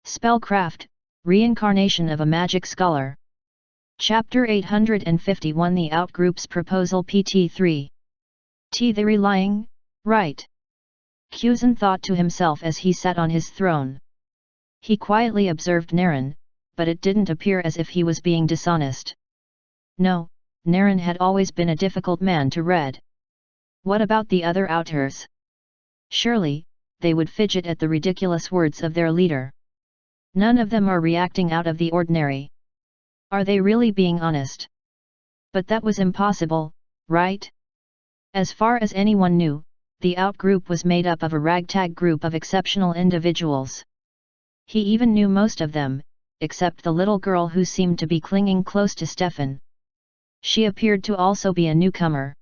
Spellcraft, Reincarnation of a Magic Scholar. Chapter 851 The Outgroup's Proposal PT3. They're lying, right? Kuzan thought to himself as he sat on his throne. He quietly observed Naren, but it didn't appear as if he was being dishonest. No, Naren had always been a difficult man to read. What about the other outers? Surely, they would fidget at the ridiculous words of their leader. None of them are reacting out of the ordinary. Are they really being honest? But that was impossible, right? As far as anyone knew, the outgroup was made up of a ragtag group of exceptional individuals. He even knew most of them, except the little girl who seemed to be clinging close to Stefan. She appeared to also be a newcomer.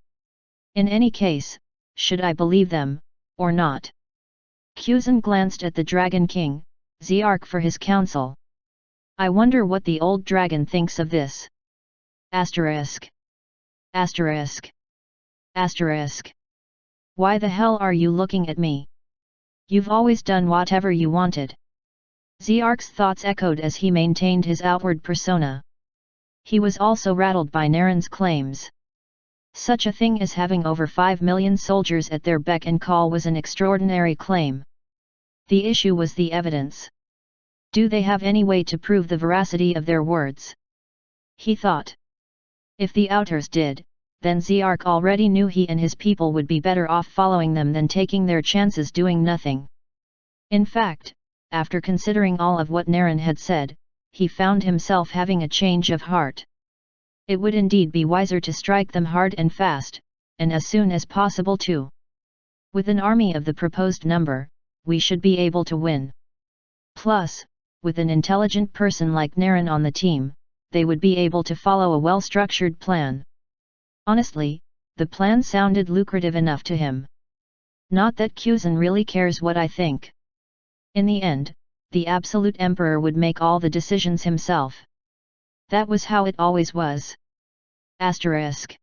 In any case, should I believe them, or not? Kuzan glanced at the Dragon King, Ziark, for his counsel. I wonder what the old dragon thinks of this. Asterisk. Asterisk. Asterisk. Why the hell are you looking at me? You've always done whatever you wanted. Ziark's thoughts echoed as he maintained his outward persona. He was also rattled by Naren's claims. Such a thing as having over 5 million soldiers at their beck and call was an extraordinary claim. The issue was the evidence. Do they have any way to prove the veracity of their words? He thought. If the outers did, then Ziark already knew he and his people would be better off following them than taking their chances doing nothing. In fact, after considering all of what Naren had said, he found himself having a change of heart. It would indeed be wiser to strike them hard and fast, and as soon as possible too. With an army of the proposed number, we should be able to win. Plus, with an intelligent person like Naren on the team, they would be able to follow a well-structured plan. Honestly, the plan sounded lucrative enough to him. Not that Kuzan really cares what I think. In the end, the absolute emperor would make all the decisions himself. That was how it always was. Asterisk.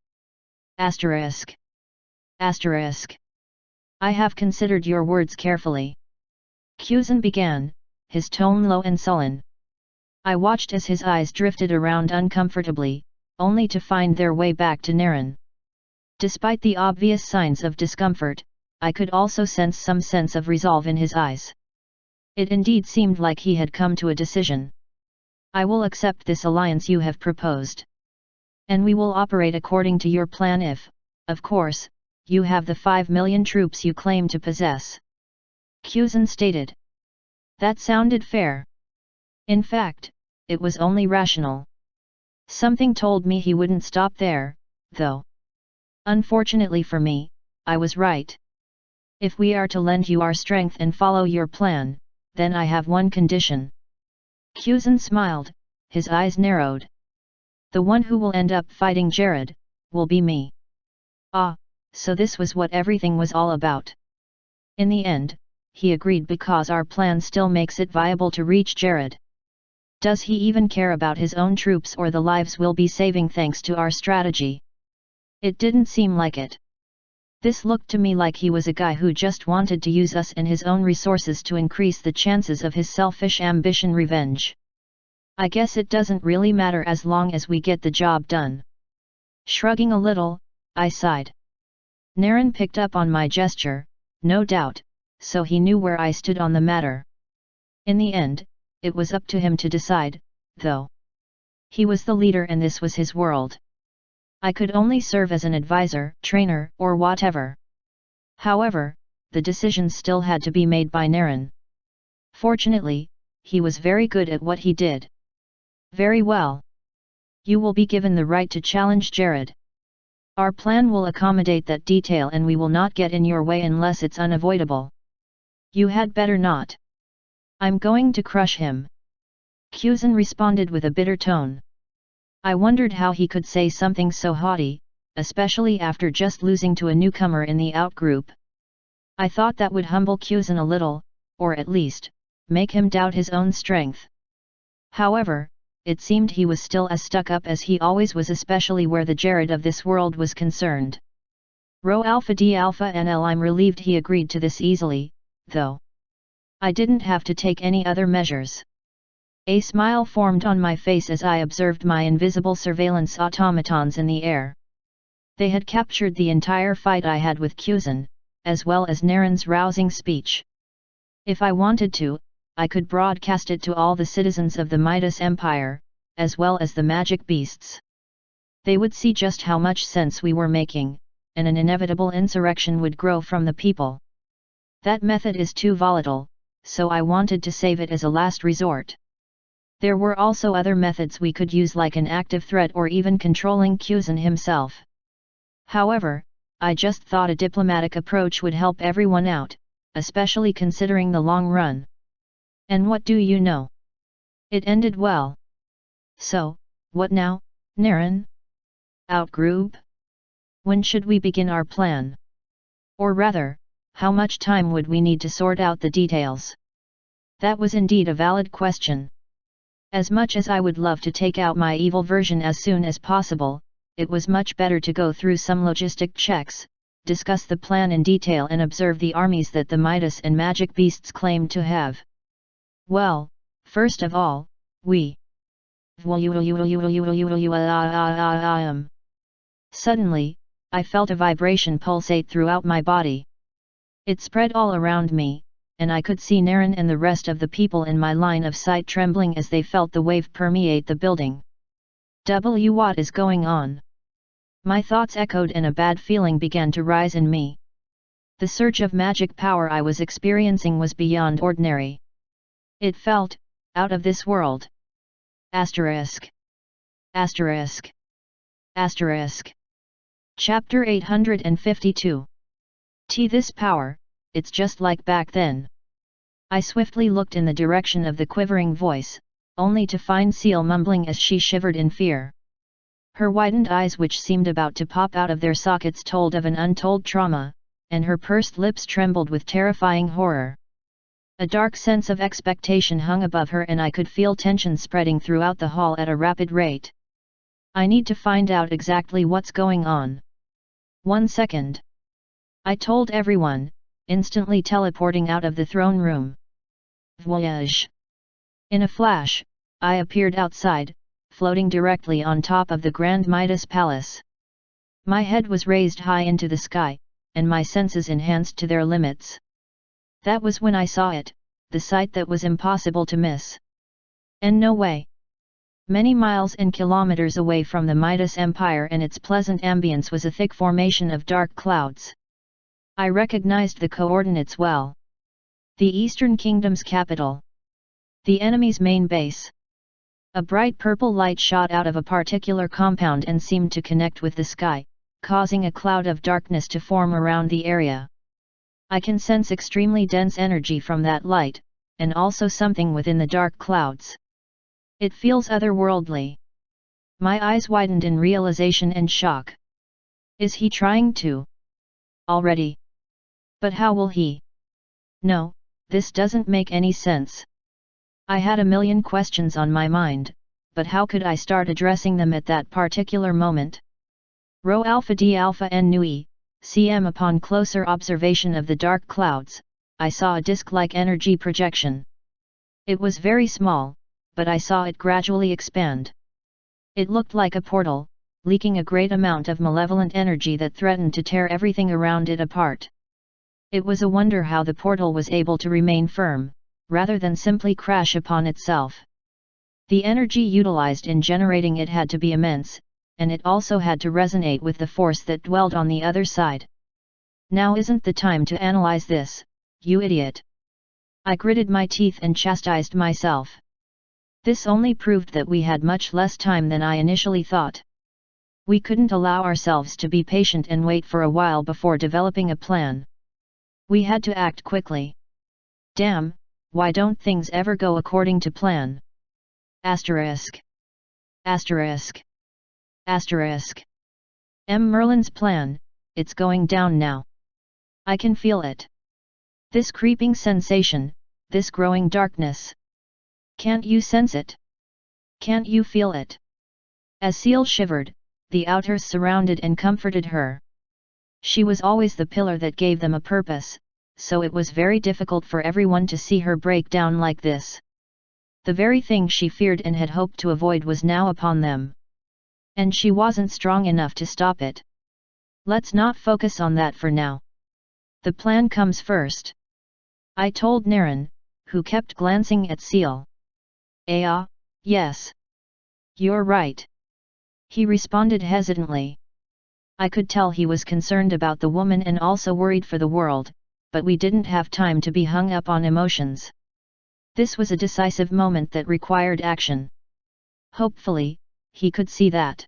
Asterisk. Asterisk. I have considered your words carefully. Kuzan began, his tone low and sullen. I watched as his eyes drifted around uncomfortably, only to find their way back to Naren. Despite the obvious signs of discomfort, I could also sense some sense of resolve in his eyes. It indeed seemed like he had come to a decision. I will accept this alliance you have proposed. And we will operate according to your plan if, of course, you have the 5 million troops you claim to possess. Kuzan stated. That sounded fair. In fact, it was only rational. Something told me he wouldn't stop there, though. Unfortunately for me, I was right. If we are to lend you our strength and follow your plan, then I have one condition. Kuzan smiled, his eyes narrowed. The one who will end up fighting Jared, will be me. Ah, so this was what everything was all about. In the end, he agreed because our plan still makes it viable to reach Jared. Does he even care about his own troops or the lives we'll be saving thanks to our strategy? It didn't seem like it. This looked to me like he was a guy who just wanted to use us and his own resources to increase the chances of his selfish ambition revenge. I guess it doesn't really matter as long as we get the job done. Shrugging a little, I sighed. Naren picked up on my gesture, no doubt, so he knew where I stood on the matter. In the end, it was up to him to decide, though. He was the leader and this was his world. I could only serve as an advisor, trainer, or whatever. However, the decisions still had to be made by Naren. Fortunately, he was very good at what he did. Very well. You will be given the right to challenge Jared. Our plan will accommodate that detail and we will not get in your way unless it's unavoidable. You had better not. I'm going to crush him. Kuzan responded with a bitter tone. I wondered how he could say something so haughty, especially after just losing to a newcomer in the outgroup. I thought that would humble Kuzan a little, or at least, make him doubt his own strength. However, it seemed he was still as stuck up as he always was, especially where the Jared of this world was concerned. Rho Alpha D Alpha NL. I'm relieved he agreed to this easily, though. I didn't have to take any other measures. A smile formed on my face as I observed my invisible surveillance automatons in the air. They had captured the entire fight I had with Kuzan, as well as Naren's rousing speech. If I wanted to, I could broadcast it to all the citizens of the Midas Empire, as well as the magic beasts. They would see just how much sense we were making, and an inevitable insurrection would grow from the people. That method is too volatile, so I wanted to save it as a last resort. There were also other methods we could use, like an active threat or even controlling Kuzan himself. However, I just thought a diplomatic approach would help everyone out, especially considering the long run. And what do you know? It ended well. So, what now, Naren? Outgroup? When should we begin our plan? Or rather, how much time would we need to sort out the details? That was indeed a valid question. As much as I would love to take out my evil version as soon as possible, it was much better to go through some logistic checks, discuss the plan in detail and observe the armies that the Midas and magic beasts claimed to have. Well, first of all, we... Suddenly, I felt a vibration pulsate throughout my body. It spread all around me, and I could see Naren and the rest of the people in my line of sight trembling as they felt the wave permeate the building. What is going on? My thoughts echoed and a bad feeling began to rise in me. The surge of magic power I was experiencing was beyond ordinary. It felt out of this world. Asterisk. Asterisk. Asterisk. Chapter 852. This power, it's just like back then. I swiftly looked in the direction of the quivering voice, only to find Seal mumbling as she shivered in fear. Her widened eyes, which seemed about to pop out of their sockets, told of an untold trauma, and her pursed lips trembled with terrifying horror. A dark sense of expectation hung above her, and I could feel tension spreading throughout the hall at a rapid rate. I need to find out exactly what's going on. 1 second. I told everyone, instantly teleporting out of the throne room. Voyage. In a flash, I appeared outside, floating directly on top of the Grand Midas Palace. My head was raised high into the sky, and my senses enhanced to their limits. That was when I saw it, the sight that was impossible to miss. And no way. Many miles and kilometers away from the Midas Empire and its pleasant ambience was a thick formation of dark clouds. I recognized the coordinates well. The Eastern Kingdom's capital. The enemy's main base. A bright purple light shot out of a particular compound and seemed to connect with the sky, causing a cloud of darkness to form around the area. I can sense extremely dense energy from that light, and also something within the dark clouds. It feels otherworldly. My eyes widened in realization and shock. Is he trying to? Already? But how will he? No, this doesn't make any sense. I had a million questions on my mind, but how could I start addressing them at that particular moment? Rho Alpha D Alpha N Nui, CM. Upon closer observation of the dark clouds, I saw a disc-like energy projection. It was very small, but I saw it gradually expand. It looked like a portal, leaking a great amount of malevolent energy that threatened to tear everything around it apart. It was a wonder how the portal was able to remain firm, rather than simply crash upon itself. The energy utilized in generating it had to be immense, and it also had to resonate with the force that dwelled on the other side. Now isn't the time to analyze this, you idiot. I gritted my teeth and chastised myself. This only proved that we had much less time than I initially thought. We couldn't allow ourselves to be patient and wait for a while before developing a plan. We had to act quickly. Damn, why don't things ever go according to plan? Asterisk. Asterisk. Asterisk. Merlin's plan, it's going down now. I can feel it. This creeping sensation, this growing darkness. Can't you sense it? Can't you feel it? As Seal shivered, the Outers surrounded and comforted her. She was always the pillar that gave them a purpose, so it was very difficult for everyone to see her break down like this. The very thing she feared and had hoped to avoid was now upon them. And she wasn't strong enough to stop it. Let's not focus on that for now. The plan comes first, I told Naren, who kept glancing at Seal. Yes. You're right. He responded hesitantly. I could tell he was concerned about the woman and also worried for the world, but we didn't have time to be hung up on emotions. This was a decisive moment that required action. Hopefully, he could see that.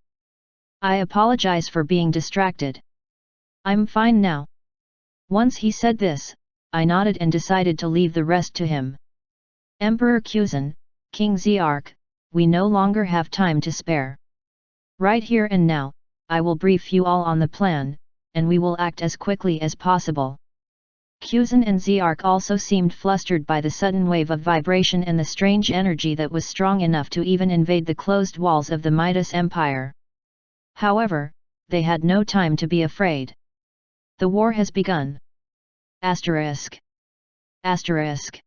I apologize for being distracted. I'm fine now. Once he said this, I nodded and decided to leave the rest to him. Emperor Kuzan, King Ziark, we no longer have time to spare. Right here and now, I will brief you all on the plan, and we will act as quickly as possible. Kuzan and Ziark also seemed flustered by the sudden wave of vibration and the strange energy that was strong enough to even invade the closed walls of the Midas Empire. However, they had no time to be afraid. The war has begun. Asterisk. Asterisk.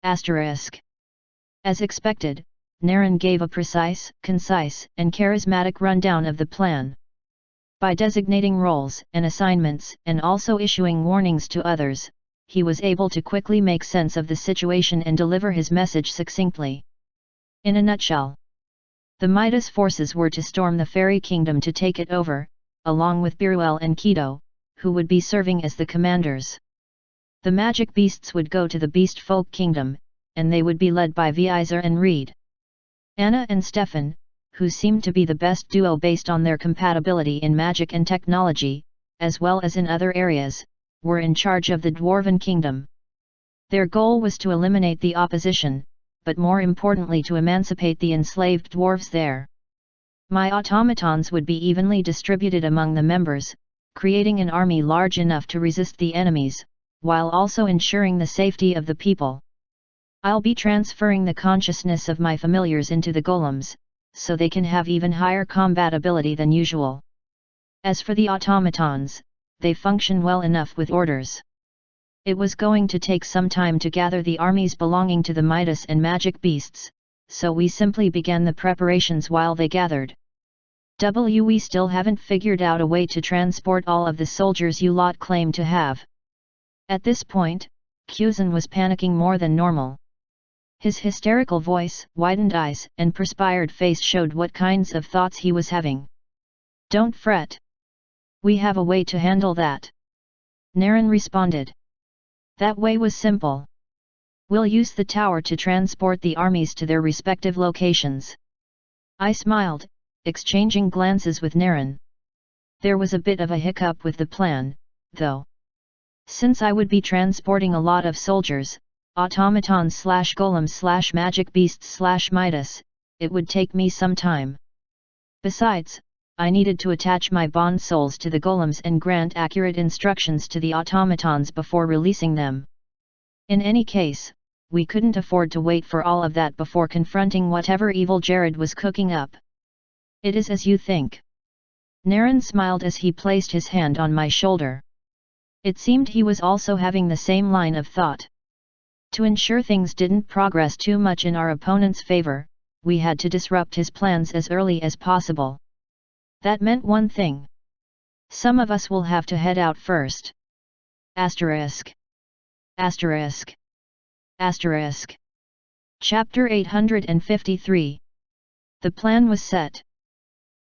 Asterisk. As expected, Naren gave a precise, concise, and charismatic rundown of the plan. By designating roles and assignments and also issuing warnings to others, he was able to quickly make sense of the situation and deliver his message succinctly. In a nutshell, the Midas forces were to storm the Fairy Kingdom to take it over, along with Biruel and Kido, who would be serving as the commanders. The magic beasts would go to the Beast Folk Kingdom, and they would be led by Vizer and Reed. Anna and Stefan, who seemed to be the best duo based on their compatibility in magic and technology, as well as in other areas, were in charge of the Dwarven Kingdom. Their goal was to eliminate the opposition, but more importantly to emancipate the enslaved dwarves there. My automatons would be evenly distributed among the members, creating an army large enough to resist the enemies, while also ensuring the safety of the people. I'll be transferring the consciousness of my familiars into the golems, so they can have even higher combat ability than usual. As for the automatons, they function well enough with orders. It was going to take some time to gather the armies belonging to the Midas and magic beasts, so we simply began the preparations while they gathered. We still haven't figured out a way to transport all of the soldiers you lot claim to have. At this point, Kuzan was panicking more than normal. His hysterical voice, widened eyes, and perspired face showed what kinds of thoughts he was having. Don't fret. We have a way to handle that. Naren responded. That way was simple. We'll use the tower to transport the armies to their respective locations. I smiled, exchanging glances with Naren. There was a bit of a hiccup with the plan, though. Since I would be transporting a lot of soldiers, automatons/golems/magic beasts/Midas, it would take me some time. Besides, I needed to attach my bond souls to the golems and grant accurate instructions to the automatons before releasing them. In any case, we couldn't afford to wait for all of that before confronting whatever evil Jared was cooking up. It is as you think. Naren smiled as he placed his hand on my shoulder. It seemed he was also having the same line of thought. To ensure things didn't progress too much in our opponent's favor, we had to disrupt his plans as early as possible. That meant one thing. Some of us will have to head out first. Asterisk. Asterisk. Asterisk. Chapter 853. The plan was set.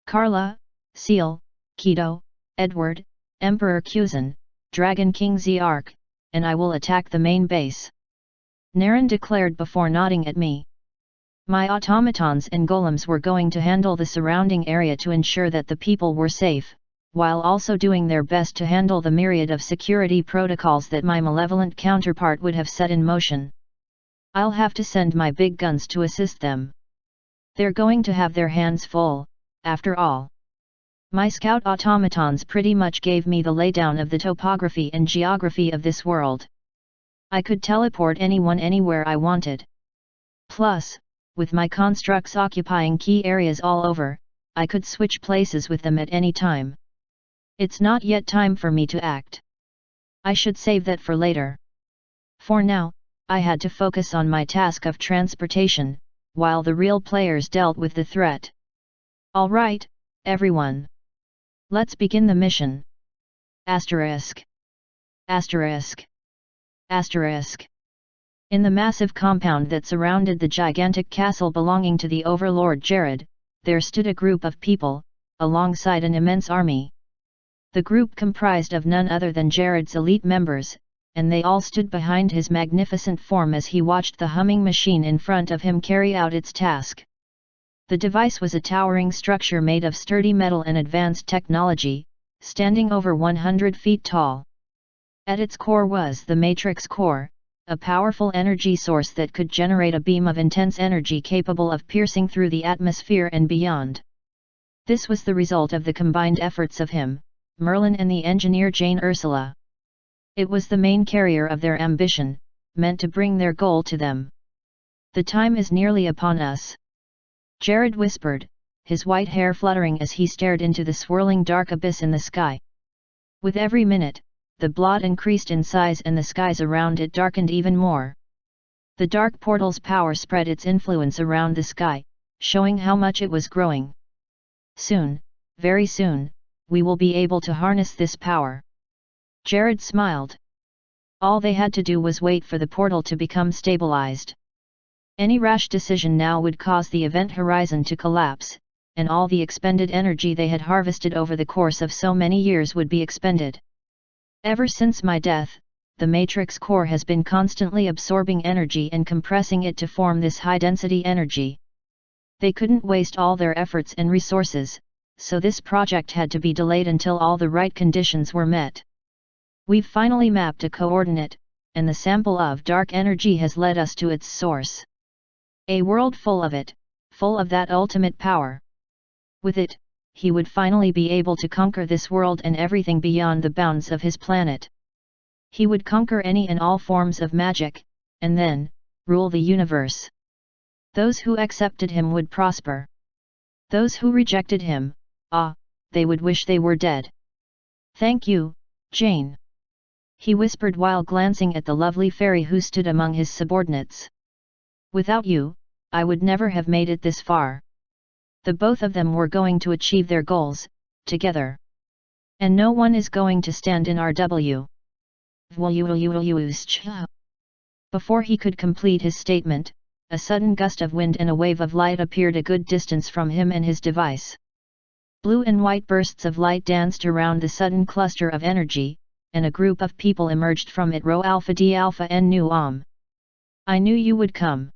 Carla, Seal, Kido, Edward, Emperor Kuzan, Dragon King Ziark, and I will attack the main base. Naren declared before nodding at me. My automatons and golems were going to handle the surrounding area to ensure that the people were safe, while also doing their best to handle the myriad of security protocols that my malevolent counterpart would have set in motion. I'll have to send my big guns to assist them. They're going to have their hands full, after all. My scout automatons pretty much gave me the laydown of the topography and geography of this world. I could teleport anyone anywhere I wanted. Plus, with my constructs occupying key areas all over, I could switch places with them at any time. It's not yet time for me to act. I should save that for later. For now, I had to focus on my task of transportation, while the real players dealt with the threat. Alright, everyone. Let's begin the mission. Asterisk. Asterisk. Asterisk. In the massive compound that surrounded the gigantic castle belonging to the overlord Jared, there stood a group of people, alongside an immense army. The group comprised of none other than Jared's elite members, and they all stood behind his magnificent form as he watched the humming machine in front of him carry out its task. The device was a towering structure made of sturdy metal and advanced technology, standing over 100 feet tall. At its core was the Matrix Core, a powerful energy source that could generate a beam of intense energy capable of piercing through the atmosphere and beyond. This was the result of the combined efforts of him, Merlin and the engineer Jane Ursula. It was the main carrier of their ambition, meant to bring their goal to them. The time is nearly upon us. Jared whispered, his white hair fluttering as he stared into the swirling dark abyss in the sky. With every minute, the blot increased in size and the skies around it darkened even more. The dark portal's power spread its influence around the sky, showing how much it was growing. Soon, very soon, we will be able to harness this power. Jared smiled. All they had to do was wait for the portal to become stabilized. Any rash decision now would cause the event horizon to collapse, and all the expended energy they had harvested over the course of so many years would be expended. Ever since my death, the Matrix Core has been constantly absorbing energy and compressing it to form this high-density energy. They couldn't waste all their efforts and resources, so this project had to be delayed until all the right conditions were met. We've finally mapped a coordinate, and the sample of dark energy has led us to its source. A world full of it, full of that ultimate power. With it, he would finally be able to conquer this world and everything beyond the bounds of his planet. He would conquer any and all forms of magic, and then, rule the universe. Those who accepted him would prosper. Those who rejected him, they would wish they were dead. Thank you, Jane. He whispered while glancing at the lovely fairy who stood among his subordinates. Without you, I would never have made it this far. The both of them were going to achieve their goals, together. And no one is going to stand in our way. Before he could complete his statement, a sudden gust of wind and a wave of light appeared a good distance from him and his device. Blue and white bursts of light danced around the sudden cluster of energy, and a group of people emerged from it. Rho Alpha D Alpha N Nu I knew you would come.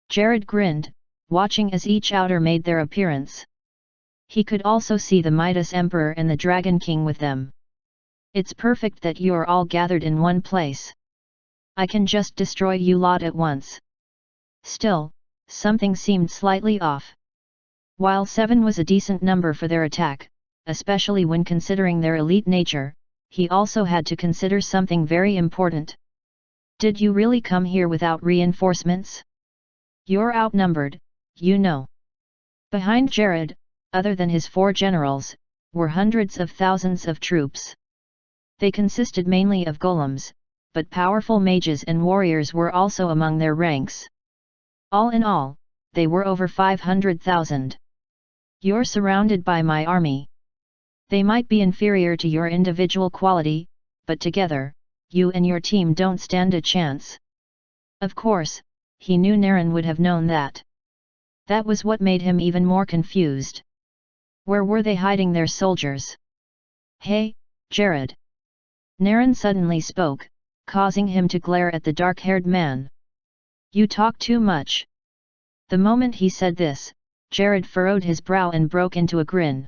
Jared grinned, watching as each outer made their appearance. He could also see the Midas Emperor and the Dragon King with them. It's perfect that you're all gathered in one place. I can just destroy you lot at once. Still, something seemed slightly off. While 7 was a decent number for their attack, especially when considering their elite nature, he also had to consider something very important. Did you really come here without reinforcements? You're outnumbered, you know. Behind Jared, other than his 4 generals, were hundreds of thousands of troops. They consisted mainly of golems, but powerful mages and warriors were also among their ranks. All in all, they were over 500,000. You're surrounded by my army. They might be inferior to your individual quality, but together, you and your team don't stand a chance. Of course, he knew Naren would have known that. That was what made him even more confused. Where were they hiding their soldiers? Hey, Jared! Naren suddenly spoke, causing him to glare at the dark-haired man. You talk too much. The moment he said this, Jared furrowed his brow and broke into a grin.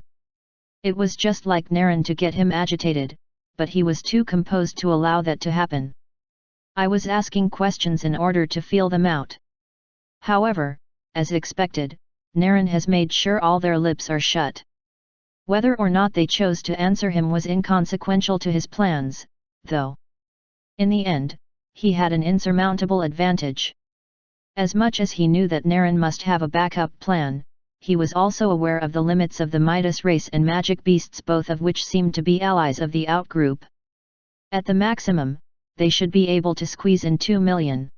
It was just like Naren to get him agitated, but he was too composed to allow that to happen. I was asking questions in order to feel them out. However, as expected, Naren has made sure all their lips are shut. Whether or not they chose to answer him was inconsequential to his plans, though. In the end, he had an insurmountable advantage. As much as he knew that Naren must have a backup plan, he was also aware of the limits of the Midas race and magic beasts, both of which seemed to be allies of the outgroup. At the maximum, they should be able to squeeze in 2 million.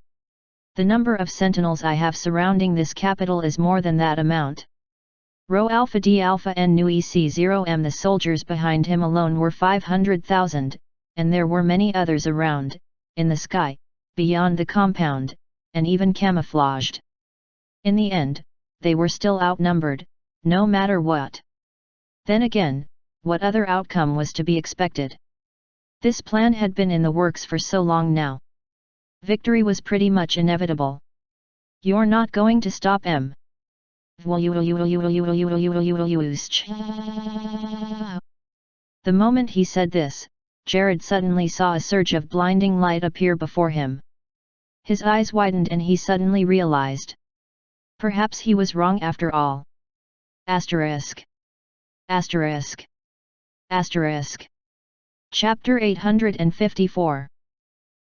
The number of sentinels I have surrounding this capital is more than that amount. Rho Alpha D Alpha N Nu EC0M. The soldiers behind him alone were 500,000, and there were many others around, in the sky, beyond the compound, and even camouflaged. In the end, they were still outnumbered, no matter what. Then again, what other outcome was to be expected? This plan had been in the works for so long now. Victory was pretty much inevitable. You're not going to stop him. The moment he said this, Jared suddenly saw a surge of blinding light appear before him. His eyes widened and he suddenly realized. Perhaps he was wrong after all. Asterisk. Asterisk. Asterisk. Chapter 854.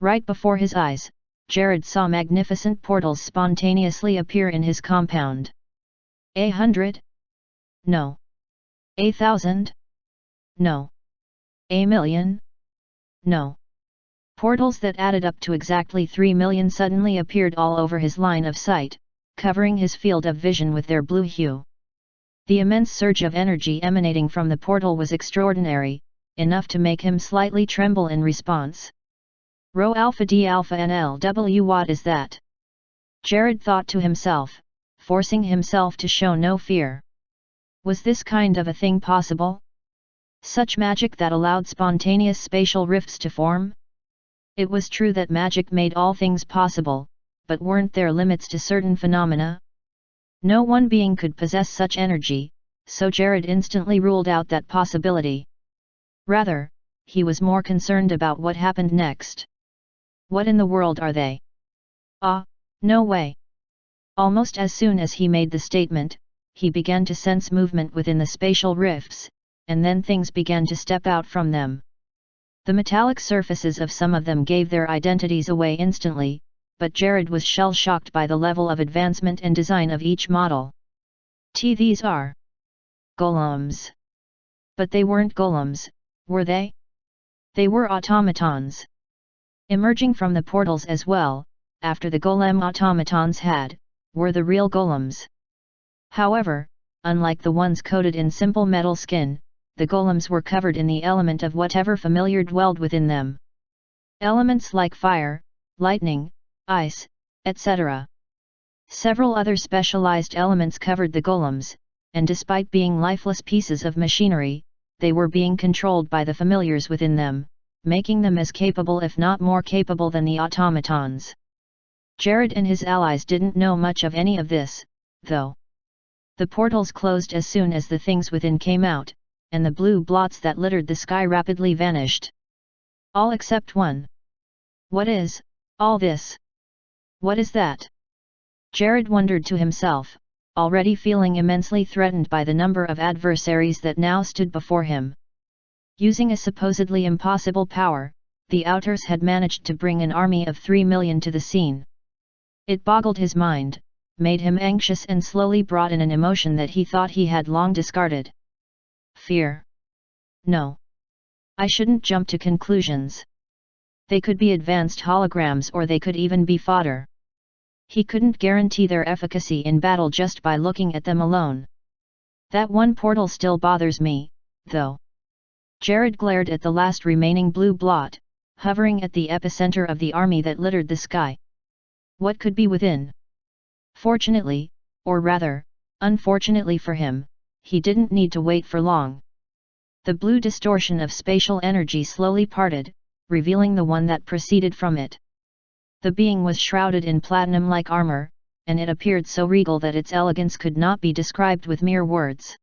Right before his eyes, Jared saw magnificent portals spontaneously appear in his compound. 100? No. 1,000? No. 1,000,000? No. Portals that added up to exactly 3 million suddenly appeared all over his line of sight, covering his field of vision with their blue hue. The immense surge of energy emanating from the portal was extraordinary, enough to make him slightly tremble in response. Rho Alpha D Alpha NLW, what is that? Jared thought to himself, forcing himself to show no fear. Was this kind of a thing possible? Such magic that allowed spontaneous spatial rifts to form? It was true that magic made all things possible, but weren't there limits to certain phenomena? No one being could possess such energy, so Jared instantly ruled out that possibility. Rather, he was more concerned about what happened next. What in the world are they? Ah, no way! Almost as soon as he made the statement, he began to sense movement within the spatial rifts, and then things began to step out from them. The metallic surfaces of some of them gave their identities away instantly, but Jared was shell-shocked by the level of advancement and design of each model. These are golems. But they weren't golems, were they? They were automatons. Emerging from the portals as well, after the golem automatons were the real golems. However, unlike the ones coated in simple metal skin, the golems were covered in the element of whatever familiar dwelled within them. Elements like fire, lightning, ice, etc. Several other specialized elements covered the golems, and despite being lifeless pieces of machinery, they were being controlled by the familiars within them, making them as capable if not more capable than the automatons. Jared and his allies didn't know much of any of this, though. The portals closed as soon as the things within came out, and the blue blots that littered the sky rapidly vanished. All except one. What is all this? What is that? Jared wondered to himself, already feeling immensely threatened by the number of adversaries that now stood before him. Using a supposedly impossible power, the Outers had managed to bring an army of 3 million to the scene. It boggled his mind, made him anxious and slowly brought in an emotion that he thought he had long discarded. Fear. No. I shouldn't jump to conclusions. They could be advanced holograms or they could even be fodder. He couldn't guarantee their efficacy in battle just by looking at them alone. That one portal still bothers me, though. Jared glared at the last remaining blue blot, hovering at the epicenter of the army that littered the sky. What could be within? Fortunately, or rather, unfortunately for him, he didn't need to wait for long. The blue distortion of spatial energy slowly parted, revealing the one that proceeded from it. The being was shrouded in platinum-like armor, and it appeared so regal that its elegance could not be described with mere words.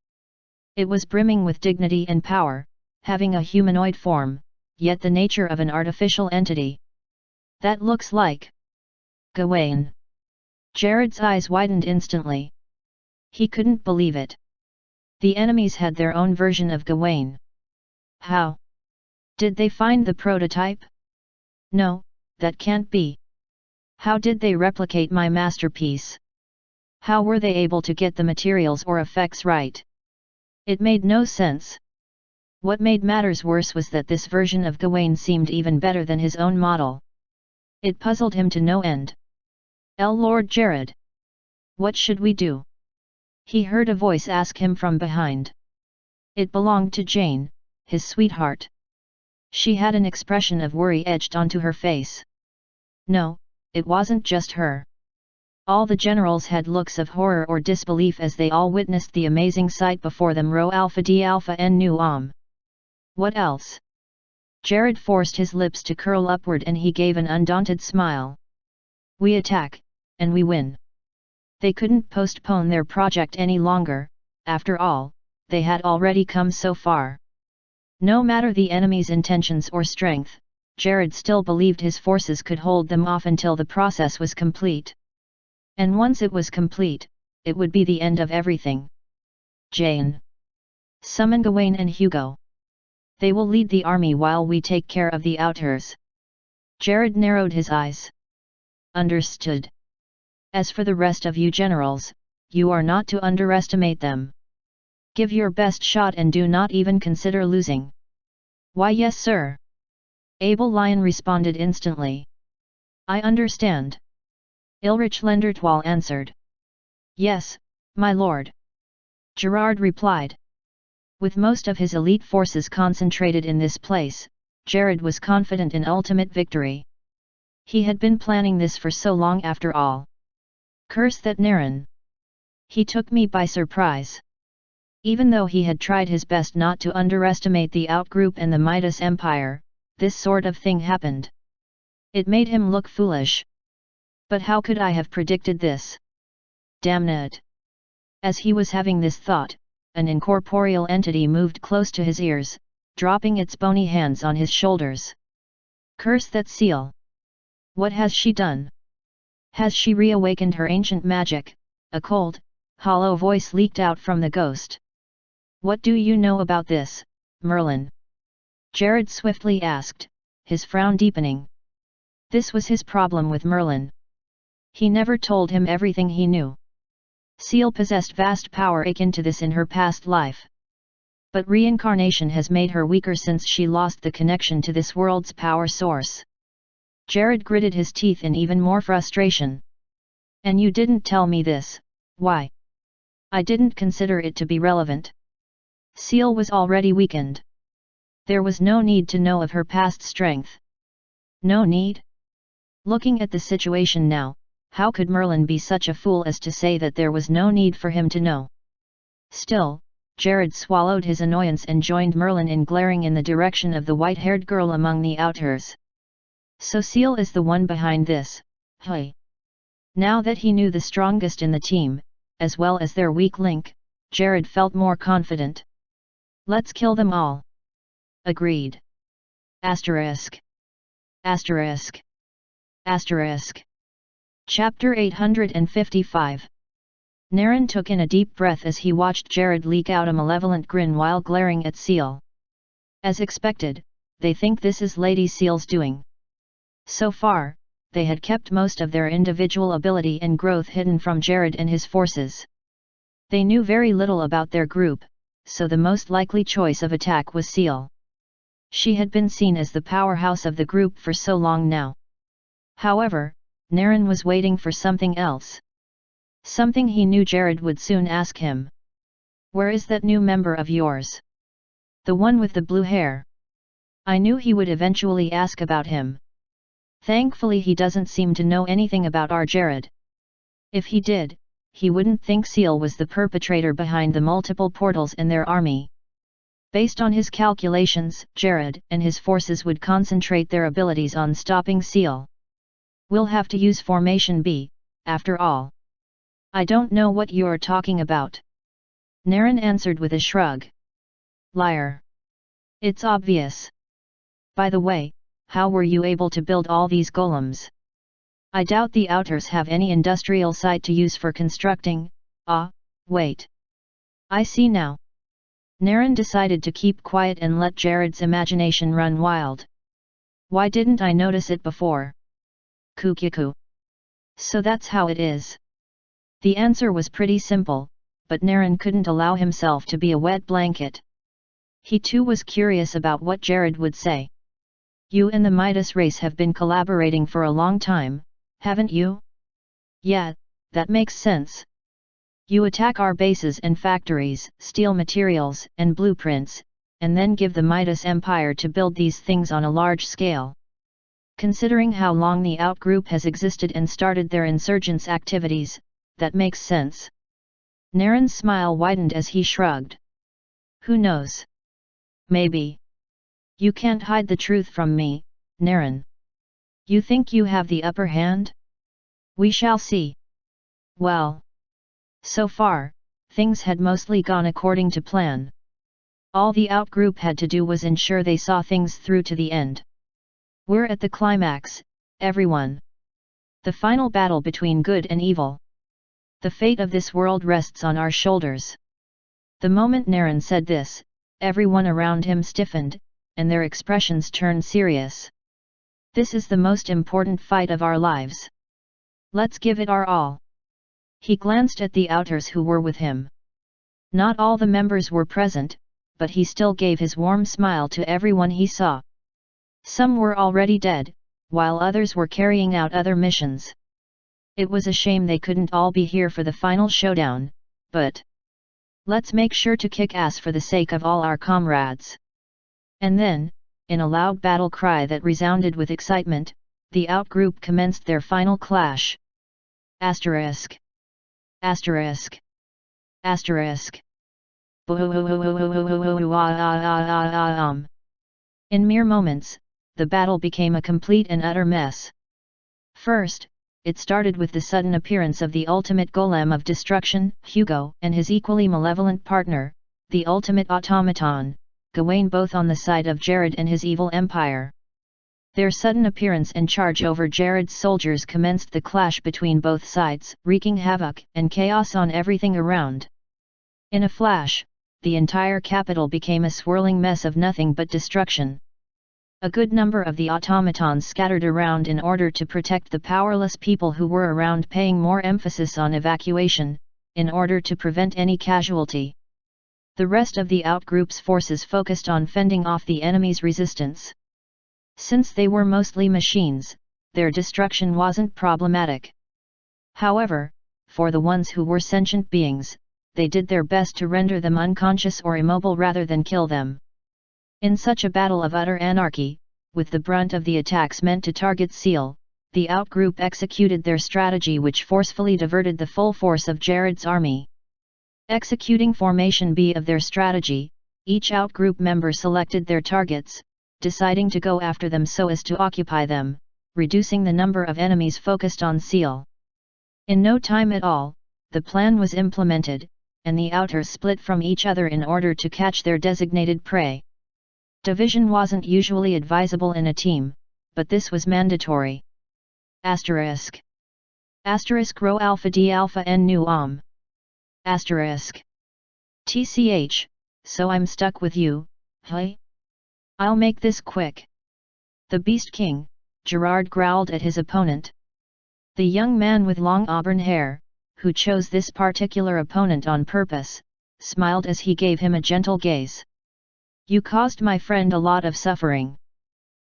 It was brimming with dignity and power, having a humanoid form, yet the nature of an artificial entity. That looks like Gawain. Jared's eyes widened instantly. He couldn't believe it. The enemies had their own version of Gawain. How? Did they find the prototype? No, that can't be. How did they replicate my masterpiece? How were they able to get the materials or effects right? It made no sense. What made matters worse was that this version of Gawain seemed even better than his own model. It puzzled him to no end. Lord Jared, what should we do? He heard a voice ask him from behind. It belonged to Jane, his sweetheart. She had an expression of worry etched onto her face. No, it wasn't just her. All the generals had looks of horror or disbelief as they all witnessed the amazing sight before them. Rho Alpha D Alpha N Nu What else? Jared forced his lips to curl upward and he gave an undaunted smile. We attack, and we win. They couldn't postpone their project any longer, after all, they had already come so far. No matter the enemy's intentions or strength, Jared still believed his forces could hold them off until the process was complete. And once it was complete, it would be the end of everything. Jane, summon Gawain and Hugo. They will lead the army while we take care of the outers. Jared narrowed his eyes. Understood. As for the rest of you generals, you are not to underestimate them. Give your best shot and do not even consider losing. Why yes sir. Abel Lion responded instantly. I understand. Ilrich Lendertwal answered. Yes, my lord. Gerard replied. With most of his elite forces concentrated in this place, Jared was confident in ultimate victory. He had been planning this for so long after all. Curse that Naren! He took me by surprise. Even though he had tried his best not to underestimate the outgroup and the Midas Empire, this sort of thing happened. It made him look foolish. But how could I have predicted this? Damn it! As he was having this thought, an incorporeal entity moved close to his ears, dropping its bony hands on his shoulders. Curse that seal! What has she done? Has she reawakened her ancient magic? A cold, hollow voice leaked out from the ghost. What do you know about this, Merlin? Jared swiftly asked, his frown deepening. This was his problem with Merlin. He never told him everything he knew. Seal possessed vast power akin to this in her past life. But reincarnation has made her weaker since she lost the connection to this world's power source. Jared gritted his teeth in even more frustration. And you didn't tell me this, why? I didn't consider it to be relevant. Seal was already weakened. There was no need to know of her past strength. No need? Looking at the situation now, how could Merlin be such a fool as to say that there was no need for him to know? Still, Jared swallowed his annoyance and joined Merlin in glaring in the direction of the white-haired girl among the outers. So Seal is the one behind this, hey? Now that he knew the strongest in the team, as well as their weak link, Jared felt more confident. Let's kill them all. Agreed. Asterisk. Asterisk. Asterisk. Chapter 855. Naren took in a deep breath as he watched Jared leak out a malevolent grin while glaring at Seal. As expected, they think this is Lady Seal's doing. So far, they had kept most of their individual ability and growth hidden from Jared and his forces. They knew very little about their group, so the most likely choice of attack was Seal. She had been seen as the powerhouse of the group for so long now. However, Naren was waiting for something else. Something he knew Jared would soon ask him. Where is that new member of yours? The one with the blue hair. I knew he would eventually ask about him. Thankfully he doesn't seem to know anything about our Jared. If he did, he wouldn't think Seal was the perpetrator behind the multiple portals in their army. Based on his calculations, Jared and his forces would concentrate their abilities on stopping Seal. We'll have to use Formation B, after all. I don't know what you're talking about. Naren answered with a shrug. Liar. It's obvious. By the way, how were you able to build all these golems? I doubt the outers have any industrial site to use for constructing. Wait. I see now. Naren decided to keep quiet and let Jared's imagination run wild. Why didn't I notice it before? Kukiku. So that's how it is. The answer was pretty simple, but Naren couldn't allow himself to be a wet blanket. He too was curious about what Jared would say. You and the Midas race have been collaborating for a long time, haven't you? Yeah, that makes sense. You attack our bases and factories, steal materials and blueprints, and then give the Midas Empire to build these things on a large scale. Considering how long the outgroup has existed and started their insurgents' activities, that makes sense. Naren's smile widened as he shrugged. Who knows? Maybe. You can't hide the truth from me, Naren. You think you have the upper hand? We shall see. Well. So far, things had mostly gone according to plan. All the outgroup had to do was ensure they saw things through to the end. We're at the climax, everyone. The final battle between good and evil. The fate of this world rests on our shoulders. The moment Naren said this, everyone around him stiffened, and their expressions turned serious. This is the most important fight of our lives. Let's give it our all. He glanced at the outers who were with him. Not all the members were present, but he still gave his warm smile to everyone he saw. Some were already dead, while others were carrying out other missions. It was a shame they couldn't all be here for the final showdown, but let's make sure to kick ass for the sake of all our comrades. And then, in a loud battle cry that resounded with excitement, the outgroup commenced their final clash. Asterisk. Asterisk. Asterisk. In mere moments, the battle became a complete and utter mess. First, it started with the sudden appearance of the ultimate golem of destruction, Hugo, and his equally malevolent partner, the ultimate automaton, Gawain, both on the side of Jared and his evil empire. Their sudden appearance and charge over Jared's soldiers commenced the clash between both sides, wreaking havoc and chaos on everything around. In a flash, the entire capital became a swirling mess of nothing but destruction. A good number of the automatons scattered around in order to protect the powerless people who were around, paying more emphasis on evacuation, in order to prevent any casualty. The rest of the outgroup's forces focused on fending off the enemy's resistance. Since they were mostly machines, their destruction wasn't problematic. However, for the ones who were sentient beings, they did their best to render them unconscious or immobile rather than kill them. In such a battle of utter anarchy, with the brunt of the attacks meant to target Seal, the outgroup executed their strategy, which forcefully diverted the full force of Jared's army. Executing Formation B of their strategy, each outgroup member selected their targets, deciding to go after them so as to occupy them, reducing the number of enemies focused on Seal. In no time at all, the plan was implemented, and the outers split from each other in order to catch their designated prey. Division wasn't usually advisable in a team, but this was mandatory. Asterisk. Asterisk rho alpha d alpha n nu Asterisk. TCH, so I'm stuck with you, hey? I'll make this quick. The Beast King, Gerard growled at his opponent. The young man with long auburn hair, who chose this particular opponent on purpose, smiled as he gave him a gentle gaze. You caused my friend a lot of suffering.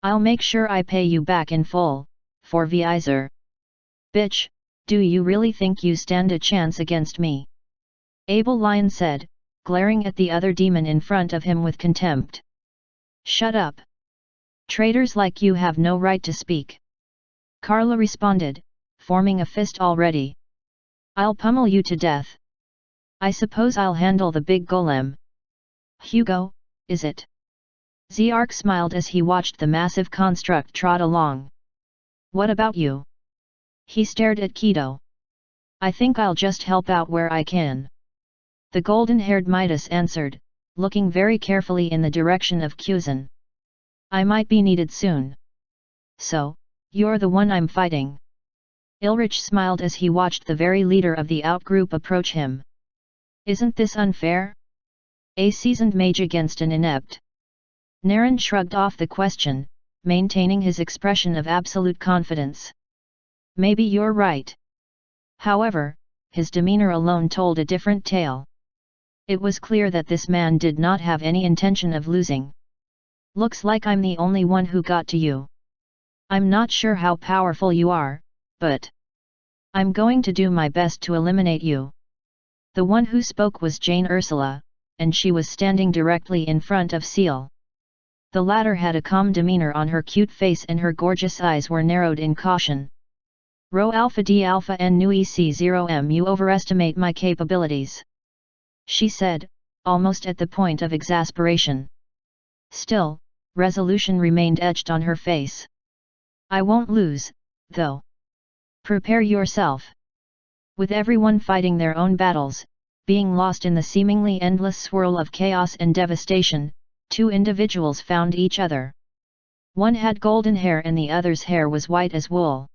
I'll make sure I pay you back in full, for Vizer. Bitch, do you really think you stand a chance against me? Abel Lion said, glaring at the other demon in front of him with contempt. Shut up. Traitors like you have no right to speak. Carla responded, forming a fist already. I'll pummel you to death. I suppose I'll handle the big golem. Hugo, is it? Ziark smiled as he watched the massive construct trot along. What about you? He stared at Kido. I think I'll just help out where I can. The golden-haired Midas answered, looking very carefully in the direction of Kuzan. I might be needed soon. So, you're the one I'm fighting. Ilrich smiled as he watched the very leader of the outgroup approach him. Isn't this unfair? A seasoned mage against an inept. Naren shrugged off the question, maintaining his expression of absolute confidence. Maybe you're right. However, his demeanor alone told a different tale. It was clear that this man did not have any intention of losing. Looks like I'm the only one who got to you. I'm not sure how powerful you are, but I'm going to do my best to eliminate you. The one who spoke was Jane Ursula, and she was standing directly in front of Seal. The latter had a calm demeanor on her cute face and her gorgeous eyes were narrowed in caution. Rho Alpha D Alpha N Nu EC0M, you overestimate my capabilities, she said, almost at the point of exasperation. Still, resolution remained etched on her face. I won't lose, though. Prepare yourself. With everyone fighting their own battles, being lost in the seemingly endless swirl of chaos and devastation, two individuals found each other. One had golden hair and the other's hair was white as wool.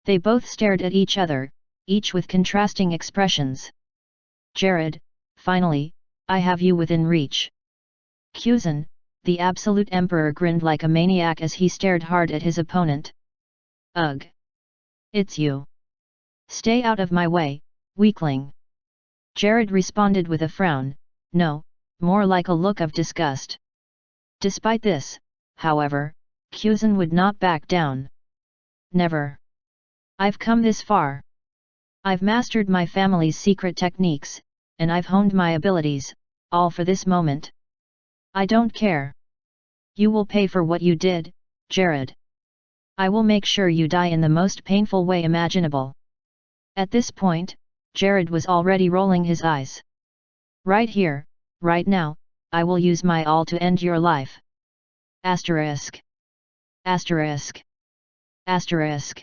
They both stared at each other, each with contrasting expressions. Jared, finally, I have you within reach. Kuzan, the absolute emperor, grinned like a maniac as he stared hard at his opponent. Ugh! It's you. Stay out of my way, weakling. Jared responded with a frown, no, more like a look of disgust. Despite this, however, Kuzan would not back down. Never. I've come this far. I've mastered my family's secret techniques, and I've honed my abilities, all for this moment. I don't care. You will pay for what you did, Jared. I will make sure you die in the most painful way imaginable. At this point, Jared was already rolling his eyes. Right here, right now, I will use my all to end your life. Asterisk. Asterisk. Asterisk.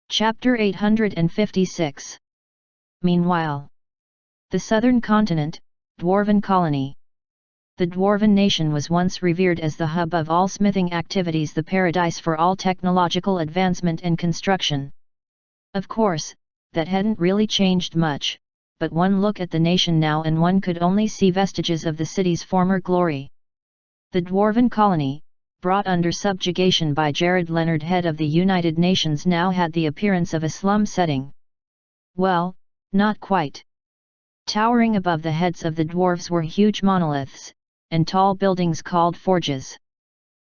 Chapter 856. Meanwhile, the southern continent, Dwarven colony. The Dwarven nation was once revered as the hub of all smithing activities, the paradise for all technological advancement and construction. Of course, that hadn't really changed much, but one look at the nation now and one could only see vestiges of the city's former glory. The Dwarven colony, brought under subjugation by Jared Leonard, head of the United Nations, now had the appearance of a slum setting. Well, not quite. Towering above the heads of the dwarves were huge monoliths, and tall buildings called forges.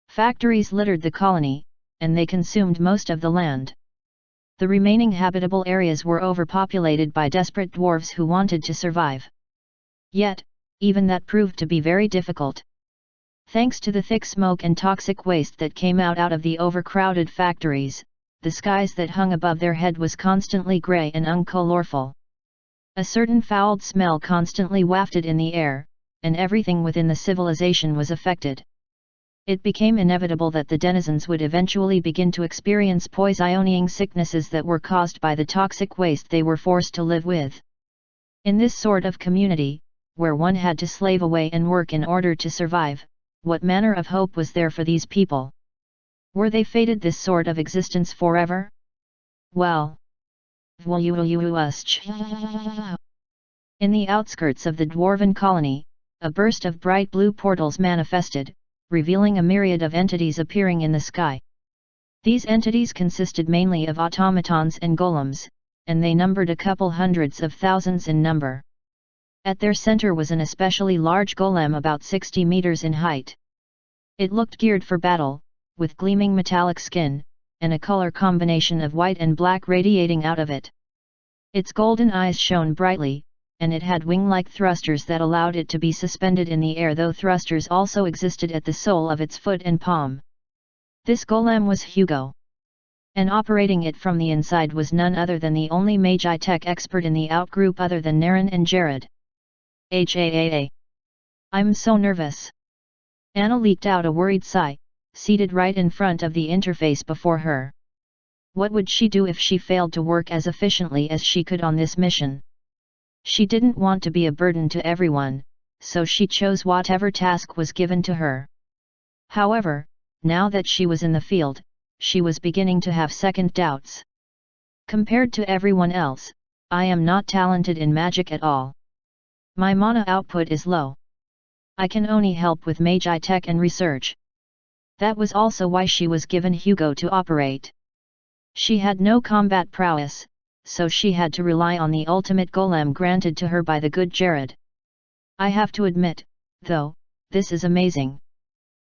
Factories littered the colony, and they consumed most of the land. The remaining habitable areas were overpopulated by desperate dwarves who wanted to survive. Yet, even that proved to be very difficult. Thanks to the thick smoke and toxic waste that came out of the overcrowded factories, the skies that hung above their head was constantly grey and uncolorful. A certain foul smell constantly wafted in the air, and everything within the civilization was affected. It became inevitable that the denizens would eventually begin to experience poisoning sicknesses that were caused by the toxic waste they were forced to live with. In this sort of community, where one had to slave away and work in order to survive, what manner of hope was there for these people? Were they fated this sort of existence forever? Well. In the outskirts of the Dwarven colony, a burst of bright blue portals manifested, revealing a myriad of entities appearing in the sky. These entities consisted mainly of automatons and golems, and they numbered a couple hundreds of thousands in number. At their center was an especially large golem about 60 meters in height. It looked geared for battle, with gleaming metallic skin, and a color combination of white and black radiating out of it. Its golden eyes shone brightly, and it had wing-like thrusters that allowed it to be suspended in the air, though thrusters also existed at the sole of its foot and palm. This golem was Hugo. And operating it from the inside was none other than the only Magi tech expert in the outgroup other than Naren and Jared. I'm so nervous. Anna leaked out a worried sigh, seated right in front of the interface before her. What would she do if she failed to work as efficiently as she could on this mission? She didn't want to be a burden to everyone, so she chose whatever task was given to her. However, now that she was in the field, she was beginning to have second doubts. Compared to everyone else, I am not talented in magic at all. My mana output is low. I can only help with Magi tech and research. That was also why she was given Hugo to operate. She had no combat prowess, so she had to rely on the ultimate golem granted to her by the good Jared. I have to admit, though, this is amazing.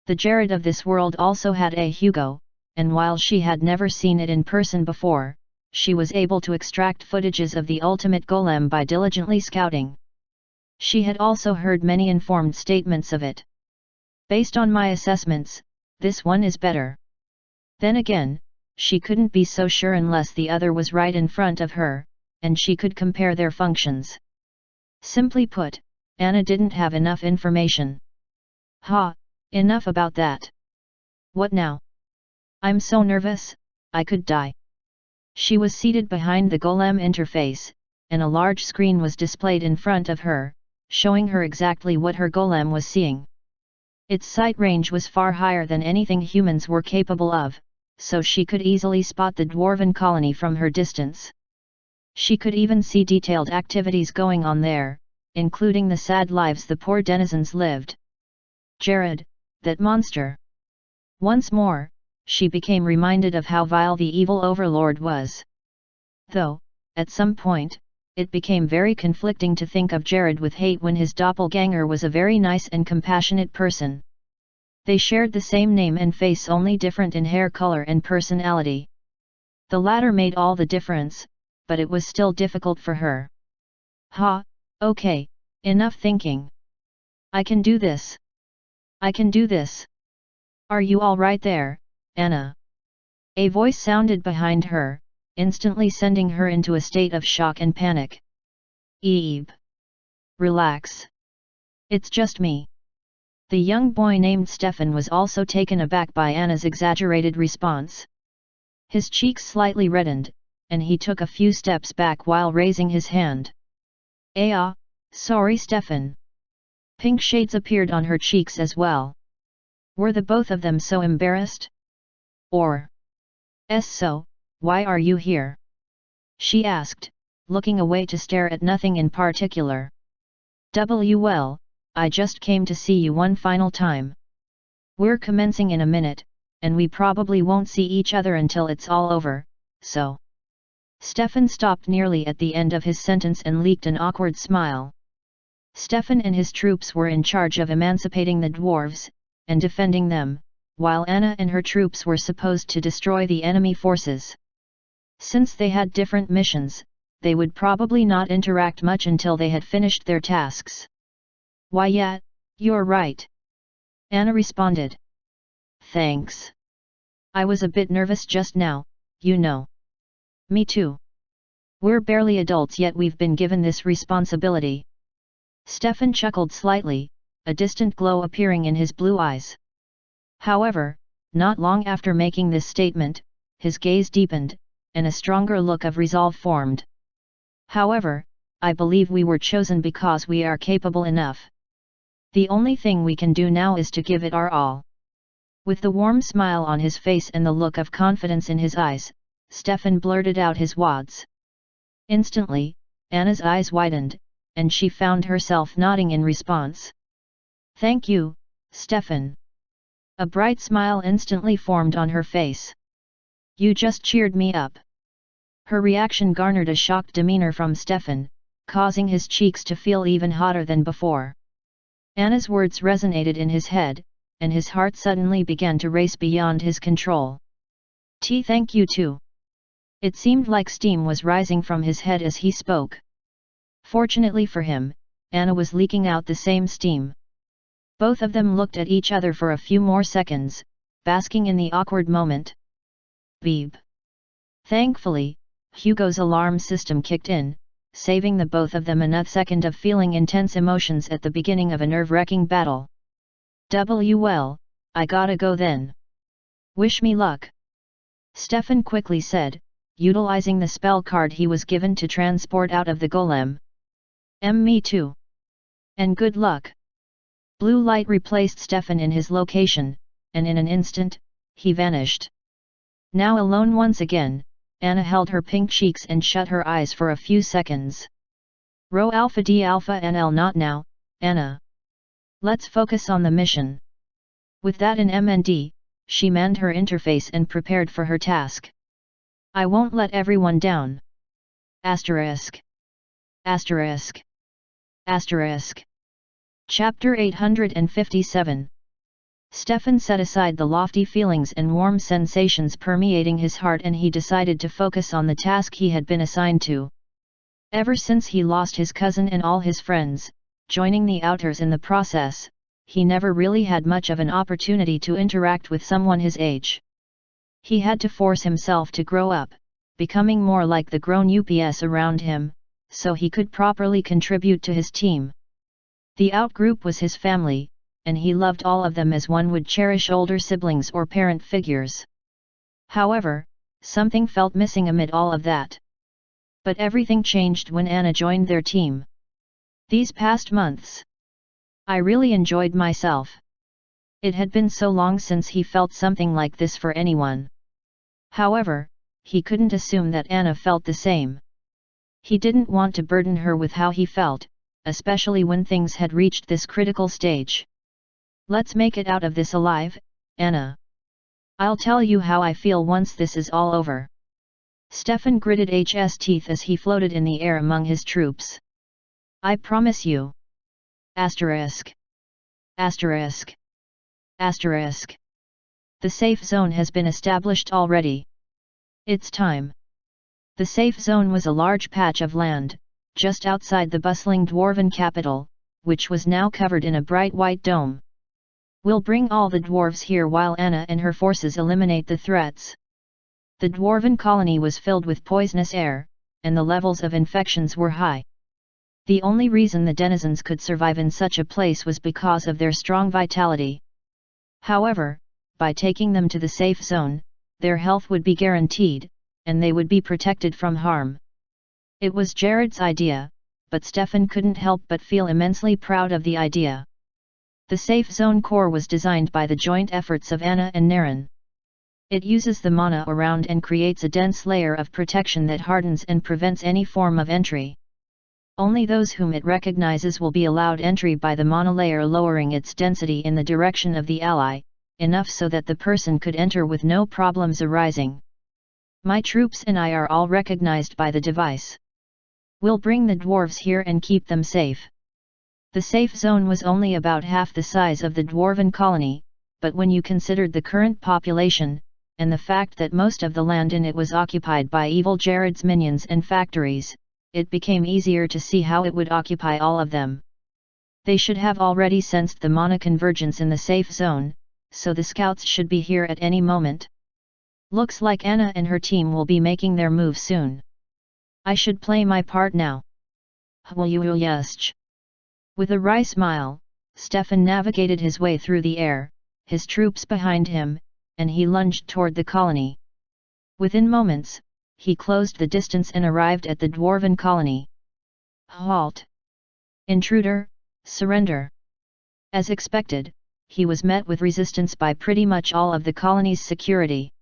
The Jared of this world also had a Hugo, and while she had never seen it in person before, she was able to extract footages of the ultimate golem by diligently scouting. She had also heard many informed statements of it. Based on my assessments, this one is better. Then again, she couldn't be so sure unless the other was right in front of her, and she could compare their functions. Simply put, Anna didn't have enough information. Ha, enough about that. What now? I'm so nervous, I could die. She was seated behind the golem interface, and a large screen was displayed in front of her, showing her exactly what her golem was seeing. Its sight range was far higher than anything humans were capable of, so she could easily spot the dwarven colony from her distance. She could even see detailed activities going on there, including the sad lives the poor denizens lived. Jared, that monster! Once more, she became reminded of how vile the evil overlord was. Though, at some point, it became very conflicting to think of Jared with hate when his doppelganger was a very nice and compassionate person. They shared the same name and face, only different in hair color and personality. The latter made all the difference, but it was still difficult for her. Ha, okay, enough thinking. I can do this. I can do this. Are you all right there, Anna? A voice sounded behind her, instantly sending her into a state of shock and panic. Eve. Relax. It's just me. The young boy named Stefan was also taken aback by Anna's exaggerated response. His cheeks slightly reddened, and he took a few steps back while raising his hand. Sorry Stefan. Pink shades appeared on her cheeks as well. Were the both of them so embarrassed? Or? So, why are you here? She asked, looking away to stare at nothing in particular. Well, I just came to see you one final time. We're commencing in a minute, and we probably won't see each other until it's all over, so. Stefan stopped nearly at the end of his sentence and leaked an awkward smile. Stefan and his troops were in charge of emancipating the dwarves, and defending them, while Anna and her troops were supposed to destroy the enemy forces. Since they had different missions, they would probably not interact much until they had finished their tasks. Why yeah, you're right. Anna responded. Thanks. I was a bit nervous just now, you know. Me too. We're barely adults yet we've been given this responsibility. Stefan chuckled slightly, a distant glow appearing in his blue eyes. However, not long after making this statement, his gaze deepened, and a stronger look of resolve formed. However, I believe we were chosen because we are capable enough. The only thing we can do now is to give it our all. With the warm smile on his face and the look of confidence in his eyes, Stefan blurted out his words. Instantly, Anna's eyes widened, and she found herself nodding in response. Thank you, Stefan. A bright smile instantly formed on her face. You just cheered me up. Her reaction garnered a shocked demeanor from Stefan, causing his cheeks to feel even hotter than before. Anna's words resonated in his head, and his heart suddenly began to race beyond his control. Thank you too. It seemed like steam was rising from his head as he spoke. Fortunately for him, Anna was leaking out the same steam. Both of them looked at each other for a few more seconds, basking in the awkward moment. Beep. Thankfully, Hugo's alarm system kicked in, saving the both of them another second of feeling intense emotions at the beginning of a nerve-wracking battle. Well, I gotta go then. Wish me luck. Stefan quickly said, utilizing the spell card he was given to transport out of the golem. Me too. And good luck. Blue light replaced Stefan in his location, and in an instant, he vanished. Now alone once again, Anna held her pink cheeks and shut her eyes for a few seconds. Rho Alpha D Alpha NL not now, Anna. Let's focus on the mission. With that in MND, she manned her interface and prepared for her task. I won't let everyone down. Asterisk. Asterisk. Asterisk. Chapter 857. Stefan set aside the lofty feelings and warm sensations permeating his heart, and he decided to focus on the task he had been assigned to. Ever since he lost his cousin and all his friends, joining the Outers in the process, he never really had much of an opportunity to interact with someone his age. He had to force himself to grow up, becoming more like the grown ups around him, so he could properly contribute to his team. The outgroup was his family, and he loved all of them as one would cherish older siblings or parent figures. However, something felt missing amid all of that. But everything changed when Anna joined their team. These past months, I really enjoyed myself. It had been so long since he felt something like this for anyone. However, he couldn't assume that Anna felt the same. He didn't want to burden her with how he felt, especially when things had reached this critical stage. Let's make it out of this alive, Anna. I'll tell you how I feel once this is all over. Stefan gritted his teeth as he floated in the air among his troops. I promise you. Asterisk. Asterisk. Asterisk. The safe zone has been established already. It's time. The safe zone was a large patch of land, just outside the bustling dwarven capital, which was now covered in a bright white dome. We'll bring all the dwarves here while Anna and her forces eliminate the threats. The dwarven colony was filled with poisonous air, and the levels of infections were high. The only reason the denizens could survive in such a place was because of their strong vitality. However, by taking them to the safe zone, their health would be guaranteed, and they would be protected from harm. It was Jared's idea, but Stefan couldn't help but feel immensely proud of the idea. The Safe Zone core was designed by the joint efforts of Anna and Naren. It uses the mana around and creates a dense layer of protection that hardens and prevents any form of entry. Only those whom it recognizes will be allowed entry by the mana layer, lowering its density in the direction of the ally, enough so that the person could enter with no problems arising. My troops and I are all recognized by the device. We'll bring the dwarves here and keep them safe. The safe zone was only about half the size of the dwarven colony, but when you considered the current population, and the fact that most of the land in it was occupied by evil Jared's minions and factories, it became easier to see how it would occupy all of them. They should have already sensed the mana convergence in the safe zone, so the scouts should be here at any moment. Looks like Anna and her team will be making their move soon. I should play my part now. With a wry smile, Stefan navigated his way through the air, his troops behind him, and he lunged toward the colony. Within moments, he closed the distance and arrived at the dwarven colony. Halt! Intruder, surrender! As expected, he was met with resistance by pretty much all of the colony's security.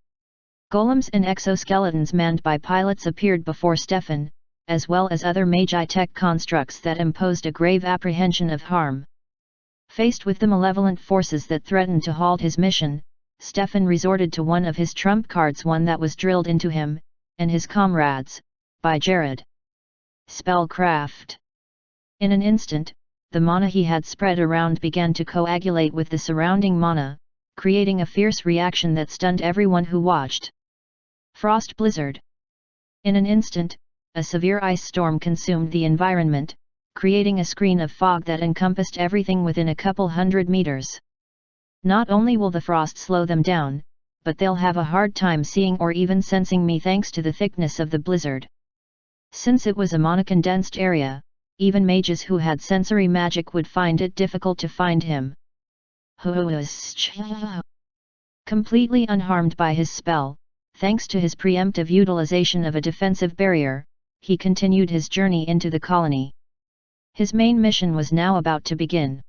Golems and exoskeletons manned by pilots appeared before Stefan, as well as other magi-tech constructs that imposed a grave apprehension of harm. Faced with the malevolent forces that threatened to halt his mission, Stefan resorted to one of his trump cards, one that was drilled into him, and his comrades, by Jared. Spellcraft. In an instant, the mana he had spread around began to coagulate with the surrounding mana, creating a fierce reaction that stunned everyone who watched. Frost blizzard. In an instant, a severe ice storm consumed the environment, creating a screen of fog that encompassed everything within a couple hundred meters. Not only will the frost slow them down, but they'll have a hard time seeing or even sensing me thanks to the thickness of the blizzard. Since it was a mana-condensed area, even mages who had sensory magic would find it difficult to find him. Completely unharmed by his spell, thanks to his preemptive utilization of a defensive barrier, he continued his journey into the colony. His main mission was now about to begin.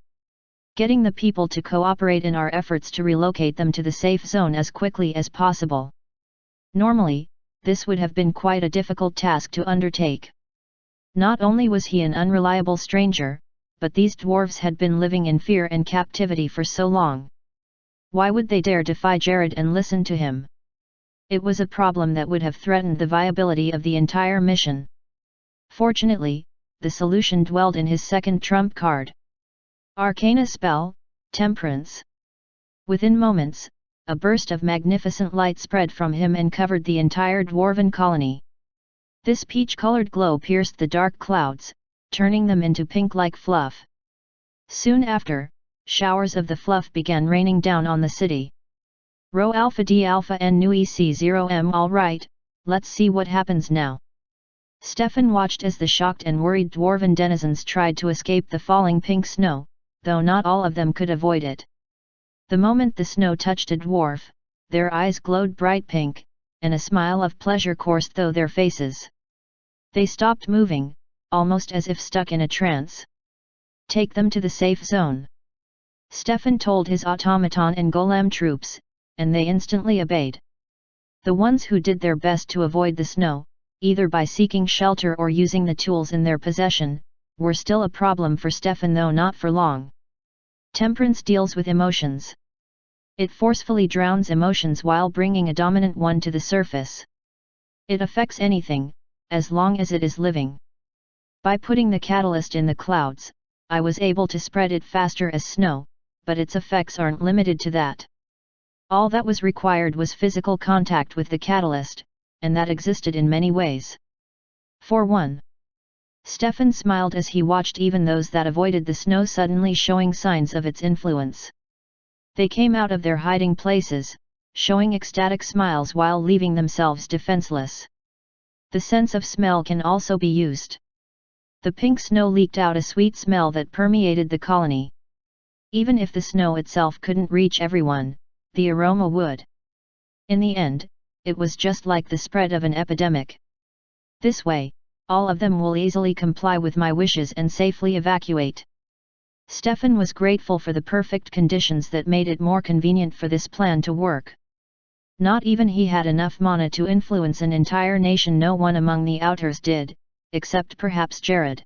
Getting the people to cooperate in our efforts to relocate them to the safe zone as quickly as possible. Normally, this would have been quite a difficult task to undertake. Not only was he an unreliable stranger, but these dwarves had been living in fear and captivity for so long. Why would they dare defy Jared and listen to him? It was a problem that would have threatened the viability of the entire mission. Fortunately, the solution dwelled in his second trump card. Arcana spell, Temperance. Within moments, a burst of magnificent light spread from him and covered the entire dwarven colony. This peach-colored glow pierced the dark clouds, turning them into pink-like fluff. Soon after, showers of the fluff began raining down on the city. Rho Alpha D Alpha N Nu EC0M. All right, let's see what happens now. Stefan watched as the shocked and worried dwarven denizens tried to escape the falling pink snow, though not all of them could avoid it. The moment the snow touched a dwarf, their eyes glowed bright pink, and a smile of pleasure coursed through their faces. They stopped moving, almost as if stuck in a trance. Take them to the safe zone. Stefan told his automaton and golem troops, and they instantly obeyed. The ones who did their best to avoid the snow, either by seeking shelter or using the tools in their possession, were still a problem for Stefan, though not for long. Temperance deals with emotions. It forcefully drowns emotions while bringing a dominant one to the surface. It affects anything, as long as it is living. By putting the catalyst in the clouds, I was able to spread it faster as snow, but its effects aren't limited to that. All that was required was physical contact with the catalyst, and that existed in many ways. For one. Stefan smiled as he watched even those that avoided the snow suddenly showing signs of its influence. They came out of their hiding places, showing ecstatic smiles while leaving themselves defenseless. The sense of smell can also be used. The pink snow leaked out a sweet smell that permeated the colony. Even if the snow itself couldn't reach everyone, the aroma would. In the end, it was just like the spread of an epidemic. This way, all of them will easily comply with my wishes and safely evacuate. Stefan was grateful for the perfect conditions that made it more convenient for this plan to work. Not even he had enough mana to influence an entire nation. No one among the Outers did, except perhaps Jared.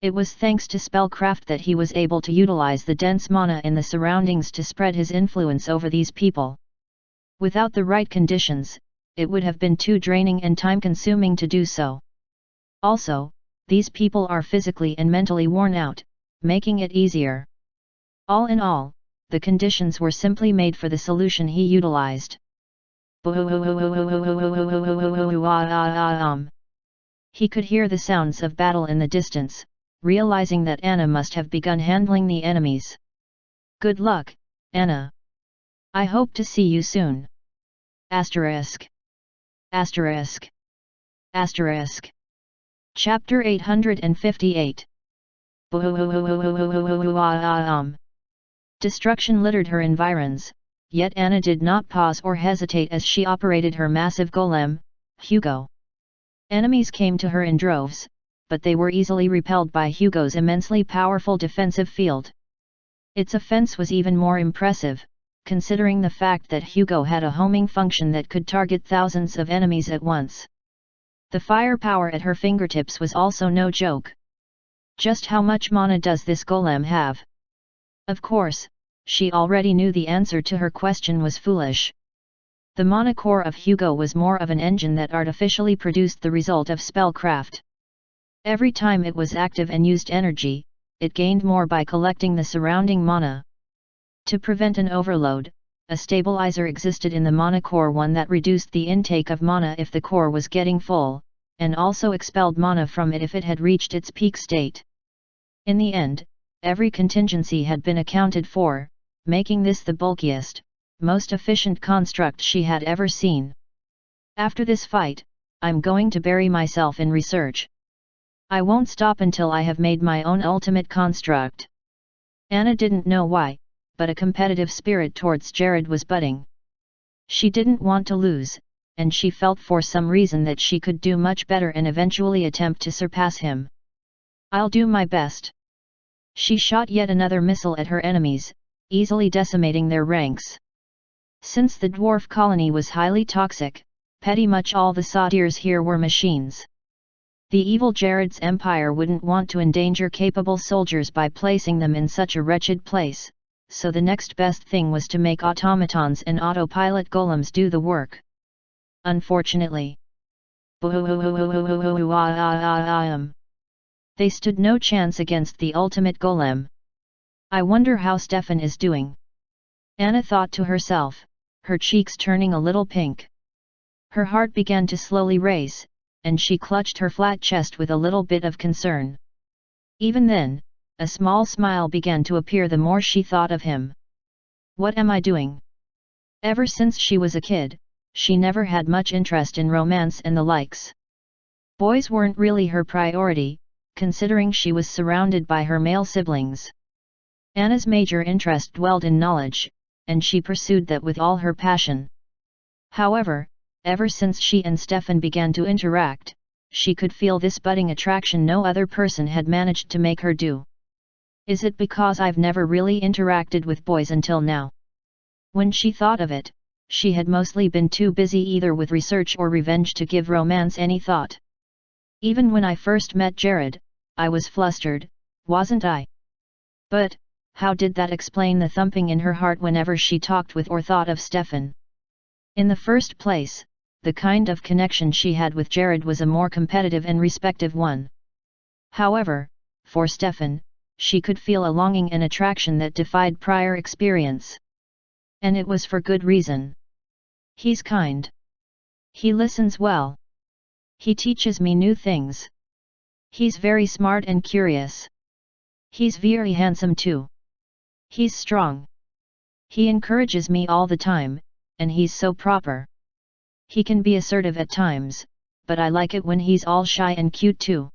It was thanks to Spellcraft that he was able to utilize the dense mana in the surroundings to spread his influence over these people. Without the right conditions, it would have been too draining and time-consuming to do so. Also, these people are physically and mentally worn out, making it easier. All in all, the conditions were simply made for the solution he utilized. He could hear the sounds of battle in the distance, realizing that Anna must have begun handling the enemies. Good luck, Anna. I hope to see you soon. Asterisk. Asterisk. Asterisk. Chapter 858. Destruction littered her environs, yet Anna did not pause or hesitate as she operated her massive golem, Hugo. Enemies came to her in droves, but they were easily repelled by Hugo's immensely powerful defensive field. Its offense was even more impressive, considering the fact that Hugo had a homing function that could target thousands of enemies at once. The firepower at her fingertips was also no joke. Just how much mana does this golem have? Of course, she already knew the answer to her question was foolish. The mana core of Hugo was more of an engine that artificially produced the result of spellcraft. Every time it was active and used energy, it gained more by collecting the surrounding mana. To prevent an overload, a stabilizer existed in the mana core, one that reduced the intake of mana if the core was getting full, and also expelled mana from it if it had reached its peak state. In the end, every contingency had been accounted for, making this the bulkiest, most efficient construct she had ever seen. After this fight, I'm going to bury myself in research. I won't stop until I have made my own ultimate construct. Anna didn't know why, but a competitive spirit towards Jared was budding. She didn't want to lose, and she felt for some reason that she could do much better and eventually attempt to surpass him. I'll do my best. She shot yet another missile at her enemies, easily decimating their ranks. Since the dwarf colony was highly toxic, pretty much all the Sadirs here were machines. The evil Jared's empire wouldn't want to endanger capable soldiers by placing them in such a wretched place, so the next best thing was to make automatons and autopilot golems do the work. Unfortunately, they stood no chance against the ultimate golem. I wonder how Stefan is doing. Anna thought to herself, her cheeks turning a little pink. Her heart began to slowly race, and she clutched her flat chest with a little bit of concern. Even then, a small smile began to appear the more she thought of him. What am I doing? Ever since she was a kid, she never had much interest in romance and the likes. Boys weren't really her priority, considering she was surrounded by her male siblings. Anna's major interest dwelled in knowledge, and she pursued that with all her passion. However, ever since she and Stefan began to interact, she could feel this budding attraction no other person had managed to make her do. Is it because I've never really interacted with boys until now? When she thought of it, she had mostly been too busy either with research or revenge to give romance any thought. Even when I first met Jared, I was flustered, wasn't I? But, how did that explain the thumping in her heart whenever she talked with or thought of Stefan? In the first place, the kind of connection she had with Jared was a more competitive and respective one. However, for Stefan, she could feel a longing and attraction that defied prior experience. And it was for good reason. He's kind. He listens well. He teaches me new things. He's very smart and curious. He's very handsome too. He's strong. He encourages me all the time, and he's so proper. He can be assertive at times, but I like it when he's all shy and cute too.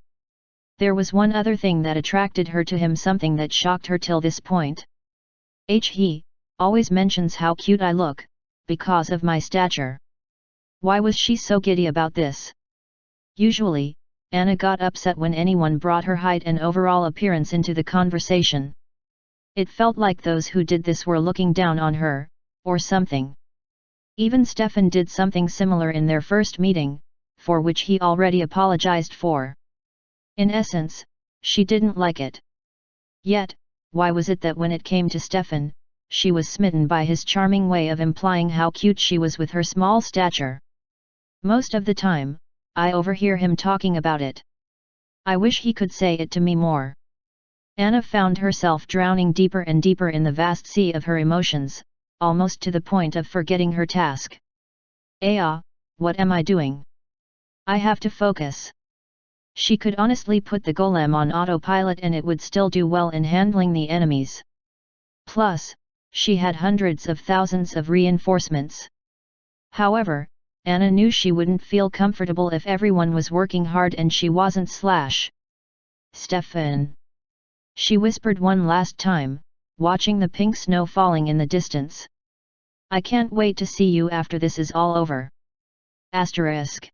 There was one other thing that attracted her to him, something that shocked her till this point. He always mentions how cute I look, because of my stature. Why was she so giddy about this? Usually, Anna got upset when anyone brought her height and overall appearance into the conversation. It felt like those who did this were looking down on her, or something. Even Stefan did something similar in their first meeting, for which he already apologized for. In essence, she didn't like it. Yet, why was it that when it came to Stefan, she was smitten by his charming way of implying how cute she was with her small stature? Most of the time, I overhear him talking about it. I wish he could say it to me more. Anna found herself drowning deeper and deeper in the vast sea of her emotions, almost to the point of forgetting her task. What am I doing? I have to focus. She could honestly put the golem on autopilot and it would still do well in handling the enemies. Plus, she had hundreds of thousands of reinforcements. However, Anna knew she wouldn't feel comfortable if everyone was working hard and she wasn't. Stefan. She whispered one last time, watching the pink snow falling in the distance. I can't wait to see you after this is all over. Asterisk.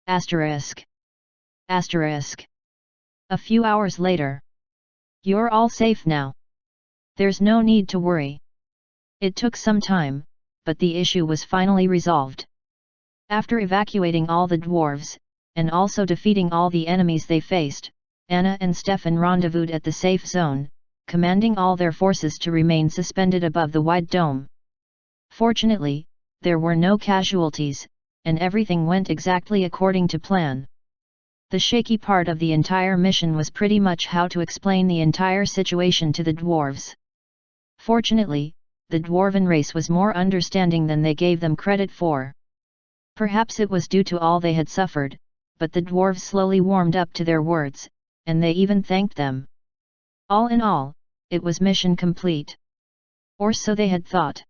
Asterisk. Asterisk. A few hours later. You're all safe now. There's no need to worry. It took some time, but the issue was finally resolved. After evacuating all the dwarves, and also defeating all the enemies they faced, Anna and Stefan rendezvoused at the safe zone, commanding all their forces to remain suspended above the wide dome. Fortunately, there were no casualties, and everything went exactly according to plan. The shaky part of the entire mission was pretty much how to explain the entire situation to the dwarves. Fortunately, the dwarven race was more understanding than they gave them credit for. Perhaps it was due to all they had suffered, but the dwarves slowly warmed up to their words, and they even thanked them. All in all, it was mission complete. Or so they had thought.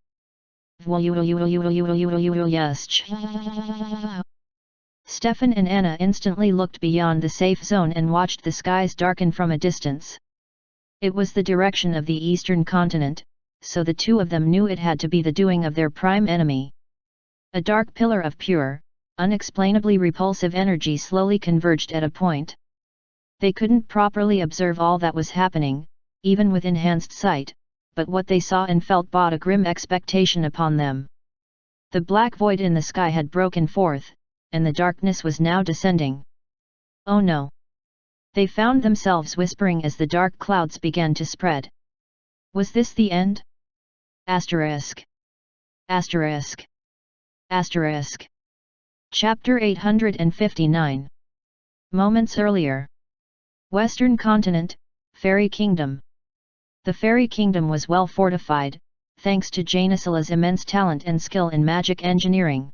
Stefan and Anna instantly looked beyond the safe zone and watched the skies darken from a distance. It was the direction of the eastern continent, so the two of them knew it had to be the doing of their prime enemy. A dark pillar of pure, unexplainably repulsive energy slowly converged at a point. They couldn't properly observe all that was happening, even with enhanced sight, but what they saw and felt brought a grim expectation upon them. The black void in the sky had broken forth, and the darkness was now descending. Oh no! They found themselves whispering as the dark clouds began to spread. Was this the end? Asterisk. Asterisk. Asterisk. Chapter 859. Moments earlier. Western Continent, Fairy Kingdom. The fairy kingdom was well fortified, thanks to Janisala's immense talent and skill in magic engineering.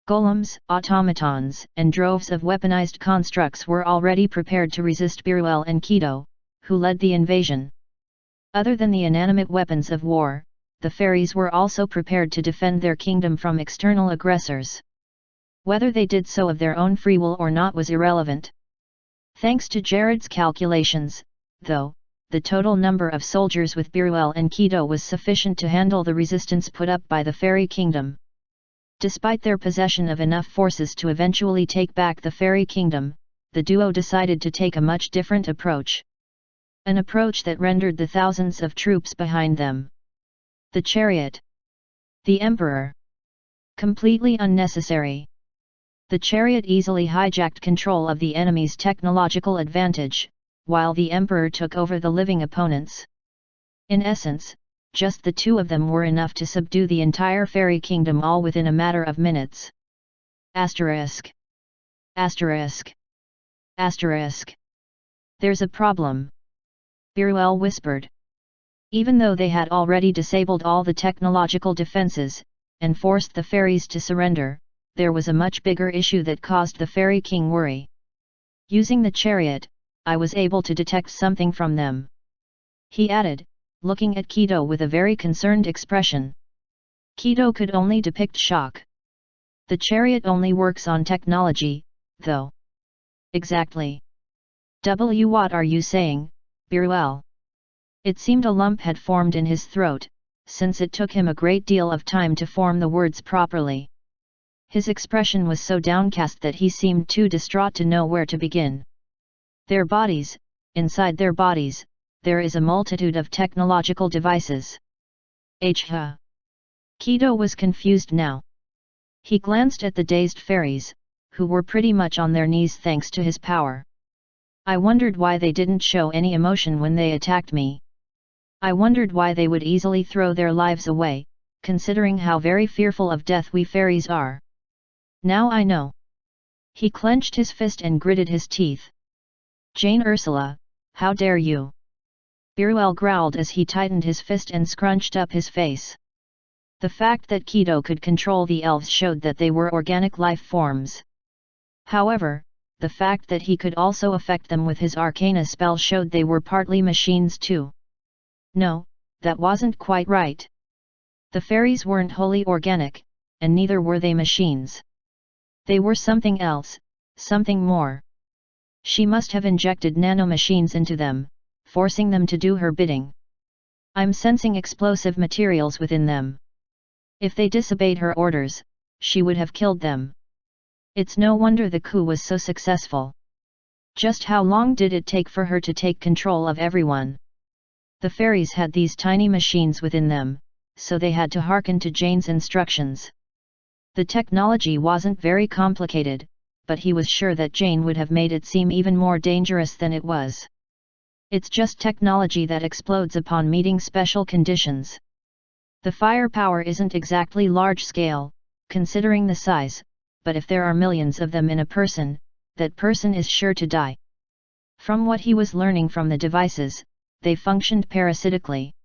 Golems, automatons, and droves of weaponized constructs were already prepared to resist Biruel and Kido, who led the invasion. Other than the inanimate weapons of war, the fairies were also prepared to defend their kingdom from external aggressors. Whether they did so of their own free will or not was irrelevant. Thanks to Jared's calculations, though, the total number of soldiers with Biruel and Kido was sufficient to handle the resistance put up by the fairy kingdom. Despite their possession of enough forces to eventually take back the fairy kingdom, the duo decided to take a much different approach. An approach that rendered the thousands of troops behind them. The chariot. The Emperor. Completely unnecessary. The chariot easily hijacked control of the enemy's technological advantage, while the Emperor took over the living opponents. In essence, just the two of them were enough to subdue the entire fairy kingdom all within a matter of minutes. Asterisk. Asterisk. Asterisk. There's a problem. Biruel whispered. Even though they had already disabled all the technological defenses, and forced the fairies to surrender, there was a much bigger issue that caused the fairy king worry. Using the chariot, I was able to detect something from them. He added, looking at Kido with a very concerned expression. Kido could only depict shock. The chariot only works on technology, though. Exactly. What are you saying, Biruel? It seemed a lump had formed in his throat, since it took him a great deal of time to form the words properly. His expression was so downcast that he seemed too distraught to know where to begin. Their bodies, inside their bodies, there is a multitude of technological devices. Kido was confused now. He glanced at the dazed fairies, who were pretty much on their knees thanks to his power. I wondered why they didn't show any emotion when they attacked me. I wondered why they would easily throw their lives away, considering how very fearful of death we fairies are. Now I know. He clenched his fist and gritted his teeth. Jane Ursula, how dare you? Biruel growled as he tightened his fist and scrunched up his face. The fact that Kido could control the elves showed that they were organic life forms. However, the fact that he could also affect them with his arcana spell showed they were partly machines too. No, that wasn't quite right. The fairies weren't wholly organic, and neither were they machines. They were something else, something more. She must have injected nanomachines into them, forcing them to do her bidding. I'm sensing explosive materials within them. If they disobeyed her orders, she would have killed them. It's no wonder the coup was so successful. Just how long did it take for her to take control of everyone? The fairies had these tiny machines within them, so they had to hearken to Jane's instructions. The technology wasn't very complicated, but he was sure that Jane would have made it seem even more dangerous than it was. It's just technology that explodes upon meeting special conditions. The firepower isn't exactly large-scale, considering the size, but if there are millions of them in a person, that person is sure to die. From what he was learning from the devices, they functioned parasitically.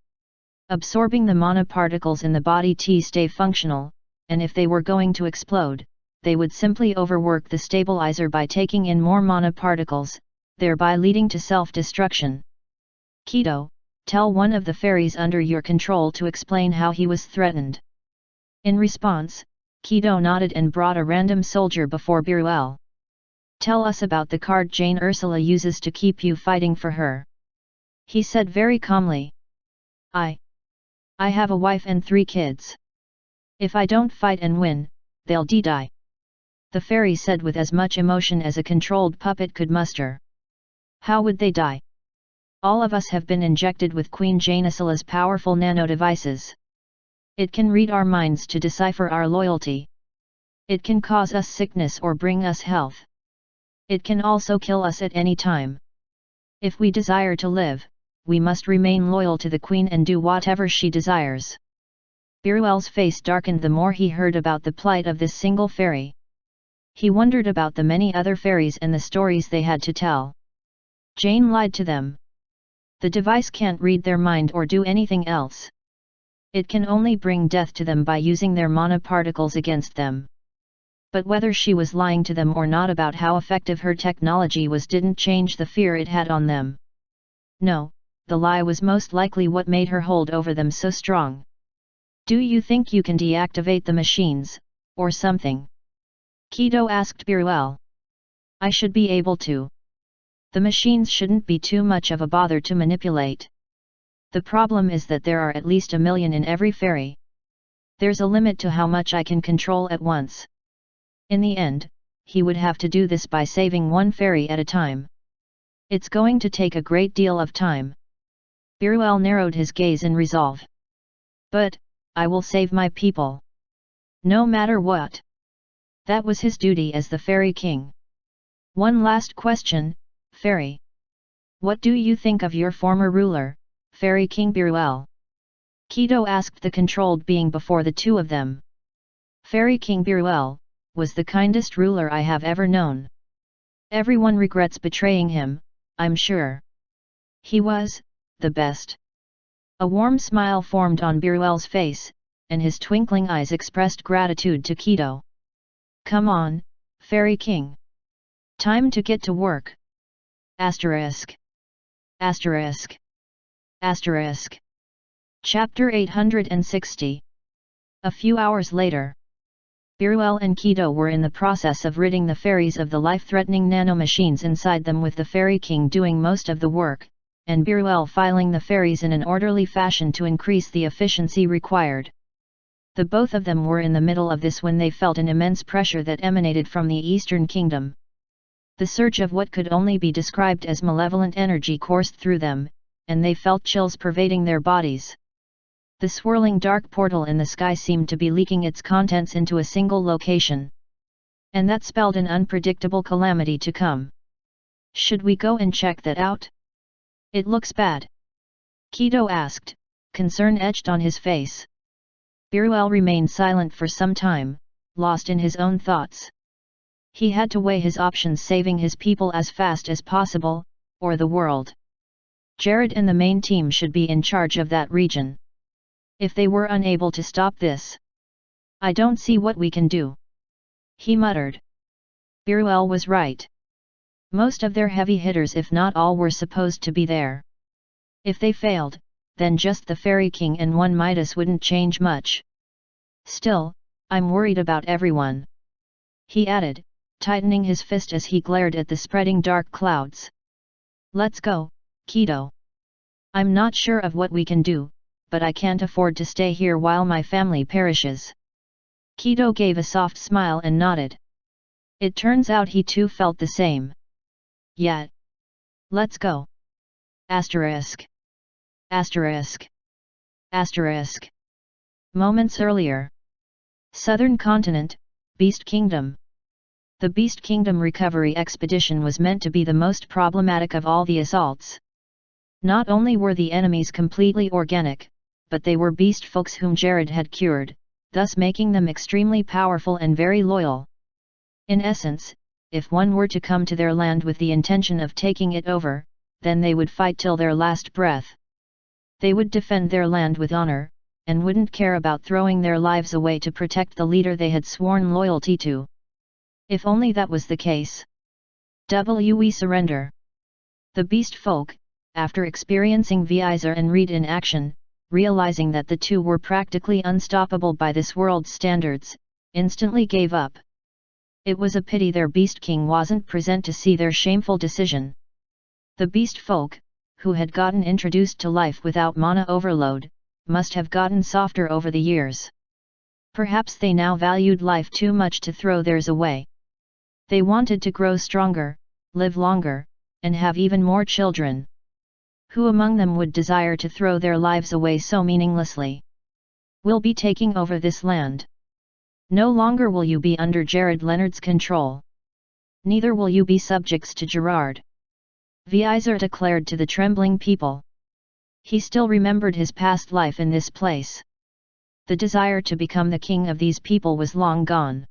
Absorbing the monoparticles in the body to stay functional, and if they were going to explode, they would simply overwork the stabilizer by taking in more monoparticles, thereby leading to self-destruction. Kido, tell one of the fairies under your control to explain how he was threatened. In response, Kido nodded and brought a random soldier before Biruel. Tell us about the card Jane Ursula uses to keep you fighting for her. He said very calmly. I have a wife and 3 kids. If I don't fight and win, they'll die. The fairy said with as much emotion as a controlled puppet could muster. How would they die? All of us have been injected with Queen Janisala's powerful nano-devices. It can read our minds to decipher our loyalty. It can cause us sickness or bring us health. It can also kill us at any time. If we desire to live, we must remain loyal to the Queen and do whatever she desires. Biruel's face darkened the more he heard about the plight of this single fairy. He wondered about the many other fairies and the stories they had to tell. Jane lied to them. The device can't read their mind or do anything else. It can only bring death to them by using their mana particles against them. But whether she was lying to them or not about how effective her technology was didn't change the fear it had on them. No, the lie was most likely what made her hold over them so strong. Do you think you can deactivate the machines, or something? Kido asked Biruel. I should be able to. The machines shouldn't be too much of a bother to manipulate. The problem is that there are at least 1 million in every fairy. There's a limit to how much I can control at once. In the end, he would have to do this by saving one fairy at a time. It's going to take a great deal of time. Biruel narrowed his gaze in resolve. But, I will save my people. No matter what. That was his duty as the Fairy King. One last question, Fairy. What do you think of your former ruler, Fairy King Biruel? Kido asked the controlled being before the two of them. Fairy King Biruel was the kindest ruler I have ever known. Everyone regrets betraying him, I'm sure. He was the best. A warm smile formed on Biruel's face, and his twinkling eyes expressed gratitude to Kido. Come on, Fairy King. Time to get to work. Asterisk. Asterisk. Asterisk. Chapter 860. A few hours later. Biruel and Kido were in the process of ridding the fairies of the life-threatening nanomachines inside them, with the Fairy King doing most of the work, and Biruel filing the fairies in an orderly fashion to increase the efficiency required. The both of them were in the middle of this when they felt an immense pressure that emanated from the Eastern Kingdom. The surge of what could only be described as malevolent energy coursed through them, and they felt chills pervading their bodies. The swirling dark portal in the sky seemed to be leaking its contents into a single location. And that spelled an unpredictable calamity to come. Should we go and check that out? It looks bad. Kido asked, concern etched on his face. Biruel remained silent for some time, lost in his own thoughts. He had to weigh his options, saving his people as fast as possible, or the world. Jared and the main team should be in charge of that region. If they were unable to stop this, I don't see what we can do. He muttered. Biruel was right. Most of their heavy hitters, if not all, were supposed to be there. If they failed, then just the Fairy King and one Midas wouldn't change much. Still, I'm worried about everyone. He added, tightening his fist as he glared at the spreading dark clouds. Let's go, Kido. I'm not sure of what we can do, but I can't afford to stay here while my family perishes. Kido gave a soft smile and nodded. It turns out he too felt the same. Yet. Let's go. Asterisk. Asterisk. Asterisk. Moments earlier. Southern Continent, Beast Kingdom. The Beast Kingdom recovery expedition was meant to be the most problematic of all the assaults. Not only were the enemies completely organic, but they were beast folks whom Jared had cured, thus making them extremely powerful and very loyal. In essence, if one were to come to their land with the intention of taking it over, then they would fight till their last breath. They would defend their land with honor, and wouldn't care about throwing their lives away to protect the leader they had sworn loyalty to. If only that was the case. We surrender. The beast folk, after experiencing Vizer and Reed in action, realizing that the two were practically unstoppable by this world's standards, instantly gave up. It was a pity their Beast King wasn't present to see their shameful decision. The beast folk, who had gotten introduced to life without mana overload, must have gotten softer over the years. Perhaps they now valued life too much to throw theirs away. They wanted to grow stronger, live longer, and have even more children. Who among them would desire to throw their lives away so meaninglessly? We'll be taking over this land. No longer will you be under Jared Leonard's control. Neither will you be subjects to Gerard. Vizer declared to the trembling people. He still remembered his past life in this place. The desire to become the king of these people was long gone.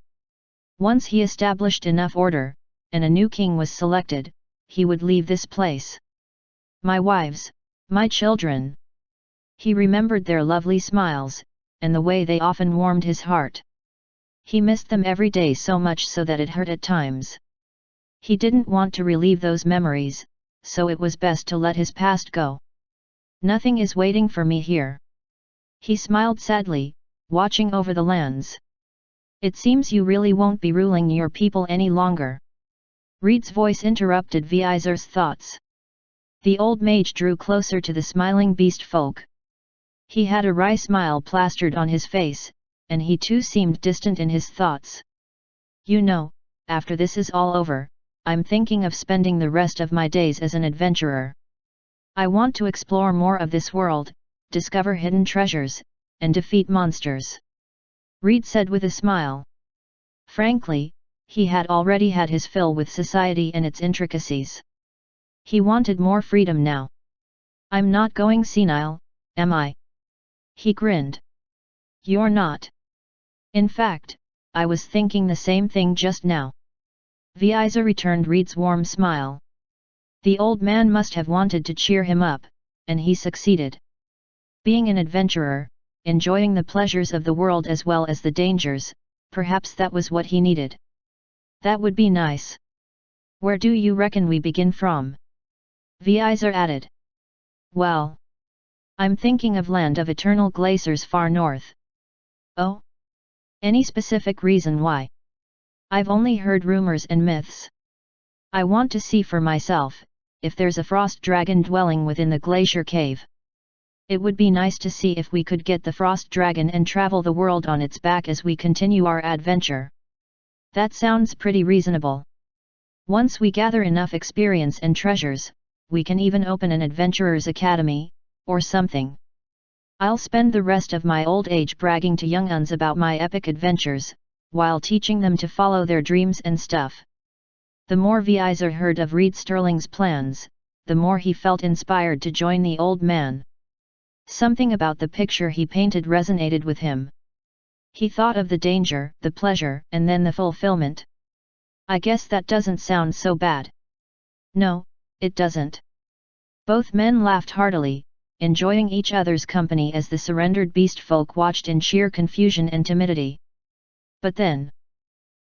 Once he established enough order, and a new king was selected, he would leave this place. My wives, My children! He remembered their lovely smiles, and the way they often warmed his heart. He missed them every day so much so that it hurt at times. He didn't want to relieve those memories, so it was best to let his past go. Nothing is waiting for me here. He smiled sadly, watching over the lands. It seems you really won't be ruling your people any longer. Reed's voice interrupted Vizer's thoughts. The old mage drew closer to the smiling beast folk. He had a wry smile plastered on his face, and he too seemed distant in his thoughts. You know, after this is all over, I'm thinking of spending the rest of my days as an adventurer. I want to explore more of this world, discover hidden treasures, and defeat monsters. Reed said with a smile. Frankly, he had already had his fill with society and its intricacies. He wanted more freedom now. I'm not going senile, am I? He grinned. You're not. In fact, I was thinking the same thing just now. Vizer returned Reed's warm smile. The old man must have wanted to cheer him up, and he succeeded. Being an adventurer, enjoying the pleasures of the world as well as the dangers, perhaps that was what he needed. That would be nice. Where do you reckon we begin from? Vizer added. Well, I'm thinking of Land of Eternal Glaciers far north. Oh? Any specific reason why? I've only heard rumors and myths. I want to see for myself, if there's a frost dragon dwelling within the glacier cave. It would be nice to see if we could get the frost dragon and travel the world on its back as we continue our adventure. That sounds pretty reasonable. Once we gather enough experience and treasures, we can even open an adventurer's academy, or something. I'll spend the rest of my old age bragging to young uns about my epic adventures, while teaching them to follow their dreams and stuff. The more Vizer heard of Reed Sterling's plans, the more he felt inspired to join the old man. Something about the picture he painted resonated with him. He thought of the danger, the pleasure, and then the fulfillment. I guess that doesn't sound so bad. No, it doesn't. Both men laughed heartily, enjoying each other's company as the surrendered beast folk watched in sheer confusion and timidity. But then...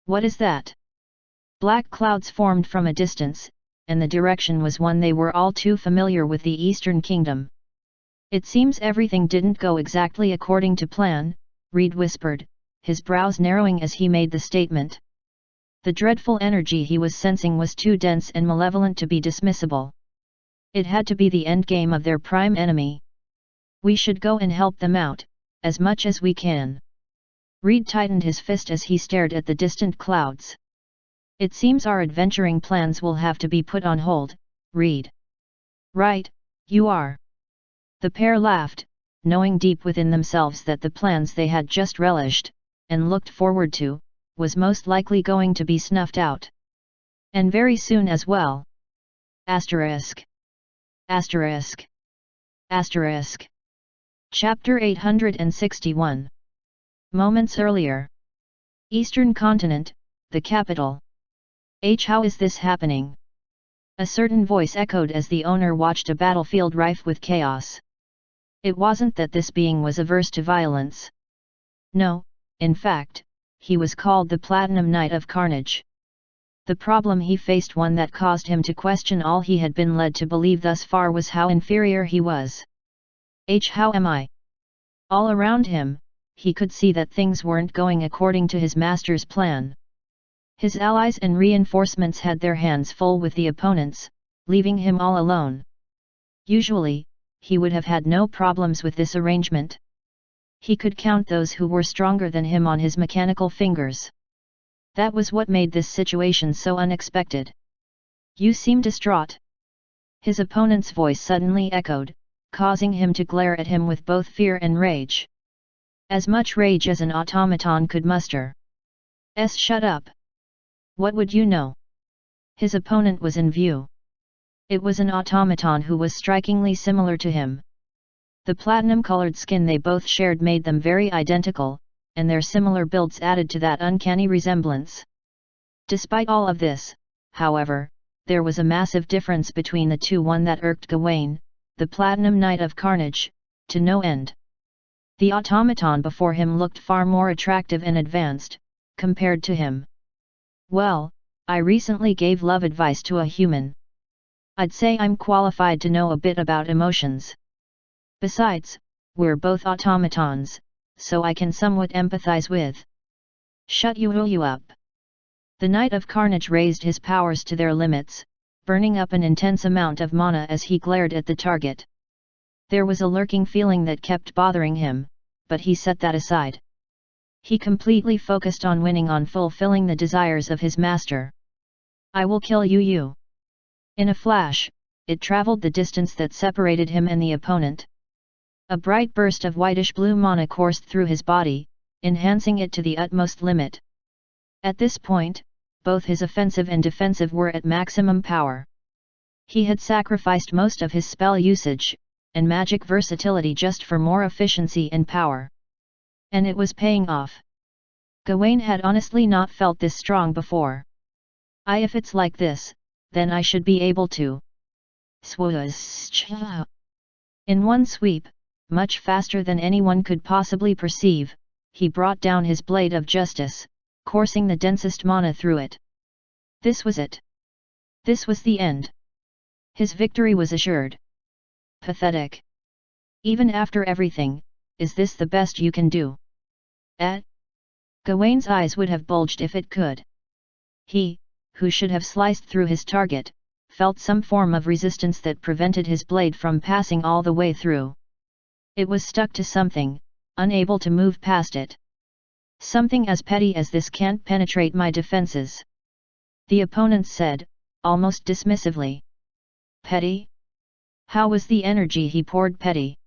what is that? Black clouds formed from a distance, and the direction was one they were all too familiar with, the Eastern Kingdom. It seems everything didn't go exactly according to plan, Reed whispered, his brows narrowing as he made the statement. The dreadful energy he was sensing was too dense and malevolent to be dismissible. It had to be the endgame of their prime enemy. We should go and help them out, as much as we can. Reed tightened his fist as he stared at the distant clouds. It seems our adventuring plans will have to be put on hold, Reed. Right, you are. The pair laughed, knowing deep within themselves that the plans they had just relished, and looked forward to, was most likely going to be snuffed out. And very soon as well. Asterisk. Asterisk. Asterisk. Chapter 861. Moments earlier. Eastern Continent, the capital. How is this happening? A certain voice echoed as the owner watched a battlefield rife with chaos. It wasn't that this being was averse to violence. No, in fact, he was called the Platinum Knight of Carnage. The problem he faced, one that caused him to question all he had been led to believe thus far, was how inferior he was. How am I? All around him, he could see that things weren't going according to his master's plan. His allies and reinforcements had their hands full with the opponents, leaving him all alone. Usually, he would have had no problems with this arrangement. He could count those who were stronger than him on his mechanical fingers. That was what made this situation so unexpected. You seem distraught. His opponent's voice suddenly echoed, causing him to glare at him with both fear and rage. As much rage as an automaton could muster. Shut up. What would you know? His opponent was in view. It was an automaton who was strikingly similar to him. The platinum-colored skin they both shared made them very identical, and their similar builds added to that uncanny resemblance. Despite all of this, however, there was a massive difference between the two, one that irked Gawain, the Platinum Knight of Carnage, to no end. The automaton before him looked far more attractive and advanced, compared to him. Well, I recently gave love advice to a human. I'd say I'm qualified to know a bit about emotions. Besides, we're both automatons, so I can somewhat empathize with. Shut you up. The Knight of Carnage raised his powers to their limits, burning up an intense amount of mana as he glared at the target. There was a lurking feeling that kept bothering him, but he set that aside. He completely focused on winning, on fulfilling the desires of his master. I will kill you. In a flash, it traveled the distance that separated him and the opponent. A bright burst of whitish-blue mana coursed through his body, enhancing it to the utmost limit. At this point, both his offensive and defensive were at maximum power. He had sacrificed most of his spell usage, and magic versatility just for more efficiency and power. And it was paying off. Gawain had honestly not felt this strong before. If it's like this, then I should be able to. Swoosh. In one sweep, much faster than anyone could possibly perceive, he brought down his blade of justice, coursing the densest mana through it. This was it. This was the end. His victory was assured. Pathetic. Even after everything, is this the best you can do? Gawain's eyes would have bulged if it could. He, who should have sliced through his target, felt some form of resistance that prevented his blade from passing all the way through. It was stuck to something, unable to move past it. Something as petty as this can't penetrate my defenses. The opponent said, almost dismissively. Petty? How was the energy he poured petty?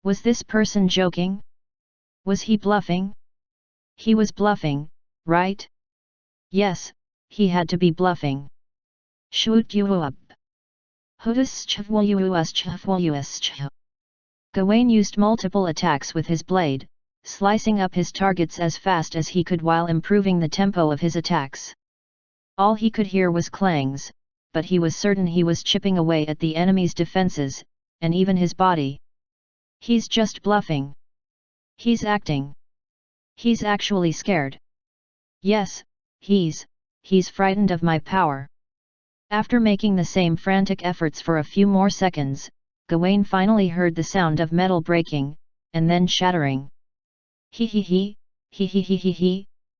Was this person joking? Was he bluffing? He was bluffing, right? Yes, he had to be bluffing. Shoot you up. Gawain used multiple attacks with his blade, slicing up his targets as fast as he could while improving the tempo of his attacks. All he could hear was clangs, but he was certain he was chipping away at the enemy's defenses, and even his body. He's just bluffing. He's acting. He's actually scared. Yes, he's frightened of my power. After making the same frantic efforts for a few more seconds, Gawain finally heard the sound of metal breaking, and then shattering. He,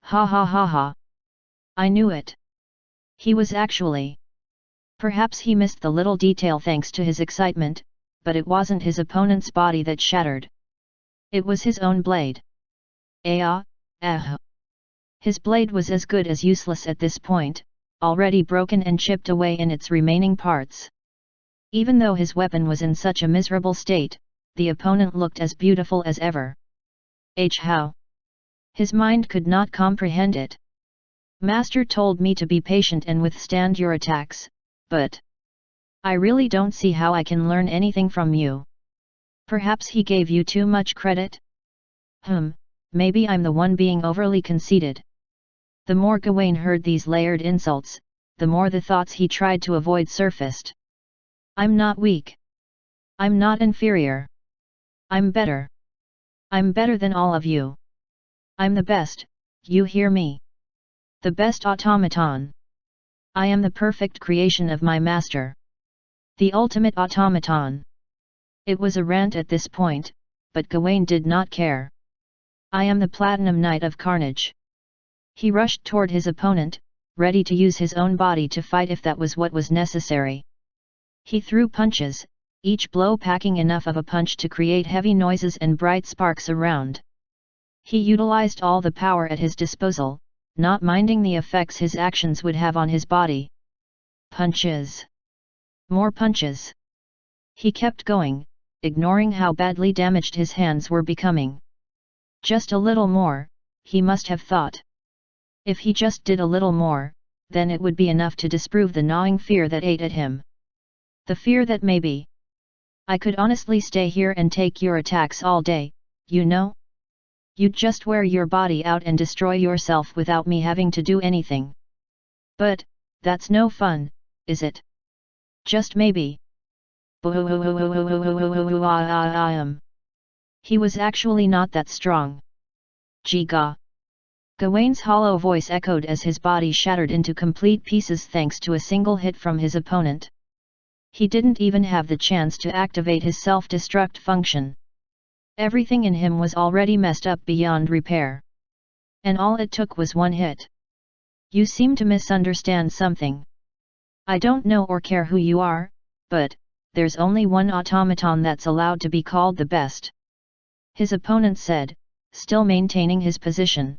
ha ha ha ha. I knew it. He was actually. Perhaps he missed the little detail thanks to his excitement, but it wasn't his opponent's body that shattered. It was his own blade. His blade was as good as useless at this point, already broken and chipped away in its remaining parts. Even though his weapon was in such a miserable state, the opponent looked as beautiful as ever. How? His mind could not comprehend it. Master told me to be patient and withstand your attacks, but I really don't see how I can learn anything from you. Perhaps he gave you too much credit? Maybe I'm the one being overly conceited. The more Gawain heard these layered insults, the more the thoughts he tried to avoid surfaced. I'm not weak. I'm not inferior. I'm better. I'm better than all of you. I'm the best, you hear me? The best automaton. I am the perfect creation of my master. The ultimate automaton. It was a rant at this point, but Gawain did not care. I am the Platinum Knight of Carnage. He rushed toward his opponent, ready to use his own body to fight if that was what was necessary. He threw punches, each blow packing enough of a punch to create heavy noises and bright sparks around. He utilized all the power at his disposal, not minding the effects his actions would have on his body. Punches. More punches. He kept going, ignoring how badly damaged his hands were becoming. Just a little more, he must have thought. If he just did a little more, then it would be enough to disprove the gnawing fear that ate at him. The fear that maybe I could honestly stay here and take your attacks all day, you know? You'd just wear your body out and destroy yourself without me having to do anything. But, that's no fun, is it? Just maybe. He was actually not that strong. Jiga. Gawain's hollow voice echoed as his body shattered into complete pieces thanks to a single hit from his opponent. He didn't even have the chance to activate his self-destruct function. Everything in him was already messed up beyond repair. And all it took was one hit. You seem to misunderstand something. I don't know or care who you are, but there's only one automaton that's allowed to be called the best. His opponent said, still maintaining his position.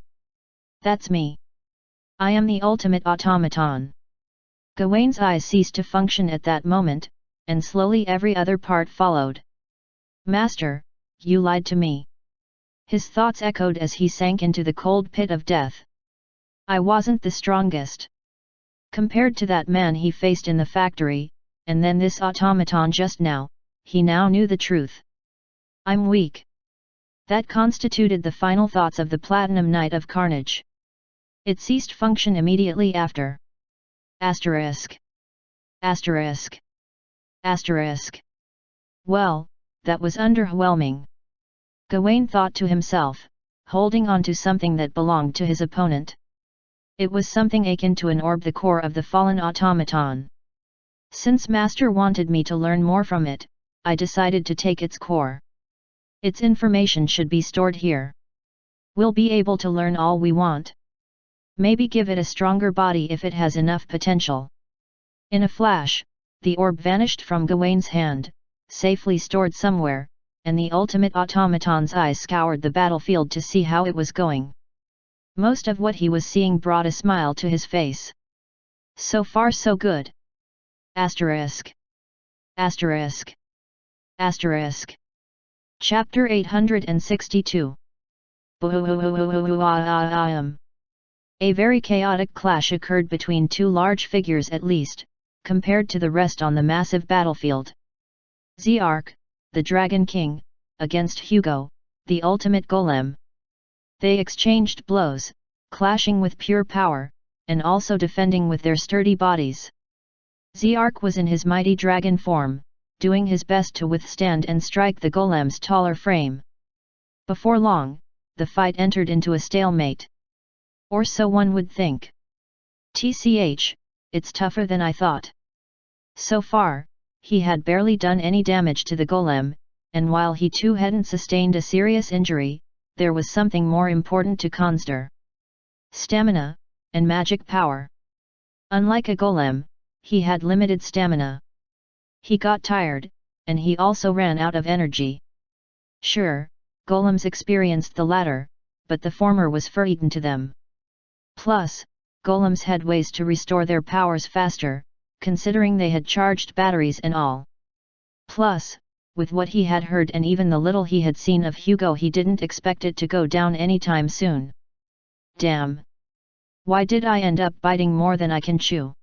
That's me. I am the ultimate automaton. Gawain's eyes ceased to function at that moment, and slowly every other part followed. Master, you lied to me. His thoughts echoed as he sank into the cold pit of death. I wasn't the strongest. Compared to that man he faced in the factory, and then this automaton just now, he now knew the truth. I'm weak. That constituted the final thoughts of the Platinum Knight of Carnage. It ceased function immediately after. Asterisk. Asterisk. Asterisk. Well, that was underwhelming. Gawain thought to himself, holding on to something that belonged to his opponent. It was something akin to an orb, the core of the fallen automaton. Since Master wanted me to learn more from it, I decided to take its core. Its information should be stored here. We'll be able to learn all we want. Maybe give it a stronger body if it has enough potential. In a flash, the orb vanished from Gawain's hand, safely stored somewhere, and the ultimate automaton's eyes scoured the battlefield to see how it was going. Most of what he was seeing brought a smile to his face. So far so good. Asterisk. Asterisk. Asterisk. Chapter 862. A very chaotic clash occurred between two large figures at least, compared to the rest on the massive battlefield. Zerk, the Dragon King, against Hugo, the ultimate golem. They exchanged blows, clashing with pure power, and also defending with their sturdy bodies. Zerk was in his mighty dragon form, doing his best to withstand and strike the golem's taller frame. Before long, the fight entered into a stalemate. Or so one would think. TCH, it's tougher than I thought. So far, he had barely done any damage to the golem, and while he too hadn't sustained a serious injury, there was something more important to consider. Stamina, and magic power. Unlike a golem, he had limited stamina. He got tired, and he also ran out of energy. Sure, golems experienced the latter, but the former was foreign to them. Plus, golems had ways to restore their powers faster, considering they had charged batteries and all. Plus, with what he had heard and even the little he had seen of Hugo, he didn't expect it to go down anytime soon. Damn! Why did I end up biting more than I can chew?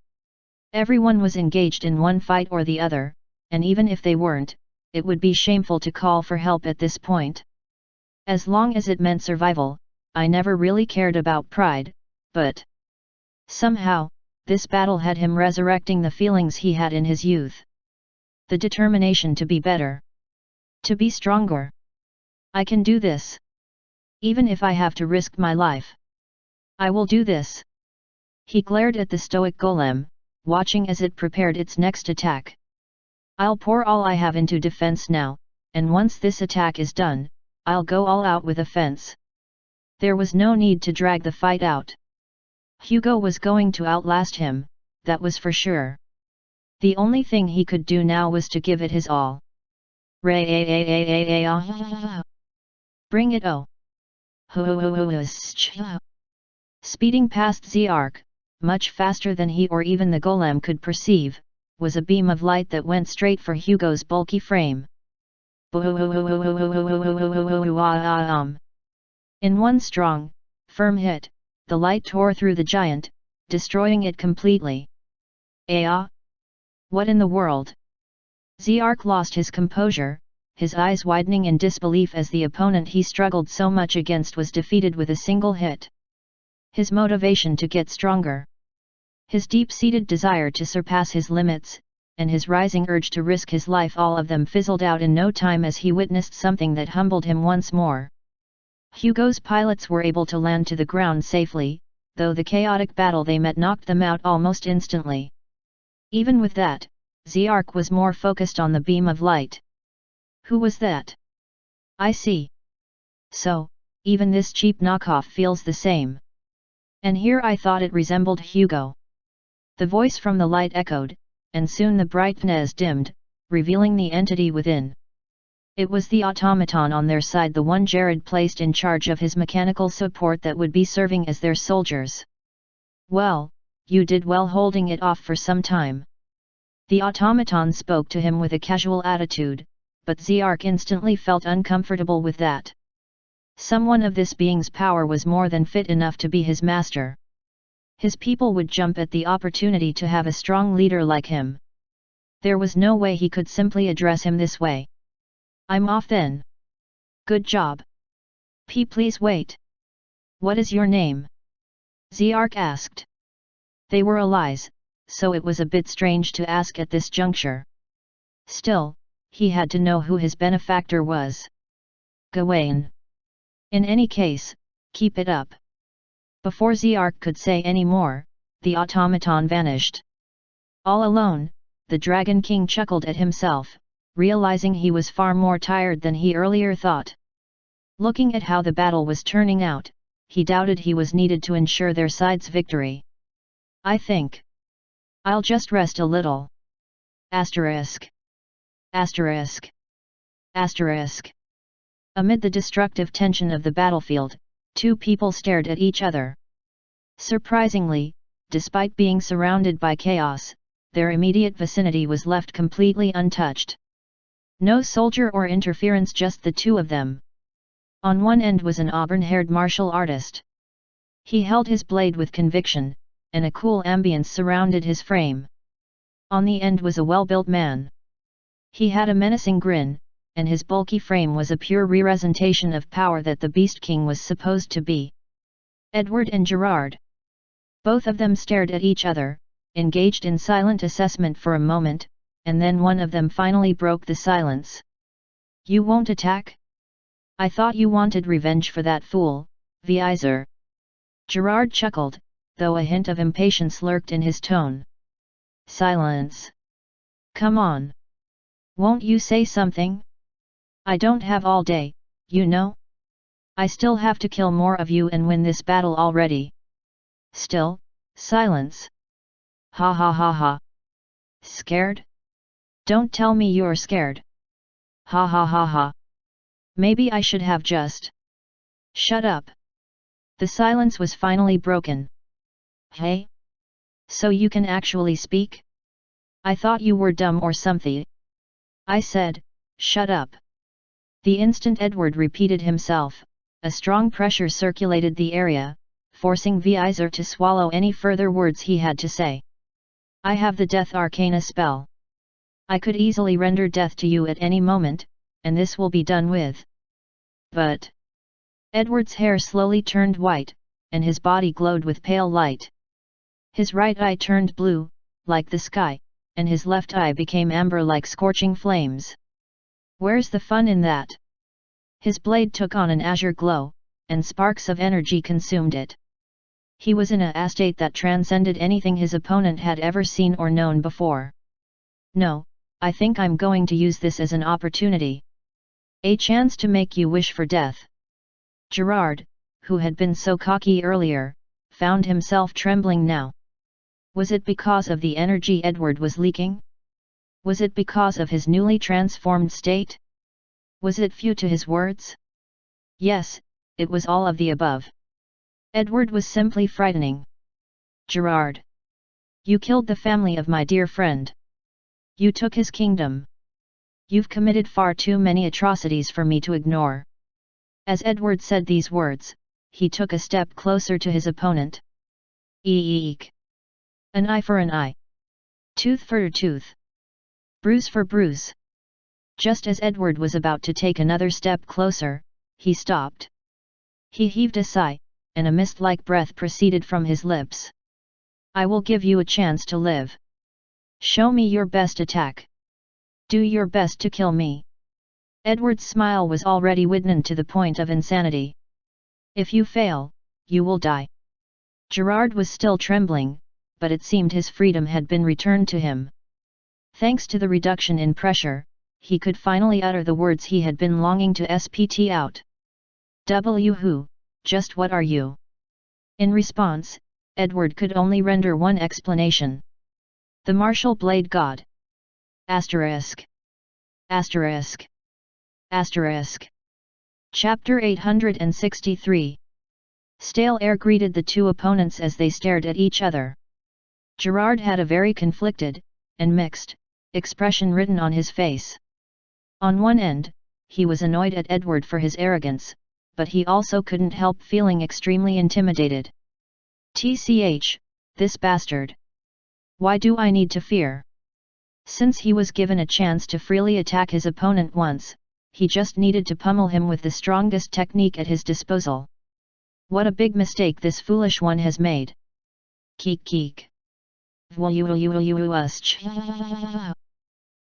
Everyone was engaged in one fight or the other, and even if they weren't, it would be shameful to call for help at this point. As long as it meant survival, I never really cared about pride, but somehow, this battle had him resurrecting the feelings he had in his youth. The determination to be better. To be stronger. I can do this. Even if I have to risk my life. I will do this. He glared at the stoic golem, watching as it prepared its next attack. I'll pour all I have into defense now, and once this attack is done, I'll go all out with offense. There was no need to drag the fight out. Hugo was going to outlast him, that was for sure. The only thing he could do now was to give it his all. Bring it oh! Speeding past Zerk, much faster than he or even the golem could perceive, was a beam of light that went straight for Hugo's bulky frame. In one strong, firm hit, the light tore through the giant, destroying it completely. What in the world? Zerk lost his composure, his eyes widening in disbelief as the opponent he struggled so much against was defeated with a single hit. His motivation to get stronger. His deep-seated desire to surpass his limits, and his rising urge to risk his life, all of them fizzled out in no time as he witnessed something that humbled him once more. Hugo's pilots were able to land to the ground safely, though the chaotic battle they met knocked them out almost instantly. Even with that, Ziark was more focused on the beam of light. Who was that? I see. So, even this cheap knockoff feels the same. And here I thought it resembled Hugo. The voice from the light echoed, and soon the brightness dimmed, revealing the entity within. It was the automaton on their side, the one Jared placed in charge of his mechanical support that would be serving as their soldiers. Well, you did well holding it off for some time. The automaton spoke to him with a casual attitude, but Ziark instantly felt uncomfortable with that. Someone of this being's power was more than fit enough to be his master. His people would jump at the opportunity to have a strong leader like him. There was no way he could simply address him this way. I'm off then. Good job. Please wait. What is your name? Ziark asked. They were allies, so it was a bit strange to ask at this juncture. Still, he had to know who his benefactor was. Gawain. In any case, keep it up. Before Ziark could say any more, the automaton vanished. All alone, the Dragon King chuckled at himself, realizing he was far more tired than he earlier thought. Looking at how the battle was turning out, he doubted he was needed to ensure their side's victory. I think I'll just rest a little. Asterisk. Asterisk. Asterisk. Amid the destructive tension of the battlefield, two people stared at each other. Surprisingly, despite being surrounded by chaos, their immediate vicinity was left completely untouched. No soldier or interference, just the two of them. On one end was an auburn-haired martial artist. He held his blade with conviction, and a cool ambience surrounded his frame. On the end was a well-built man. He had a menacing grin, and his bulky frame was a pure representation of power that the Beast King was supposed to be. Edward and Gerard. Both of them stared at each other, engaged in silent assessment for a moment, and then one of them finally broke the silence. You won't attack? I thought you wanted revenge for that fool, Visor. Gerard chuckled, though a hint of impatience lurked in his tone. Silence. Come on. Won't you say something? I don't have all day, you know? I still have to kill more of you and win this battle already. Still, silence. Ha ha ha ha. Scared? Don't tell me you're scared. Ha ha ha ha. Maybe I should have just. Shut up. The silence was finally broken. Hey? So you can actually speak? I thought you were dumb or something. I said, shut up. The instant Edward repeated himself, a strong pressure circulated the area, forcing Visor to swallow any further words he had to say. I have the Death Arcana spell. I could easily render death to you at any moment, and this will be done with. But Edward's hair slowly turned white, and his body glowed with pale light. His right eye turned blue, like the sky, and his left eye became amber like scorching flames. Where's the fun in that? His blade took on an azure glow, and sparks of energy consumed it. He was in a state that transcended anything his opponent had ever seen or known before. No, I think I'm going to use this as an opportunity. A chance to make you wish for death. Gerard, who had been so cocky earlier, found himself trembling now. Was it because of the energy Edward was leaking? Was it because of his newly transformed state? Was it due to his words? Yes, it was all of the above. Edward was simply frightening. Gerard. You killed the family of my dear friend. You took his kingdom. You've committed far too many atrocities for me to ignore. As Edward said these words, he took a step closer to his opponent. Eek. An eye for an eye. Tooth for a tooth. Bruise for bruise. Just as Edward was about to take another step closer, he stopped. He heaved a sigh, and a mist-like breath proceeded from his lips. I will give you a chance to live. Show me your best attack. Do your best to kill me. Edward's smile was already widened to the point of insanity. If you fail, you will die. Gerard was still trembling, but it seemed his freedom had been returned to him. Thanks to the reduction in pressure, he could finally utter the words he had been longing to spit out. Who, just what are you? In response, Edward could only render one explanation. The martial blade god. Asterisk. Asterisk. Asterisk. Chapter 863. Stale air greeted the two opponents as they stared at each other. Gerard had a very conflicted, and mixed, expression written on his face. On one end, he was annoyed at Edward for his arrogance, but he also couldn't help feeling extremely intimidated. TCH, this bastard. Why do I need to fear? Since he was given a chance to freely attack his opponent once, he just needed to pummel him with the strongest technique at his disposal. What a big mistake this foolish one has made. Keek keek.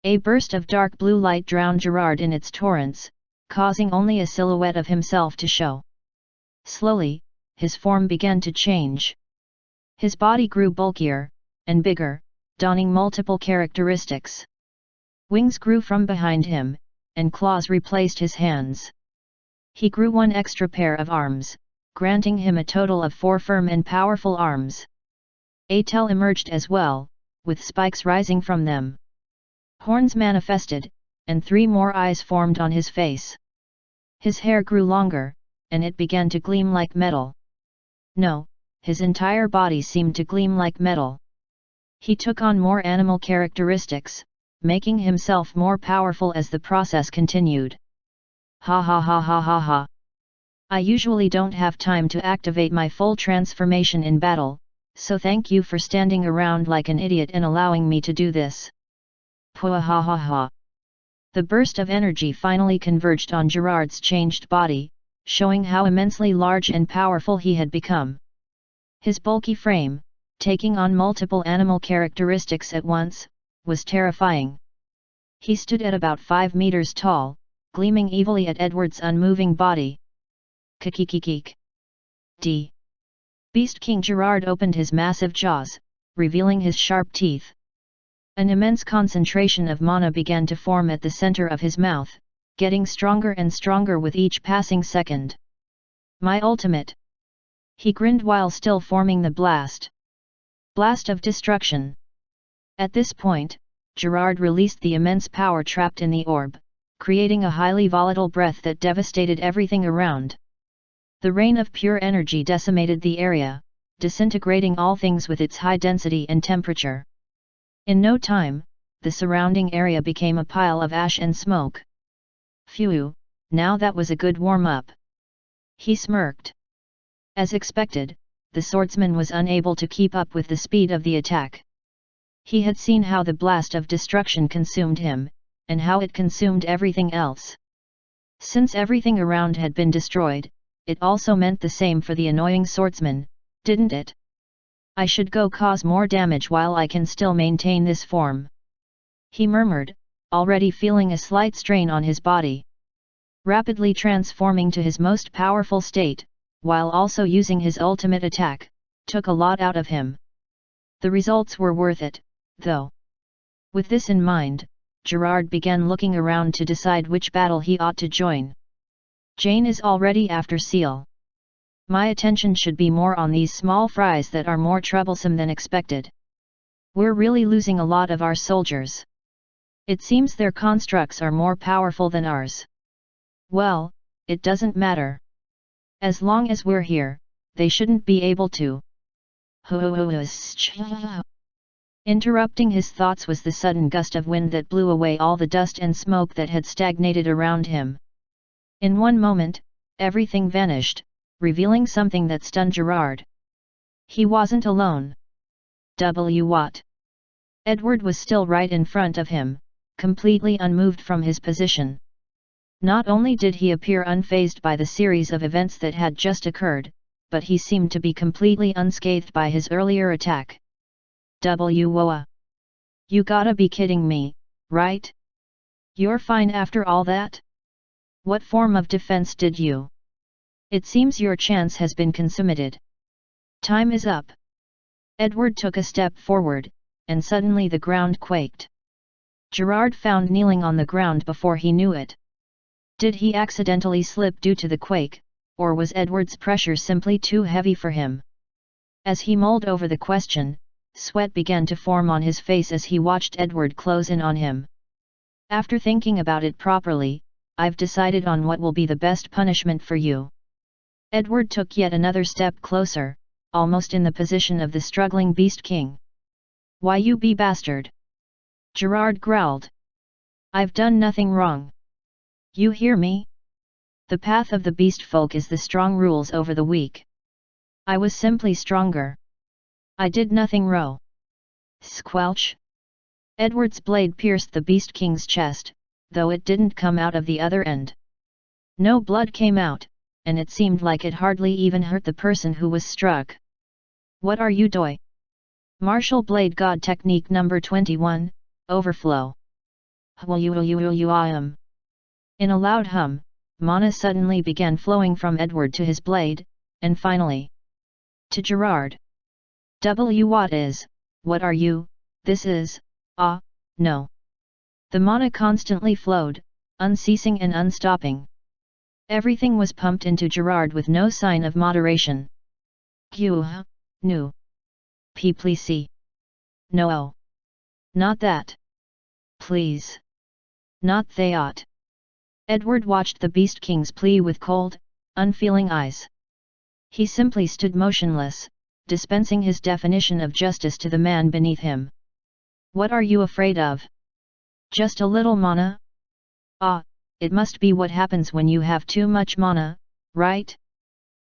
A burst of dark blue light drowned Gerard in its torrents, causing only a silhouette of himself to show. Slowly, his form began to change. His body grew bulkier, and bigger, donning multiple characteristics. Wings grew from behind him, and claws replaced his hands. He grew one extra pair of arms, granting him a total of 4 firm and powerful arms. A tail emerged as well, with spikes rising from them. Horns manifested, and 3 more eyes formed on his face. His hair grew longer, and it began to gleam like metal. No, his entire body seemed to gleam like metal. He took on more animal characteristics, making himself more powerful as the process continued. Ha ha ha ha ha ha. I usually don't have time to activate my full transformation in battle, so thank you for standing around like an idiot and allowing me to do this. Pua ha ha ha. The burst of energy finally converged on Gerard's changed body, showing how immensely large and powerful he had become. His bulky frame, taking on multiple animal characteristics at once, was terrifying. He stood at about 5 meters tall, gleaming evilly at Edward's unmoving body. Kikikikik. D. Beast King Gerard opened his massive jaws, revealing his sharp teeth. An immense concentration of mana began to form at the center of his mouth, getting stronger and stronger with each passing second. My ultimate! He grinned while still forming the blast. Blast of destruction. At this point, Gerard released the immense power trapped in the orb, creating a highly volatile breath that devastated everything around. The rain of pure energy decimated the area, disintegrating all things with its high density and temperature. In no time, the surrounding area became a pile of ash and smoke. Phew, now that was a good warm-up. He smirked. As expected, the swordsman was unable to keep up with the speed of the attack. He had seen how the blast of destruction consumed him, and how it consumed everything else. Since everything around had been destroyed, it also meant the same for the annoying swordsman, didn't it? I should go cause more damage while I can still maintain this form. He murmured, already feeling a slight strain on his body. Rapidly transforming to his most powerful state, while also using his ultimate attack, took a lot out of him. The results were worth it, though. With this in mind, Gerard began looking around to decide which battle he ought to join. Jane is already after Seal. My attention should be more on these small fries that are more troublesome than expected. We're really losing a lot of our soldiers. It seems their constructs are more powerful than ours. Well, it doesn't matter. As long as we're here, they shouldn't be able to. Interrupting his thoughts was the sudden gust of wind that blew away all the dust and smoke that had stagnated around him. In one moment, everything vanished, revealing something that stunned Gerard. He wasn't alone. What? Edward was still right in front of him, completely unmoved from his position. Not only did he appear unfazed by the series of events that had just occurred, but he seemed to be completely unscathed by his earlier attack. Woa! You gotta be kidding me, right? You're fine after all that? What form of defense did you? It seems your chance has been consumed. Time is up. Edward took a step forward, and suddenly the ground quaked. Gerard found kneeling on the ground before he knew it. Did he accidentally slip due to the quake, or was Edward's pressure simply too heavy for him? As he mulled over the question, sweat began to form on his face as he watched Edward close in on him. After thinking about it properly, I've decided on what will be the best punishment for you. Edward took yet another step closer, almost in the position of the struggling Beast King. Why you be bastard? Gerard growled. I've done nothing wrong. You hear me? The path of the beast folk is the strong rules over the weak. I was simply stronger. I did nothing wrong. Squelch! Edward's blade pierced the Beast King's chest, though it didn't come out of the other end. No blood came out, and it seemed like it hardly even hurt the person who was struck. What are you doing? Martial Blade God Technique number 21, Overflow. In a loud hum, mana suddenly began flowing from Edward to his blade, and finally to Gerard. What are you, this is, no. The mana constantly flowed, unceasing and unstopping. Everything was pumped into Gerard with no sign of moderation. No. Please. No. Not that. Please. Not that. Edward watched the Beast King's plea with cold, unfeeling eyes. He simply stood motionless, dispensing his definition of justice to the man beneath him. What are you afraid of? Just a little mana? It must be what happens when you have too much mana, right?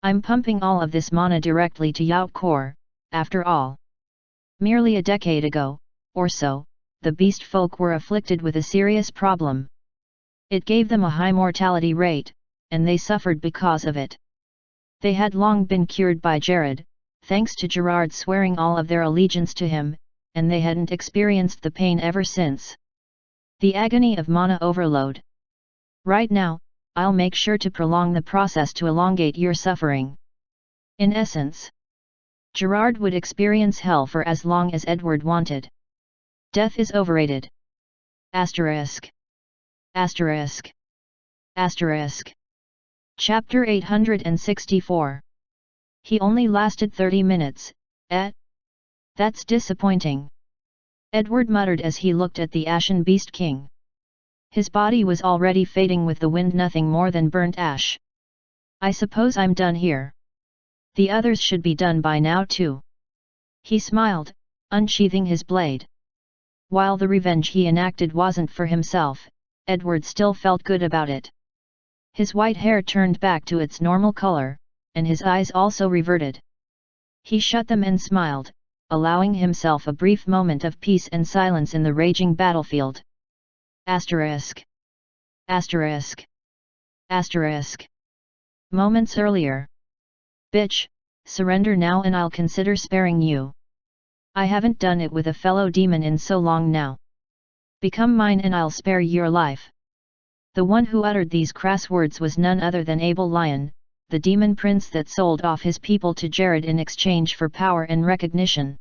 I'm pumping all of this mana directly to Yaut Core, after all. Merely a decade ago, or so, the beast folk were afflicted with a serious problem. It gave them a high mortality rate, and they suffered because of it. They had long been cured by Jared, thanks to Gerard swearing all of their allegiance to him, and they hadn't experienced the pain ever since. The agony of mana overload. Right now, I'll make sure to prolong the process to elongate your suffering. In essence, Gerard would experience hell for as long as Edward wanted. Death is overrated. Asterisk. Asterisk. Asterisk. Chapter 864. He only lasted 30 minutes, eh? That's disappointing. Edward muttered as he looked at the Ashen Beast King. His body was already fading with the wind, nothing more than burnt ash. I suppose I'm done here. The others should be done by now too. He smiled, unsheathing his blade. While the revenge he enacted wasn't for himself, Edward still felt good about it. His white hair turned back to its normal color, and his eyes also reverted. He shut them and smiled, allowing himself a brief moment of peace and silence in the raging battlefield. Asterisk. Asterisk. Asterisk. Moments earlier. Bitch, surrender now and I'll consider sparing you. I haven't done it with a fellow demon in so long now. Become mine and I'll spare your life. The one who uttered these crass words was none other than Abel Lion, the demon prince that sold off his people to Jared in exchange for power and recognition.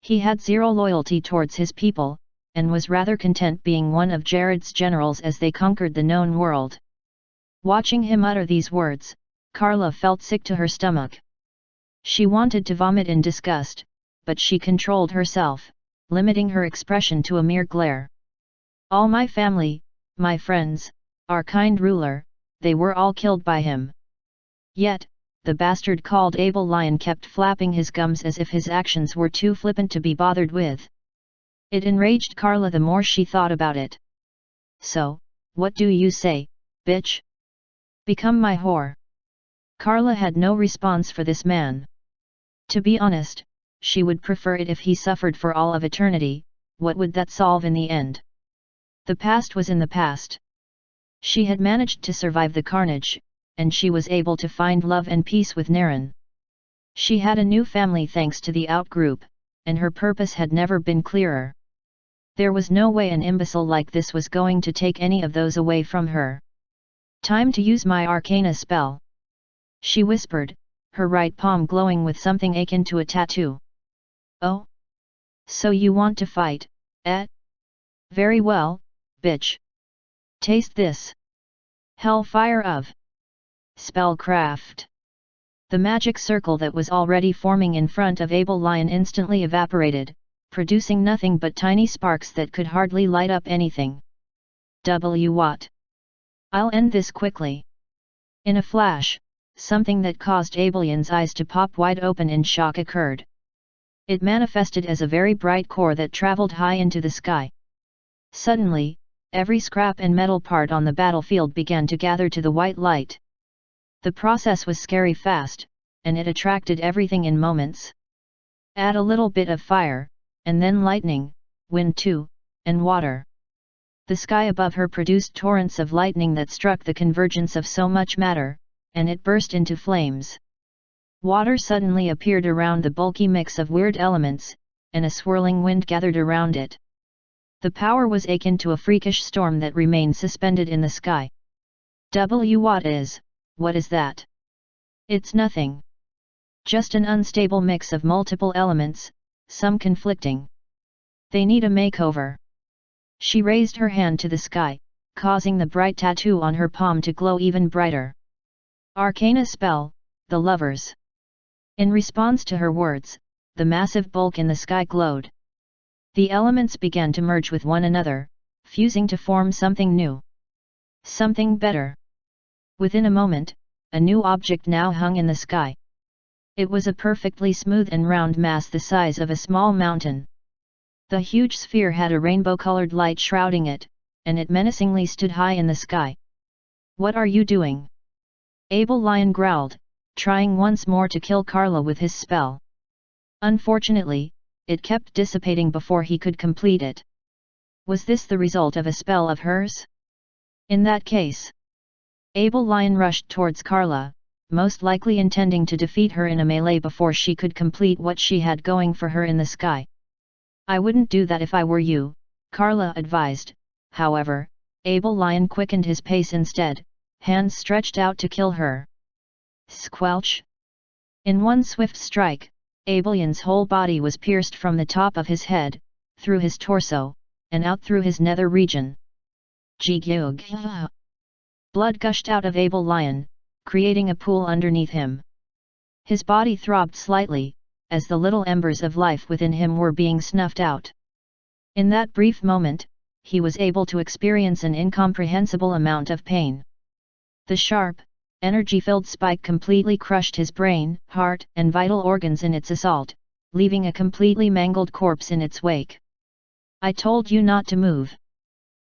He had zero loyalty towards his people, and was rather content being one of Jared's generals as they conquered the known world. Watching him utter these words, Carla felt sick to her stomach. She wanted to vomit in disgust, but she controlled herself, limiting her expression to a mere glare. All my family, my friends, our kind ruler, they were all killed by him. Yet, the bastard called Abel Lion kept flapping his gums as if his actions were too flippant to be bothered with. It enraged Carla the more she thought about it. So, what do you say, bitch? Become my whore. Carla had no response for this man. To be honest, she would prefer it if he suffered for all of eternity. What would that solve in the end? The past was in the past. She had managed to survive the carnage, and she was able to find love and peace with Naren. She had a new family thanks to the outgroup, and her purpose had never been clearer. There was no way an imbecile like this was going to take any of those away from her. Time to use my arcana spell, she whispered, her right palm glowing with something akin to a tattoo. Oh? So you want to fight, eh? Very well, bitch. Taste this. Hellfire of Spellcraft. The magic circle that was already forming in front of Able Lion instantly evaporated, producing nothing but tiny sparks that could hardly light up anything. What? I'll end this quickly. In a flash, something that caused Abelion's eyes to pop wide open in shock occurred. It manifested as a very bright core that traveled high into the sky. Suddenly, every scrap and metal part on the battlefield began to gather to the white light. The process was scary fast, and it attracted everything in moments. Add a little bit of fire, and then lightning, wind too, and water. The sky above her produced torrents of lightning that struck the convergence of so much matter, and it burst into flames. Water suddenly appeared around the bulky mix of weird elements, and a swirling wind gathered around it. The power was akin to a freakish storm that remained suspended in the sky. What is that? It's nothing. Just an unstable mix of multiple elements, some conflicting. They need a makeover. She raised her hand to the sky, causing the bright tattoo on her palm to glow even brighter. Arcana spell, the lovers. In response to her words, the massive bulk in the sky glowed. The elements began to merge with one another, fusing to form something new. Something better. Within a moment, a new object now hung in the sky. It was a perfectly smooth and round mass the size of a small mountain. The huge sphere had a rainbow-colored light shrouding it, and it menacingly stood high in the sky. What are you doing? Able Lion growled, trying once more to kill Carla with his spell. Unfortunately, it kept dissipating before he could complete it. Was this the result of a spell of hers? In that case, Able Lion rushed towards Carla, most likely intending to defeat her in a melee before she could complete what she had going for her in the sky. I wouldn't do that if I were you, Carla advised. However, Able Lion quickened his pace instead, hands stretched out to kill her. Squelch! In one swift strike, Abelion's whole body was pierced from the top of his head, through his torso, and out through his nether region. Jigyug! Blood gushed out of Able Lion, creating a pool underneath him. His body throbbed slightly, as the little embers of life within him were being snuffed out. In that brief moment, he was able to experience an incomprehensible amount of pain. The sharp, energy-filled spike completely crushed his brain, heart, and vital organs in its assault, leaving a completely mangled corpse in its wake. I told you not to move.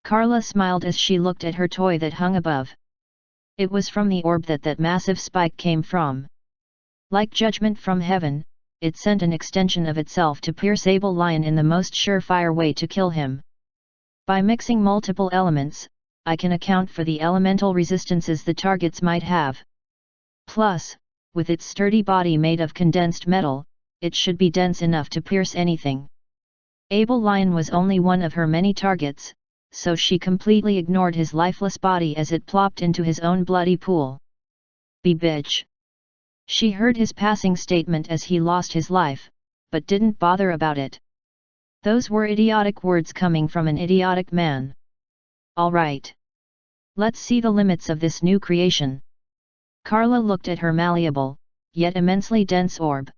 Carla smiled as she looked at her toy that hung above. It was from the orb that massive spike came from. Like judgment from heaven, it sent an extension of itself to pierce Able Lion in the most surefire way to kill him. By mixing multiple elements, I can account for the elemental resistances the targets might have. Plus, with its sturdy body made of condensed metal, it should be dense enough to pierce anything. Able Lion was only one of her many targets, so she completely ignored his lifeless body as it plopped into his own bloody pool. Be bitch! She heard his passing statement as he lost his life, but didn't bother about it. Those were idiotic words coming from an idiotic man. All right. Let's see the limits of this new creation. Carla looked at her malleable, yet immensely dense orb.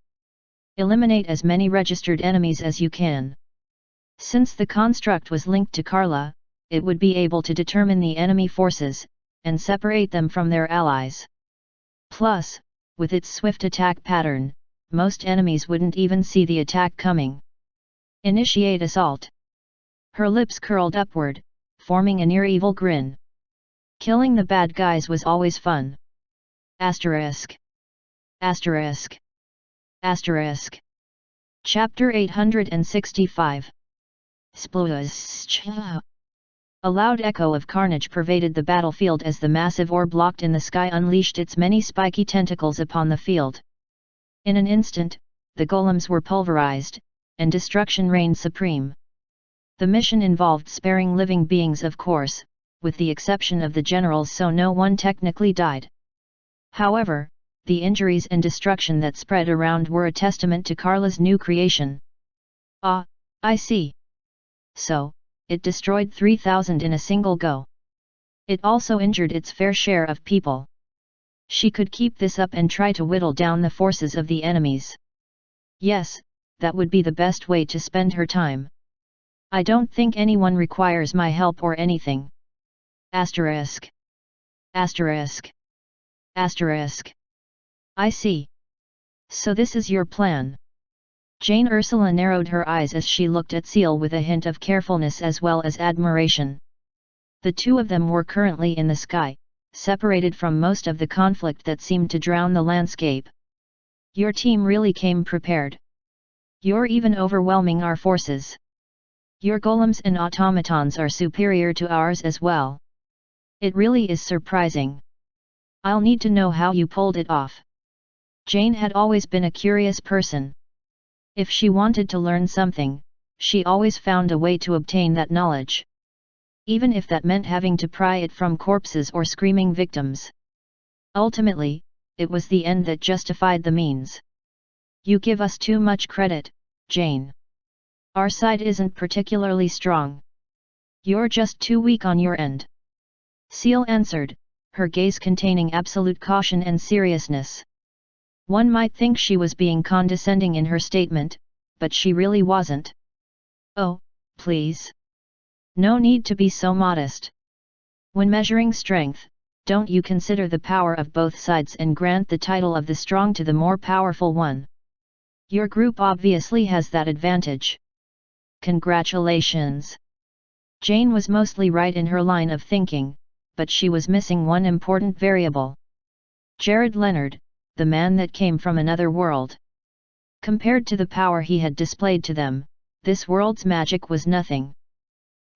Eliminate as many registered enemies as you can. Since the construct was linked to Carla, it would be able to determine the enemy forces, and separate them from their allies. Plus, with its swift attack pattern, most enemies wouldn't even see the attack coming. Initiate assault. Her lips curled upward, forming a near-evil grin. Killing the bad guys was always fun. Asterisk. Asterisk. Asterisk. Chapter 865. Splush. A loud echo of carnage pervaded the battlefield as the massive orb locked in the sky unleashed its many spiky tentacles upon the field. In an instant, the golems were pulverized, and destruction reigned supreme. The mission involved sparing living beings, of course, with the exception of the generals, so no one technically died. However, the injuries and destruction that spread around were a testament to Carla's new creation. Ah, I see. So, it destroyed 3,000 in a single go. It also injured its fair share of people. She could keep this up and try to whittle down the forces of the enemies. Yes, that would be the best way to spend her time. I don't think anyone requires my help or anything. Asterisk. Asterisk. Asterisk. I see. So this is your plan. Jane Ursula narrowed her eyes as she looked at Seal with a hint of carefulness as well as admiration. The two of them were currently in the sky, separated from most of the conflict that seemed to drown the landscape. Your team really came prepared. You're even overwhelming our forces. Your golems and automatons are superior to ours as well. It really is surprising. I'll need to know how you pulled it off. Jane had always been a curious person. If she wanted to learn something, she always found a way to obtain that knowledge. Even if that meant having to pry it from corpses or screaming victims. Ultimately, it was the end that justified the means. You give us too much credit, Jane. Our side isn't particularly strong. You're just too weak on your end. Seal answered, her gaze containing absolute caution and seriousness. One might think she was being condescending in her statement, but she really wasn't. Oh, please. No need to be so modest. When measuring strength, don't you consider the power of both sides and grant the title of the strong to the more powerful one? Your group obviously has that advantage. Congratulations. Jane was mostly right in her line of thinking, but she was missing one important variable. Jared Leonard, the man that came from another world. Compared to the power he had displayed to them, this world's magic was nothing.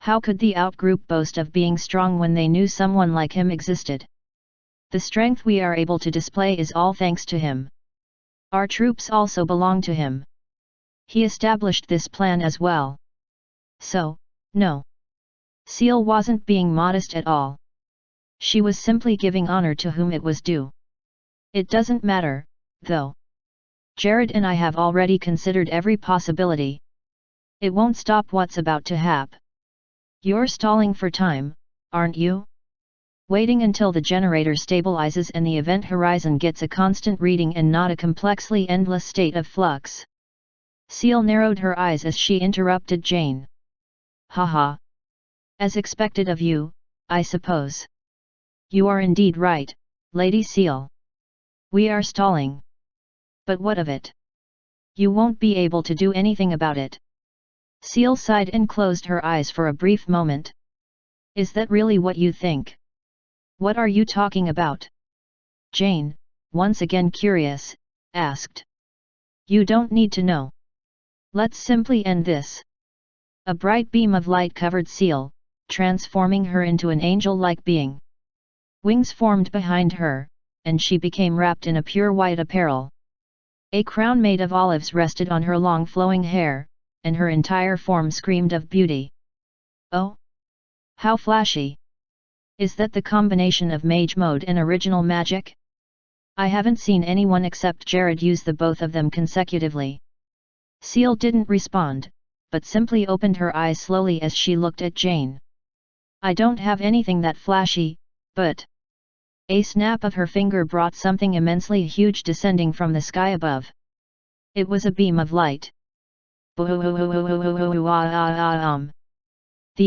How could the outgroup boast of being strong when they knew someone like him existed? The strength we are able to display is all thanks to him. Our troops also belong to him. He established this plan as well. So, no. Seal wasn't being modest at all. She was simply giving honor to whom it was due. It doesn't matter, though. Jared and I have already considered every possibility. It won't stop what's about to happen. You're stalling for time, aren't you? Waiting until the generator stabilizes and the event horizon gets a constant reading and not a complexly endless state of flux. Seal narrowed her eyes as she interrupted Jane. Haha. As expected of you, I suppose. You are indeed right, Lady Seal. We are stalling. But what of it? You won't be able to do anything about it. Seal sighed and closed her eyes for a brief moment. Is that really what you think? What are you talking about? Jane, once again curious, asked. You don't need to know. Let's simply end this. A bright beam of light covered Seal, transforming her into an angel-like being. Wings formed behind her, and she became wrapped in a pure white apparel. A crown made of olives rested on her long flowing hair, and her entire form screamed of beauty. Oh! How flashy! Is that the combination of mage mode and original magic? I haven't seen anyone except Jared use the both of them consecutively. Seal didn't respond, but simply opened her eyes slowly as she looked at Jane. I don't have anything that flashy, but... A snap of her finger brought something immensely huge descending from the sky above. It was a beam of light. The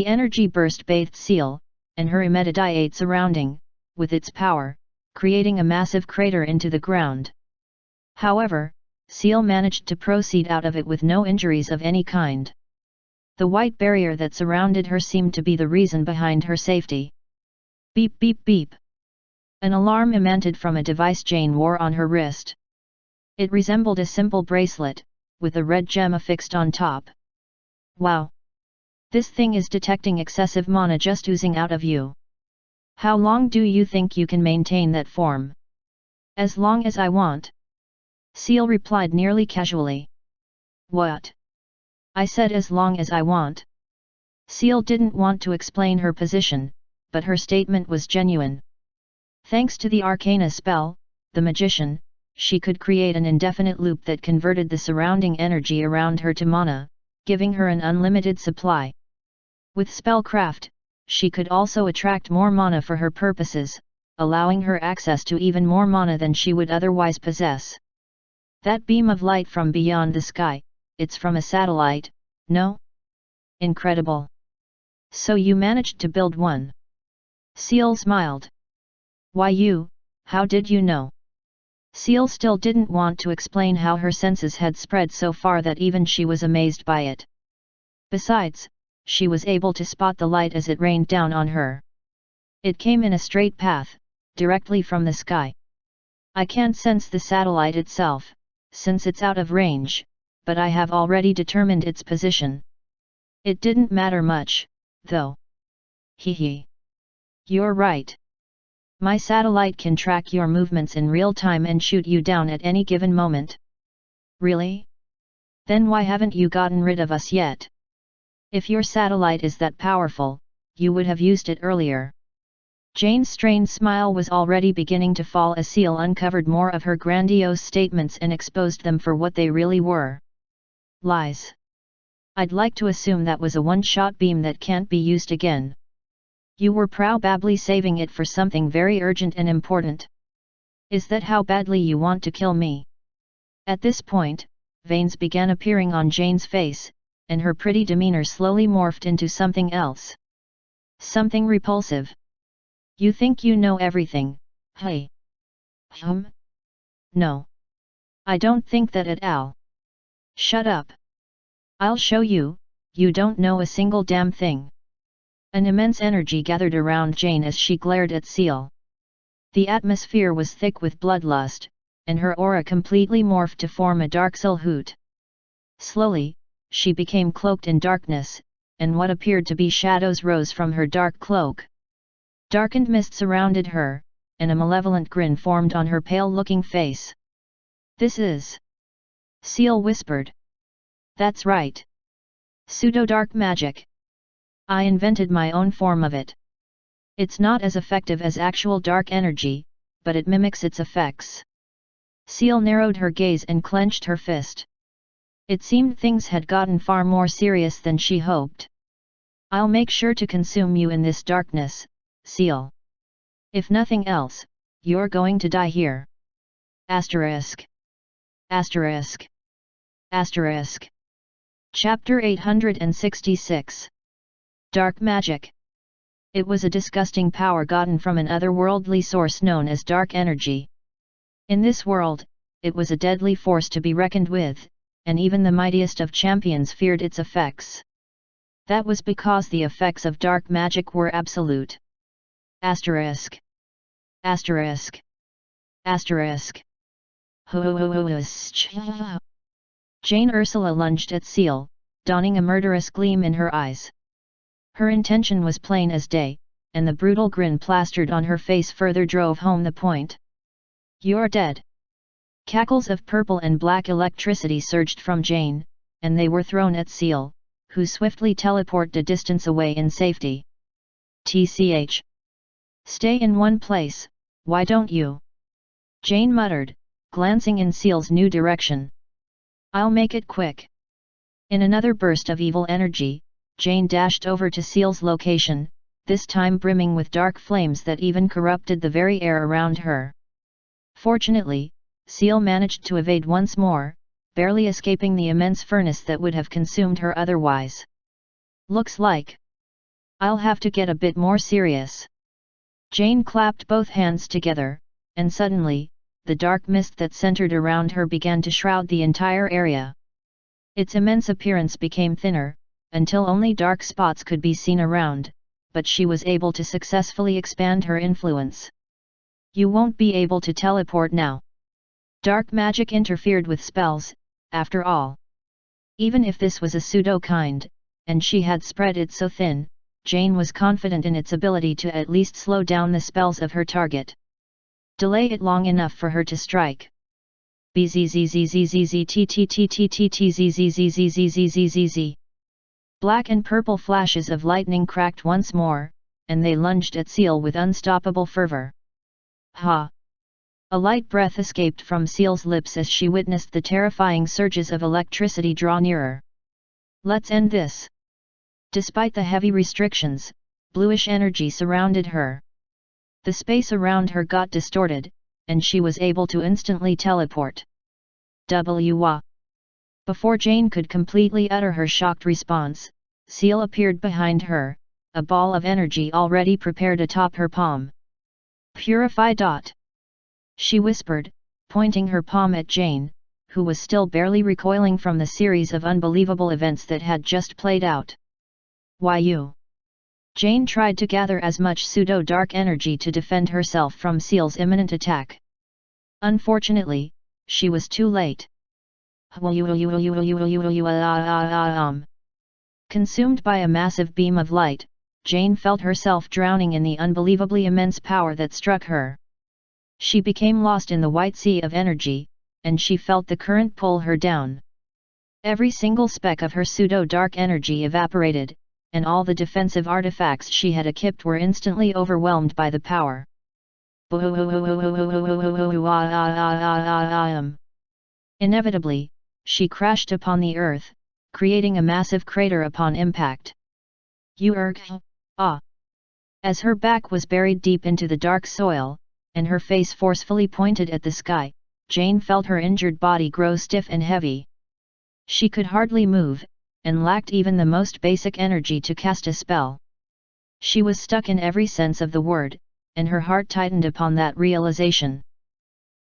energy burst bathed Seal, and her immediate surrounding, with its power, creating a massive crater into the ground. However, Seal managed to proceed out of it with no injuries of any kind. The white barrier that surrounded her seemed to be the reason behind her safety. Beep beep beep. An alarm emanated from a device Jane wore on her wrist. It resembled a simple bracelet, with a red gem affixed on top. Wow! This thing is detecting excessive mana just oozing out of you. How long do you think you can maintain that form? As long as I want. Seal replied nearly casually. What? I said as long as I want. Seal didn't want to explain her position, but her statement was genuine. Thanks to the Arcana spell, the magician, she could create an indefinite loop that converted the surrounding energy around her to mana, giving her an unlimited supply. With Spellcraft, she could also attract more mana for her purposes, allowing her access to even more mana than she would otherwise possess. That beam of light from beyond the sky, it's from a satellite, no? Incredible. So you managed to build one? Seal smiled. Why you, how did you know? Seal still didn't want to explain how her senses had spread so far that even she was amazed by it. Besides, she was able to spot the light as it rained down on her. It came in a straight path, directly from the sky. I can't sense the satellite itself, since it's out of range, but I have already determined its position. It didn't matter much, though. Hee. You're right. My satellite can track your movements in real time and shoot you down at any given moment. Really? Then why haven't you gotten rid of us yet? If your satellite is that powerful, you would have used it earlier. Jane's strained smile was already beginning to fall as Seal uncovered more of her grandiose statements and exposed them for what they really were. Lies. I'd like to assume that was a one-shot beam that can't be used again. You were probably saving it for something very urgent and important. Is that how badly you want to kill me? At this point, veins began appearing on Jane's face, and her pretty demeanor slowly morphed into something else. Something repulsive. You think you know everything, hey? No. I don't think that at all. Shut up. I'll show you, you don't know a single damn thing. An immense energy gathered around Jane as she glared at Seal. The atmosphere was thick with bloodlust, and her aura completely morphed to form a dark silhouette. Slowly, she became cloaked in darkness, and what appeared to be shadows rose from her dark cloak. Darkened mist surrounded her, and a malevolent grin formed on her pale-looking face. This is... Seal whispered. That's right. Pseudo-dark magic. I invented my own form of it. It's not as effective as actual dark energy, but it mimics its effects. Seal narrowed her gaze and clenched her fist. It seemed things had gotten far more serious than she hoped. I'll make sure to consume you in this darkness, Seal. If nothing else, you're going to die here. Asterisk. Asterisk. Asterisk. Chapter 866. Dark Magic. It was a disgusting power gotten from an otherworldly source known as dark energy. In this world, it was a deadly force to be reckoned with, and even the mightiest of champions feared its effects. That was because the effects of dark magic were absolute. Asterisk. Asterisk. Asterisk. Jane Ursula lunged at Seal, donning a murderous gleam in her eyes. Her intention was plain as day, and the brutal grin plastered on her face further drove home the point. You're dead. Cackles of purple and black electricity surged from Jane, and they were thrown at Seal, who swiftly teleported a distance away in safety. TCH. Stay in one place, why don't you? Jane muttered, glancing in Seal's new direction. I'll make it quick. In another burst of evil energy, Jane dashed over to Seal's location, this time brimming with dark flames that even corrupted the very air around her. Fortunately, Seal managed to evade once more, barely escaping the immense furnace that would have consumed her otherwise. Looks like I'll have to get a bit more serious. Jane clapped both hands together, and suddenly, the dark mist that centered around her began to shroud the entire area. Its immense appearance became thinner, until only dark spots could be seen around, but she was able to successfully expand her influence. You won't be able to teleport now. Dark magic interfered with spells, after all. Even if this was a pseudo-kind, and she had spread it so thin, Jane was confident in its ability to at least slow down the spells of her target. Delay it long enough for her to strike. Bzzzzzzzzzzttttttttzzzzzzzzzzzzz. Black and purple flashes of lightning cracked once more, and they lunged at Seal with unstoppable fervor. Ha! A light breath escaped from Seal's lips as she witnessed the terrifying surges of electricity draw nearer. Let's end this! Despite the heavy restrictions, bluish energy surrounded her. The space around her got distorted, and she was able to instantly teleport. W. Before Jane could completely utter her shocked response, Seal appeared behind her, a ball of energy already prepared atop her palm. Purify. She whispered, pointing her palm at Jane, who was still barely recoiling from the series of unbelievable events that had just played out. Why you? Jane tried to gather as much pseudo-dark energy to defend herself from Seal's imminent attack. Unfortunately, she was too late. Consumed by a massive beam of light, Jane felt herself drowning in the unbelievably immense power that struck her. She became lost in the white sea of energy, and she felt the current pull her down. Every single speck of her pseudo-dark energy evaporated, and all the defensive artifacts she had equipped were instantly overwhelmed by the power. Inevitably, she crashed upon the earth, creating a massive crater upon impact. As her back was buried deep into the dark soil, and her face forcefully pointed at the sky, Jane felt her injured body grow stiff and heavy. She could hardly move, and lacked even the most basic energy to cast a spell. She was stuck in every sense of the word, and her heart tightened upon that realization.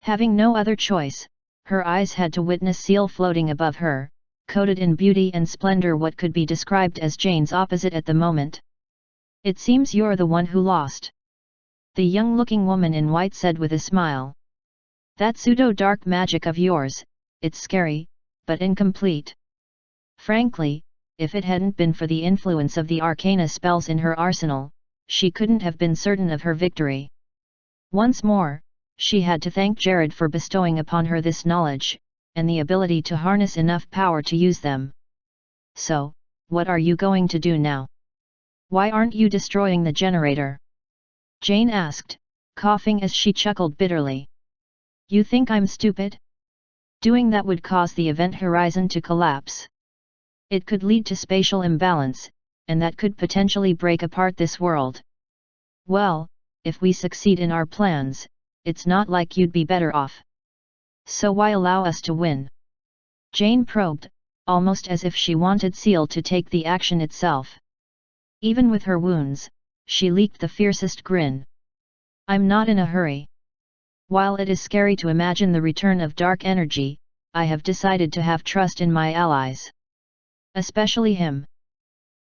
Having no other choice, her eyes had to witness Seal floating above her, coated in beauty and splendor, what could be described as Jane's opposite at the moment. It seems you're the one who lost. The young-looking woman in white said with a smile. That pseudo-dark magic of yours, it's scary, but incomplete. Frankly, if it hadn't been for the influence of the arcana spells in her arsenal, she couldn't have been certain of her victory. Once more, she had to thank Jared for bestowing upon her this knowledge, and the ability to harness enough power to use them. So, what are you going to do now? Why aren't you destroying the generator? Jane asked, coughing as she chuckled bitterly. You think I'm stupid? Doing that would cause the event horizon to collapse. It could lead to spatial imbalance, and that could potentially break apart this world. Well, if we succeed in our plans, it's not like you'd be better off. So why allow us to win? Jane probed, almost as if she wanted Seal to take the action itself. Even with her wounds, she leaked the fiercest grin. I'm not in a hurry. While it is scary to imagine the return of dark energy, I have decided to have trust in my allies. Especially him.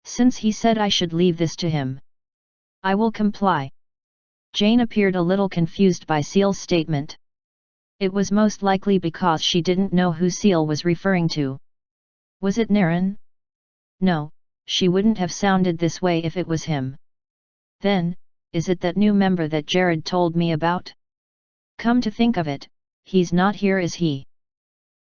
Since he said I should leave this to him, I will comply. Jane appeared a little confused by Seal's statement. It was most likely because she didn't know who Seal was referring to. Was it Naren? No, she wouldn't have sounded this way if it was him. Then, is it that new member that Jared told me about? Come to think of it, he's not here, is he?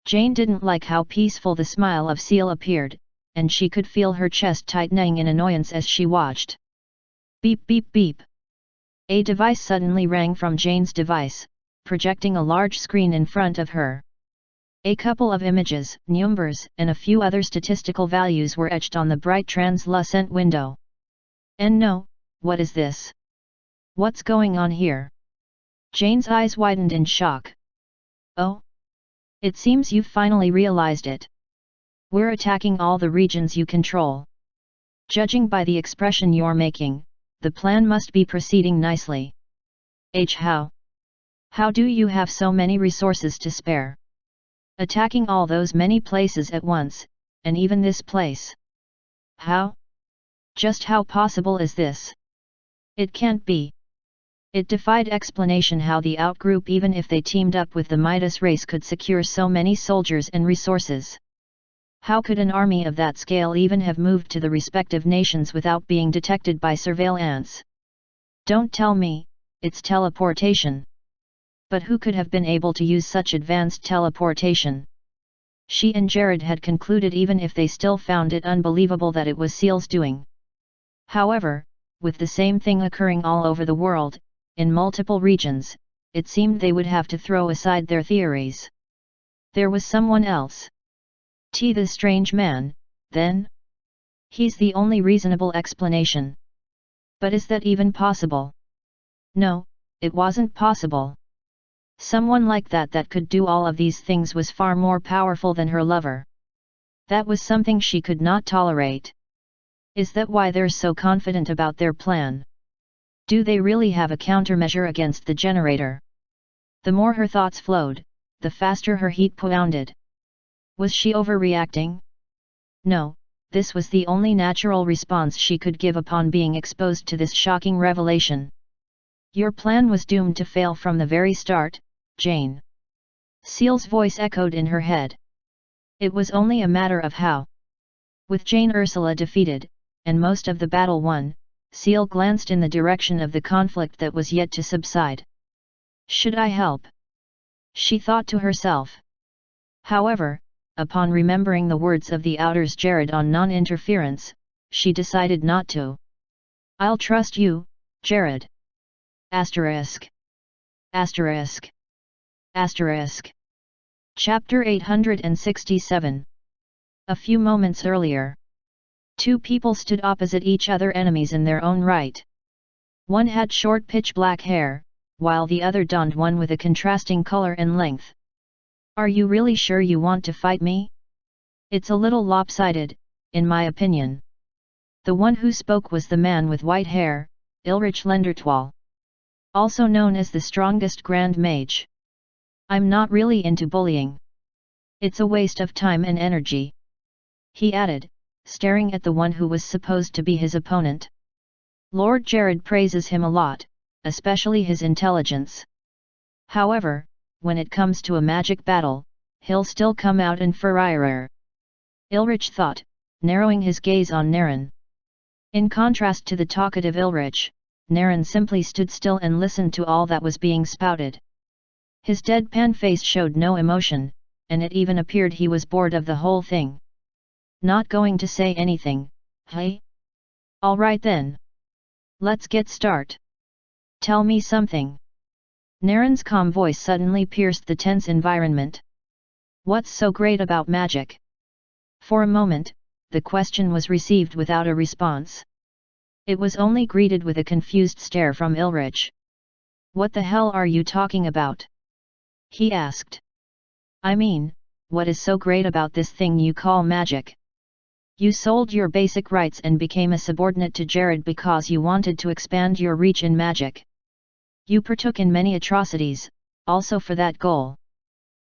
Jane didn't like how peaceful the smile of Seal appeared, and she could feel her chest tightening in annoyance as she watched. Beep beep beep. A device suddenly rang from Jane's device, projecting a large screen in front of her. A couple of images, numbers, and a few other statistical values were etched on the bright translucent window. And no, what is this? What's going on here? Jane's eyes widened in shock. Oh? It seems you've finally realized it. We're attacking all the regions you control. Judging by the expression you're making, the plan must be proceeding nicely. How? How do you have so many resources to spare? Attacking all those many places at once, and even this place. How? Just how possible is this? It can't be. It defied explanation how the outgroup, even if they teamed up with the Midas race, could secure so many soldiers and resources. How could an army of that scale even have moved to the respective nations without being detected by surveillance? Don't tell me, it's teleportation. But who could have been able to use such advanced teleportation? She and Jared had concluded even if they still found it unbelievable that it was Seal's doing. However, with the same thing occurring all over the world, in multiple regions, it seemed they would have to throw aside their theories. There was someone else. The strange man, then? He's the only reasonable explanation. But is that even possible? No, it wasn't possible. Someone like that could do all of these things was far more powerful than her lover. That was something she could not tolerate. Is that why they're so confident about their plan? Do they really have a countermeasure against the generator? The more her thoughts flowed, the faster her heat pounded. Was she overreacting? No, this was the only natural response she could give upon being exposed to this shocking revelation. Your plan was doomed to fail from the very start, Jane. Seal's voice echoed in her head. It was only a matter of how. With Jane Ursula defeated, and most of the battle won, Seal glanced in the direction of the conflict that was yet to subside. Should I help? She thought to herself. However, upon remembering the words of the Outer's Jared on non-interference, she decided not to. I'll trust you, Jared. Asterisk. Asterisk. Asterisk. Chapter 867. A few moments earlier. Two people stood opposite each other, enemies in their own right. One had short pitch black hair, while the other donned one with a contrasting color and length. Are you really sure you want to fight me? It's a little lopsided, in my opinion. The one who spoke was the man with white hair, Ilrich Lendertwal. Also known as the strongest Grand Mage. I'm not really into bullying. It's a waste of time and energy. He added, staring at the one who was supposed to be his opponent. Lord Jared praises him a lot, especially his intelligence. However, when it comes to a magic battle, he'll still come out inferior. Ilrich thought, narrowing his gaze on Naren. In contrast to the talkative Ilrich, Naren simply stood still and listened to all that was being spouted. His deadpan face showed no emotion, and it even appeared he was bored of the whole thing. Not going to say anything, hey? All right then. Let's get start. Tell me something. Naren's calm voice suddenly pierced the tense environment. What's so great about magic? For a moment, the question was received without a response. It was only greeted with a confused stare from Ilrich. What the hell are you talking about? He asked. I mean, what is so great about this thing you call magic? You sold your basic rights and became a subordinate to Jared because you wanted to expand your reach in magic. You partook in many atrocities, also for that goal.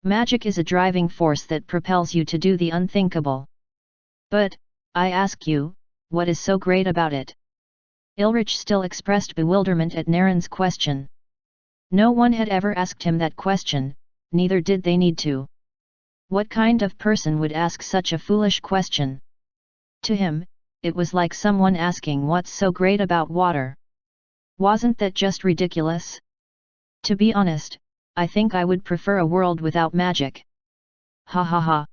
Magic is a driving force that propels you to do the unthinkable. But, I ask you, what is so great about it? Ilrich still expressed bewilderment at Naren's question. No one had ever asked him that question, neither did they need to. What kind of person would ask such a foolish question? To him, it was like someone asking what's so great about water. Wasn't that just ridiculous? To be honest, I think I would prefer a world without magic. Ha ha ha.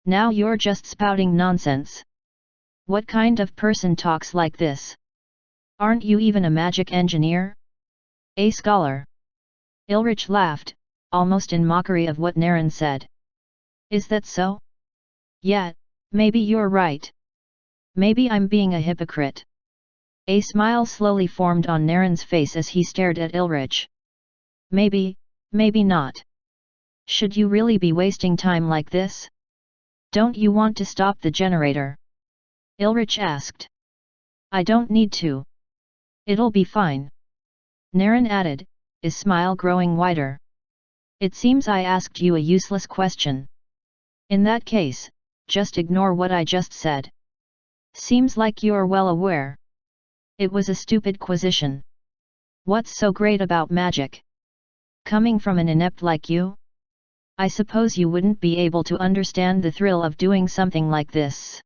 Now you're just spouting nonsense. What kind of person talks like this? Aren't you even a magic engineer? A scholar. Ilrich laughed, almost in mockery of what Naren said. Is that so? Yeah, maybe you're right. Maybe I'm being a hypocrite. A smile slowly formed on Naren's face as he stared at Ilrich. Maybe, maybe not. Should you really be wasting time like this? Don't you want to stop the generator? Ilrich asked. I don't need to. It'll be fine. Naren added, his smile growing wider. It seems I asked you a useless question. In that case, just ignore what I just said. Seems like you're well aware. It was a stupid quizzition. What's so great about magic? Coming from an inept like you? I suppose you wouldn't be able to understand the thrill of doing something like this.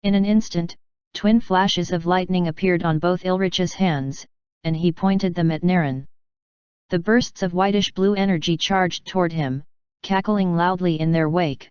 In an instant, twin flashes of lightning appeared on both Ilrich's hands, and he pointed them at Naren. The bursts of whitish-blue energy charged toward him, cackling loudly in their wake.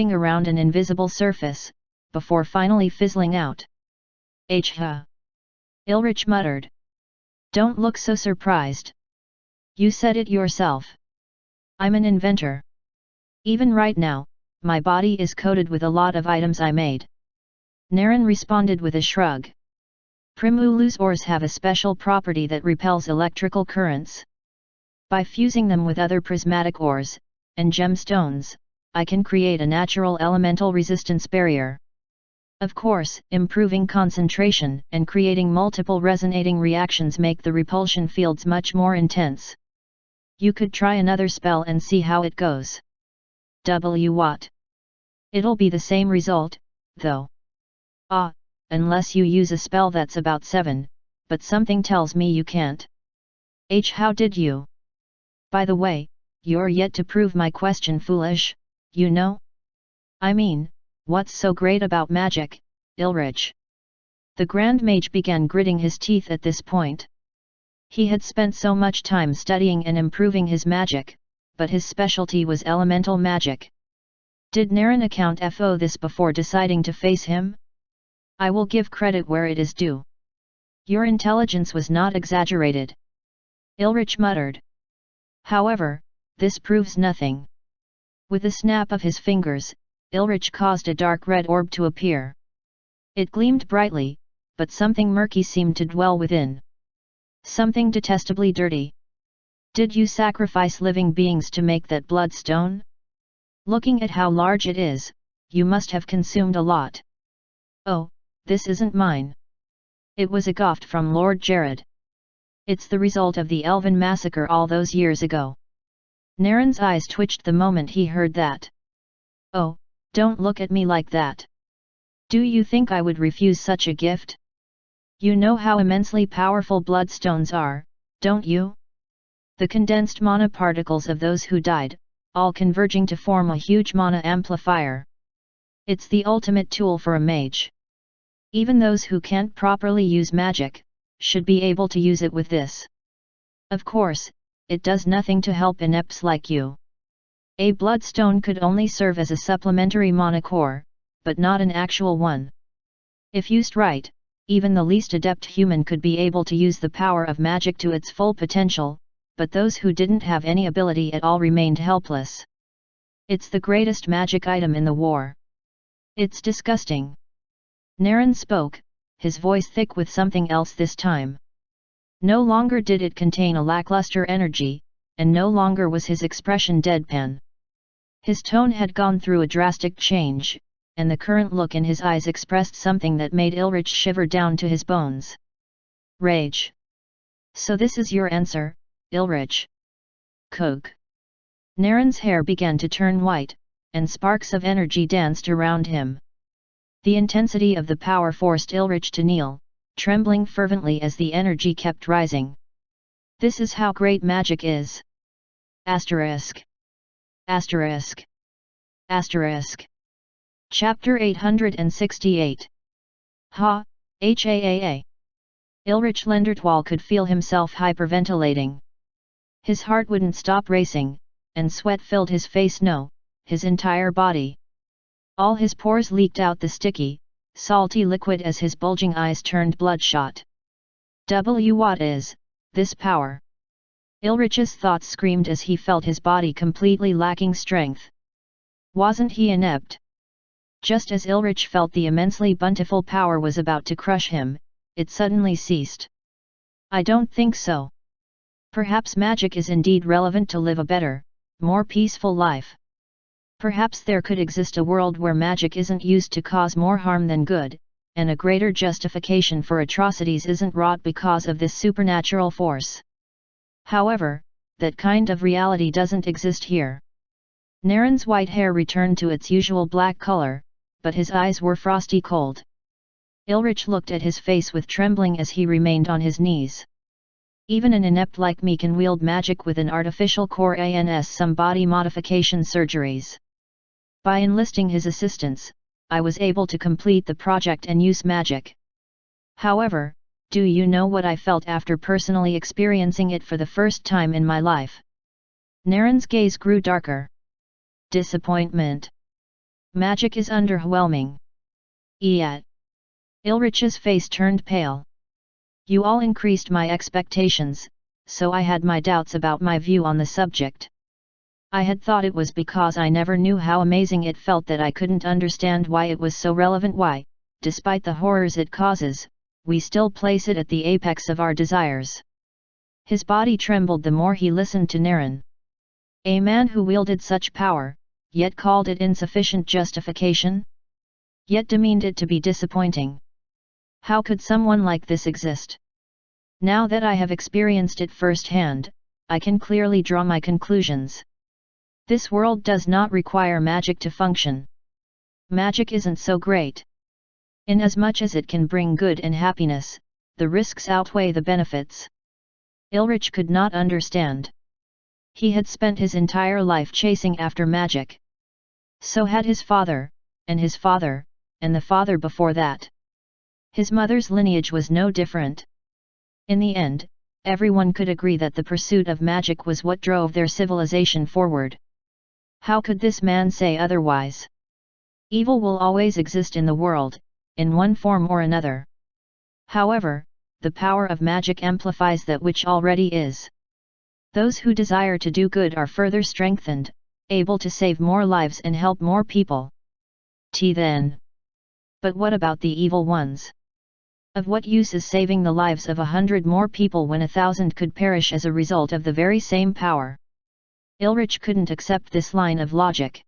spreading around an invisible surface, before finally fizzling out. "Ha!" Ilrich muttered. "Don't look so surprised. You said it yourself. I'm an inventor. Even right now, my body is coated with a lot of items I made." Naren responded with a shrug. Primulu's ores have a special property that repels electrical currents. By fusing them with other prismatic ores, and gemstones, I can create a natural elemental resistance barrier. Of course, improving concentration and creating multiple resonating reactions make the repulsion fields much more intense. You could try another spell and see how it goes. What? It'll be the same result, though. Unless you use a spell that's about 7, but something tells me you can't. How did you? By the way, you're yet to prove my question foolish, you know? I mean, what's so great about magic, Ilrich? The Grand Mage began gritting his teeth at this point. He had spent so much time studying and improving his magic, but his specialty was elemental magic. Did Naren account for this before deciding to face him? I will give credit where it is due. Your intelligence was not exaggerated. Ilrich muttered. However, this proves nothing. With a snap of his fingers, Ilrich caused a dark red orb to appear. It gleamed brightly, but something murky seemed to dwell within. Something detestably dirty. Did you sacrifice living beings to make that bloodstone? Looking at how large it is, you must have consumed a lot. Oh, this isn't mine. It was a gift from Lord Jared. It's the result of the Elven massacre all those years ago. Naren's eyes twitched the moment he heard that. Oh, don't look at me like that. Do you think I would refuse such a gift? You know how immensely powerful bloodstones are, don't you? The condensed mana particles of those who died, all converging to form a huge mana amplifier. It's the ultimate tool for a mage. Even those who can't properly use magic, should be able to use it with this. Of course, it does nothing to help inepts like you. A bloodstone could only serve as a supplementary mana core, but not an actual one. If used right, even the least adept human could be able to use the power of magic to its full potential, but those who didn't have any ability at all remained helpless. It's the greatest magic item in the war. It's disgusting. Naren spoke, his voice thick with something else this time. No longer did it contain a lackluster energy, and no longer was his expression deadpan. His tone had gone through a drastic change, and the current look in his eyes expressed something that made Ilrich shiver down to his bones. Rage. So this is your answer, Ilrich? Coke. Naren's hair began to turn white, and sparks of energy danced around him. The intensity of the power forced Ilrich to kneel, trembling fervently as the energy kept rising. This is how great magic is. Asterisk. Asterisk. Asterisk. Chapter 868. Ha, Haaa. Ilrich Lendertwal could feel himself hyperventilating. His heart wouldn't stop racing, and sweat filled his face, no, his entire body. All his pores leaked out the sticky, salty liquid as his bulging eyes turned bloodshot. What is this power? Ilrich's thoughts screamed as he felt his body completely lacking strength. Wasn't he inept? Just as Ilrich felt the immensely bountiful power was about to crush him, it suddenly ceased. I don't think so. Perhaps magic is indeed relevant to live a better, more peaceful life. Perhaps there could exist a world where magic isn't used to cause more harm than good, and a greater justification for atrocities isn't wrought because of this supernatural force. However, that kind of reality doesn't exist here. Naren's white hair returned to its usual black color, but his eyes were frosty cold. Ilrich looked at his face with trembling as he remained on his knees. Even an inept like me can wield magic with an artificial core and some body modification surgeries. By enlisting his assistance, I was able to complete the project and use magic. However, do you know what I felt after personally experiencing it for the first time in my life? Naren's gaze grew darker. Disappointment. Magic is underwhelming. Yet. Ilrich's face turned pale. You all increased my expectations, so I had my doubts about my view on the subject. I had thought it was because I never knew how amazing it felt that I couldn't understand why it was so relevant, why, despite the horrors it causes, we still place it at the apex of our desires. His body trembled the more he listened to Naren. A man who wielded such power, yet called it insufficient justification? Yet demeaned it to be disappointing. How could someone like this exist? Now that I have experienced it firsthand, I can clearly draw my conclusions. This world does not require magic to function. Magic isn't so great. Inasmuch as it can bring good and happiness, the risks outweigh the benefits. Ilrich could not understand. He had spent his entire life chasing after magic. So had his father, and his father, and the father before that. His mother's lineage was no different. In the end, everyone could agree that the pursuit of magic was what drove their civilization forward. How could this man say otherwise? Evil will always exist in the world, in one form or another. However, the power of magic amplifies that which already is. Those who desire to do good are further strengthened, able to save more lives and help more people. Then. But what about the evil ones? Of what use is saving the lives of 100 more people when 1,000 could perish as a result of the very same power? Ilrich couldn't accept this line of logic.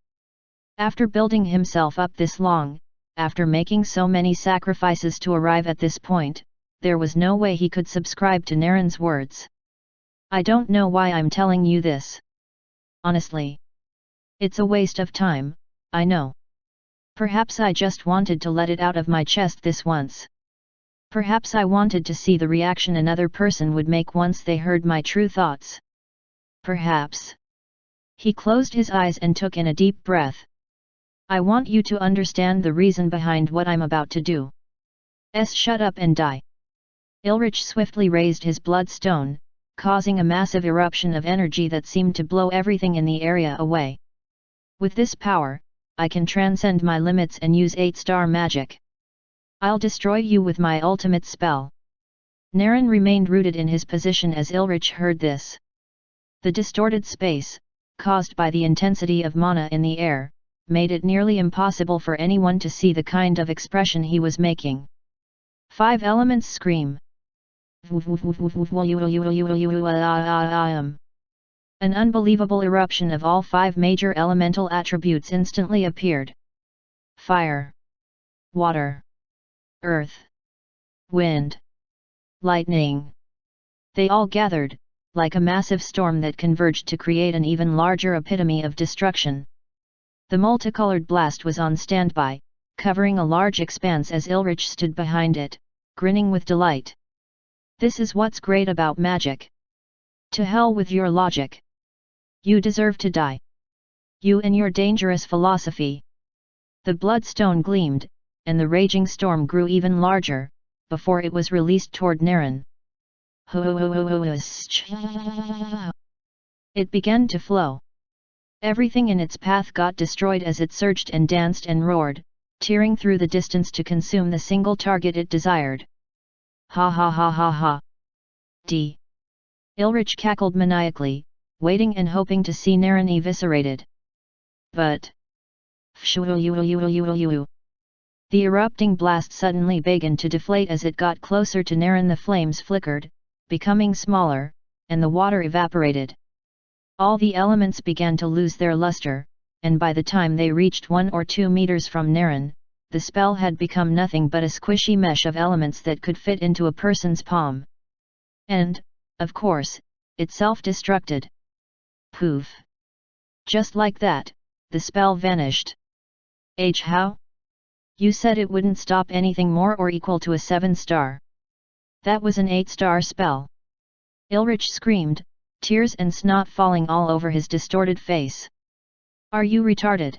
After building himself up this long, after making so many sacrifices to arrive at this point, there was no way he could subscribe to Naren's words. I don't know why I'm telling you this. Honestly. It's a waste of time, I know. Perhaps I just wanted to let it out of my chest this once. Perhaps I wanted to see the reaction another person would make once they heard my true thoughts. Perhaps. He closed his eyes and took in a deep breath. I want you to understand the reason behind what I'm about to do. Shut up and die. Ilrich swiftly raised his bloodstone, causing a massive eruption of energy that seemed to blow everything in the area away. With this power, I can transcend my limits and use 8-star magic. I'll destroy you with my ultimate spell. Naren remained rooted in his position as Ilrich heard this. The distorted space, caused by the intensity of mana in the air, made it nearly impossible for anyone to see the kind of expression he was making. 5 elements scream. An unbelievable eruption of all 5 major elemental attributes instantly appeared. Fire, water, earth, wind, lightning. They all gathered, like a massive storm that converged to create an even larger epitome of destruction. The multicolored blast was on standby, covering a large expanse as Ilrich stood behind it, grinning with delight. This is what's great about magic. To hell with your logic. You deserve to die. You and your dangerous philosophy. The bloodstone gleamed, and the raging storm grew even larger, before it was released toward Naren. It began to flow. Everything in its path got destroyed as it surged and danced and roared, tearing through the distance to consume the single target it desired. Ha ha ha ha ha. D. Ilrich cackled maniacally, waiting and hoping to see Naren eviscerated. But... The erupting blast suddenly began to deflate as it got closer to Naren. The flames flickered, becoming smaller, and the water evaporated. All the elements began to lose their luster, and by the time they reached 1 or 2 meters from Naren, the spell had become nothing but a squishy mesh of elements that could fit into a person's palm. And, of course, it self-destructed. Poof! Just like that, the spell vanished. How? You said it wouldn't stop anything more or equal to a 7-star. That was an 8-star spell. Ilrich screamed, tears and snot falling all over his distorted face. Are you retarded?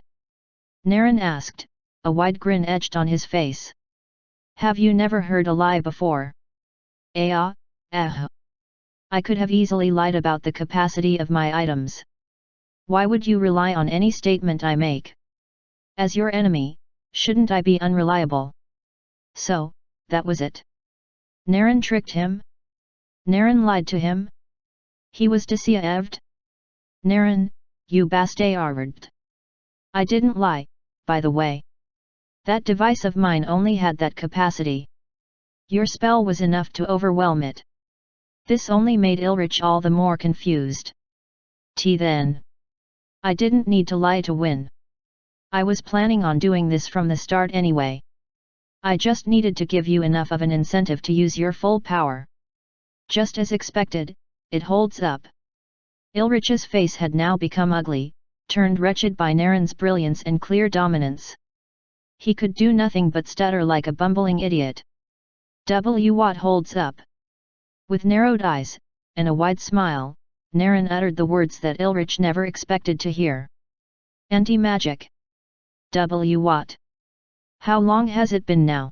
Naren asked, a wide grin etched on his face. Have you never heard a lie before? I could have easily lied about the capacity of my items. Why would you rely on any statement I make? As your enemy, shouldn't I be unreliable? So, that was it. Naren tricked him? Naren lied to him? He was deceived? Naren, you bastard. I didn't lie, by the way. That device of mine only had that capacity. Your spell was enough to overwhelm it. This only made Ilrich all the more confused. Then. I didn't need to lie to win. I was planning on doing this from the start anyway. I just needed to give you enough of an incentive to use your full power. Just as expected, it holds up. Ilrich's face had now become ugly, turned wretched by Naren's brilliance and clear dominance. He could do nothing but stutter like a bumbling idiot. What holds up? With narrowed eyes, and a wide smile, Naren uttered the words that Ilrich never expected to hear. Anti-magic. What? How long has it been now?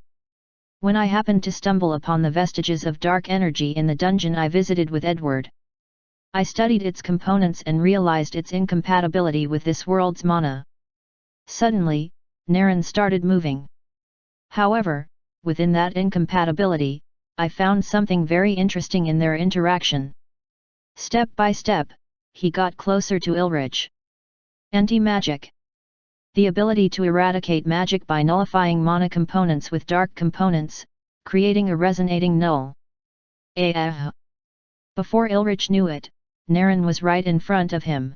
When I happened to stumble upon the vestiges of dark energy in the dungeon I visited with Edward. I studied its components and realized its incompatibility with this world's mana. Suddenly, Naren started moving. However, within that incompatibility, I found something very interesting in their interaction. Step by step, he got closer to Ilrich. Anti-magic. The ability to eradicate magic by nullifying mana components with dark components, creating a resonating null. Before Ilrich knew it, Naren was right in front of him.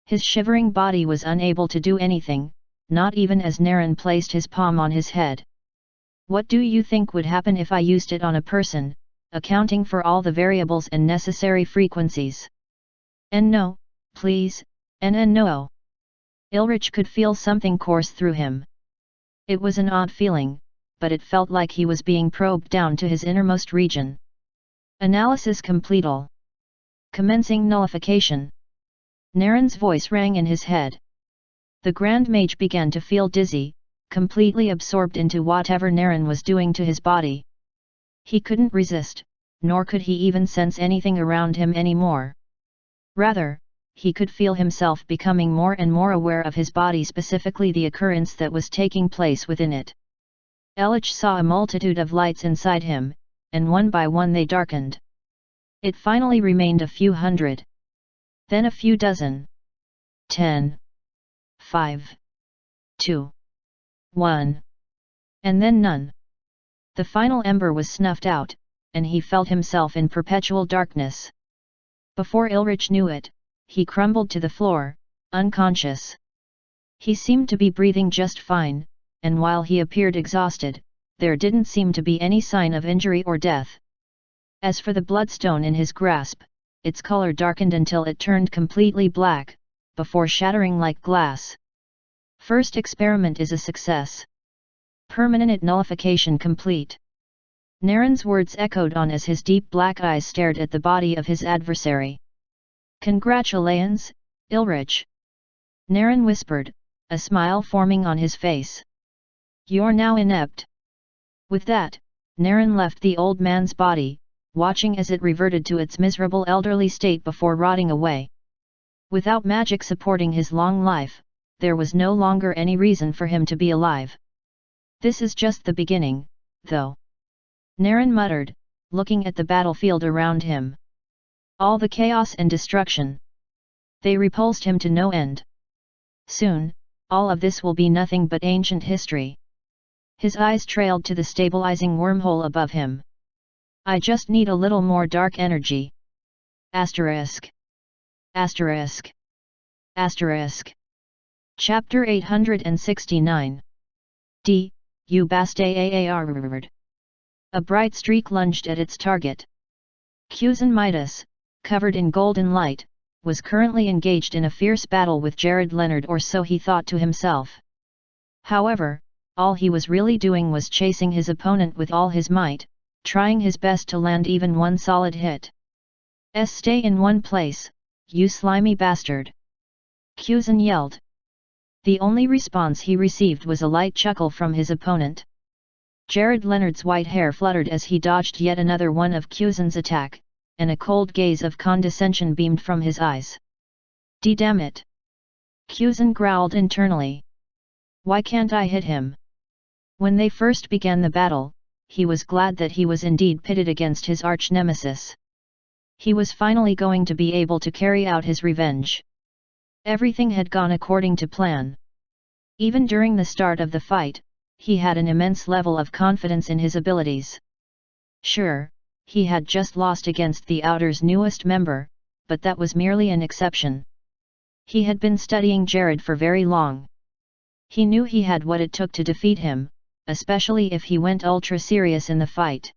His shivering body was unable to do anything, not even as Naren placed his palm on his head. What do you think would happen if I used it on a person, accounting for all the variables and necessary frequencies? No, please, no. Ilrich could feel something course through him. It was an odd feeling, but it felt like he was being probed down to his innermost region. Analysis complete. All. Commencing nullification. Naren's voice rang in his head. The Grand Mage began to feel dizzy, completely absorbed into whatever Naren was doing to his body. He couldn't resist, nor could he even sense anything around him anymore. Rather, he could feel himself becoming more and more aware of his body, specifically the occurrence that was taking place within it. Ilrich saw a multitude of lights inside him, and one by one they darkened. It finally remained a few hundred. Then a few dozen. 10. 5. 2. 1. And then none. The final ember was snuffed out, and he felt himself in perpetual darkness. Before Ilrich knew it, he crumbled to the floor, unconscious. He seemed to be breathing just fine, and while he appeared exhausted, there didn't seem to be any sign of injury or death. As for the bloodstone in his grasp, its color darkened until it turned completely black, before shattering like glass. First experiment is a success. Permanent nullification complete. Naren's words echoed on as his deep black eyes stared at the body of his adversary. Congratulations, Ilrich. Naren whispered, a smile forming on his face. You're now inept. With that, Naren left the old man's body, watching as it reverted to its miserable elderly state before rotting away. Without magic supporting his long life, there was no longer any reason for him to be alive. This is just the beginning, though. Naren muttered, looking at the battlefield around him. All the chaos and destruction. They repulsed him to no end. Soon, all of this will be nothing but ancient history. His eyes trailed to the stabilizing wormhole above him. I just need a little more dark energy. Asterisk. Asterisk. Asterisk. Chapter 869. D. You bastard. A bright streak lunged at its target. Kuzan Midas, covered in golden light, was currently engaged in a fierce battle with Jared Leonard, or so he thought to himself. However, all he was really doing was chasing his opponent with all his might, trying his best to land even one solid hit. Stay in one place, you slimy bastard! Kuzan yelled. The only response he received was a light chuckle from his opponent. Jared Leonard's white hair fluttered as he dodged yet another one of Cusan's attack, and a cold gaze of condescension beamed from his eyes. Damn it! Cusan growled internally. Why can't I hit him? When they first began the battle, he was glad that he was indeed pitted against his arch-nemesis. He was finally going to be able to carry out his revenge. Everything had gone according to plan. Even during the start of the fight, he had an immense level of confidence in his abilities. Sure, he had just lost against the Outer's newest member, but that was merely an exception. He had been studying Jared for very long. He knew he had what it took to defeat him, especially if he went ultra serious in the fight.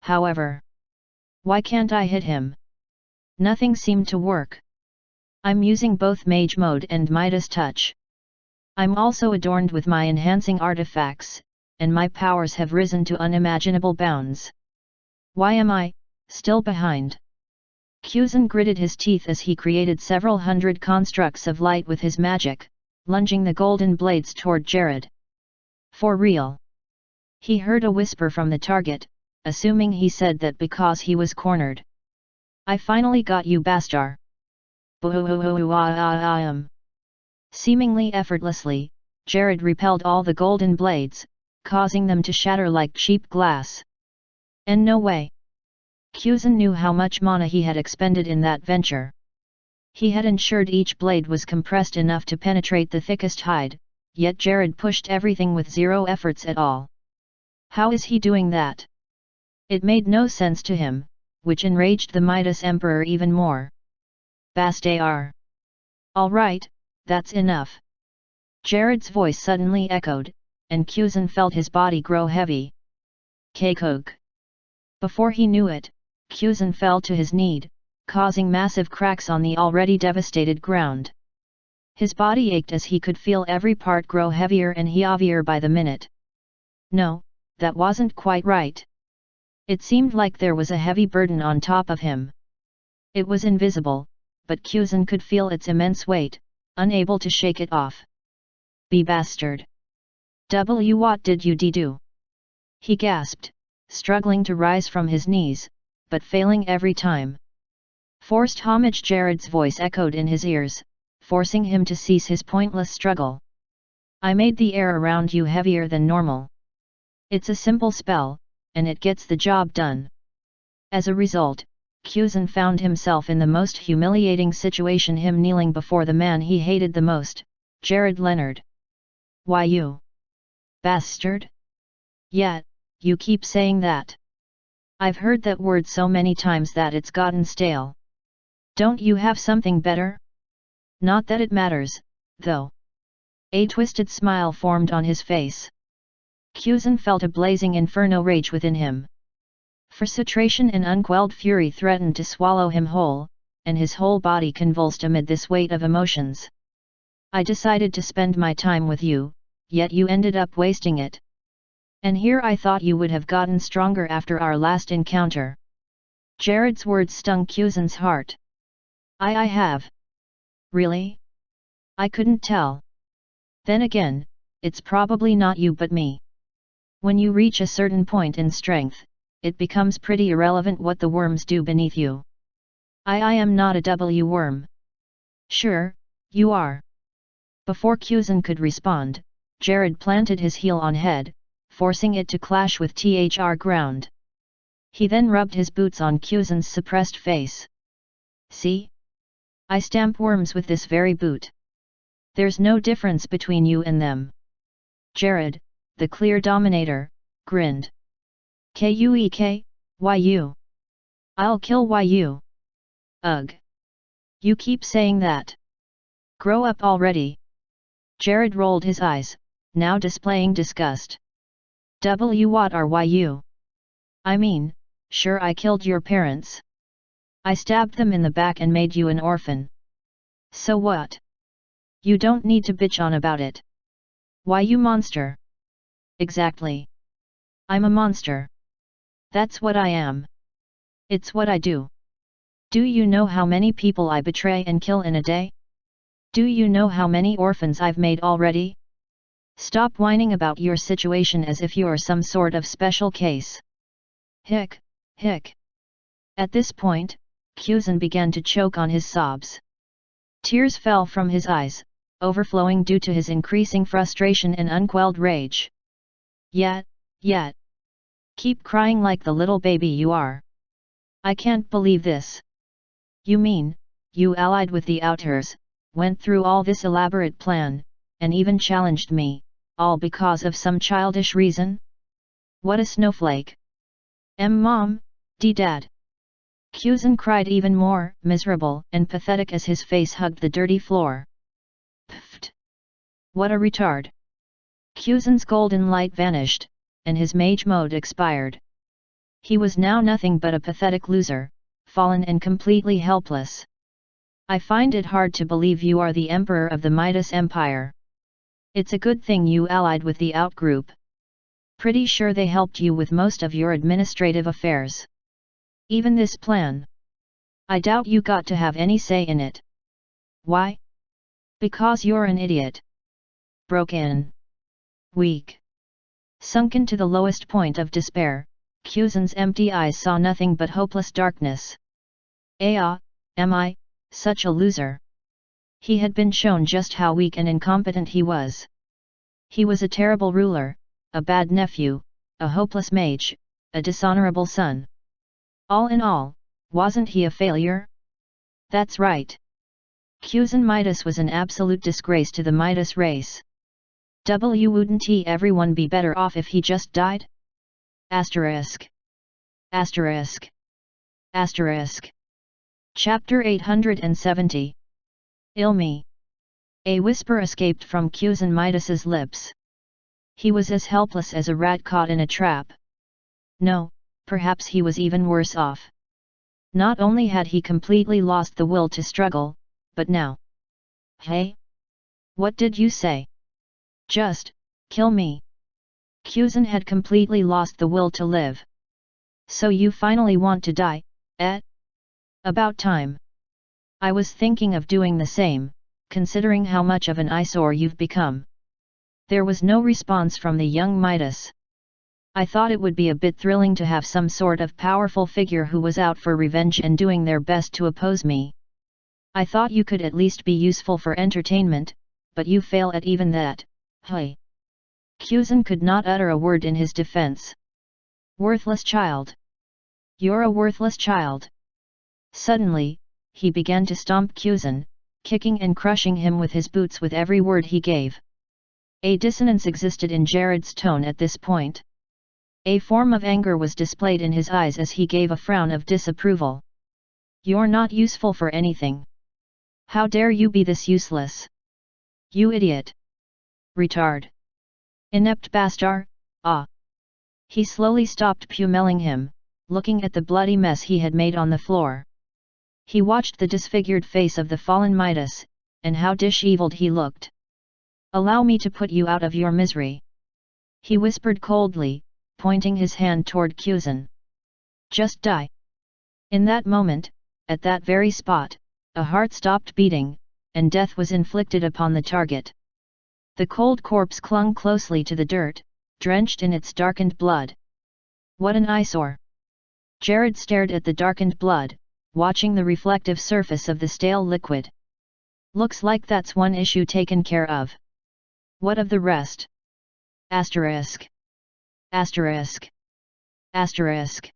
However, why can't I hit him? Nothing seemed to work. I'm using both Mage Mode and Midas Touch. I'm also adorned with my enhancing artifacts, and my powers have risen to unimaginable bounds. Why am I still behind? Cusan gritted his teeth as he created several hundred constructs of light with his magic, lunging the golden blades toward Jared. For real? He heard a whisper from the target, assuming he said that because he was cornered. I finally got you, bastard. Seemingly effortlessly, Jared repelled all the golden blades, causing them to shatter like cheap glass. And no way. Cusan knew how much mana he had expended in that venture. He had ensured each blade was compressed enough to penetrate the thickest hide, yet Jared pushed everything with zero efforts at all. How is he doing that? It made no sense to him, which enraged the Midas Emperor even more. Bastard. All right, that's enough. Jared's voice suddenly echoed, and Cusan felt his body grow heavy. Kakok. Before he knew it, Cusan fell to his knee, causing massive cracks on the already devastated ground. His body ached as he could feel every part grow heavier and heavier by the minute. No, that wasn't quite right. It seemed like there was a heavy burden on top of him. It was invisible, but Cusan could feel its immense weight, unable to shake it off. Be bastard. What did you do? He gasped, struggling to rise from his knees, but failing every time. Forced homage. Jared's voice echoed in his ears, forcing him to cease his pointless struggle. I made the air around you heavier than normal. It's a simple spell, and it gets the job done. As a result, Cusan found himself in the most humiliating situation, him kneeling before the man he hated the most, Jared Leonard. Why you? Bastard? Yeah, you keep saying that. I've heard that word so many times that it's gotten stale. Don't you have something better? Not that it matters, though. A twisted smile formed on his face. Cusan felt a blazing inferno rage within him. Frustration and unquelled fury threatened to swallow him whole, and his whole body convulsed amid this weight of emotions. I decided to spend my time with you, yet you ended up wasting it. And here I thought you would have gotten stronger after our last encounter. Jared's words stung Cusan's heart. I have. Really? I couldn't tell. Then again, it's probably not you but me. When you reach a certain point in strength, it becomes pretty irrelevant what the worms do beneath you. I am not a worm. Sure, you are. Before Cusan could respond, Jared planted his heel on head, forcing it to clash with the ground. He then rubbed his boots on Cusan's suppressed face. See? I stamp worms with this very boot. There's no difference between you and them. Jared, the clear dominator, grinned. Kuek, why you? I'll kill you. Ugh. You keep saying that. Grow up already. Jared rolled his eyes, now displaying disgust. What are you? I mean, sure I killed your parents. I stabbed them in the back and made you an orphan. So what? You don't need to bitch on about it. Why you monster? Exactly. I'm a monster. That's what I am. It's what I do. Do you know how many people I betray and kill in a day? Do you know how many orphans I've made already? Stop whining about your situation as if you're some sort of special case. Hic, hic. At this point, Kuzan began to choke on his sobs. Tears fell from his eyes, overflowing due to his increasing frustration and unquelled rage. Yet. Keep crying like the little baby you are. I can't believe this. You mean, you allied with the Outers, went through all this elaborate plan, and even challenged me, all because of some childish reason? What a snowflake! Mom, Dad. Kuzan cried even more, miserable and pathetic as his face hugged the dirty floor. Pfft! What a retard! Kuzan's golden light vanished, and his mage mode expired. He was now nothing but a pathetic loser, fallen and completely helpless. I find it hard to believe you are the emperor of the Midas Empire. It's a good thing you allied with the outgroup. Pretty sure they helped you with most of your administrative affairs. Even this plan. I doubt you got to have any say in it. Why? Because you're an idiot. Broken. Weak. Sunken to the lowest point of despair, Kuzan's empty eyes saw nothing but hopeless darkness. Am I, such a loser? He had been shown just how weak and incompetent he was. He was a terrible ruler, a bad nephew, a hopeless mage, a dishonorable son. All in all, wasn't he a failure? That's right. Kuzan Midas was an absolute disgrace to the Midas race. Wouldn't everyone be better off if he just died? Asterisk. Asterisk. Asterisk. Chapter 870. Ilmi. A whisper escaped from Kuzan Midas's lips. He was as helpless as a rat caught in a trap. No, perhaps he was even worse off. Not only had he completely lost the will to struggle, but now... Hey? What did you say? Just, kill me. Kuzan had completely lost the will to live. So you finally want to die, eh? About time. I was thinking of doing the same, considering how much of an eyesore you've become. There was no response from the young Midas. I thought it would be a bit thrilling to have some sort of powerful figure who was out for revenge and doing their best to oppose me. I thought you could at least be useful for entertainment, but you fail at even that. Hey! Kuzan could not utter a word in his defense. Worthless child! You're a worthless child! Suddenly, he began to stomp Kuzan, kicking and crushing him with his boots with every word he gave. A dissonance existed in Jared's tone at this point. A form of anger was displayed in his eyes as he gave a frown of disapproval. You're not useful for anything. How dare you be this useless? You idiot! Retard! Inept bastard! Ah! He slowly stopped pummeling him, looking at the bloody mess he had made on the floor. He watched the disfigured face of the fallen Midas, and how disheveled he looked. Allow me to put you out of your misery. He whispered coldly, pointing his hand toward Kuzan. Just die. In that moment, at that very spot, a heart stopped beating, and death was inflicted upon the target. The cold corpse clung closely to the dirt, drenched in its darkened blood. What an eyesore! Jared stared at the darkened blood, watching the reflective surface of the stale liquid. Looks like that's one issue taken care of. What of the rest? Asterisk. Asterisk. Asterisk.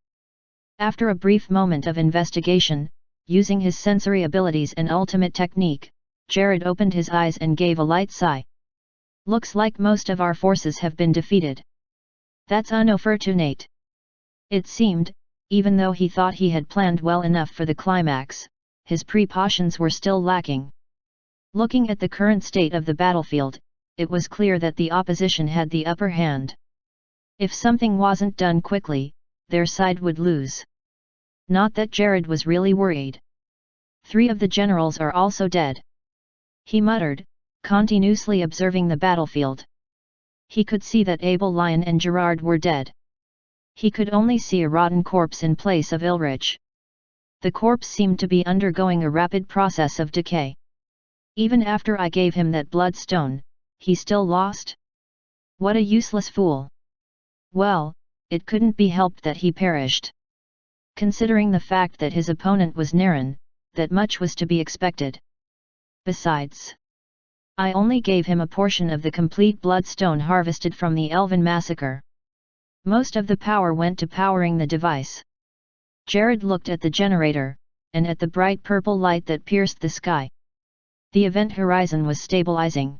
After a brief moment of investigation, using his sensory abilities and ultimate technique, Jared opened his eyes and gave a light sigh. Looks like most of our forces have been defeated. That's unfortunate. It seemed, even though he thought he had planned well enough for the climax, his precautions were still lacking. Looking at the current state of the battlefield, it was clear that the opposition had the upper hand. If something wasn't done quickly, their side would lose. Not that Jared was really worried. 3 of the generals are also dead. He muttered, continuously observing the battlefield. He could see that Abel Lion and Gerard were dead. He could only see a rotten corpse in place of Ilrich. The corpse seemed to be undergoing a rapid process of decay. Even after I gave him that bloodstone, he still lost? What a useless fool! Well, it couldn't be helped that he perished. Considering the fact that his opponent was Naren, that much was to be expected. Besides, I only gave him a portion of the complete bloodstone harvested from the Elven massacre. Most of the power went to powering the device. Jared looked at the generator, and at the bright purple light that pierced the sky. The event horizon was stabilizing.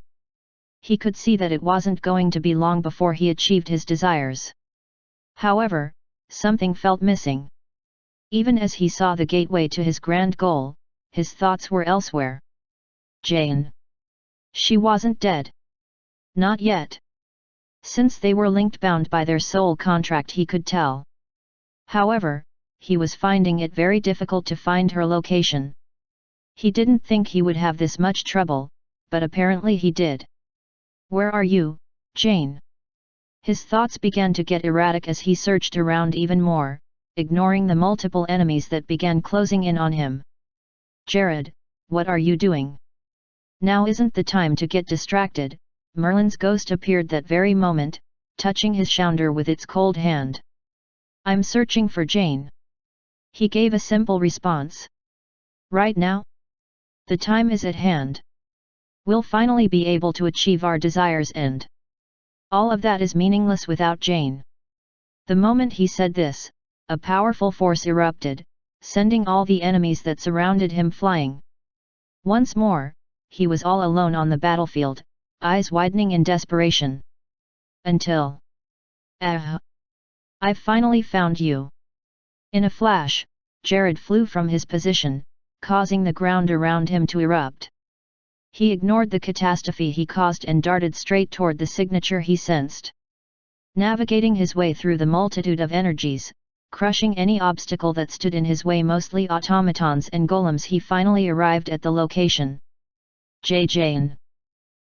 He could see that it wasn't going to be long before he achieved his desires. However, something felt missing. Even as he saw the gateway to his grand goal, his thoughts were elsewhere. Jane. She wasn't dead. Not yet. Since they were linked bound by their soul contract he could tell. However, he was finding it very difficult to find her location. He didn't think he would have this much trouble, but apparently he did. Where are you, Jane? His thoughts began to get erratic as he searched around even more, ignoring the multiple enemies that began closing in on him. Jared, what are you doing? Now isn't the time to get distracted. Merlin's ghost appeared that very moment, touching his shoulder with its cold hand. I'm searching for Jane. He gave a simple response. Right now? The time is at hand. We'll finally be able to achieve our desires and all of that is meaningless without Jane. The moment he said this, a powerful force erupted, sending all the enemies that surrounded him flying. Once more, he was all alone on the battlefield, eyes widening in desperation. Until... I've finally found you. In a flash, Jared flew from his position, causing the ground around him to erupt. He ignored the catastrophe he caused and darted straight toward the signature he sensed. Navigating his way through the multitude of energies, crushing any obstacle that stood in his way, mostly automatons and golems, he finally arrived at the location. Jane.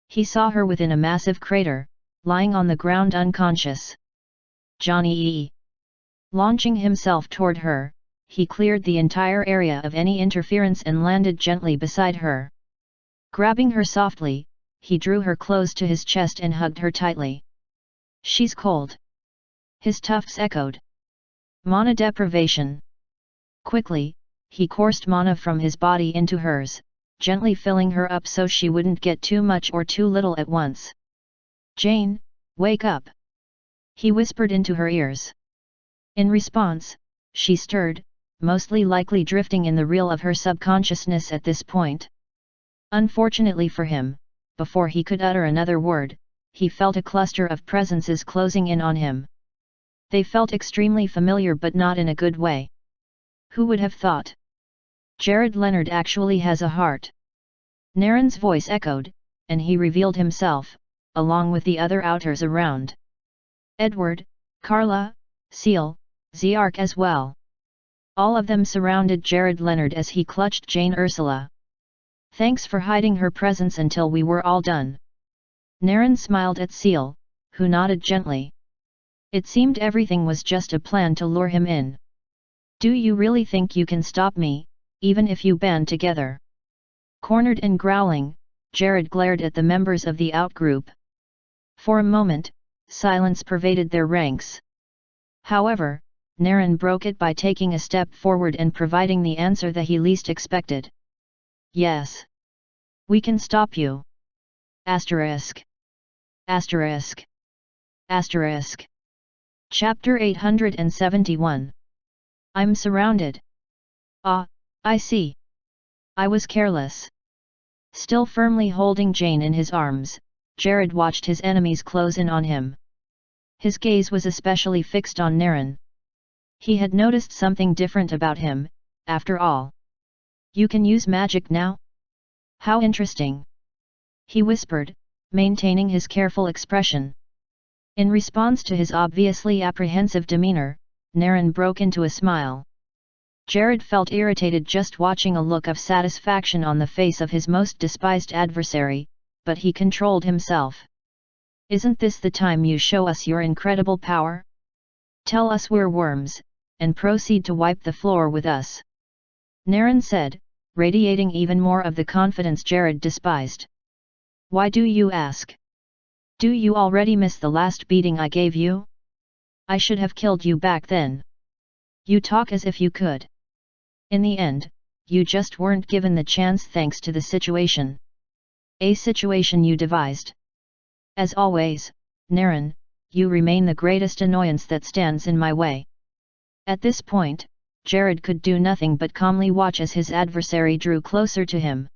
He saw her within a massive crater, lying on the ground unconscious. Johnny E. Launching himself toward her, he cleared the entire area of any interference and landed gently beside her. Grabbing her softly, he drew her close to his chest and hugged her tightly. She's cold. His tufts echoed. Mana deprivation. Quickly, he coursed mana from his body into hers, gently filling her up so she wouldn't get too much or too little at once. Jane, wake up! He whispered into her ears. In response, she stirred, mostly likely drifting in the reel of her subconsciousness at this point. Unfortunately for him, before he could utter another word, he felt a cluster of presences closing in on him. They felt extremely familiar but not in a good way. Who would have thought? Jared Leonard actually has a heart. Naren's voice echoed, and he revealed himself, along with the other outers around. Edward, Carla, Seal, Ziark as well. All of them surrounded Jared Leonard as he clutched Jane Ursula. Thanks for hiding her presence until we were all done. Naren smiled at Seal, who nodded gently. It seemed everything was just a plan to lure him in. Do you really think you can stop me, even if you band together? Cornered and growling, Jared glared at the members of the outgroup. For a moment, silence pervaded their ranks. However, Naren broke it by taking a step forward and providing the answer that he least expected. Yes. We can stop you. Asterisk. Asterisk. Asterisk. Chapter 871. I'm surrounded. Ah, I see. I was careless. Still firmly holding Jane in his arms, Jared watched his enemies close in on him. His gaze was especially fixed on Naren. He had noticed something different about him, after all. You can use magic now? How interesting! He whispered, maintaining his careful expression. In response to his obviously apprehensive demeanor, Naren broke into a smile. Jared felt irritated just watching a look of satisfaction on the face of his most despised adversary, but he controlled himself. Isn't this the time you show us your incredible power? Tell us we're worms, and proceed to wipe the floor with us. Naren said, radiating even more of the confidence Jared despised. Why do you ask? Do you already miss the last beating I gave you? I should have killed you back then. You talk as if you could. In the end, you just weren't given the chance thanks to the situation. A situation you devised. As always, Naren, you remain the greatest annoyance that stands in my way. At this point, Jared could do nothing but calmly watch as his adversary drew closer to him.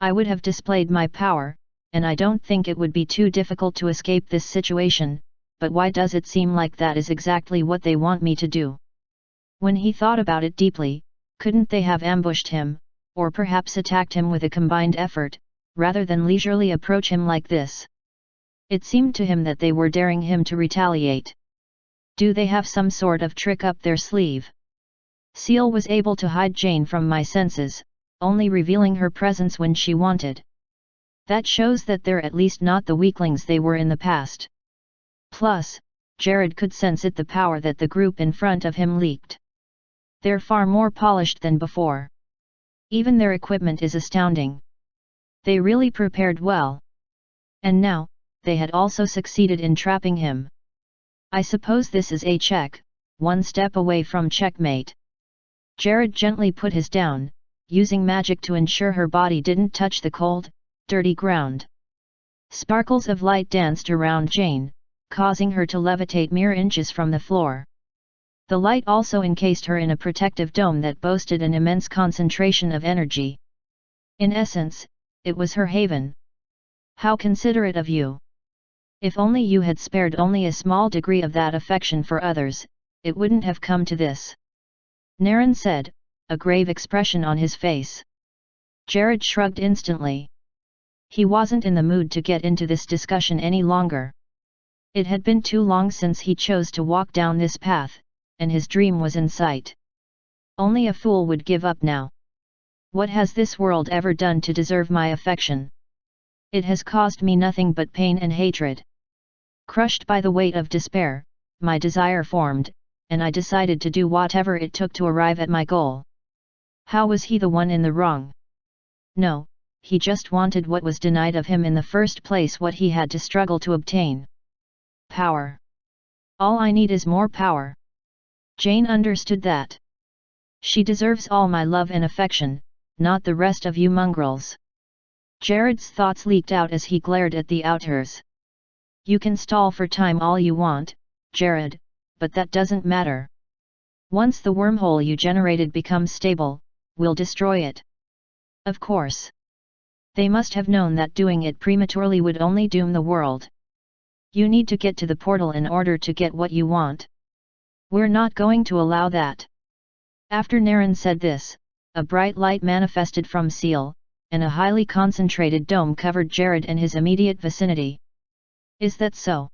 I would have displayed my power, and I don't think it would be too difficult to escape this situation, but why does it seem like that is exactly what they want me to do? When he thought about it deeply, couldn't they have ambushed him, or perhaps attacked him with a combined effort, rather than leisurely approach him like this? It seemed to him that they were daring him to retaliate. Do they have some sort of trick up their sleeve? Seal was able to hide Jane from my senses, only revealing her presence when she wanted. That shows that they're at least not the weaklings they were in the past. Plus, Jared could sense the power that the group in front of him leaked. They're far more polished than before. Even their equipment is astounding. They really prepared well. And now, they had also succeeded in trapping him. I suppose this is a check, one step away from checkmate. Jared gently put his down, using magic to ensure her body didn't touch the cold, dirty ground. Sparkles of light danced around Jane, causing her to levitate mere inches from the floor. The light also encased her in a protective dome that boasted an immense concentration of energy. In essence, it was her haven. How considerate of you! If only you had spared only a small degree of that affection for others, it wouldn't have come to this. Naren said, a grave expression on his face. Jared shrugged instantly. He wasn't in the mood to get into this discussion any longer. It had been too long since he chose to walk down this path, and his dream was in sight. Only a fool would give up now. What has this world ever done to deserve my affection? It has caused me nothing but pain and hatred. Crushed by the weight of despair, my desire formed, and I decided to do whatever it took to arrive at my goal. How was he the one in the wrong? No, he just wanted what was denied of him in the first place, what he had to struggle to obtain. Power. All I need is more power. Jane understood that. She deserves all my love and affection, not the rest of you mongrels. Jared's thoughts leaked out as he glared at the outers. You can stall for time all you want, Jared, but that doesn't matter. Once the wormhole you generated becomes stable, we'll destroy it. Of course. They must have known that doing it prematurely would only doom the world. You need to get to the portal in order to get what you want. We're not going to allow that. After Naren said this, a bright light manifested from Seal, and a highly concentrated dome covered Jared and his immediate vicinity. Is that so?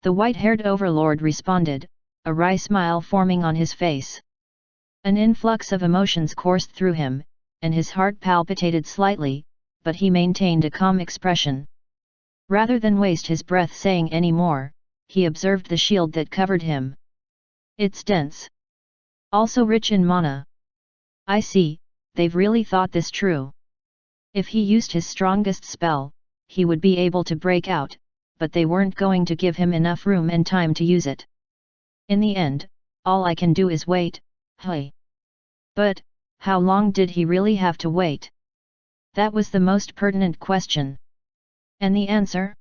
The white-haired overlord responded, a wry smile forming on his face. An influx of emotions coursed through him, and his heart palpitated slightly, but he maintained a calm expression. Rather than waste his breath saying any more, he observed the shield that covered him. It's dense. Also rich in mana. I see, they've really thought this true. If he used his strongest spell, he would be able to break out, but they weren't going to give him enough room and time to use it. In the end, all I can do is wait, hey. But, how long did he really have to wait? That was the most pertinent question. And the answer?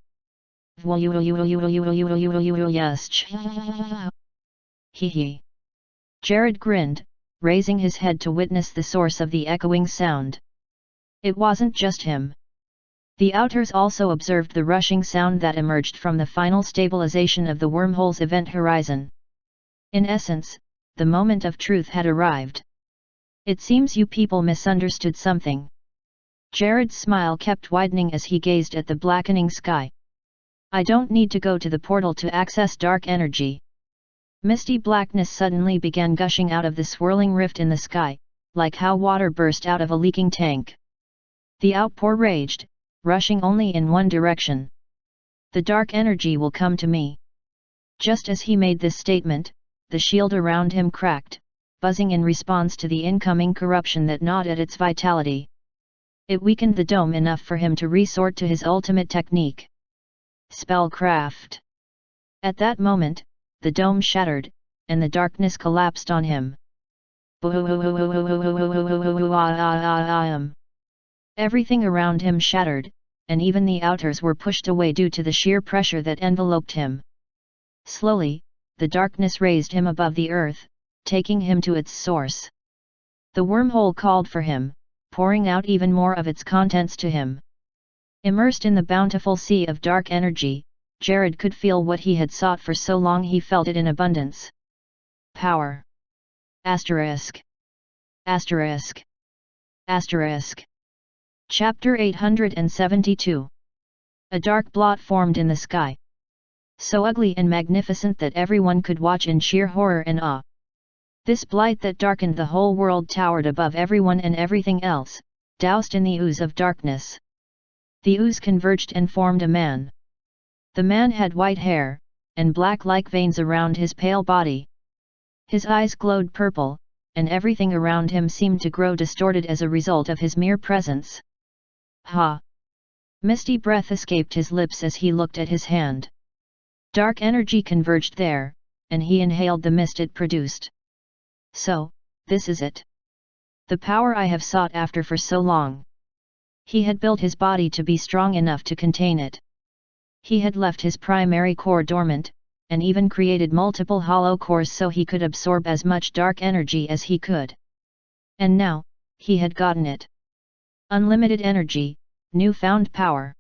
Yes. Hee. Jared grinned, raising his head to witness the source of the echoing sound. It wasn't just him. The outers also observed the rushing sound that emerged from the final stabilization of the wormhole's event horizon. In essence, the moment of truth had arrived. It seems you people misunderstood something. Jared's smile kept widening as he gazed at the blackening sky. I don't need to go to the portal to access dark energy. Misty blackness suddenly began gushing out of the swirling rift in the sky, like how water burst out of a leaking tank. The outpour raged, rushing only in one direction. The dark energy will come to me. Just as he made this statement, the shield around him cracked, buzzing in response to the incoming corruption that gnawed at its vitality. It weakened the dome enough for him to resort to his ultimate technique. Spellcraft. At that moment, the dome shattered, and the darkness collapsed on him. Everything around him shattered, and even the outers were pushed away due to the sheer pressure that enveloped him. Slowly, the darkness raised him above the earth, taking him to its source. The wormhole called for him, pouring out even more of its contents to him. Immersed in the bountiful sea of dark energy, Jared could feel what he had sought for so long. He felt it in abundance. Power. Asterisk. Asterisk. Asterisk. Chapter 872. A dark blot formed in the sky. So ugly and magnificent that everyone could watch in sheer horror and awe. This blight that darkened the whole world towered above everyone and everything else, doused in the ooze of darkness. The ooze converged and formed a man. The man had white hair, and black like veins around his pale body. His eyes glowed purple, and everything around him seemed to grow distorted as a result of his mere presence. Ha! Misty breath escaped his lips as he looked at his hand. Dark energy converged there, and he inhaled the mist it produced. So, this is it. The power I have sought after for so long. He had built his body to be strong enough to contain it. He had left his primary core dormant, and even created multiple hollow cores so he could absorb as much dark energy as he could. And now, he had gotten it. Unlimited energy, newfound power.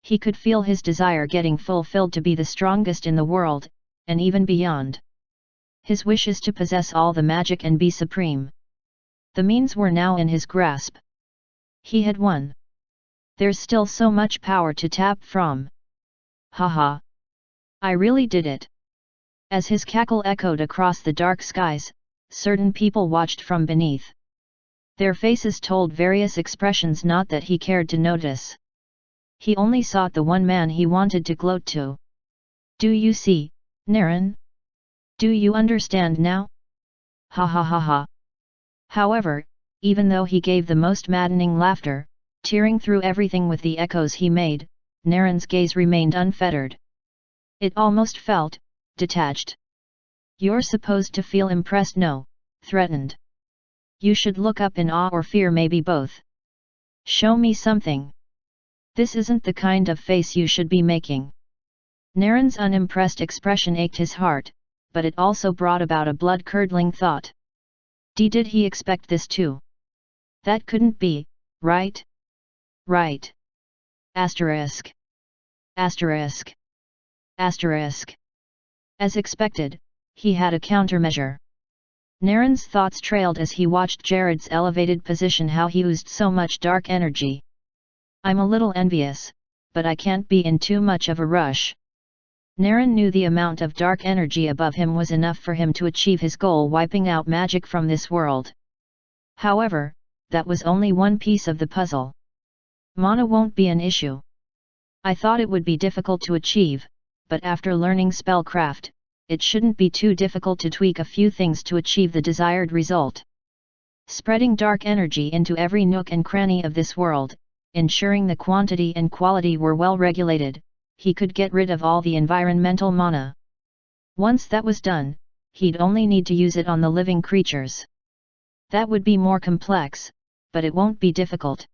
He could feel his desire getting fulfilled to be the strongest in the world, and even beyond. His wish is to possess all the magic and be supreme. The means were now in his grasp. He had won. There's still so much power to tap from. Haha! I really did it! As his cackle echoed across the dark skies, certain people watched from beneath. Their faces told various expressions not that he cared to notice. He only sought the one man he wanted to gloat to. Do you see, Naren? Do you understand now? Ha ha ha ha! However, even though he gave the most maddening laughter, tearing through everything with the echoes he made, Naren's gaze remained unfettered. It almost felt detached. You're supposed to feel impressed, no, threatened. You should look up in awe or fear, maybe both. Show me something. This isn't the kind of face you should be making. Naren's unimpressed expression ached his heart, but it also brought about a blood-curdling thought. Did he expect this too? That couldn't be, right? Right. Asterisk. Asterisk. Asterisk. As expected, he had a countermeasure. Naren's thoughts trailed as he watched Jared's elevated position, how he oozed so much dark energy. I'm a little envious, but I can't be in too much of a rush. Naren knew the amount of dark energy above him was enough for him to achieve his goal, wiping out magic from this world. However, that was only one piece of the puzzle. Mana won't be an issue. I thought it would be difficult to achieve, but after learning Spellcraft, it shouldn't be too difficult to tweak a few things to achieve the desired result. Spreading dark energy into every nook and cranny of this world, ensuring the quantity and quality were well regulated, he could get rid of all the environmental mana. Once that was done, he'd only need to use it on the living creatures. That would be more complex, but it won't be difficult.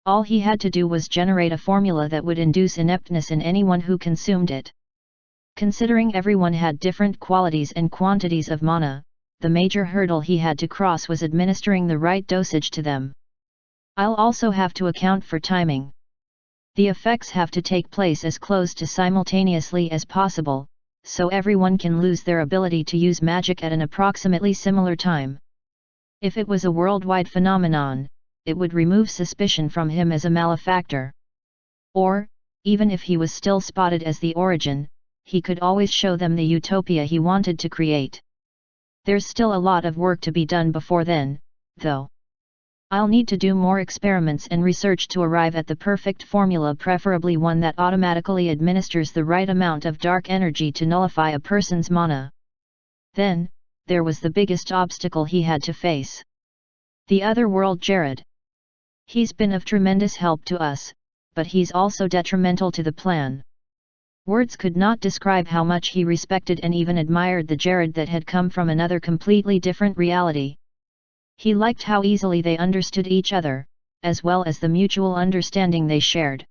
All he had to do was generate a formula that would induce ineptness in anyone who consumed it. Considering everyone had different qualities and quantities of mana, the major hurdle he had to cross was administering the right dosage to them. I'll also have to account for timing. The effects have to take place as close to simultaneously as possible, so everyone can lose their ability to use magic at an approximately similar time. If it was a worldwide phenomenon, it would remove suspicion from him as a malefactor. Or, even if he was still spotted as the origin, he could always show them the utopia he wanted to create. There's still a lot of work to be done before then, though. I'll need to do more experiments and research to arrive at the perfect formula, preferably one that automatically administers the right amount of dark energy to nullify a person's mana. Then, there was the biggest obstacle he had to face. The other world, Jared. He's been of tremendous help to us, but he's also detrimental to the plan. Words could not describe how much he respected and even admired the Jared that had come from another completely different reality. He liked how easily they understood each other, as well as the mutual understanding they shared.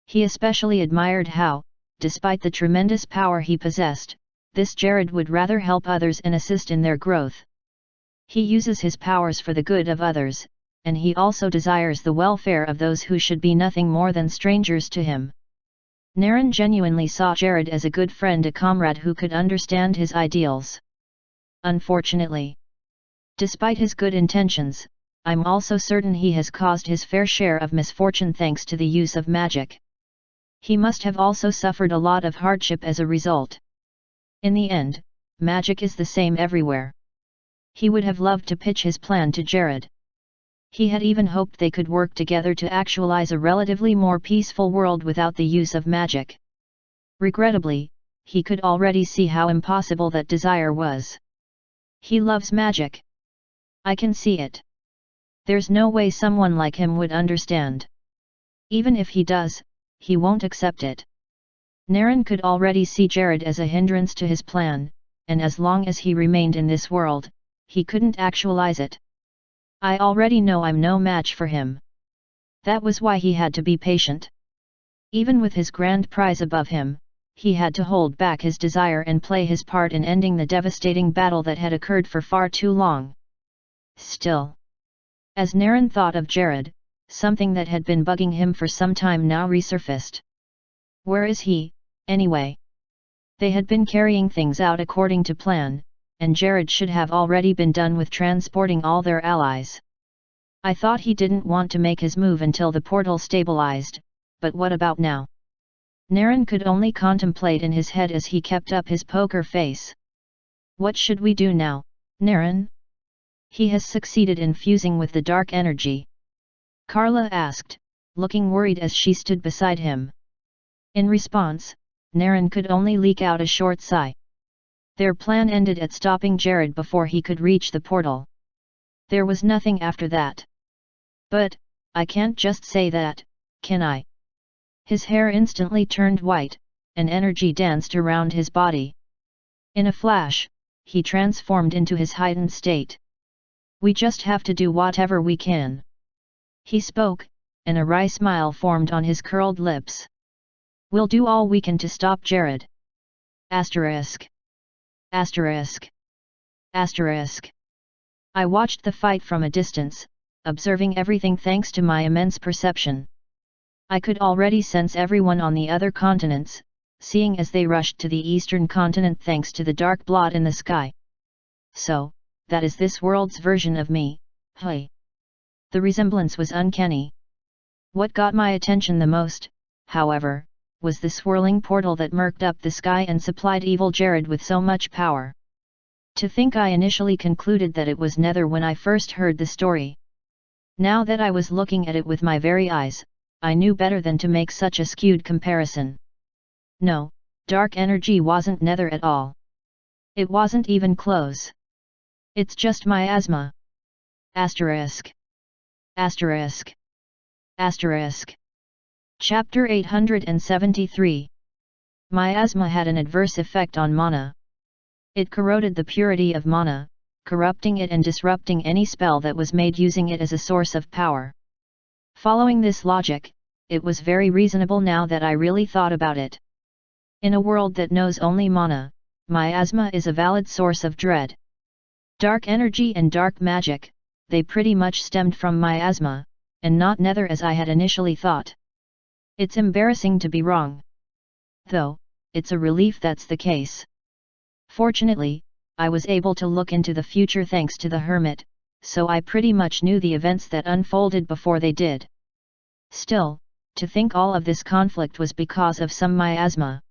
He especially admired how, despite the tremendous power he possessed, this Jared would rather help others and assist in their growth. He uses his powers for the good of others, and he also desires the welfare of those who should be nothing more than strangers to him. Naren genuinely saw Jared as a good friend, a comrade who could understand his ideals. Unfortunately, despite his good intentions, I'm also certain he has caused his fair share of misfortune thanks to the use of magic. He must have also suffered a lot of hardship as a result. In the end, magic is the same everywhere. He would have loved to pitch his plan to Jared. He had even hoped they could work together to actualize a relatively more peaceful world without the use of magic. Regrettably, he could already see how impossible that desire was. He loves magic. I can see it. There's no way someone like him would understand. Even if he does, he won't accept it. Naren could already see Jared as a hindrance to his plan, and as long as he remained in this world, he couldn't actualize it. I already know I'm no match for him. That was why he had to be patient. Even with his grand prize above him, he had to hold back his desire and play his part in ending the devastating battle that had occurred for far too long. Still, as Naren thought of Jared, something that had been bugging him for some time now resurfaced. Where is he, anyway? They had been carrying things out according to plan, and Jared should have already been done with transporting all their allies. I thought he didn't want to make his move until the portal stabilized, but what about now? Naren could only contemplate in his head as he kept up his poker face. What should we do now, Naren? He has succeeded in fusing with the dark energy. Carla asked, looking worried as she stood beside him. In response, Naren could only leak out a short sigh. Their plan ended at stopping Jared before he could reach the portal. There was nothing after that. But, I can't just say that, can I? His hair instantly turned white, and energy danced around his body. In a flash, he transformed into his heightened state. We just have to do whatever we can. He spoke, and a wry smile formed on his curled lips. We'll do all we can to stop Jared. Asterisk. Asterisk. Asterisk. I watched the fight from a distance, observing everything thanks to my immense perception. I could already sense everyone on the other continents, seeing as they rushed to the eastern continent thanks to the dark blot in the sky. So, that is this world's version of me, hey. The resemblance was uncanny. What got my attention the most, however, was the swirling portal that murked up the sky and supplied evil Jared with so much power. To think I initially concluded that it was Nether when I first heard the story. Now that I was looking at it with my very eyes, I knew better than to make such a skewed comparison. No, dark energy wasn't Nether at all. It wasn't even close. It's just miasma. Asterisk. Asterisk. Asterisk. Chapter 873. Miasma had an adverse effect on mana. It corroded the purity of mana, corrupting it and disrupting any spell that was made using it as a source of power. Following this logic, it was very reasonable now that I really thought about it. In a world that knows only mana, miasma is a valid source of dread. Dark energy and dark magic, they pretty much stemmed from miasma, and not Nether as I had initially thought. It's embarrassing to be wrong. Though, it's a relief that's the case. Fortunately, I was able to look into the future thanks to the Hermit, so I pretty much knew the events that unfolded before they did. Still, to think all of this conflict was because of some miasma.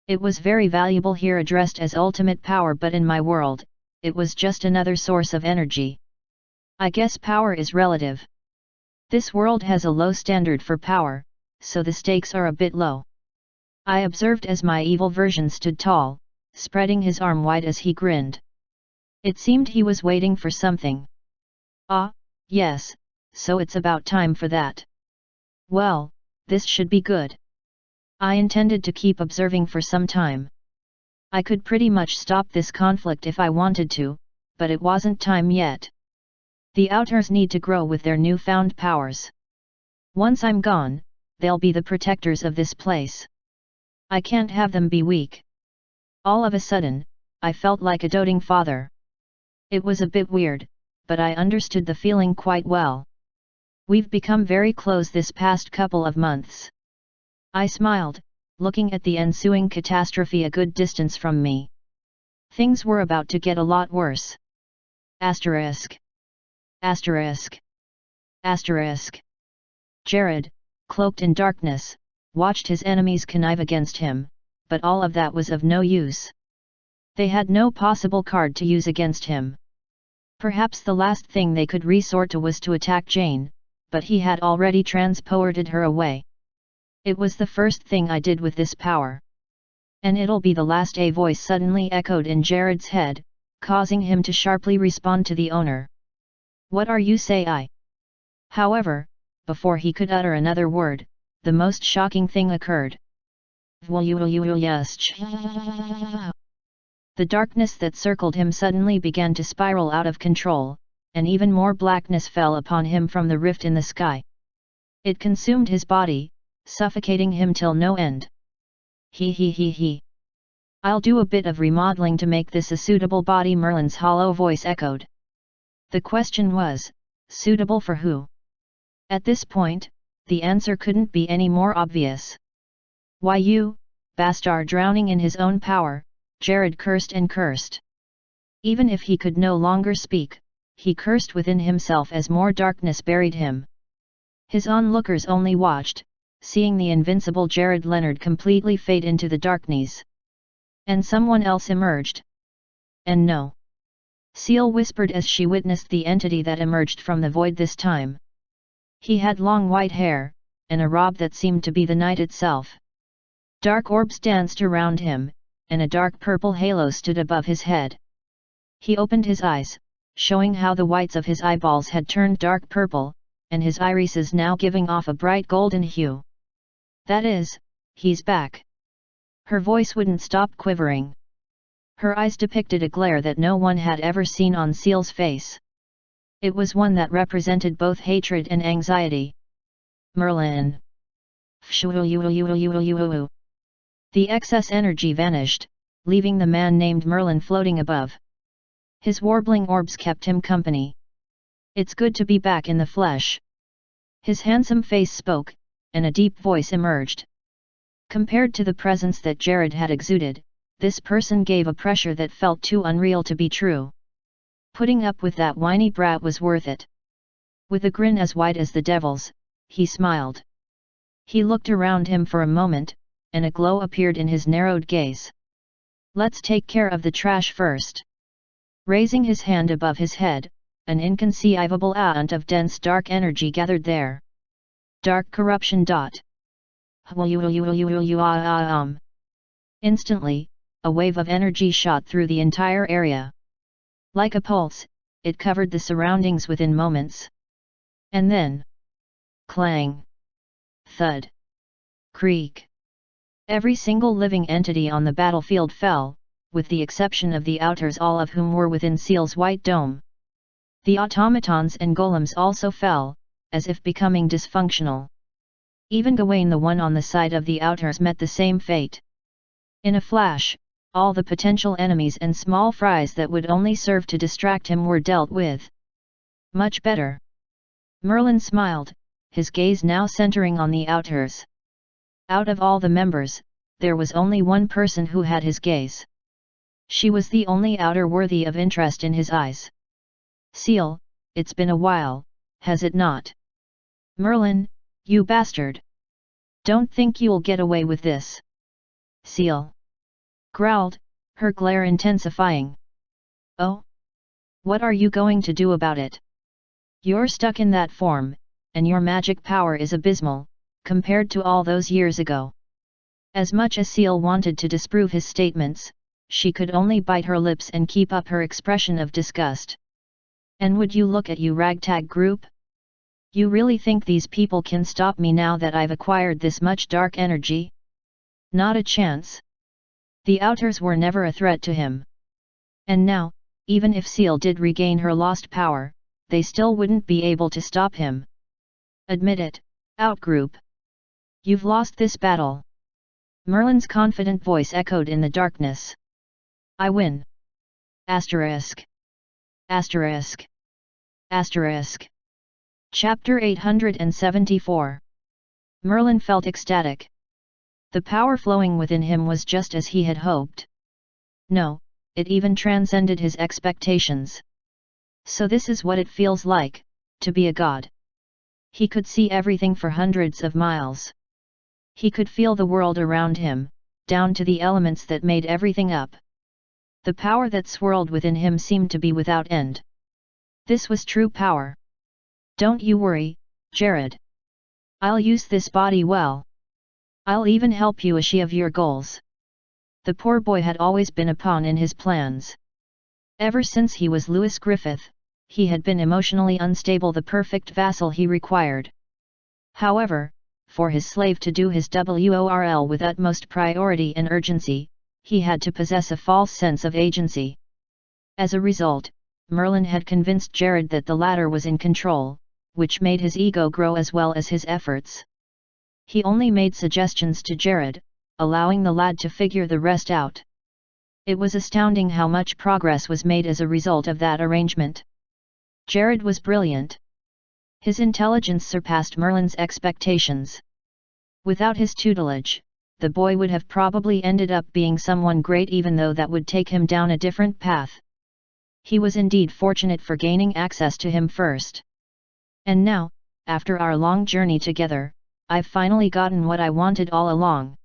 It was very valuable here addressed as ultimate power, but in my world, it was just another source of energy. I guess power is relative. This world has a low standard for power, so the stakes are a bit low. I observed as my evil version stood tall, spreading his arm wide as he grinned. It seemed he was waiting for something. Ah, yes, so it's about time for that. Well, this should be good. I intended to keep observing for some time. I could pretty much stop this conflict if I wanted to, but it wasn't time yet. The Outers need to grow with their newfound powers. Once I'm gone, they'll be the protectors of this place. I can't have them be weak. All of a sudden, I felt like a doting father. It was a bit weird, but I understood the feeling quite well. We've become very close this past couple of months. I smiled, looking at the ensuing catastrophe a good distance from me. Things were about to get a lot worse. Asterisk. Asterisk. Asterisk. Jared, cloaked in darkness, watched his enemies connive against him, but all of that was of no use. They had no possible card to use against him. Perhaps the last thing they could resort to was to attack Jane, but he had already transported her away. It was the first thing I did with this power. And it'll be the last. A voice suddenly echoed in Jared's head, causing him to sharply respond to the owner. What are you say I? However, before he could utter another word, the most shocking thing occurred. The darkness that circled him suddenly began to spiral out of control, and even more blackness fell upon him from the rift in the sky. It consumed his body, suffocating him till no end. He. I'll do a bit of remodeling to make this a suitable body, Merlin's hollow voice echoed. The question was, suitable for who? At this point, the answer couldn't be any more obvious. Why you, bastard, drowning in his own power, Jared cursed and cursed. Even if he could no longer speak, he cursed within himself as more darkness buried him. His onlookers only watched, seeing the invincible Jared Leonard completely fade into the darkness. And someone else emerged. And no. Seal whispered as she witnessed the entity that emerged from the void this time. He had long white hair, and a robe that seemed to be the night itself. Dark orbs danced around him, and a dark purple halo stood above his head. He opened his eyes, showing how the whites of his eyeballs had turned dark purple, and his irises now giving off a bright golden hue. That is, he's back. Her voice wouldn't stop quivering. Her eyes depicted a glare that no one had ever seen on Seal's face. It was one that represented both hatred and anxiety. Merlin. The excess energy vanished, leaving the man named Merlin floating above. His warbling orbs kept him company. It's good to be back in the flesh. His handsome face spoke, and a deep voice emerged. Compared to the presence that Jared had exuded, this person gave a pressure that felt too unreal to be true. Putting up with that whiny brat was worth it. With a grin as wide as the devil's, he smiled. He looked around him for a moment, and a glow appeared in his narrowed gaze. Let's take care of the trash first. Raising his hand above his head, an inconceivable amount of dense dark energy gathered there. Dark corruption. Instantly, a wave of energy shot through the entire area. Like a pulse, it covered the surroundings within moments. And then, clang, thud, creak. Every single living entity on the battlefield fell, with the exception of the Outers, all of whom were within Seal's white dome. The automatons and golems also fell, as if becoming dysfunctional. Even Gawain, the one on the side of the Outers, met the same fate. In a flash, all the potential enemies and small fries that would only serve to distract him were dealt with. Much better. Merlin smiled, his gaze now centering on the Outers. Out of all the members, there was only one person who had his gaze. She was the only Outer worthy of interest in his eyes. Seal, it's been a while, has it not? Merlin, you bastard! Don't think you'll get away with this. Seal growled, her glare intensifying. Oh? What are you going to do about it? You're stuck in that form, and your magic power is abysmal, compared to all those years ago. As much as Seal wanted to disprove his statements, she could only bite her lips and keep up her expression of disgust. And would you look at you, ragtag group? You really think these people can stop me now that I've acquired this much dark energy? Not a chance. The outers were never a threat to him. And now, even if Seal did regain her lost power, they still wouldn't be able to stop him. Admit it, outgroup. You've lost this battle. Merlin's confident voice echoed in the darkness. I win. Asterisk. Asterisk. Asterisk. Chapter 874. Merlin felt ecstatic. The power flowing within him was just as he had hoped. No, it even transcended his expectations. So this is what it feels like, to be a god. He could see everything for hundreds of miles. He could feel the world around him, down to the elements that made everything up. The power that swirled within him seemed to be without end. This was true power. Don't you worry, Jared. I'll use this body well. I'll even help you achieve your goals. The poor boy had always been a pawn in his plans. Ever since he was Lewis Griffith, he had been emotionally unstable, the perfect vassal he required. However, for his slave to do his worl with utmost priority and urgency, he had to possess a false sense of agency. As a result, Merlin had convinced Jared that the latter was in control, which made his ego grow as well as his efforts. He only made suggestions to Jared, allowing the lad to figure the rest out. It was astounding how much progress was made as a result of that arrangement. Jared was brilliant. His intelligence surpassed Merlin's expectations. Without his tutelage, the boy would have probably ended up being someone great, even though that would take him down a different path. He was indeed fortunate for gaining access to him first. And now, after our long journey together, I've finally gotten what I wanted all along.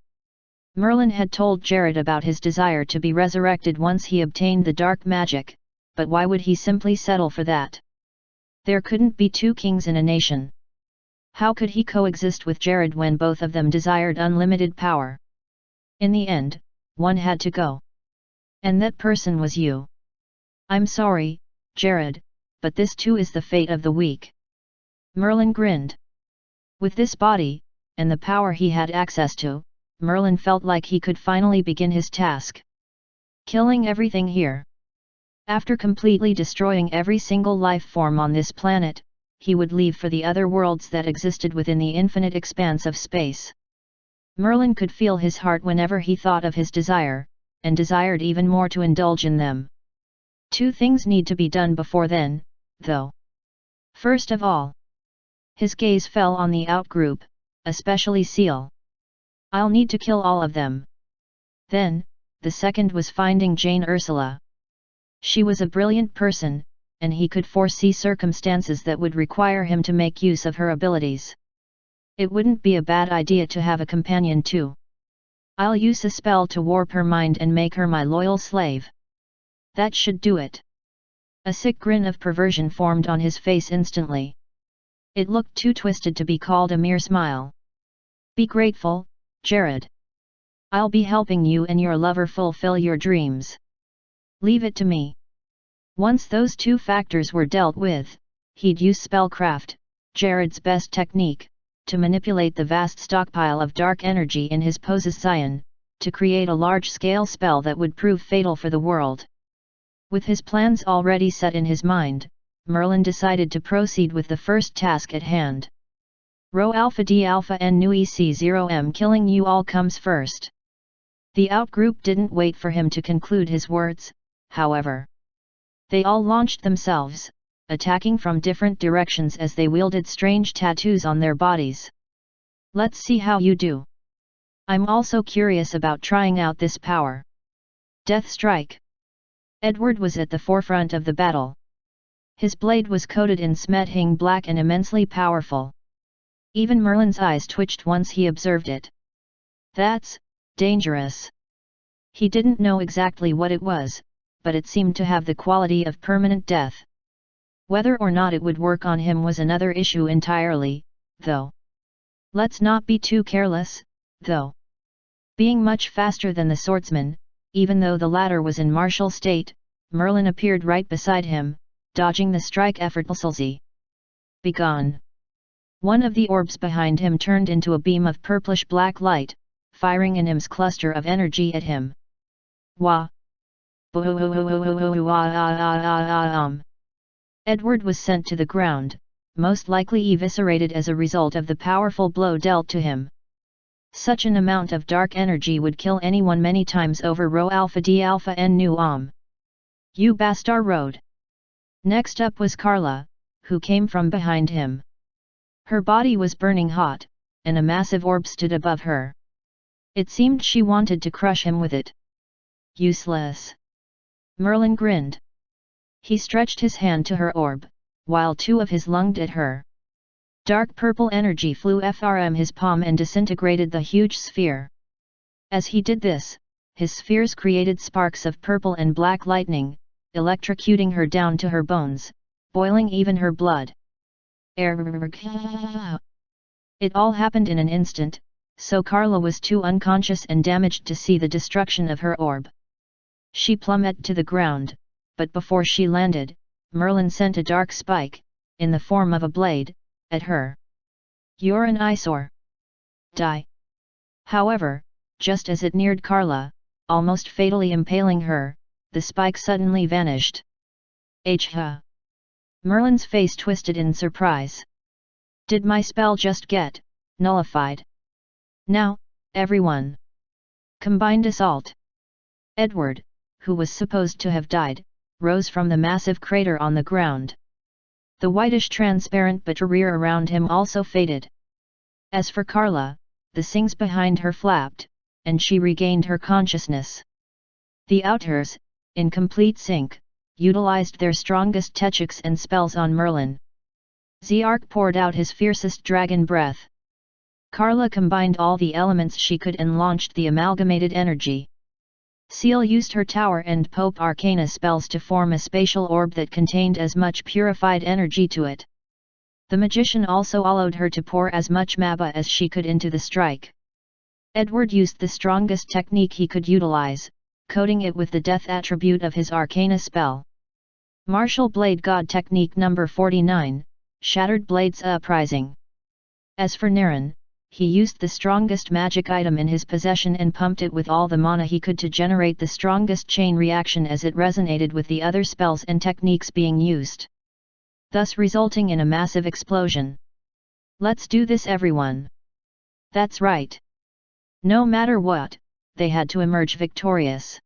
Merlin had told Jared about his desire to be resurrected once he obtained the dark magic, but why would he simply settle for that? There couldn't be two kings in a nation. How could he coexist with Jared when both of them desired unlimited power? In the end, one had to go. And that person was you. I'm sorry, Jared, but this too is the fate of the weak. Merlin grinned. With this body, and the power he had access to, Merlin felt like he could finally begin his task. Killing everything here. After completely destroying every single life form on this planet, he would leave for the other worlds that existed within the infinite expanse of space. Merlin could feel his heart whenever he thought of his desire, and desired even more to indulge in them. Two things need to be done before then, though. First of all, his gaze fell on the outgroup, especially Seal. I'll need to kill all of them. Then, the second was finding Jane Ursula. She was a brilliant person, and he could foresee circumstances that would require him to make use of her abilities. It wouldn't be a bad idea to have a companion too. I'll use a spell to warp her mind and make her my loyal slave. That should do it. A sick grin of perversion formed on his face instantly. It looked too twisted to be called a mere smile. Be grateful, Jared. I'll be helping you and your lover fulfill your dreams. Leave it to me. Once those two factors were dealt with, he'd use spellcraft, Jared's best technique, to manipulate the vast stockpile of dark energy in his possession, to create a large-scale spell that would prove fatal for the world. With his plans already set in his mind, Merlin decided to proceed with the first task at hand. Rho Alpha D Alpha N Nu EC0M, killing you all comes first. The outgroup didn't wait for him to conclude his words, however. They all launched themselves, attacking from different directions as they wielded strange tattoos on their bodies. Let's see how you do. I'm also curious about trying out this power. Death Strike. Edward was at the forefront of the battle. His blade was coated in smething black and immensely powerful. Even Merlin's eyes twitched once he observed it. That's dangerous. He didn't know exactly what it was, but it seemed to have the quality of permanent death. Whether or not it would work on him was another issue entirely, though. Let's not be too careless, though. Being much faster than the swordsman, even though the latter was in martial state, Merlin appeared right beside him, dodging the strike effortlessly. Begone! One of the orbs behind him turned into a beam of purplish black light, firing an immense cluster of energy at him. Wah! Edward was sent to the ground, most likely eviscerated as a result of the powerful blow dealt to him. Such an amount of dark energy would kill anyone many times over. Rho Alpha D Alpha N Nu U Bastar Road. Next up was Carla, who came from behind him. Her body was burning hot, and a massive orb stood above her. It seemed she wanted to crush him with it. Useless. Merlin grinned. He stretched his hand to her orb, while two of his lunged at her. Dark purple energy flew from his palm and disintegrated the huge sphere. As he did this, his spheres created sparks of purple and black lightning, electrocuting her down to her bones, boiling even her blood. It all happened in an instant, so Carla was too unconscious and damaged to see the destruction of her orb. She plummeted to the ground, but before she landed, Merlin sent a dark spike, in the form of a blade, at her. "You're an eyesore. Die!" However, just as it neared Carla, almost fatally impaling her, the spike suddenly vanished. Merlin's face twisted in surprise. Did my spell just get nullified? Now, everyone! Combined assault! Edward, who was supposed to have died, rose from the massive crater on the ground. The whitish transparent barrier around him also faded. As for Carla, the things behind her flapped, and she regained her consciousness. The Outers, in complete sync, utilized their strongest techniques and spells on Merlin. Zark poured out his fiercest dragon breath. Carla combined all the elements she could and launched the amalgamated energy. Seal used her Tower and Pope Arcana spells to form a spatial orb that contained as much purified energy to it. The magician also allowed her to pour as much Maba as she could into the strike. Edward used the strongest technique he could utilize, coating it with the death attribute of his Arcana spell. Martial Blade God Technique number 49, Shattered Blades Uprising. As for Naren, he used the strongest magic item in his possession and pumped it with all the mana he could to generate the strongest chain reaction as it resonated with the other spells and techniques being used, thus resulting in a massive explosion. Let's do this, everyone! That's right! No matter what, they had to emerge victorious.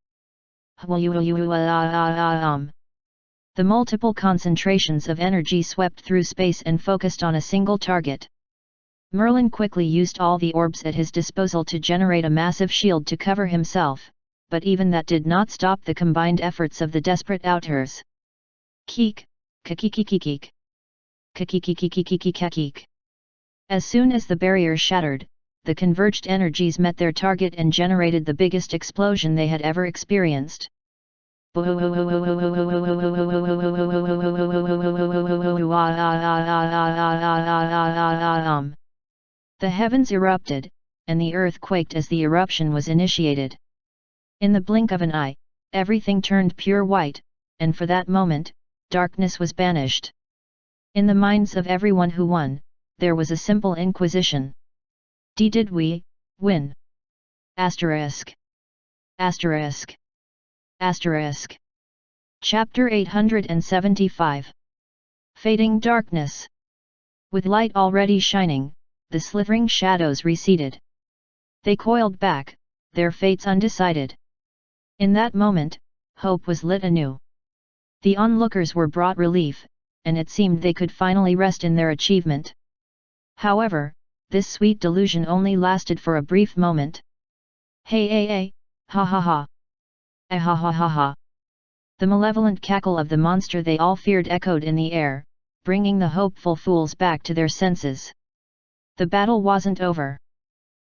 The multiple concentrations of energy swept through space and focused on a single target. Merlin quickly used all the orbs at his disposal to generate a massive shield to cover himself, but even that did not stop the combined efforts of the desperate Outers. Keek, kakikikikik. Kakikikikikikikik. As soon as the barrier shattered, the converged energies met their target and generated the biggest explosion they had ever experienced. The heavens erupted, and the earth quaked as the eruption was initiated. In the blink of an eye, everything turned pure white, and for that moment, darkness was banished. In the minds of everyone who won, there was a simple inquisition. Did we win? Asterisk. Asterisk. Asterisk. Chapter 875. Fading Darkness. With light already shining, the slithering shadows receded. They coiled back, their fates undecided. In that moment, hope was lit anew. The onlookers were brought relief, and it seemed they could finally rest in their achievement. However, this sweet delusion only lasted for a brief moment. Hey, ha ha ha. Ha ha ha ha. The malevolent cackle of the monster they all feared echoed in the air, bringing the hopeful fools back to their senses. The battle wasn't over.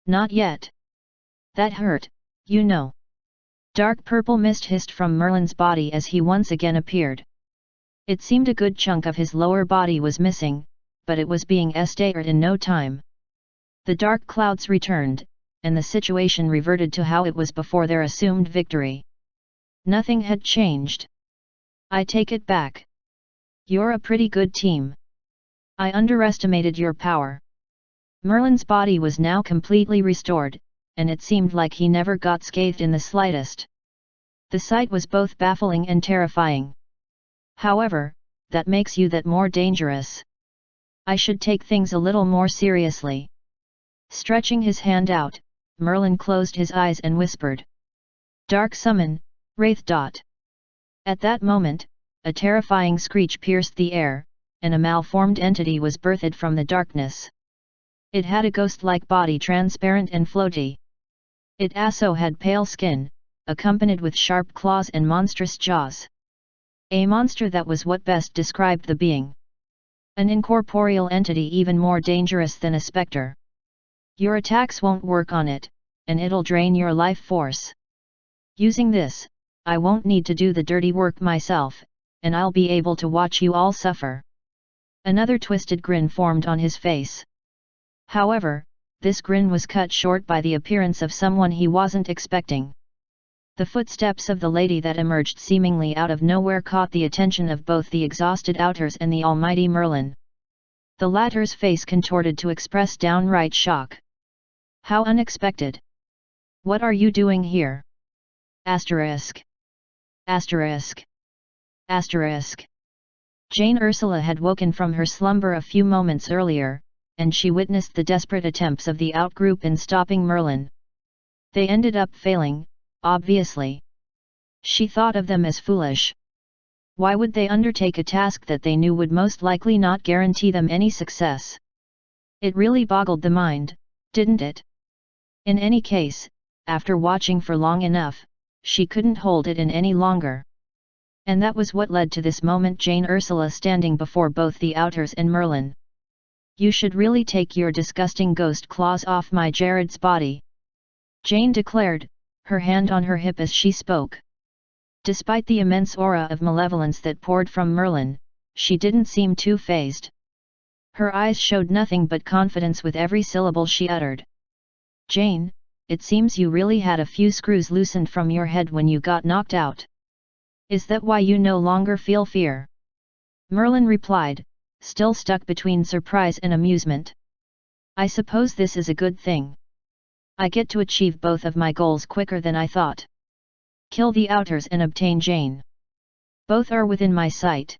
Not yet. That hurt, you know. Dark purple mist hissed from Merlin's body as he once again appeared. It seemed a good chunk of his lower body was missing, but it was being stirred in no time. The dark clouds returned, and the situation reverted to how it was before their assumed victory. Nothing had changed. I take it back. You're a pretty good team. I underestimated your power. Merlin's body was now completely restored, and it seemed like he never got scathed in the slightest. The sight was both baffling and terrifying. However, that makes you that more dangerous. I should take things a little more seriously. Stretching his hand out, Merlin closed his eyes and whispered. Dark summon, Wraith. At that moment, a terrifying screech pierced the air, and a malformed entity was birthed from the darkness. It had a ghost-like body, transparent and floaty. It also had pale skin, accompanied with sharp claws and monstrous jaws. A monster, that was what best described the being. An incorporeal entity even more dangerous than a specter. Your attacks won't work on it, and it'll drain your life force. Using this, I won't need to do the dirty work myself, and I'll be able to watch you all suffer. Another twisted grin formed on his face. However, this grin was cut short by the appearance of someone he wasn't expecting. The footsteps of the lady that emerged seemingly out of nowhere caught the attention of both the exhausted Outers and the almighty Merlin. The latter's face contorted to express downright shock. How unexpected! What are you doing here? Asterisk. Asterisk. Asterisk. Jane Ursula had woken from her slumber a few moments earlier, and she witnessed the desperate attempts of the outgroup in stopping Merlin. They ended up failing, obviously. She thought of them as foolish. Why would they undertake a task that they knew would most likely not guarantee them any success? It really boggled the mind, didn't it? In any case, after watching for long enough, she couldn't hold it in any longer. And that was what led to this moment, Jane Ursula standing before both the Outers and Merlin. You should really take your disgusting ghost claws off my Jared's body, Jane declared, her hand on her hip as she spoke. Despite the immense aura of malevolence that poured from Merlin, she didn't seem too fazed. Her eyes showed nothing but confidence with every syllable she uttered. Jane, it seems you really had a few screws loosened from your head when you got knocked out. Is that why you no longer feel fear? Merlin replied, still stuck between surprise and amusement. I suppose this is a good thing. I get to achieve both of my goals quicker than I thought. Kill the Outers and obtain Jane. Both are within my sight.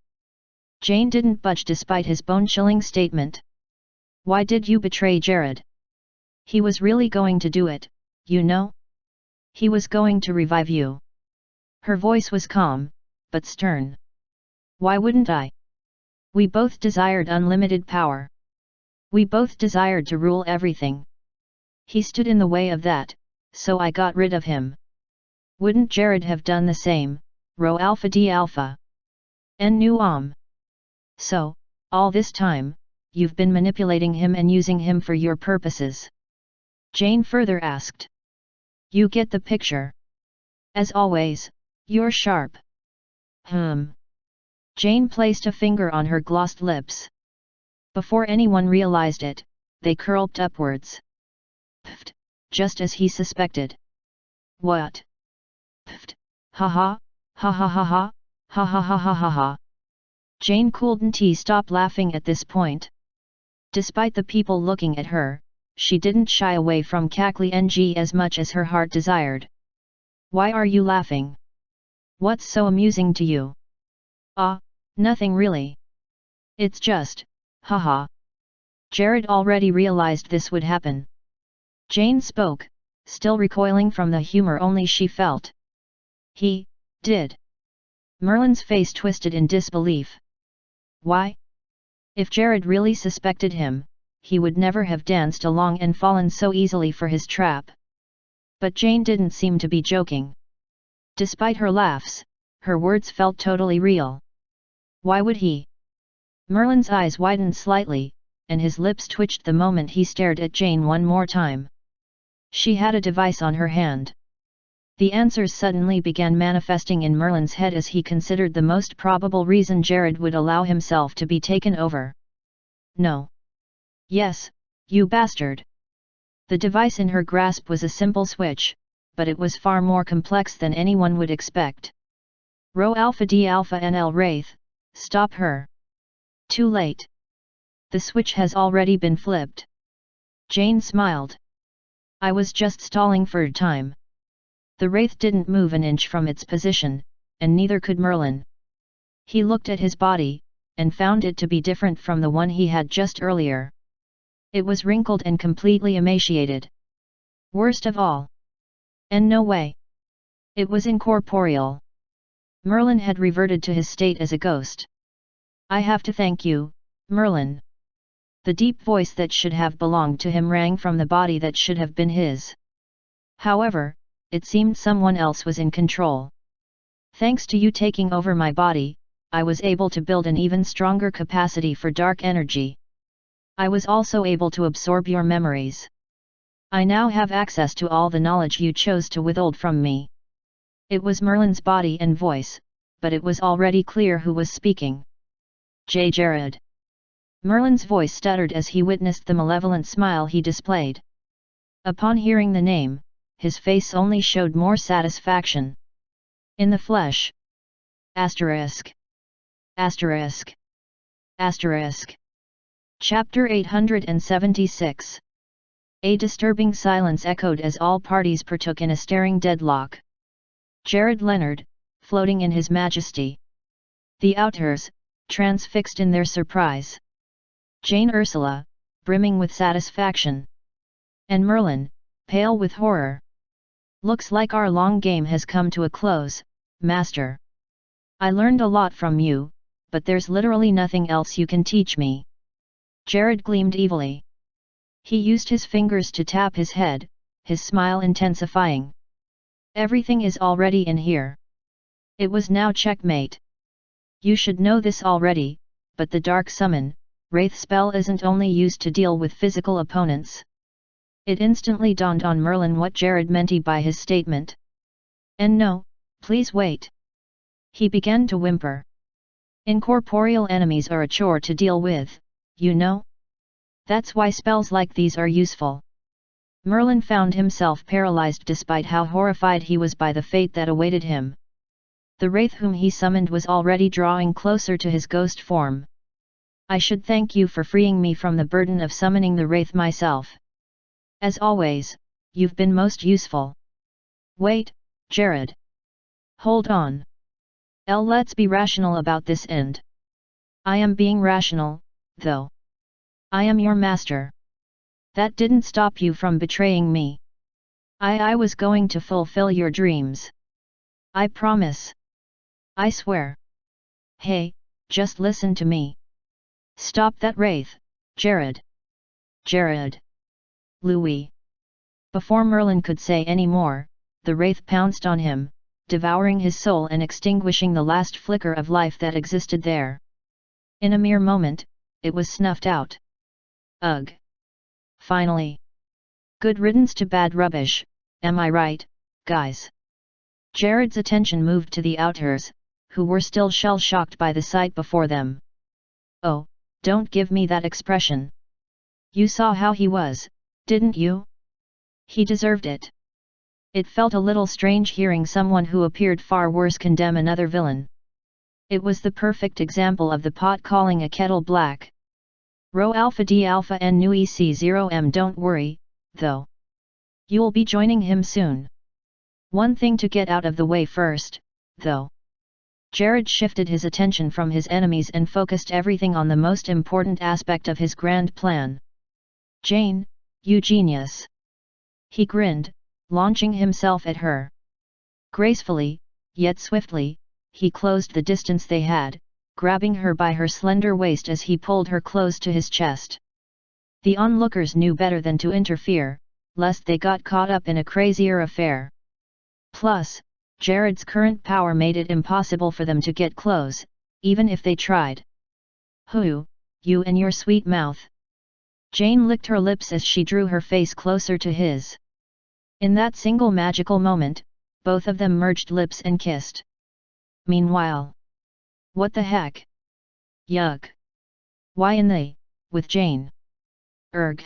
Jane didn't budge despite his bone-chilling statement. Why did you betray Jared? He was really going to do it, you know? He was going to revive you. Her voice was calm, but stern. Why wouldn't I? We both desired unlimited power. We both desired to rule everything. He stood in the way of that, so I got rid of him. Wouldn't Jared have done the same, Rho Alpha D Alpha? En nu So, all this time, you've been manipulating him and using him for your purposes? Jane further asked. You get the picture. As always, you're sharp. Jane placed a finger on her glossed lips. Before anyone realized it, they curled upwards. Pfft, just as he suspected. What? Pfft, ha ha, ha ha ha ha, ha ha ha ha ha ha. Jane Couldenty stopped laughing at this point. Despite the people looking at her, she didn't shy away from cackling as much as her heart desired. Why are you laughing? What's so amusing to you? Nothing really. It's just, haha. Jared already realized this would happen. Jane spoke, still recoiling from the humor only she felt. He did. Merlin's face twisted in disbelief. Why? If Jared really suspected him, he would never have danced along and fallen so easily for his trap. But Jane didn't seem to be joking. Despite her laughs, her words felt totally real. Why would he? Merlin's eyes widened slightly, and his lips twitched the moment he stared at Jane one more time. She had a device on her hand. The answers suddenly began manifesting in Merlin's head as he considered the most probable reason Jared would allow himself to be taken over. No. Yes, you bastard. The device in her grasp was a simple switch, but it was far more complex than anyone would expect. Rho Alpha D Alpha NL Wraith, stop her. Too late. The switch has already been flipped. Jane smiled. I was just stalling for time. The wraith didn't move an inch from its position, and neither could Merlin. He looked at his body, and found it to be different from the one he had just earlier. It was wrinkled and completely emaciated. Worst of all. And no way. It was incorporeal. Merlin had reverted to his state as a ghost. I have to thank you, Merlin. The deep voice that should have belonged to him rang from the body that should have been his. However, it seemed someone else was in control. Thanks to you taking over my body, I was able to build an even stronger capacity for dark energy. I was also able to absorb your memories. I now have access to all the knowledge you chose to withhold from me. It was Merlin's body and voice, but it was already clear who was speaking. Jared. Merlin's voice stuttered as he witnessed the malevolent smile he displayed. Upon hearing the name, his face only showed more satisfaction. In the flesh. Asterisk. Asterisk. Asterisk. Chapter 876. A disturbing silence echoed as all parties partook in a staring deadlock. Jared Leonard, floating in his majesty. The Outers, transfixed in their surprise. Jane Ursula, brimming with satisfaction. And Merlin, pale with horror. Looks like our long game has come to a close, Master. I learned a lot from you, but there's literally nothing else you can teach me. Jared gleamed evilly. He used his fingers to tap his head, his smile intensifying. Everything is already in here. It was now checkmate. You should know this already, but the Dark Summon, Wraith spell isn't only used to deal with physical opponents. It instantly dawned on Merlin what Jared meant by his statement. And no, please wait. He began to whimper. Incorporeal enemies are a chore to deal with, you know? That's why spells like these are useful. Merlin found himself paralyzed despite how horrified he was by the fate that awaited him. The wraith whom he summoned was already drawing closer to his ghost form. I should thank you for freeing me from the burden of summoning the wraith myself. As always, you've been most useful. Wait, Jared. Hold on. Let's be rational about this end. I am being rational, though. I am your master. That didn't stop you from betraying me. I was going to fulfill your dreams. I promise. I swear. Hey, just listen to me. Stop that wraith, Jared. Jared. Louis. Before Merlin could say any more, the wraith pounced on him, devouring his soul and extinguishing the last flicker of life that existed there. In a mere moment, it was snuffed out. Ugh. Finally. Good riddance to bad rubbish, am I right, guys? Jared's attention moved to the Outers, who were still shell-shocked by the sight before them. Oh, don't give me that expression. You saw how he was, didn't you? He deserved it. It felt a little strange hearing someone who appeared far worse condemn another villain. It was the perfect example of the pot calling a kettle black. Rho Alpha D Alpha N Nu EC0M. Don't worry, though. You'll be joining him soon. One thing to get out of the way first, though. Jared shifted his attention from his enemies and focused everything on the most important aspect of his grand plan. Jane, you genius. He grinned, launching himself at her. Gracefully, yet swiftly, he closed the distance they had, grabbing her by her slender waist as he pulled her close to his chest. The onlookers knew better than to interfere, lest they got caught up in a crazier affair. Plus, Jared's current power made it impossible for them to get close, even if they tried. Who, you and your sweet mouth. Jane licked her lips as she drew her face closer to his. In that single magical moment, both of them merged lips and kissed. Meanwhile. What the heck? Yuck. Why in the, with Jane? Erg.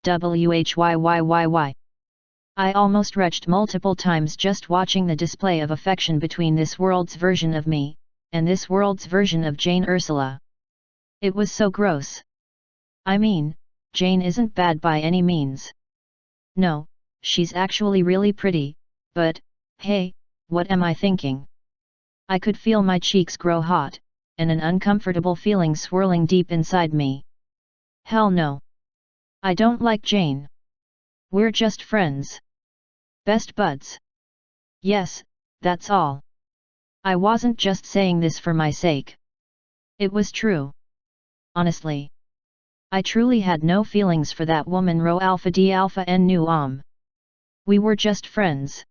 Whyy. I almost retched multiple times just watching the display of affection between this world's version of me, and this world's version of Jane Ursula. It was so gross. I mean, Jane isn't bad by any means. No, she's actually really pretty, but, hey, what am I thinking? I could feel my cheeks grow hot, and an uncomfortable feeling swirling deep inside me. Hell no. I don't like Jane. We're just friends. Best buds. Yes, that's all. I wasn't just saying this for my sake. It was true. Honestly. I truly had no feelings for that woman Rho Alpha D Alpha N Nu Om. We were just friends.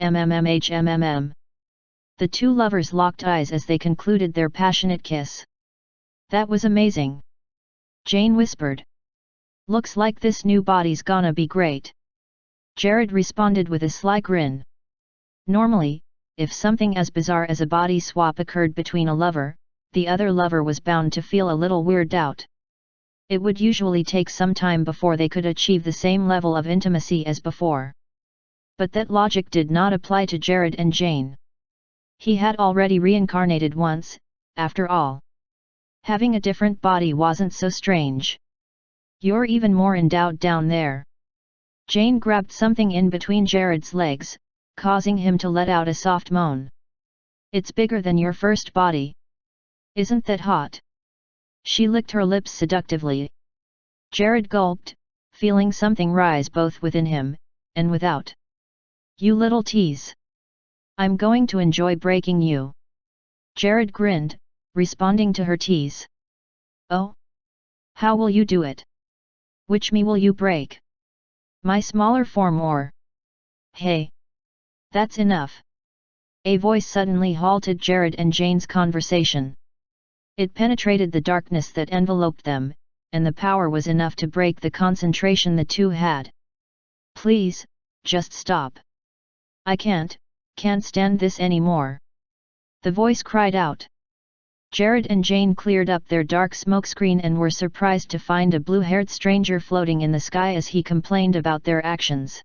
MMMHMMM. The two lovers locked eyes as they concluded their passionate kiss. That was amazing. Jane whispered. Looks like this new body's gonna be great. Jared responded with a sly grin. Normally, if something as bizarre as a body swap occurred between a lover, the other lover was bound to feel a little weirded out. It would usually take some time before they could achieve the same level of intimacy as before. But that logic did not apply to Jared and Jane. He had already reincarnated once, after all. Having a different body wasn't so strange. You're even more endowed down there. Jane grabbed something in between Jared's legs, causing him to let out a soft moan. It's bigger than your first body. Isn't that hot? She licked her lips seductively. Jared gulped, feeling something rise both within him, and without. You little tease. I'm going to enjoy breaking you. Jared grinned, responding to her tease. Oh? How will you do it? Which me will you break? My smaller form or? Hey! That's enough. A voice suddenly halted Jared and Jane's conversation. It penetrated the darkness that enveloped them, and the power was enough to break the concentration the two had. Please, just stop. I can't stand this anymore. The voice cried out. Jared and Jane cleared up their dark smokescreen and were surprised to find a blue-haired stranger floating in the sky as he complained about their actions.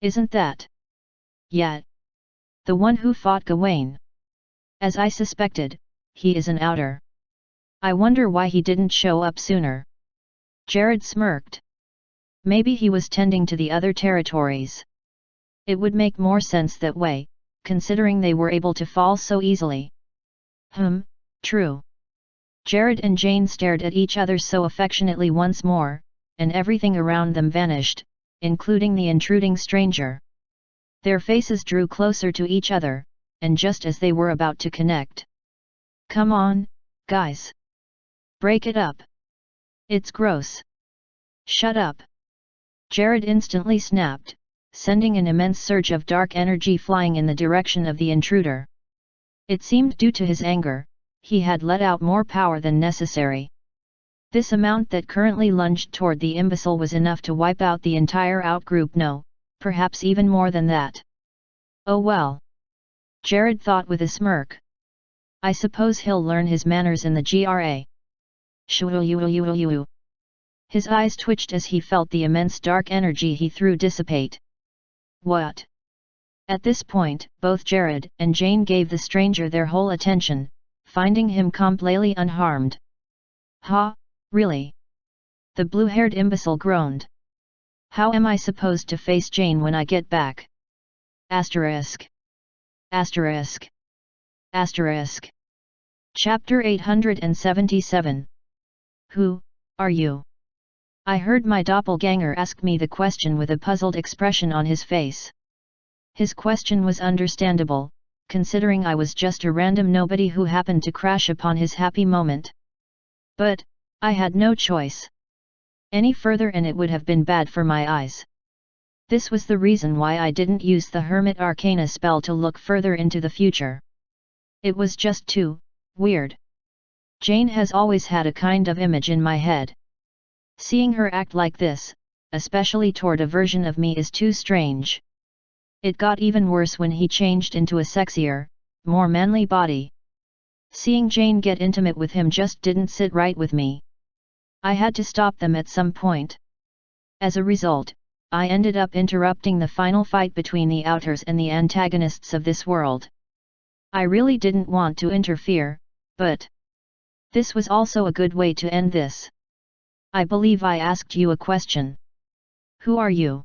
Isn't that? Yeah. The one who fought Gawain. As I suspected, he is an outer. I wonder why he didn't show up sooner. Jared smirked. Maybe he was tending to the other territories. It would make more sense that way, considering they were able to fall so easily. True. Jared and Jane stared at each other so affectionately once more, and everything around them vanished, including the intruding stranger. Their faces drew closer to each other, and just as they were about to connect. Come on, guys. Break it up. It's gross. Shut up. Jared instantly snapped, sending an immense surge of dark energy flying in the direction of the intruder. It seemed due to his anger, he had let out more power than necessary. This amount that currently lunged toward the imbecile was enough to wipe out the entire outgroup, no, perhaps even more than that. Oh well. Jared thought with a smirk. I suppose he'll learn his manners in the GRA. Shoo-yoo-yoo-yoo-yoo. His eyes twitched as he felt the immense dark energy he threw dissipate. What? At this point, both Jared and Jane gave the stranger their whole attention, finding him completely unharmed. Ha, really? The blue-haired imbecile groaned. How am I supposed to face Jane when I get back? Asterisk. Asterisk. Asterisk. Chapter 877. Who are you? I heard my doppelganger ask me the question with a puzzled expression on his face. His question was understandable, considering I was just a random nobody who happened to crash upon his happy moment. But I had no choice. Any further and it would have been bad for my eyes. This was the reason why I didn't use the Hermit Arcana spell to look further into the future. It was just too weird. Jane has always had a kind of image in my head. Seeing her act like this, especially toward a version of me, is too strange. It got even worse when he changed into a sexier, more manly body. Seeing Jane get intimate with him just didn't sit right with me. I had to stop them at some point. As a result, I ended up interrupting the final fight between the outers and the antagonists of this world. I really didn't want to interfere, but this was also a good way to end this. I believe I asked you a question. Who are you?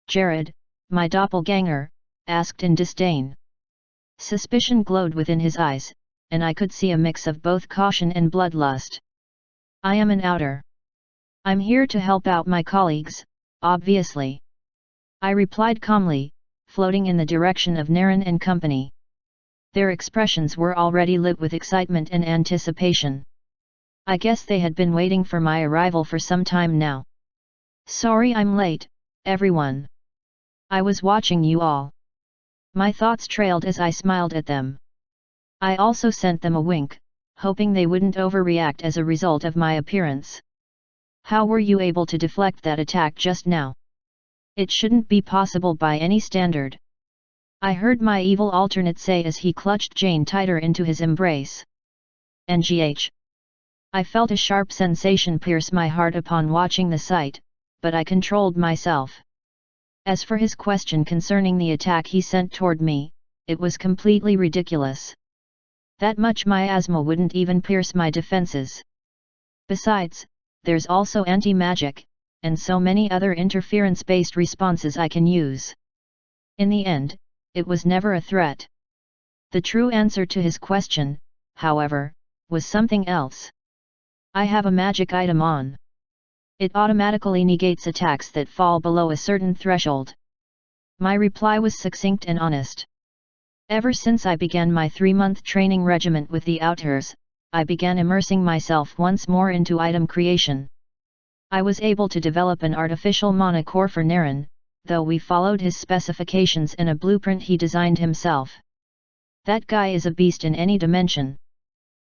Jared, my doppelganger, asked in disdain. Suspicion glowed within his eyes, and I could see a mix of both caution and bloodlust. I am an outer. I'm here to help out my colleagues, obviously. I replied calmly, floating in the direction of Naren and company. Their expressions were already lit with excitement and anticipation. I guess they had been waiting for my arrival for some time now. Sorry I'm late, everyone. I was watching you all. My thoughts trailed as I smiled at them. I also sent them a wink, hoping they wouldn't overreact as a result of my appearance. How were you able to deflect that attack just now? It shouldn't be possible by any standard. I heard my evil alternate say as he clutched Jane tighter into his embrace. NGH. I felt a sharp sensation pierce my heart upon watching the sight, but I controlled myself. As for his question concerning the attack he sent toward me, it was completely ridiculous. That much miasma wouldn't even pierce my defenses. Besides, there's also anti-magic, and so many other interference-based responses I can use. In the end, it was never a threat. The true answer to his question, however, was something else. I have a magic item on. It automatically negates attacks that fall below a certain threshold. My reply was succinct and honest. Ever since I began my 3-month training regiment with the Outers, I began immersing myself once more into item creation. I was able to develop an artificial mana core for Naren, though we followed his specifications in a blueprint he designed himself. That guy is a beast in any dimension.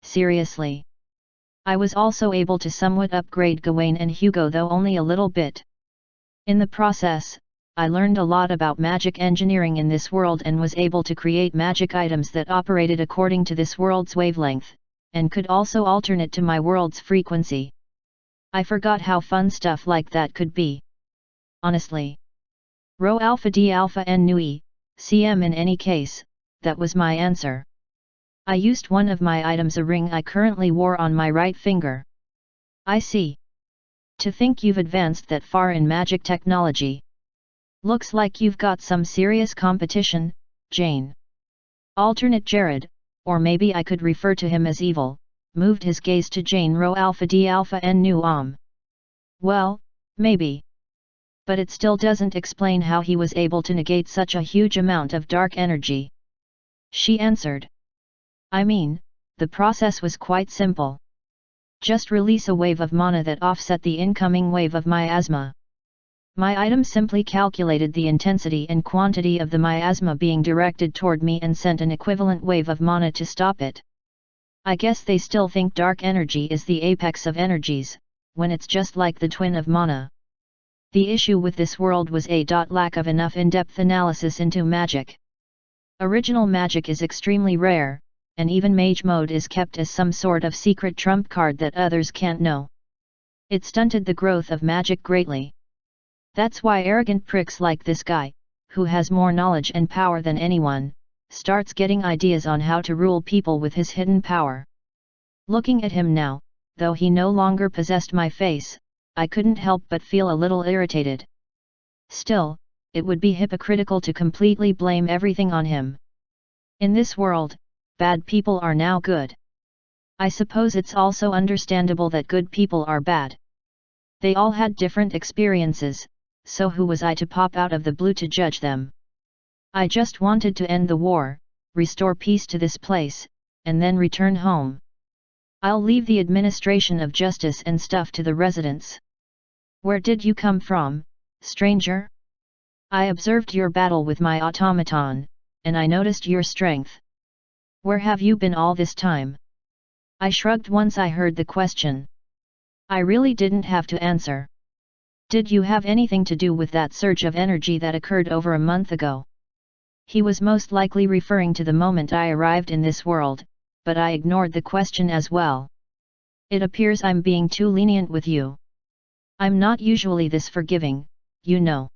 Seriously. I was also able to somewhat upgrade Gawain and Hugo, though only a little bit. In the process, I learned a lot about magic engineering in this world and was able to create magic items that operated according to this world's wavelength, and could also alternate to my world's frequency. I forgot how fun stuff like that could be. Honestly. Rho Alpha D Alpha N Nui, CM in any case, that was my answer. I used one of my items, a ring I currently wore on my right finger. I see. To think you've advanced that far in magic technology. Looks like you've got some serious competition, Jane. Alternate Jared, or maybe I could refer to him as evil, moved his gaze to Jane Rho Alpha D Alpha N Nu Well, maybe. But it still doesn't explain how he was able to negate such a huge amount of dark energy. She answered. I mean, the process was quite simple. Just release a wave of mana that offset the incoming wave of miasma. My item simply calculated the intensity and quantity of the miasma being directed toward me and sent an equivalent wave of mana to stop it. I guess they still think dark energy is the apex of energies, when it's just like the twin of mana. The issue with this world was a lack of enough in-depth analysis into magic. Original magic is extremely rare, and even mage mode is kept as some sort of secret trump card that others can't know. It stunted the growth of magic greatly. That's why arrogant pricks like this guy, who has more knowledge and power than anyone, starts getting ideas on how to rule people with his hidden power. Looking at him now, though he no longer possessed my face, I couldn't help but feel a little irritated. Still, it would be hypocritical to completely blame everything on him. In this world, bad people are now good. I suppose it's also understandable that good people are bad. They all had different experiences, so who was I to pop out of the blue to judge them? I just wanted to end the war, restore peace to this place, and then return home. I'll leave the administration of justice and stuff to the residents. Where did you come from, stranger? I observed your battle with my automaton, and I noticed your strength. Where have you been all this time? I shrugged once I heard the question. I really didn't have to answer. Did you have anything to do with that surge of energy that occurred over a month ago? He was most likely referring to the moment I arrived in this world, but I ignored the question as well. It appears I'm being too lenient with you. I'm not usually this forgiving, you know.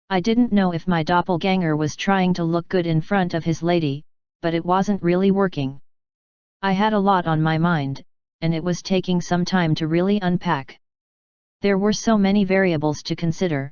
I didn't know if my doppelganger was trying to look good in front of his lady, but it wasn't really working. I had a lot on my mind, and it was taking some time to really unpack. There were so many variables to consider,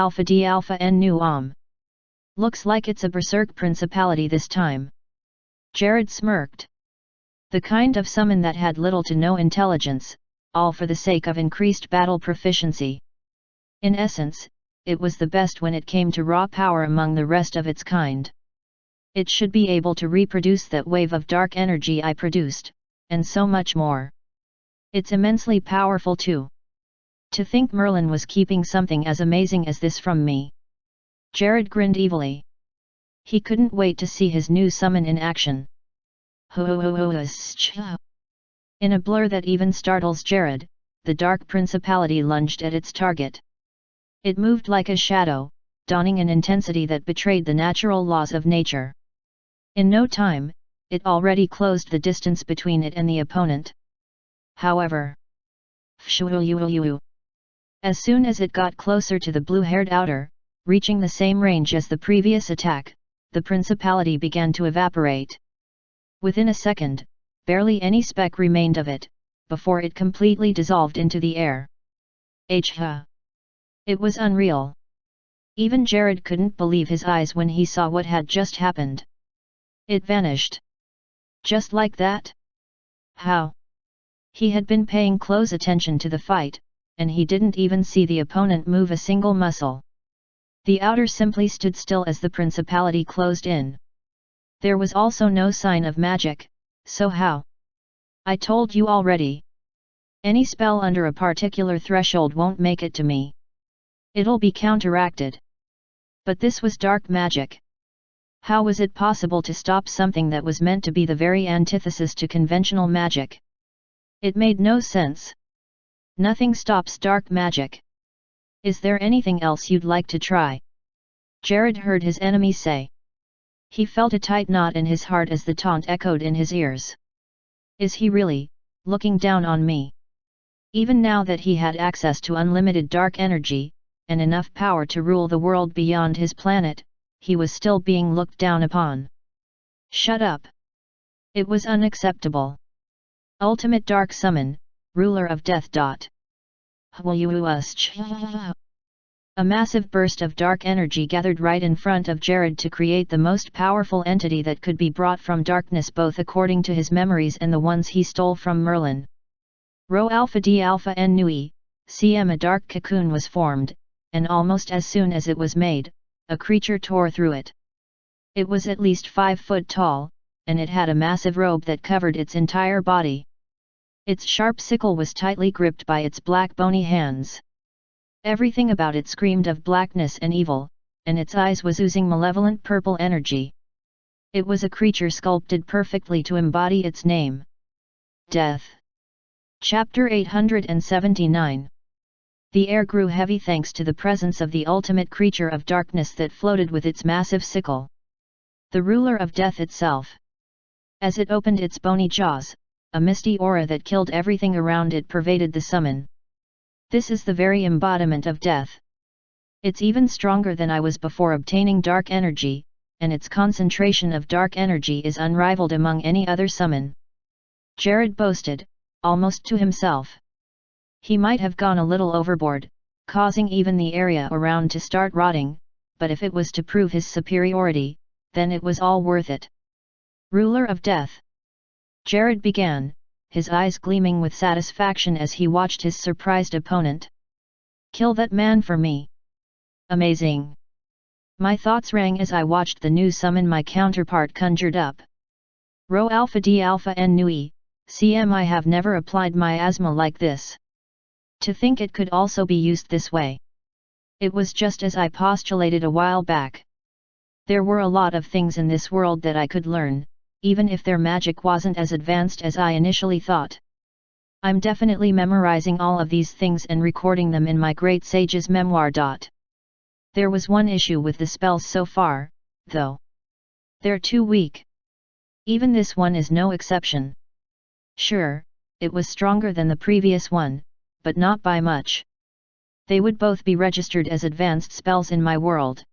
Alpha D Alpha N Nu Looks like it's a berserk principality this time. Jared smirked. The kind of summon that had little to no intelligence, all for the sake of increased battle proficiency. In essence, it was the best when it came to raw power among the rest of its kind. It should be able to reproduce that wave of dark energy I produced, and so much more. It's immensely powerful too. To think Merlin was keeping something as amazing as this from me. Jared grinned evilly. He couldn't wait to see his new summon in action. In a blur that even startles Jared, the dark principality lunged at its target. It moved like a shadow, donning an intensity that betrayed the natural laws of nature. In no time, it already closed the distance between it and the opponent. However, As soon as it got closer to the blue-haired outer, reaching the same range as the previous attack, the principality began to evaporate. Within a second, barely any speck remained of it, before it completely dissolved into the air. H-ha! It was unreal. Even Jared couldn't believe his eyes when he saw what had just happened. It vanished. Just like that? How? He had been paying close attention to the fight, and he didn't even see the opponent move a single muscle. The outer simply stood still as the principality closed in. There was also no sign of magic, so how? I told you already. Any spell under a particular threshold won't make it to me. It'll be counteracted. But this was dark magic. How was it possible to stop something that was meant to be the very antithesis to conventional magic? It made no sense. Nothing stops dark magic. Is there anything else you'd like to try? Jared heard his enemy say. He felt a tight knot in his heart as the taunt echoed in his ears. Is he really, looking down on me? Even now that he had access to unlimited dark energy, and enough power to rule the world beyond his planet, he was still being looked down upon. Shut up! It was unacceptable. Ultimate Dark Summon, Ruler of Death. A massive burst of dark energy gathered right in front of Jared to create the most powerful entity that could be brought from darkness, both according to his memories and the ones he stole from Merlin. Rho Alpha D Alpha N Nui, CM. A dark cocoon was formed, and almost as soon as it was made, a creature tore through it. It was at least 5 foot tall, and it had a massive robe that covered its entire body. Its sharp sickle was tightly gripped by its black bony hands. Everything about it screamed of blackness and evil, and its eyes was oozing malevolent purple energy. It was a creature sculpted perfectly to embody its name. Death. Chapter 879. The air grew heavy thanks to the presence of the ultimate creature of darkness that floated with its massive sickle. The ruler of death itself. As it opened its bony jaws, a misty aura that killed everything around it pervaded the summon. This is the very embodiment of death. It's even stronger than I was before obtaining dark energy, and its concentration of dark energy is unrivaled among any other summon. Jared boasted, almost to himself. He might have gone a little overboard, causing even the area around to start rotting, but if it was to prove his superiority, then it was all worth it. Ruler of Death. Jared began, his eyes gleaming with satisfaction as he watched his surprised opponent. Kill that man for me. Amazing. My thoughts rang as I watched the new summon my counterpart conjured up. Rho Alpha D Alpha N Nui, CM. I have never applied miasma like this. To think it could also be used this way. It was just as I postulated a while back. There were a lot of things in this world that I could learn, even if their magic wasn't as advanced as I initially thought. I'm definitely memorizing all of these things and recording them in my great sage's memoir. There was one issue with the spells so far, though. They're too weak. Even this one is no exception. Sure, it was stronger than the previous one, but not by much. They would both be registered as advanced spells in my world.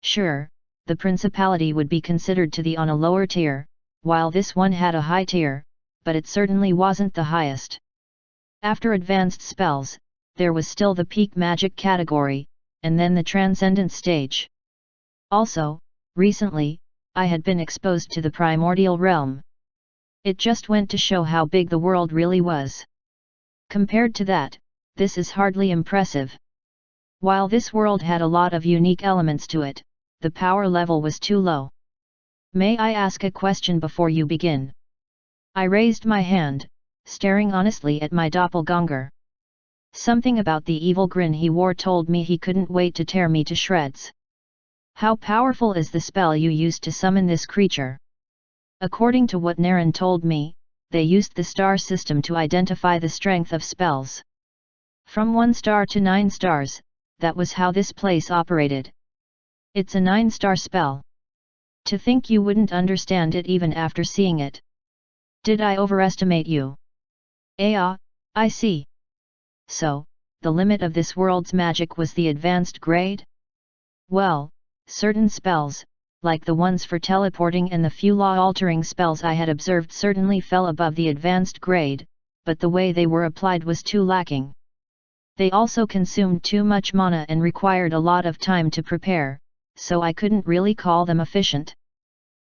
Sure, the principality would be considered to be on a lower tier, while this one had a high tier, but it certainly wasn't the highest. After advanced spells, there was still the peak magic category, and then the transcendent stage. Also, recently, I had been exposed to the primordial realm. It just went to show how big the world really was. Compared to that, this is hardly impressive. While this world had a lot of unique elements to it, the power level was too low. May I ask a question before you begin? I raised my hand, staring honestly at my doppelganger. Something about the evil grin he wore told me he couldn't wait to tear me to shreds. How powerful is the spell you used to summon this creature? According to what Naren told me, they used the star system to identify the strength of spells. From 1 star to 9 stars, that was how this place operated. It's a 9-star spell. To think you wouldn't understand it even after seeing it. Did I overestimate you? I see. So, the limit of this world's magic was the advanced grade? Well, certain spells, like the ones for teleporting and the few law-altering spells I had observed, certainly fell above the advanced grade, but the way they were applied was too lacking. They also consumed too much mana and required a lot of time to prepare, so I couldn't really call them efficient.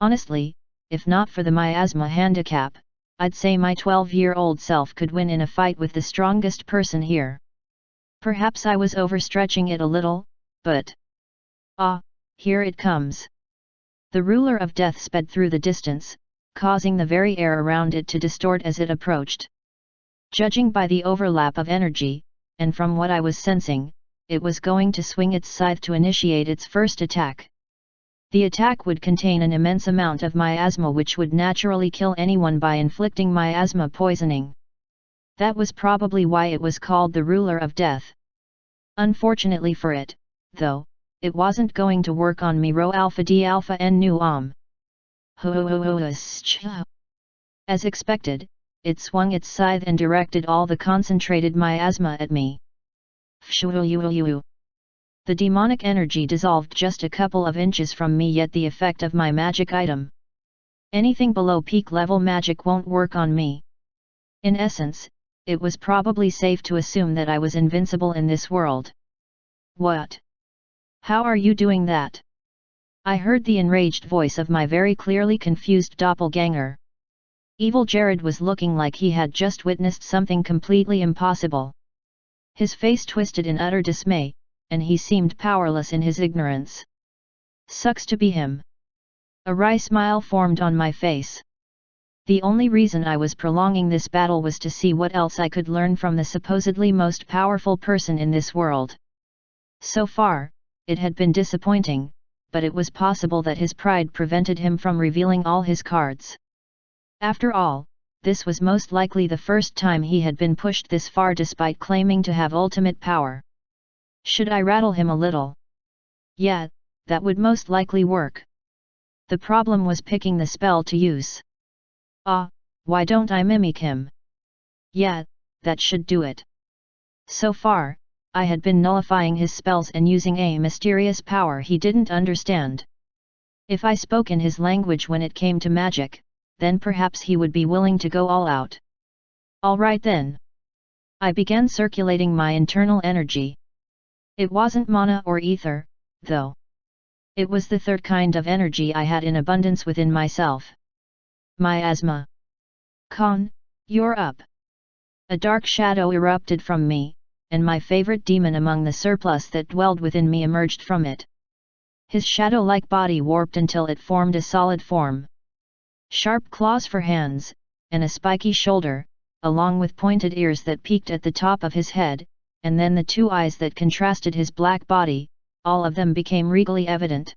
Honestly, if not for the miasma handicap, I'd say my 12-year-old self could win in a fight with the strongest person here. Perhaps I was overstretching it a little, but... ah, here it comes. The ruler of death sped through the distance, causing the very air around it to distort as it approached. Judging by the overlap of energy, and from what I was sensing, it was going to swing its scythe to initiate its first attack. The attack would contain an immense amount of miasma, which would naturally kill anyone by inflicting miasma poisoning. That was probably why it was called the ruler of death. Unfortunately for it, though, it wasn't going to work on me. Rho alpha d alpha n nu As expected, it swung its scythe and directed all the concentrated miasma at me. The demonic energy dissolved just a couple of inches from me, yet the effect of my magic item. Anything below peak level magic won't work on me. In essence, it was probably safe to assume that I was invincible in this world. What? How are you doing that? I heard the enraged voice of my very clearly confused doppelganger. Evil Jared was looking like he had just witnessed something completely impossible. His face twisted in utter dismay, and he seemed powerless in his ignorance. Sucks to be him. A wry smile formed on my face. The only reason I was prolonging this battle was to see what else I could learn from the supposedly most powerful person in this world. So far, it had been disappointing, but it was possible that his pride prevented him from revealing all his cards. After all, this was most likely the first time he had been pushed this far despite claiming to have ultimate power. Should I rattle him a little? Yeah, that would most likely work. The problem was picking the spell to use. Ah, why don't I mimic him? Yeah, that should do it. So far, I had been nullifying his spells and using a mysterious power he didn't understand. If I spoke in his language when it came to magic, then perhaps he would be willing to go all out. Alright then. I began circulating my internal energy. It wasn't mana or ether, though. It was the third kind of energy I had in abundance within myself. Miasma. Khan, you're up. A dark shadow erupted from me, and my favorite demon among the surplus that dwelled within me emerged from it. His shadow-like body warped until it formed a solid form. Sharp claws for hands, and a spiky shoulder, along with pointed ears that peaked at the top of his head, and then the two eyes that contrasted his black body, all of them became regally evident.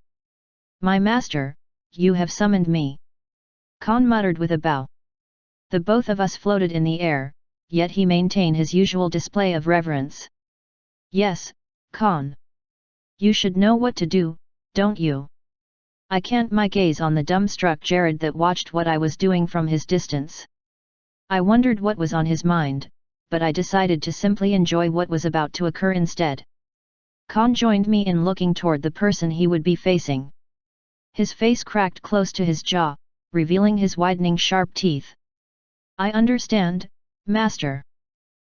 My master, you have summoned me. Khan muttered with a bow. The both of us floated in the air, yet he maintained his usual display of reverence. Yes, Khan. You should know what to do, don't you? I can't my gaze on the dumbstruck Jared that watched what I was doing from his distance. I wondered what was on his mind, but I decided to simply enjoy what was about to occur instead. Khan joined me in looking toward the person he would be facing. His face cracked close to his jaw, revealing his widening sharp teeth. I understand, Master.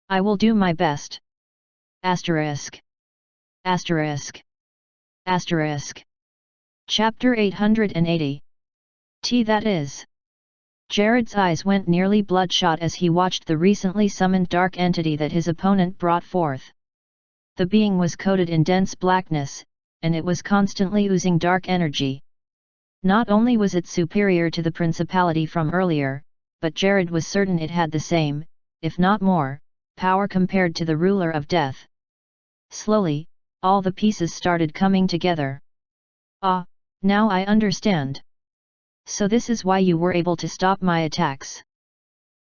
I will do my best. Asterisk. Asterisk. Asterisk. Chapter 880. That is. Jared's eyes went nearly bloodshot as he watched the recently summoned dark entity that his opponent brought forth. The being was coated in dense blackness, and it was constantly oozing dark energy. Not only was it superior to the principality from earlier, but Jared was certain it had the same, if not more, power compared to the ruler of death. Slowly, all the pieces started coming together. Ah, now I understand. So this is why you were able to stop my attacks.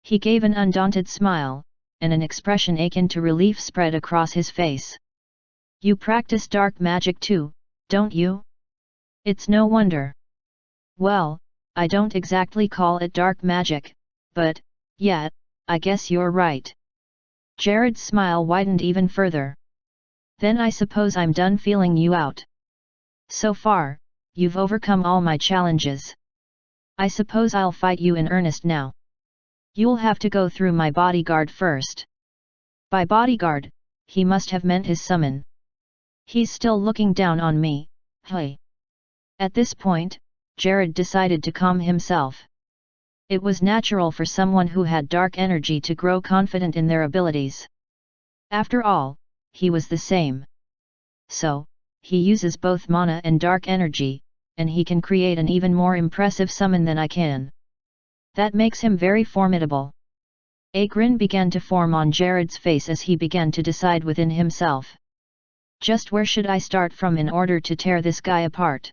He gave an undaunted smile, and an expression akin to relief spread across his face. You practice dark magic too, don't you? It's no wonder. Well, I don't exactly call it dark magic, but, yeah, I guess you're right. Jared's smile widened even further. Then I suppose I'm done feeling you out. So far, you've overcome all my challenges. I suppose I'll fight you in earnest now. You'll have to go through my bodyguard first. By bodyguard, he must have meant his summon. He's still looking down on me, hey. At this point, Jared decided to calm himself. It was natural for someone who had dark energy to grow confident in their abilities. After all, he was the same. So, he uses both mana and dark energy, and he can create an even more impressive summon than I can. That makes him very formidable. A grin began to form on Jared's face as he began to decide within himself. Just where should I start from in order to tear this guy apart?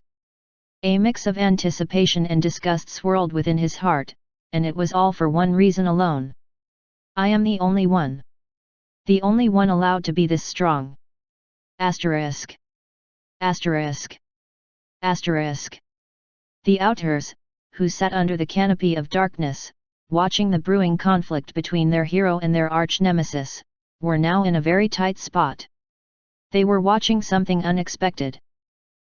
A mix of anticipation and disgust swirled within his heart, and it was all for one reason alone. I am the only one. The only one allowed to be this strong. Asterisk. Asterisk. Asterisk. The Outers, who sat under the canopy of darkness, watching the brewing conflict between their hero and their arch-nemesis, were now in a very tight spot. They were watching something unexpected.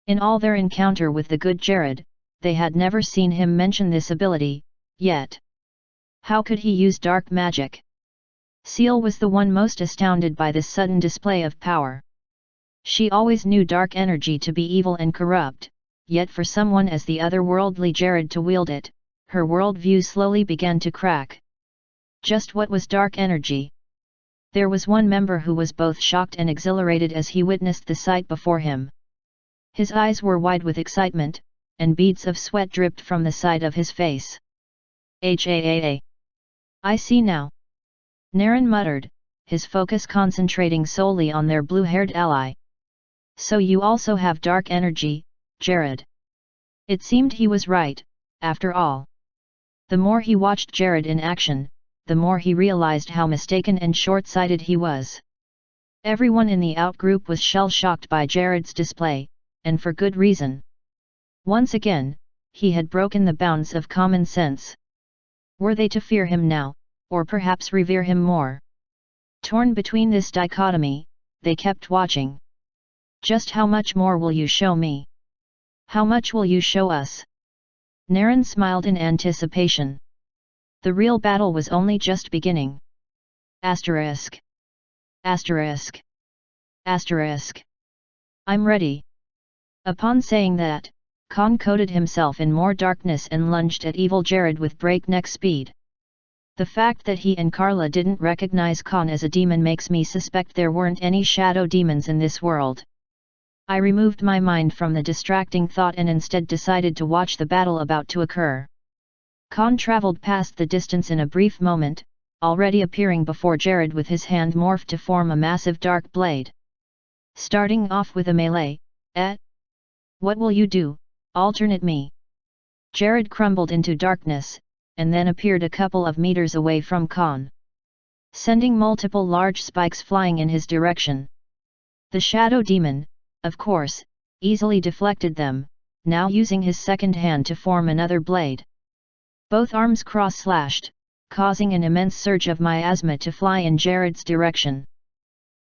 In all their encounter with the good Jared, they had never seen him mention this ability, yet. How could he use dark magic? Seal was the one most astounded by this sudden display of power. She always knew dark energy to be evil and corrupt, yet for someone as the otherworldly Jared to wield it, her worldview slowly began to crack. Just what was dark energy? There was one member who was both shocked and exhilarated as he witnessed the sight before him. His eyes were wide with excitement, and beads of sweat dripped from the side of his face. I see now. Naren muttered, his focus concentrating solely on their blue-haired ally. So you also have dark energy, Jared. It seemed he was right, after all. The more he watched Jared in action, the more he realized how mistaken and short-sighted he was. Everyone in the outgroup was shell-shocked by Jared's display, and for good reason. Once again, he had broken the bounds of common sense. Were they to fear him now, or perhaps revere him more? Torn between this dichotomy, they kept watching. Just how much more will you show me? How much will you show us? Naren smiled in anticipation. The real battle was only just beginning. Asterisk. Asterisk. Asterisk. I'm ready. Upon saying that, Khan coated himself in more darkness and lunged at evil Jared with breakneck speed. The fact that he and Carla didn't recognize Khan as a demon makes me suspect there weren't any shadow demons in this world. I removed my mind from the distracting thought and instead decided to watch the battle about to occur. Khan traveled past the distance in a brief moment, already appearing before Jared with his hand morphed to form a massive dark blade. Starting off with a melee, What will you do, alternate me? Jared crumbled into darkness, and then appeared a couple of meters away from Khan, sending multiple large spikes flying in his direction. The shadow demon, of course, easily deflected them, now using his second hand to form another blade. Both arms cross-slashed, causing an immense surge of miasma to fly in Jared's direction.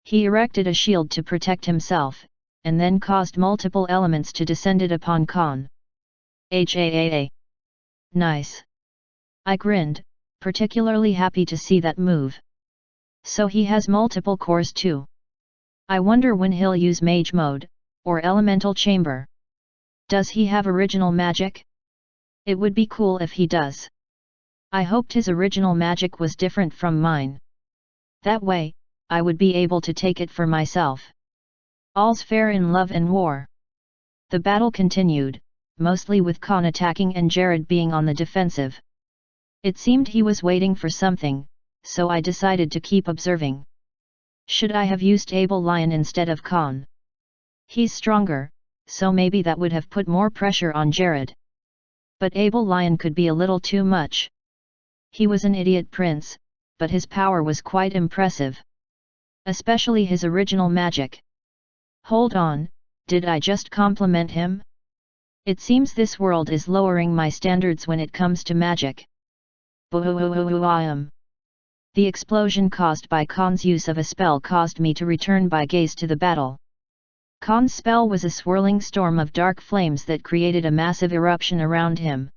He erected a shield to protect himself, and then caused multiple elements to descend upon Khan. Nice. I grinned, particularly happy to see that move. So he has multiple cores too. I wonder when he'll use mage mode, or elemental chamber. Does he have original magic? It would be cool if he does. I hoped his original magic was different from mine. That way, I would be able to take it for myself. All's fair in love and war. The battle continued, mostly with Khan attacking and Jared being on the defensive. It seemed he was waiting for something, so I decided to keep observing. Should I have used Able Lion instead of Khan? He's stronger, so maybe that would have put more pressure on Jared. But Able Lion could be a little too much. He was an idiot prince, but his power was quite impressive. Especially his original magic. Hold on, did I just compliment him? It seems this world is lowering my standards when it comes to magic. The The explosion caused by Khan's use of a spell caused me to return by gaze to the battle. Khan's spell was a swirling storm of dark flames that created a massive eruption around him.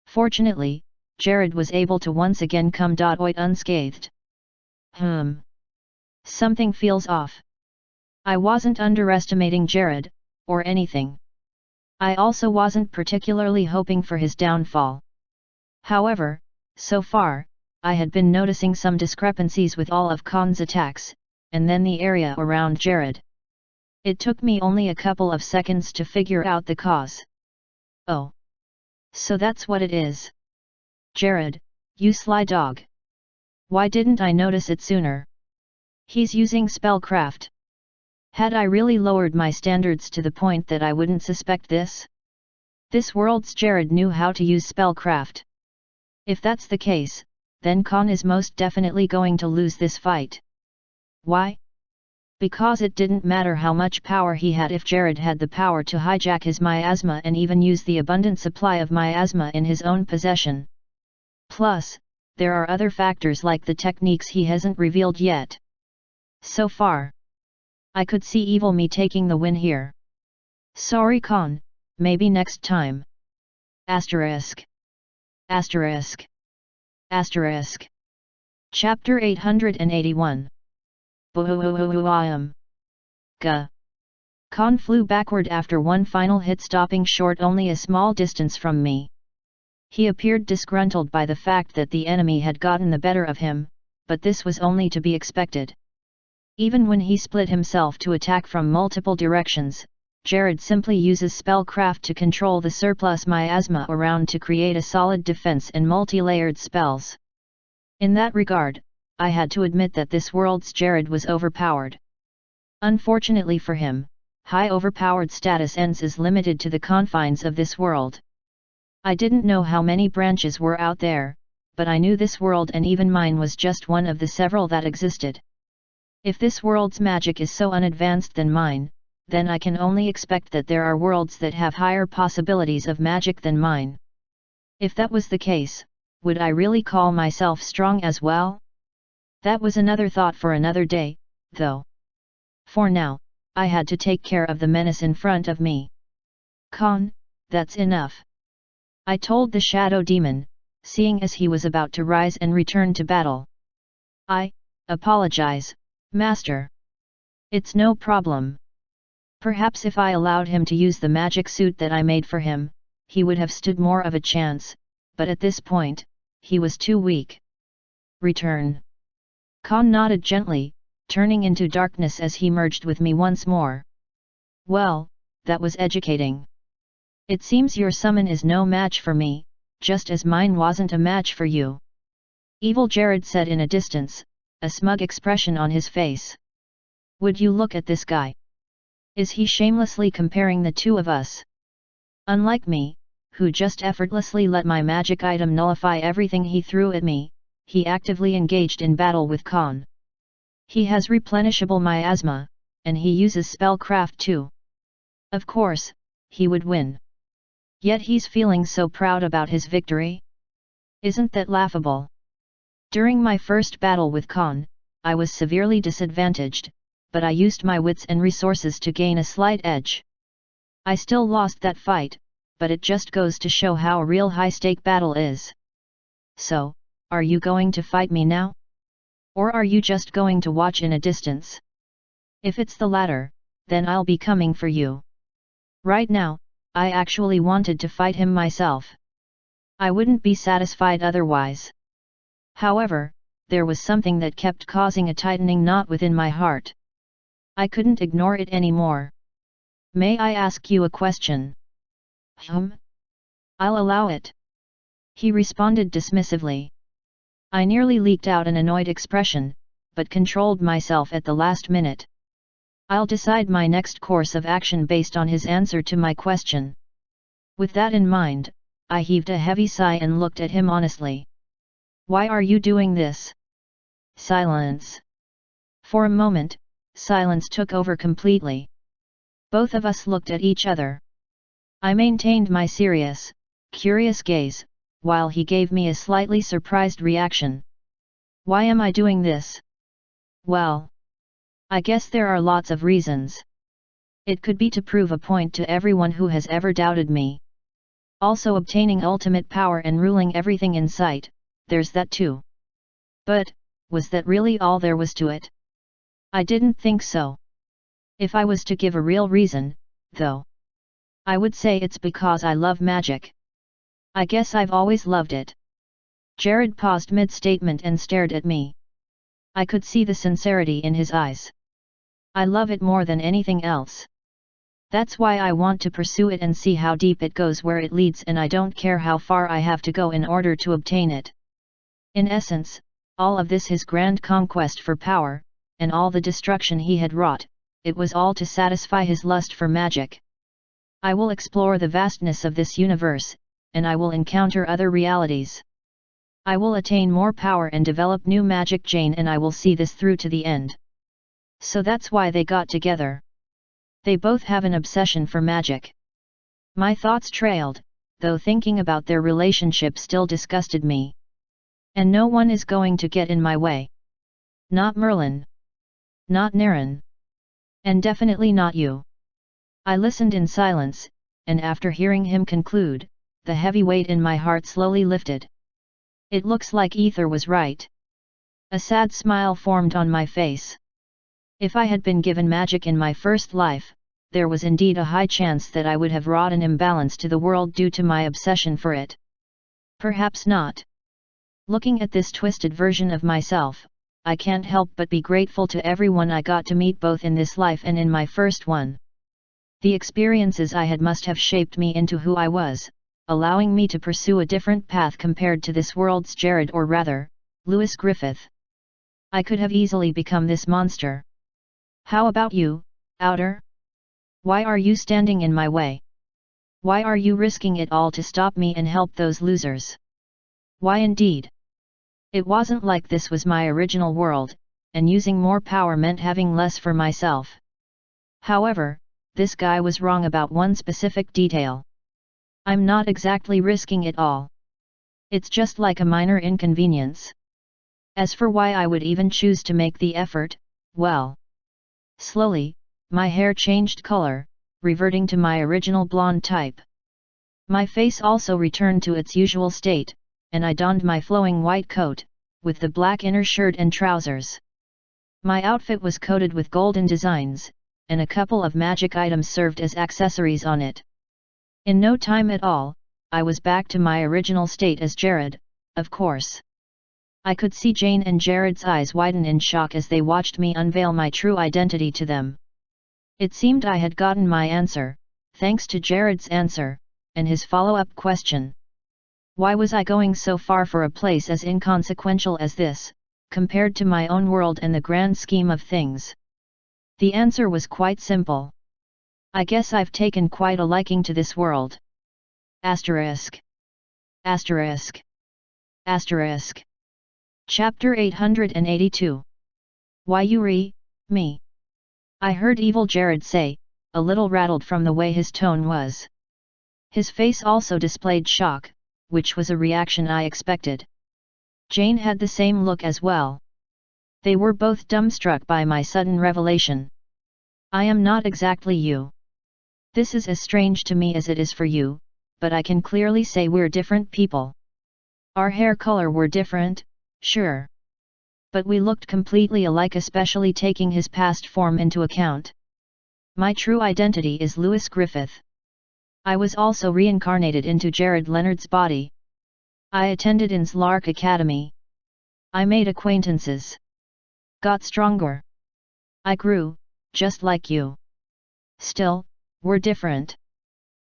Fortunately, Jared was able to once again come out unscathed. Something feels off. I wasn't underestimating Jared, or anything. I also wasn't particularly hoping for his downfall. However, so far, I had been noticing some discrepancies with all of Khan's attacks, and then the area around Jared. It took me only a couple of seconds to figure out the cause. Oh. So that's what it is. Jared, you sly dog. Why didn't I notice it sooner? He's using Spellcraft. Had I really lowered my standards to the point that I wouldn't suspect this? This world's Jared knew how to use Spellcraft. If that's the case, then Khan is most definitely going to lose this fight. Why? Because it didn't matter how much power he had if Jared had the power to hijack his miasma and even use the abundant supply of miasma in his own possession. Plus, there are other factors like the techniques he hasn't revealed yet. So far, I could see evil me taking the win here. Sorry Khan, maybe next time. Asterisk. Asterisk. Asterisk. Chapter 881. Boom. Gah. Khan flew backward after one final hit, stopping short only a small distance from me. He appeared disgruntled by the fact that the enemy had gotten the better of him, but this was only to be expected. Even when he split himself to attack from multiple directions, Jared simply uses Spellcraft to control the surplus miasma around to create a solid defense and multi-layered spells. In that regard, I had to admit that this world's Jared was overpowered. Unfortunately for him, high overpowered status is limited to the confines of this world. I didn't know how many branches were out there, but I knew this world and even mine was just one of the several that existed. If this world's magic is so unadvanced than mine, then I can only expect that there are worlds that have higher possibilities of magic than mine. If that was the case, would I really call myself strong as well? That was another thought for another day, though. For now, I had to take care of the menace in front of me. Khan, that's enough. I told the shadow demon, seeing as he was about to rise and return to battle. I apologize, Master. It's no problem. Perhaps if I allowed him to use the magic suit that I made for him, he would have stood more of a chance, but at this point, he was too weak. Return. Khan nodded gently, turning into darkness as he merged with me once more. Well, that was educating. It seems your summon is no match for me, just as mine wasn't a match for you. Evil Jared said in a distance, a smug expression on his face. Would you look at this guy? Is he shamelessly comparing the two of us? Unlike me, who just effortlessly let my magic item nullify everything he threw at me, he actively engaged in battle with Khan. He has replenishable miasma, and he uses Spellcraft too. Of course, he would win. Yet he's feeling so proud about his victory. Isn't that laughable? During my first battle with Khan, I was severely disadvantaged, but I used my wits and resources to gain a slight edge. I still lost that fight, but it just goes to show how a real high-stake battle is. So, are you going to fight me now? Or are you just going to watch in a distance? If it's the latter, then I'll be coming for you. Right now, I actually wanted to fight him myself. I wouldn't be satisfied otherwise. However, there was something that kept causing a tightening knot within my heart. I couldn't ignore it anymore. May I ask you a question? I'll allow it. He responded dismissively. I nearly leaked out an annoyed expression, but controlled myself at the last minute. I'll decide my next course of action based on his answer to my question. With that in mind, I heaved a heavy sigh and looked at him honestly. Why are you doing this? Silence. For a moment, silence took over completely. Both of us looked at each other. I maintained my serious, curious gaze, while he gave me a slightly surprised reaction. Why am I doing this? Well, I guess there are lots of reasons. It could be to prove a point to everyone who has ever doubted me. Also obtaining ultimate power and ruling everything in sight, there's that too. But, was that really all there was to it? I didn't think so. If I was to give a real reason, though, I would say it's because I love magic. I guess I've always loved it. Jared paused mid-statement and stared at me. I could see the sincerity in his eyes. I love it more than anything else. That's why I want to pursue it and see how deep it goes, where it leads, and I don't care how far I have to go in order to obtain it. In essence, all of this, his grand conquest for power, and all the destruction he had wrought, it was all to satisfy his lust for magic. I will explore the vastness of this universe, and I will encounter other realities. I will attain more power and develop new magic, Jane, and I will see this through to the end. So that's why they got together. They both have an obsession for magic. My thoughts trailed, though thinking about their relationship still disgusted me. And no one is going to get in my way. Not Merlin. Not Naren. And definitely not you. I listened in silence, and after hearing him conclude, the heavy weight in my heart slowly lifted. It looks like Ether was right. A sad smile formed on my face. If I had been given magic in my first life, there was indeed a high chance that I would have wrought an imbalance to the world due to my obsession for it. Perhaps not. Looking at this twisted version of myself, I can't help but be grateful to everyone I got to meet both in this life and in my first one. The experiences I had must have shaped me into who I was, allowing me to pursue a different path compared to this world's Jared, or rather, Lewis Griffith. I could have easily become this monster. How about you, Outer? Why are you standing in my way? Why are you risking it all to stop me and help those losers? Why indeed? It wasn't like this was my original world, and using more power meant having less for myself. However, this guy was wrong about one specific detail. I'm not exactly risking it all. It's just like a minor inconvenience. As for why I would even choose to make the effort, well. Slowly, my hair changed color, reverting to my original blonde type. My face also returned to its usual state, and I donned my flowing white coat, with the black inner shirt and trousers. My outfit was coated with golden designs, and a couple of magic items served as accessories on it. In no time at all, I was back to my original state as Jared, of course. I could see Jane and Jared's eyes widen in shock as they watched me unveil my true identity to them. It seemed I had gotten my answer, thanks to Jared's answer, and his follow-up question. Why was I going so far for a place as inconsequential as this, compared to my own world and the grand scheme of things? The answer was quite simple. I guess I've taken quite a liking to this world. Asterisk. Asterisk. Asterisk. Chapter 882. Why you me? I heard Evil Jared say, a little rattled from the way his tone was. His face also displayed shock, which was a reaction I expected. Jane had the same look as well. They were both dumbstruck by my sudden revelation. I am not exactly you. This is as strange to me as it is for you, but I can clearly say we're different people. Our hair color were different, sure. But we looked completely alike, especially taking his past form into account. My true identity is Lewis Griffith. I was also reincarnated into Jared Leonard's body. I attended Inns Lark Academy. I made acquaintances. Got stronger. I grew, just like you. Still, we're different.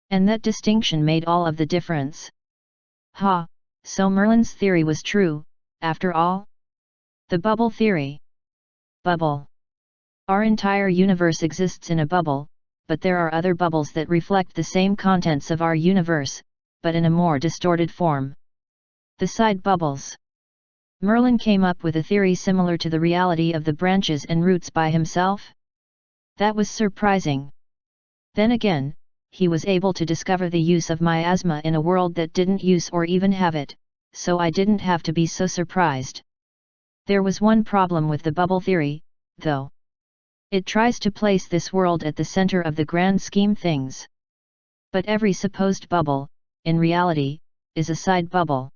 And that distinction made all of the difference. Ha, so Merlin's theory was true, after all? The bubble theory. Bubble. Our entire universe exists in a bubble, but there are other bubbles that reflect the same contents of our universe, but in a more distorted form. The side bubbles. Merlin came up with a theory similar to the reality of the branches and roots by himself? That was surprising. Then again, he was able to discover the use of miasma in a world that didn't use or even have it, so I didn't have to be so surprised. There was one problem with the bubble theory, though. It tries to place this world at the center of the grand scheme things. But every supposed bubble, in reality, is a side bubble.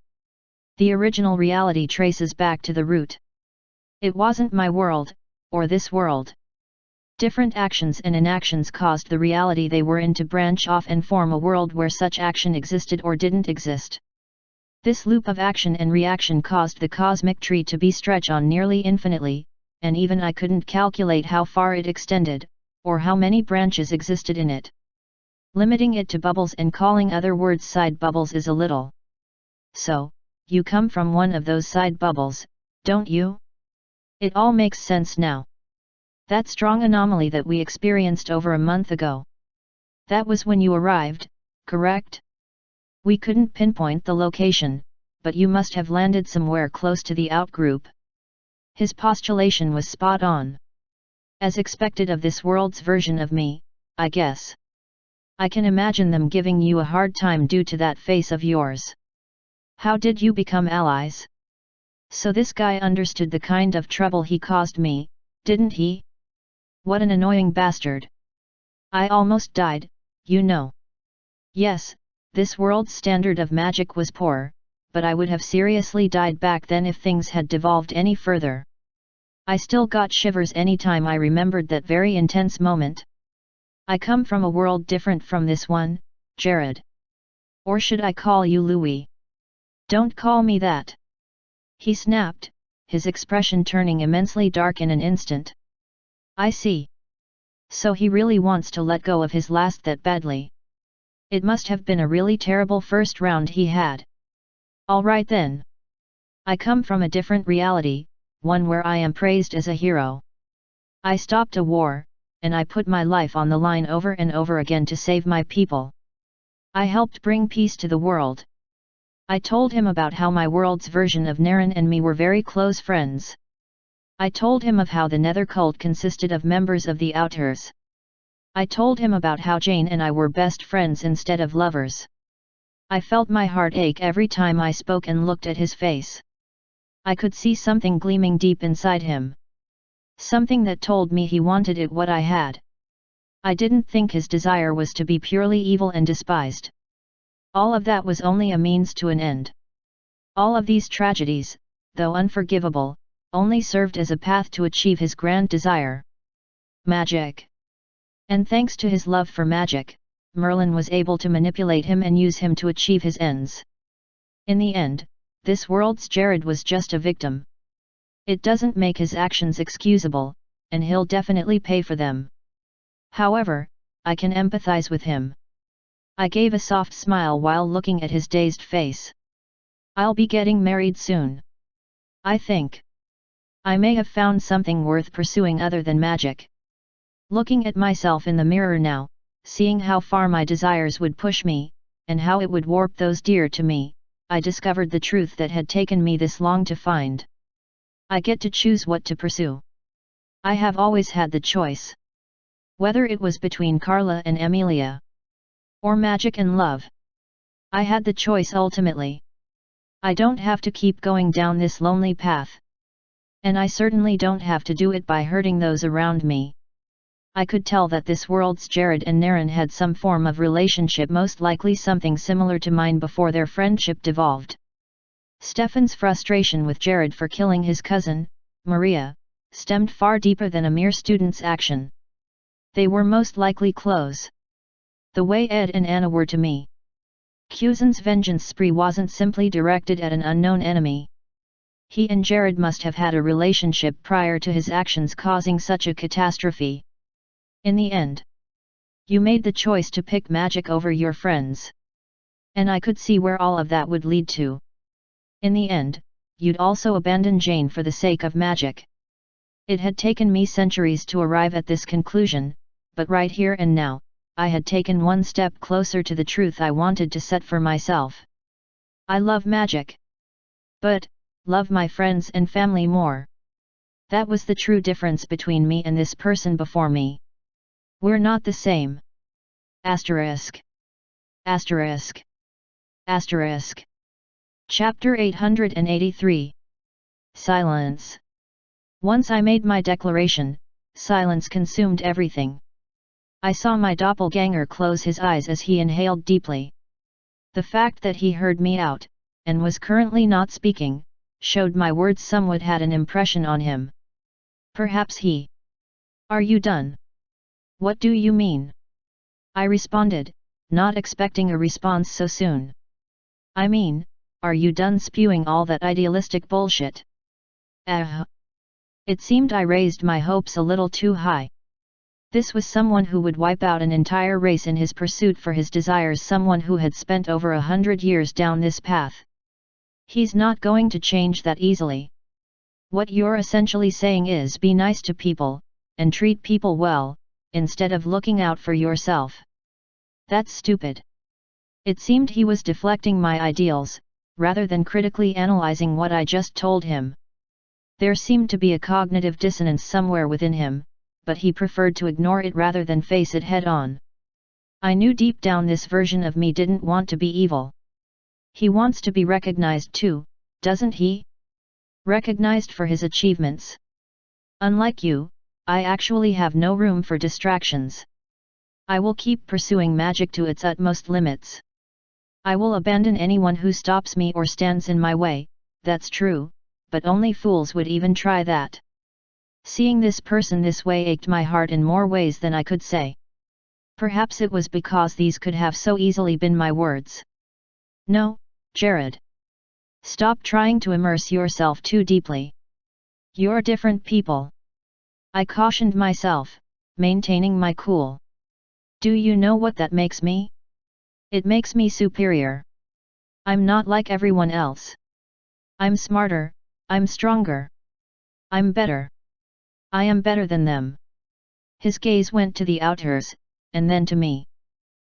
The original reality traces back to the root. It wasn't my world, or this world. Different actions and inactions caused the reality they were in to branch off and form a world where such action existed or didn't exist. This loop of action and reaction caused the cosmic tree to be stretched on nearly infinitely, and even I couldn't calculate how far it extended, or how many branches existed in it. Limiting it to bubbles and calling other words side bubbles is a little. So, you come from one of those side bubbles, don't you? It all makes sense now. That strong anomaly that we experienced over a month ago. That was when you arrived, correct? We couldn't pinpoint the location, but you must have landed somewhere close to the outgroup. His postulation was spot on. As expected of this world's version of me, I guess. I can imagine them giving you a hard time due to that face of yours. How did you become allies? So this guy understood the kind of trouble he caused me, didn't he? What an annoying bastard. I almost died, you know. Yes, this world's standard of magic was poor, but I would have seriously died back then if things had devolved any further. I still got shivers any time I remembered that very intense moment. I come from a world different from this one, Jared. Or should I call you Louis? Don't call me that. He snapped, his expression turning immensely dark in an instant. I see. So he really wants to let go of his last that badly. It must have been a really terrible first round he had. All right then. I come from a different reality, one where I am praised as a hero. I stopped a war, and I put my life on the line over and over again to save my people. I helped bring peace to the world. I told him about how my world's version of Naren and me were very close friends. I told him of how the Nether cult consisted of members of the Outers. I told him about how Jane and I were best friends instead of lovers. I felt my heart ache every time I spoke and looked at his face. I could see something gleaming deep inside him. Something that told me he wanted it what I had. I didn't think his desire was to be purely evil and despised. All of that was only a means to an end. All of these tragedies, though unforgivable, only served as a path to achieve his grand desire. Magic. And thanks to his love for magic, Merlin was able to manipulate him and use him to achieve his ends. In the end, this world's Jared was just a victim. It doesn't make his actions excusable, and he'll definitely pay for them. However, I can empathize with him. I gave a soft smile while looking at his dazed face. I'll be getting married soon. I think. I may have found something worth pursuing other than magic. Looking at myself in the mirror now, seeing how far my desires would push me, and how it would warp those dear to me, I discovered the truth that had taken me this long to find. I get to choose what to pursue. I have always had the choice. Whether it was between Carla and Emilia, or magic and love, I had the choice ultimately. I don't have to keep going down this lonely path. And I certainly don't have to do it by hurting those around me. I could tell that this world's Jared and Naren had some form of relationship, most likely something similar to mine before their friendship devolved. Stefan's frustration with Jared for killing his cousin, Maria, stemmed far deeper than a mere student's action. They were most likely close. The way Ed and Anna were to me. Cusan's vengeance spree wasn't simply directed at an unknown enemy. He and Jared must have had a relationship prior to his actions causing such a catastrophe. In the end, you made the choice to pick magic over your friends. And I could see where all of that would lead to. In the end, you'd also abandon Jane for the sake of magic. It had taken me centuries to arrive at this conclusion, but right here and now, I had taken one step closer to the truth I wanted to set for myself. I love magic. But, love my friends and family more. That was the true difference between me and this person before me. We're not the same. Asterisk. Asterisk. Asterisk. Chapter 883. Silence. Once I made my declaration, silence consumed everything. I saw my doppelganger close his eyes as he inhaled deeply. The fact that he heard me out, and was currently not speaking, showed my words somewhat had an impression on him. Perhaps he. Are you done? What do you mean? I responded, not expecting a response so soon. I mean, are you done spewing all that idealistic bullshit? It seemed I raised my hopes a little too high. This was someone who would wipe out an entire race in his pursuit for his desires, someone who had spent over 100 years down this path. He's not going to change that easily. What you're essentially saying is be nice to people, and treat people well, instead of looking out for yourself. That's stupid. It seemed he was deflecting my ideals, rather than critically analyzing what I just told him. There seemed to be a cognitive dissonance somewhere within him, but he preferred to ignore it rather than face it head-on. I knew deep down this version of me didn't want to be evil. He wants to be recognized too, doesn't he? Recognized for his achievements. Unlike you, I actually have no room for distractions. I will keep pursuing magic to its utmost limits. I will abandon anyone who stops me or stands in my way, that's true, but only fools would even try that. Seeing this person this way ached my heart in more ways than I could say. Perhaps it was because these could have so easily been my words. No, Jared. Stop trying to immerse yourself too deeply. You're different people. I cautioned myself, maintaining my cool. Do you know what that makes me? It makes me superior. I'm not like everyone else. I'm smarter, I'm stronger. I'm better. I am better than them. His gaze went to the outers, and then to me.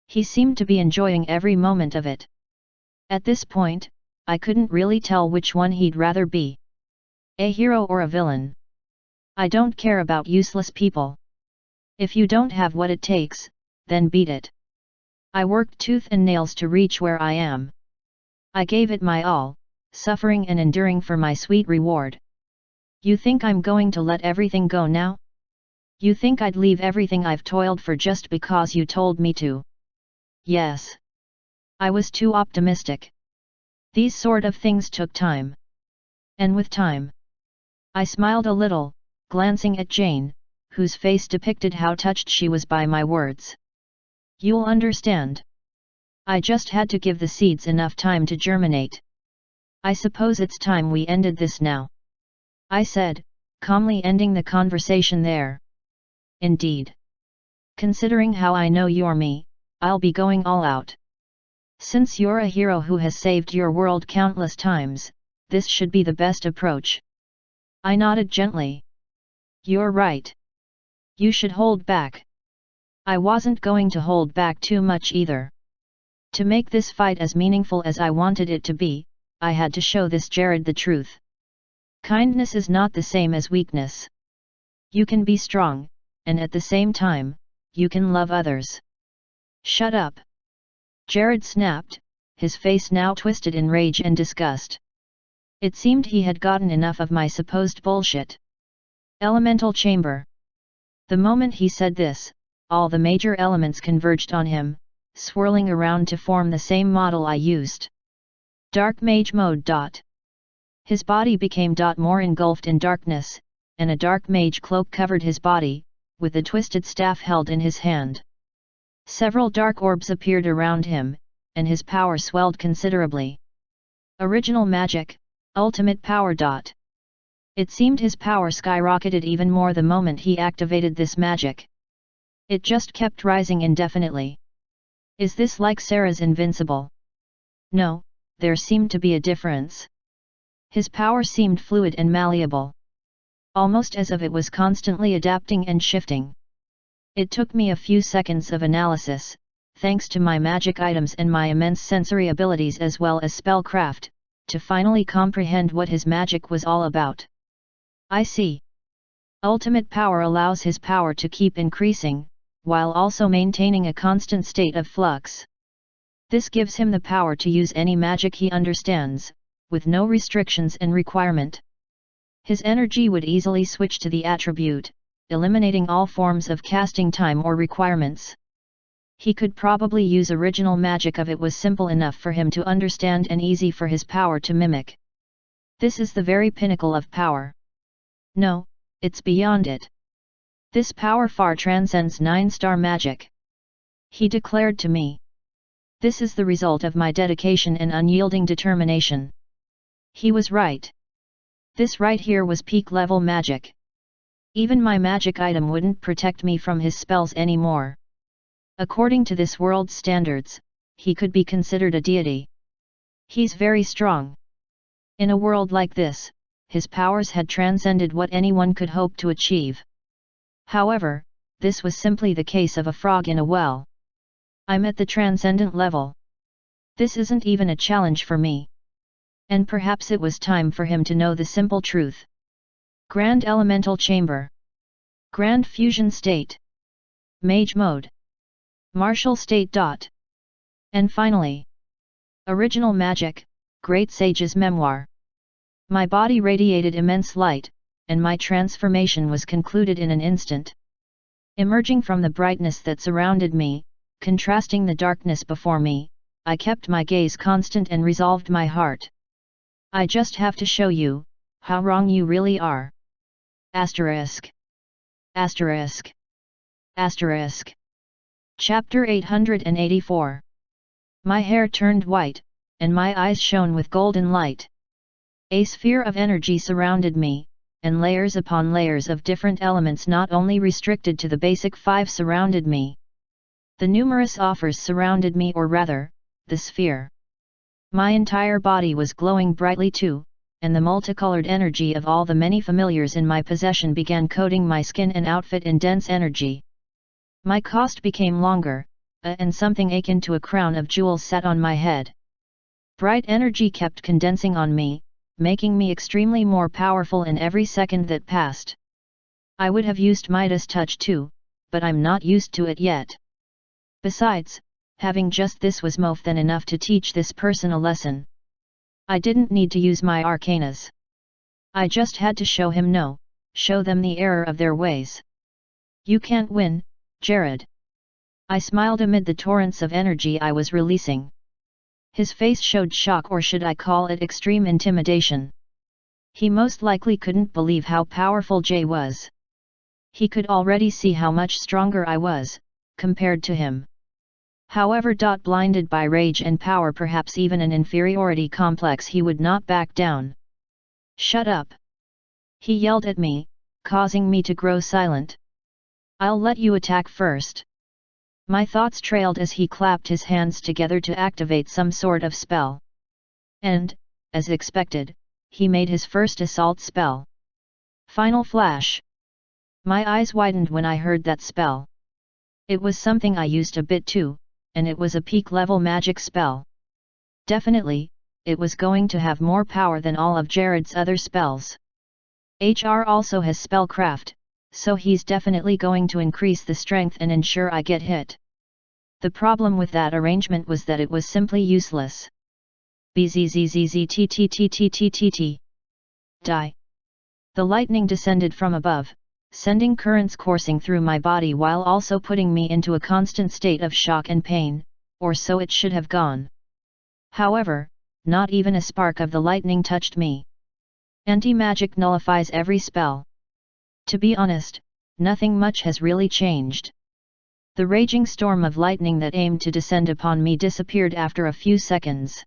He seemed to be enjoying every moment of it. At this point, I couldn't really tell which one he'd rather be. A hero or a villain. I don't care about useless people. If you don't have what it takes, then beat it. I worked tooth and nails to reach where I am. I gave it my all, suffering and enduring for my sweet reward. You think I'm going to let everything go now? You think I'd leave everything I've toiled for just because you told me to? Yes. I was too optimistic. These sort of things took time. And with time. I smiled a little, glancing at Jane, whose face depicted how touched she was by my words. You'll understand. I just had to give the seeds enough time to germinate. I suppose it's time we ended this now. I said, calmly ending the conversation there. Indeed. Considering how I know you're me, I'll be going all out. Since you're a hero who has saved your world countless times, this should be the best approach. I nodded gently. You're right. You should hold back. I wasn't going to hold back too much either. To make this fight as meaningful as I wanted it to be, I had to show this Jared the truth. Kindness is not the same as weakness. You can be strong, and at the same time, you can love others. Shut up. Jared snapped, his face now twisted in rage and disgust. It seemed he had gotten enough of my supposed bullshit. Elemental chamber. The moment he said this, all the major elements converged on him, swirling around to form the same model I used. Dark Mage Mode. His body became more engulfed in darkness, and a dark mage cloak covered his body, with a twisted staff held in his hand. Several dark orbs appeared around him, and his power swelled considerably. Original magic, ultimate power. It seemed his power skyrocketed even more the moment he activated this magic. It just kept rising indefinitely. Is this like Sarah's invincible? No, there seemed to be a difference. His power seemed fluid and malleable. Almost as if it was constantly adapting and shifting. It took me a few seconds of analysis, thanks to my magic items and my immense sensory abilities as well as spellcraft, to finally comprehend what his magic was all about. I see. Ultimate power allows his power to keep increasing, while also maintaining a constant state of flux. This gives him the power to use any magic he understands, with no restrictions and requirement. His energy would easily switch to the attribute, eliminating all forms of casting time or requirements. He could probably use original magic if it was simple enough for him to understand and easy for his power to mimic. This is the very pinnacle of power. No, it's beyond it. This power far transcends 9-star magic. He declared to me. This is the result of my dedication and unyielding determination. He was right. This right here was peak level magic. Even my magic item wouldn't protect me from his spells anymore. According to this world's standards, he could be considered a deity. He's very strong. In a world like this, his powers had transcended what anyone could hope to achieve. However, this was simply the case of a frog in a well. I'm at the transcendent level. This isn't even a challenge for me. And perhaps it was time for him to know the simple truth. Grand Elemental Chamber. Grand Fusion State. Mage Mode. Martial State. And finally, Original Magic, Great Sage's Memoir. My body radiated immense light, and my transformation was concluded in an instant. Emerging from the brightness that surrounded me, contrasting the darkness before me, I kept my gaze constant and resolved my heart. I just have to show you how wrong you really are. Asterisk. Asterisk. Asterisk. Chapter 884. My hair turned white, and my eyes shone with golden light. A sphere of energy surrounded me, and layers upon layers of different elements not only restricted to the basic 5 surrounded me. The numerous offers surrounded me, or rather, the sphere. My entire body was glowing brightly too, and the multicolored energy of all the many familiars in my possession began coating my skin and outfit in dense energy. My cost became longer, and something akin to a crown of jewels sat on my head. Bright energy kept condensing on me, making me extremely more powerful in every second that passed. I would have used Midas touch too, but I'm not used to it yet. Besides, having just this was more than enough to teach this person a lesson. I didn't need to use my arcanas. I just had to show them the error of their ways. You can't win, Jared. I smiled amid the torrents of energy I was releasing. His face showed shock, or should I call it extreme intimidation. He most likely couldn't believe how powerful Jay was. He could already see how much stronger I was, compared to him. However, blinded by rage and power, perhaps even an inferiority complex, he would not back down. Shut up! He yelled at me, causing me to grow silent. I'll let you attack first. My thoughts trailed as he clapped his hands together to activate some sort of spell. And, as expected, he made his first assault spell. Final Flash. My eyes widened when I heard that spell. It was something I used a bit too, and it was a peak-level magic spell. Definitely, it was going to have more power than all of Jared's other spells. HR also has Spellcraft, so he's definitely going to increase the strength and ensure I get hit. The problem with that arrangement was that it was simply useless. Bzzzzzztttttt. Die. The lightning descended from above, sending currents coursing through my body while also putting me into a constant state of shock and pain, or so it should have gone. However, not even a spark of the lightning touched me. Anti-magic nullifies every spell. To be honest, nothing much has really changed. The raging storm of lightning that aimed to descend upon me disappeared after a few seconds.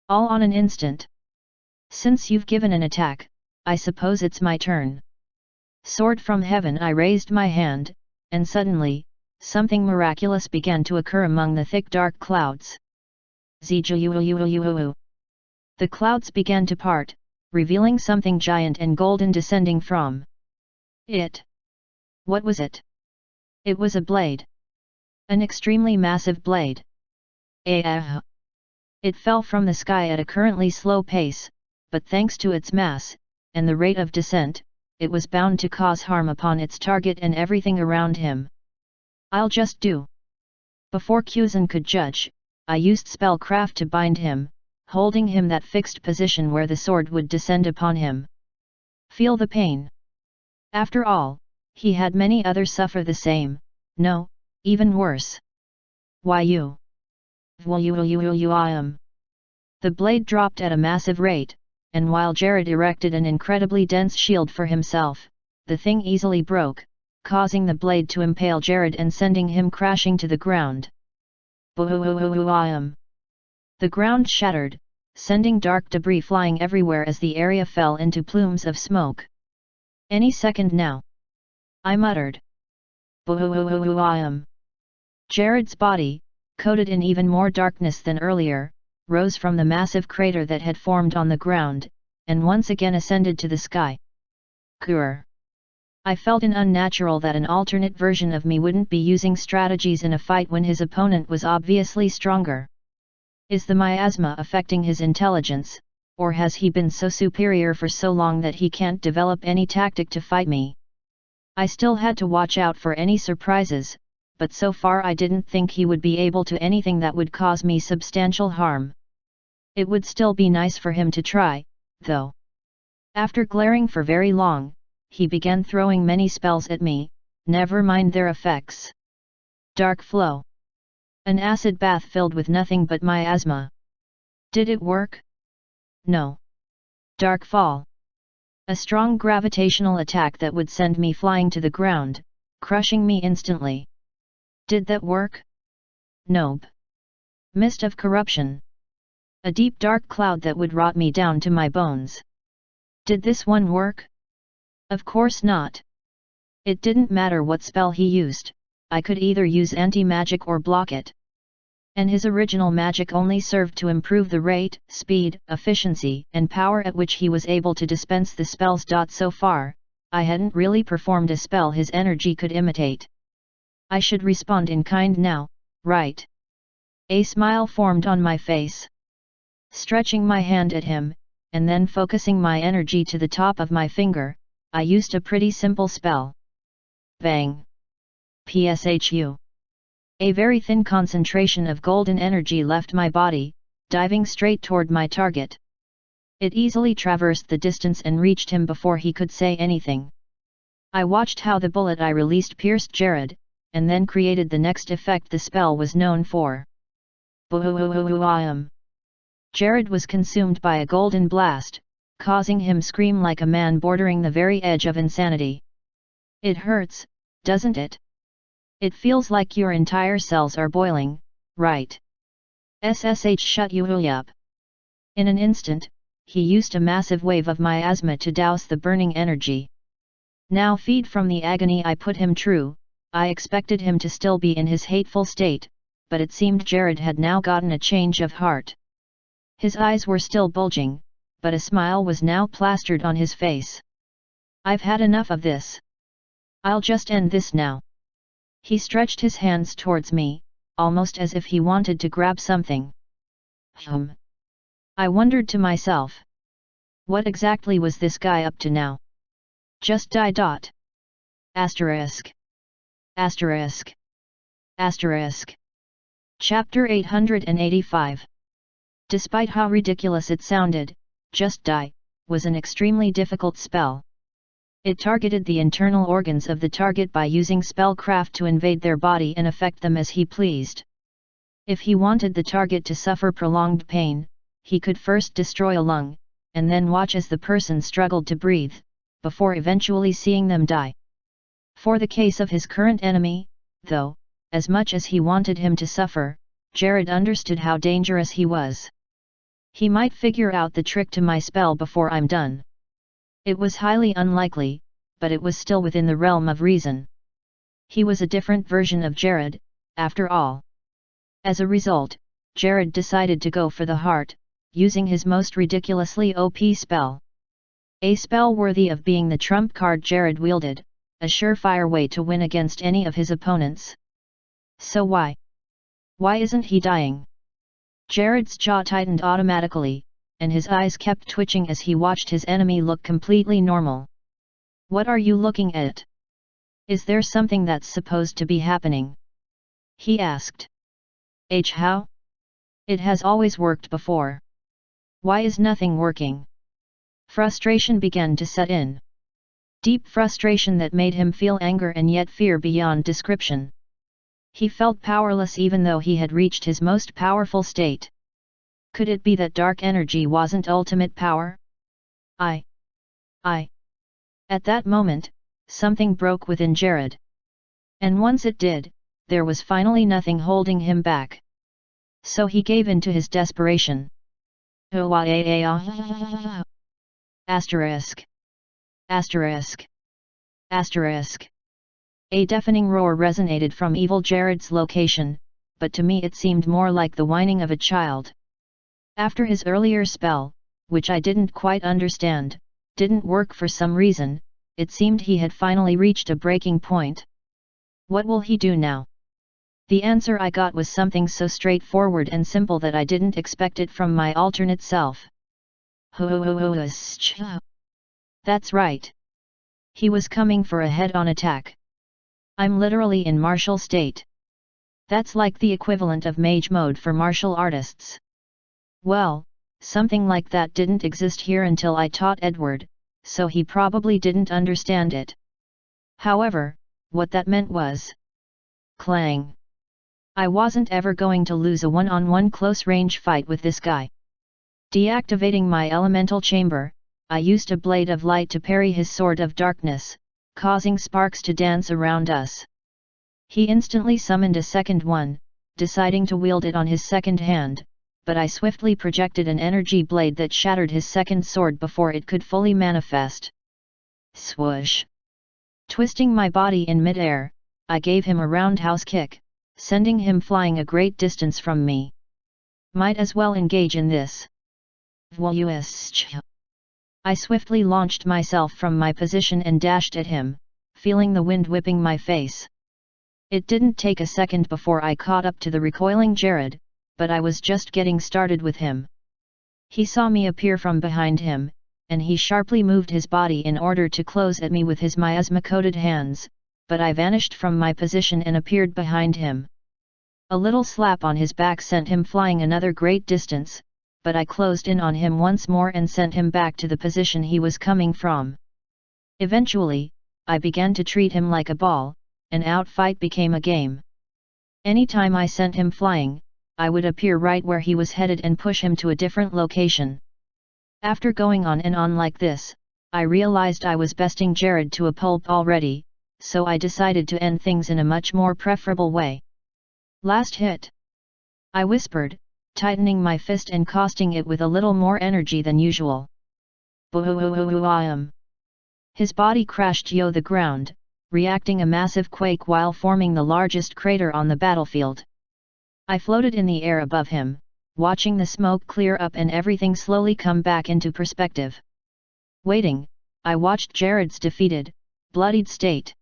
All on an instant. Since you've given an attack, I suppose it's my turn. Sword from heaven, I raised my hand, and suddenly, something miraculous began to occur among the thick dark clouds. The clouds began to part, revealing something giant and golden descending from it. What was it? It was a blade. An extremely massive blade. It fell from the sky at a currently slow pace, but thanks to its mass, and the rate of descent, it was bound to cause harm upon its target and everything around him. I'll just do. Before Kuzan could judge, I used Spellcraft to bind him, holding him that fixed position where the sword would descend upon him. Feel the pain. After all, he had many others suffer the same, no, even worse. Why you? The blade dropped at a massive rate, and while Jared erected an incredibly dense shield for himself, the thing easily broke, causing the blade to impale Jared and sending him crashing to the ground. The ground shattered, sending dark debris flying everywhere as the area fell into plumes of smoke. Any second now, I muttered. Jared's body, coated in even more darkness than earlier, rose from the massive crater that had formed on the ground, and once again ascended to the sky. Grr. I felt it unnatural that an alternate version of me wouldn't be using strategies in a fight when his opponent was obviously stronger. Is the miasma affecting his intelligence, or has he been so superior for so long that he can't develop any tactic to fight me? I still had to watch out for any surprises, but so far I didn't think he would be able to anything that would cause me substantial harm. It would still be nice for him to try, though. After glaring for very long, he began throwing many spells at me, never mind their effects. Dark Flow. An acid bath filled with nothing but miasma. Did it work? No. Dark Fall. A strong gravitational attack that would send me flying to the ground, crushing me instantly. Did that work? Nope. Mist of Corruption. A deep dark cloud that would rot me down to my bones. Did this one work? Of course not. It didn't matter what spell he used, I could either use anti-magic or block it. And his original magic only served to improve the rate, speed, efficiency, and power at which he was able to dispense the spells. So far, I hadn't really performed a spell his energy could imitate. I should respond in kind now, right? A smile formed on my face. Stretching my hand at him, and then focusing my energy to the top of my finger, I used a pretty simple spell. Bang! Pshu. A very thin concentration of golden energy left my body, diving straight toward my target. It easily traversed the distance and reached him before he could say anything. I watched how the bullet I released pierced Jared, and then created the next effect the spell was known for. Jared was consumed by a golden blast, causing him scream like a man bordering the very edge of insanity. It hurts, doesn't it? It feels like your entire cells are boiling, right? SSH shut you up. In an instant, he used a massive wave of miasma to douse the burning energy. Now feed from the agony I put him true. I expected him to still be in his hateful state, but it seemed Jared had now gotten a change of heart. His eyes were still bulging, but a smile was now plastered on his face. I've had enough of this. I'll just end this now. He stretched his hands towards me, almost as if he wanted to grab something. I wondered to myself. What exactly was this guy up to now? Just die. Asterisk. Asterisk. Asterisk. Chapter 885. Despite how ridiculous it sounded, Just Die was an extremely difficult spell. It targeted the internal organs of the target by using spellcraft to invade their body and affect them as he pleased. If he wanted the target to suffer prolonged pain, he could first destroy a lung, and then watch as the person struggled to breathe, before eventually seeing them die. For the case of his current enemy, though, as much as he wanted him to suffer, Jared understood how dangerous he was. He might figure out the trick to my spell before I'm done. It was highly unlikely, but it was still within the realm of reason. He was a different version of Jared, after all. As a result, Jared decided to go for the heart, using his most ridiculously OP spell. A spell worthy of being the trump card Jared wielded, a surefire way to win against any of his opponents. So why? Why isn't he dying? Jared's jaw tightened automatically, and his eyes kept twitching as he watched his enemy look completely normal. What are you looking at? Is there something that's supposed to be happening? He asked. How? It has always worked before. Why is nothing working? Frustration began to set in. Deep frustration that made him feel anger and yet fear beyond description. He felt powerless even though he had reached his most powerful state. Could it be that dark energy wasn't ultimate power? I. At that moment, something broke within Jared. And once it did, there was finally nothing holding him back. So he gave in to his desperation. Asterisk. Asterisk. Asterisk. A deafening roar resonated from evil Jared's location, but to me it seemed more like the whining of a child. After his earlier spell, which I didn't quite understand, didn't work for some reason, it seemed he had finally reached a breaking point. What will he do now? The answer I got was something so straightforward and simple that I didn't expect it from my alternate self. That's right. He was coming for a head-on attack. I'm literally in martial state. That's like the equivalent of mage mode for martial artists. Well, something like that didn't exist here until I taught Edward, so he probably didn't understand it. However, what that meant was... clang! I wasn't ever going to lose a one-on-one close-range fight with this guy. Deactivating my elemental chamber, I used a blade of light to parry his sword of darkness, causing sparks to dance around us. He instantly summoned a second one, deciding to wield it on his second hand, but I swiftly projected an energy blade that shattered his second sword before it could fully manifest. Swoosh! Twisting my body in mid-air, I gave him a roundhouse kick, sending him flying a great distance from me. Might as well engage in this. I swiftly launched myself from my position and dashed at him, feeling the wind whipping my face. It didn't take a second before I caught up to the recoiling Jared, but I was just getting started with him. He saw me appear from behind him, and he sharply moved his body in order to close at me with his miasma-coated hands, but I vanished from my position and appeared behind him. A little slap on his back sent him flying another great distance, but I closed in on him once more and sent him back to the position he was coming from. Eventually, I began to treat him like a ball, and outfight became a game. Anytime I sent him flying, I would appear right where he was headed and push him to a different location. After going on and on like this, I realized I was besting Jared to a pulp already, so I decided to end things in a much more preferable way. Last hit! I whispered, tightening my fist and casting it with a little more energy than usual. Boom! His body crashed to the ground, reacting a massive quake while forming the largest crater on the battlefield. I floated in the air above him, watching the smoke clear up and everything slowly come back into perspective. Waiting, I watched Jared's defeated, bloodied state.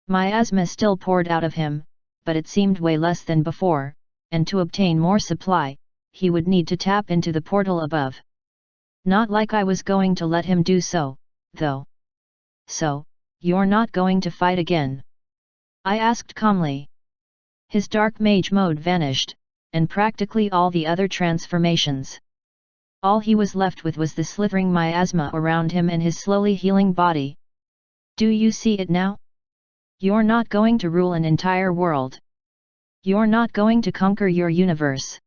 Miasma still poured out of him, but it seemed way less than before, and to obtain more supply, he would need to tap into the portal above. Not like I was going to let him do so, though. So, you're not going to fight again? I asked calmly. His dark mage mode vanished, and practically all the other transformations. All he was left with was the slithering miasma around him and his slowly healing body. Do you see it now? You're not going to rule an entire world. You're not going to conquer your universe.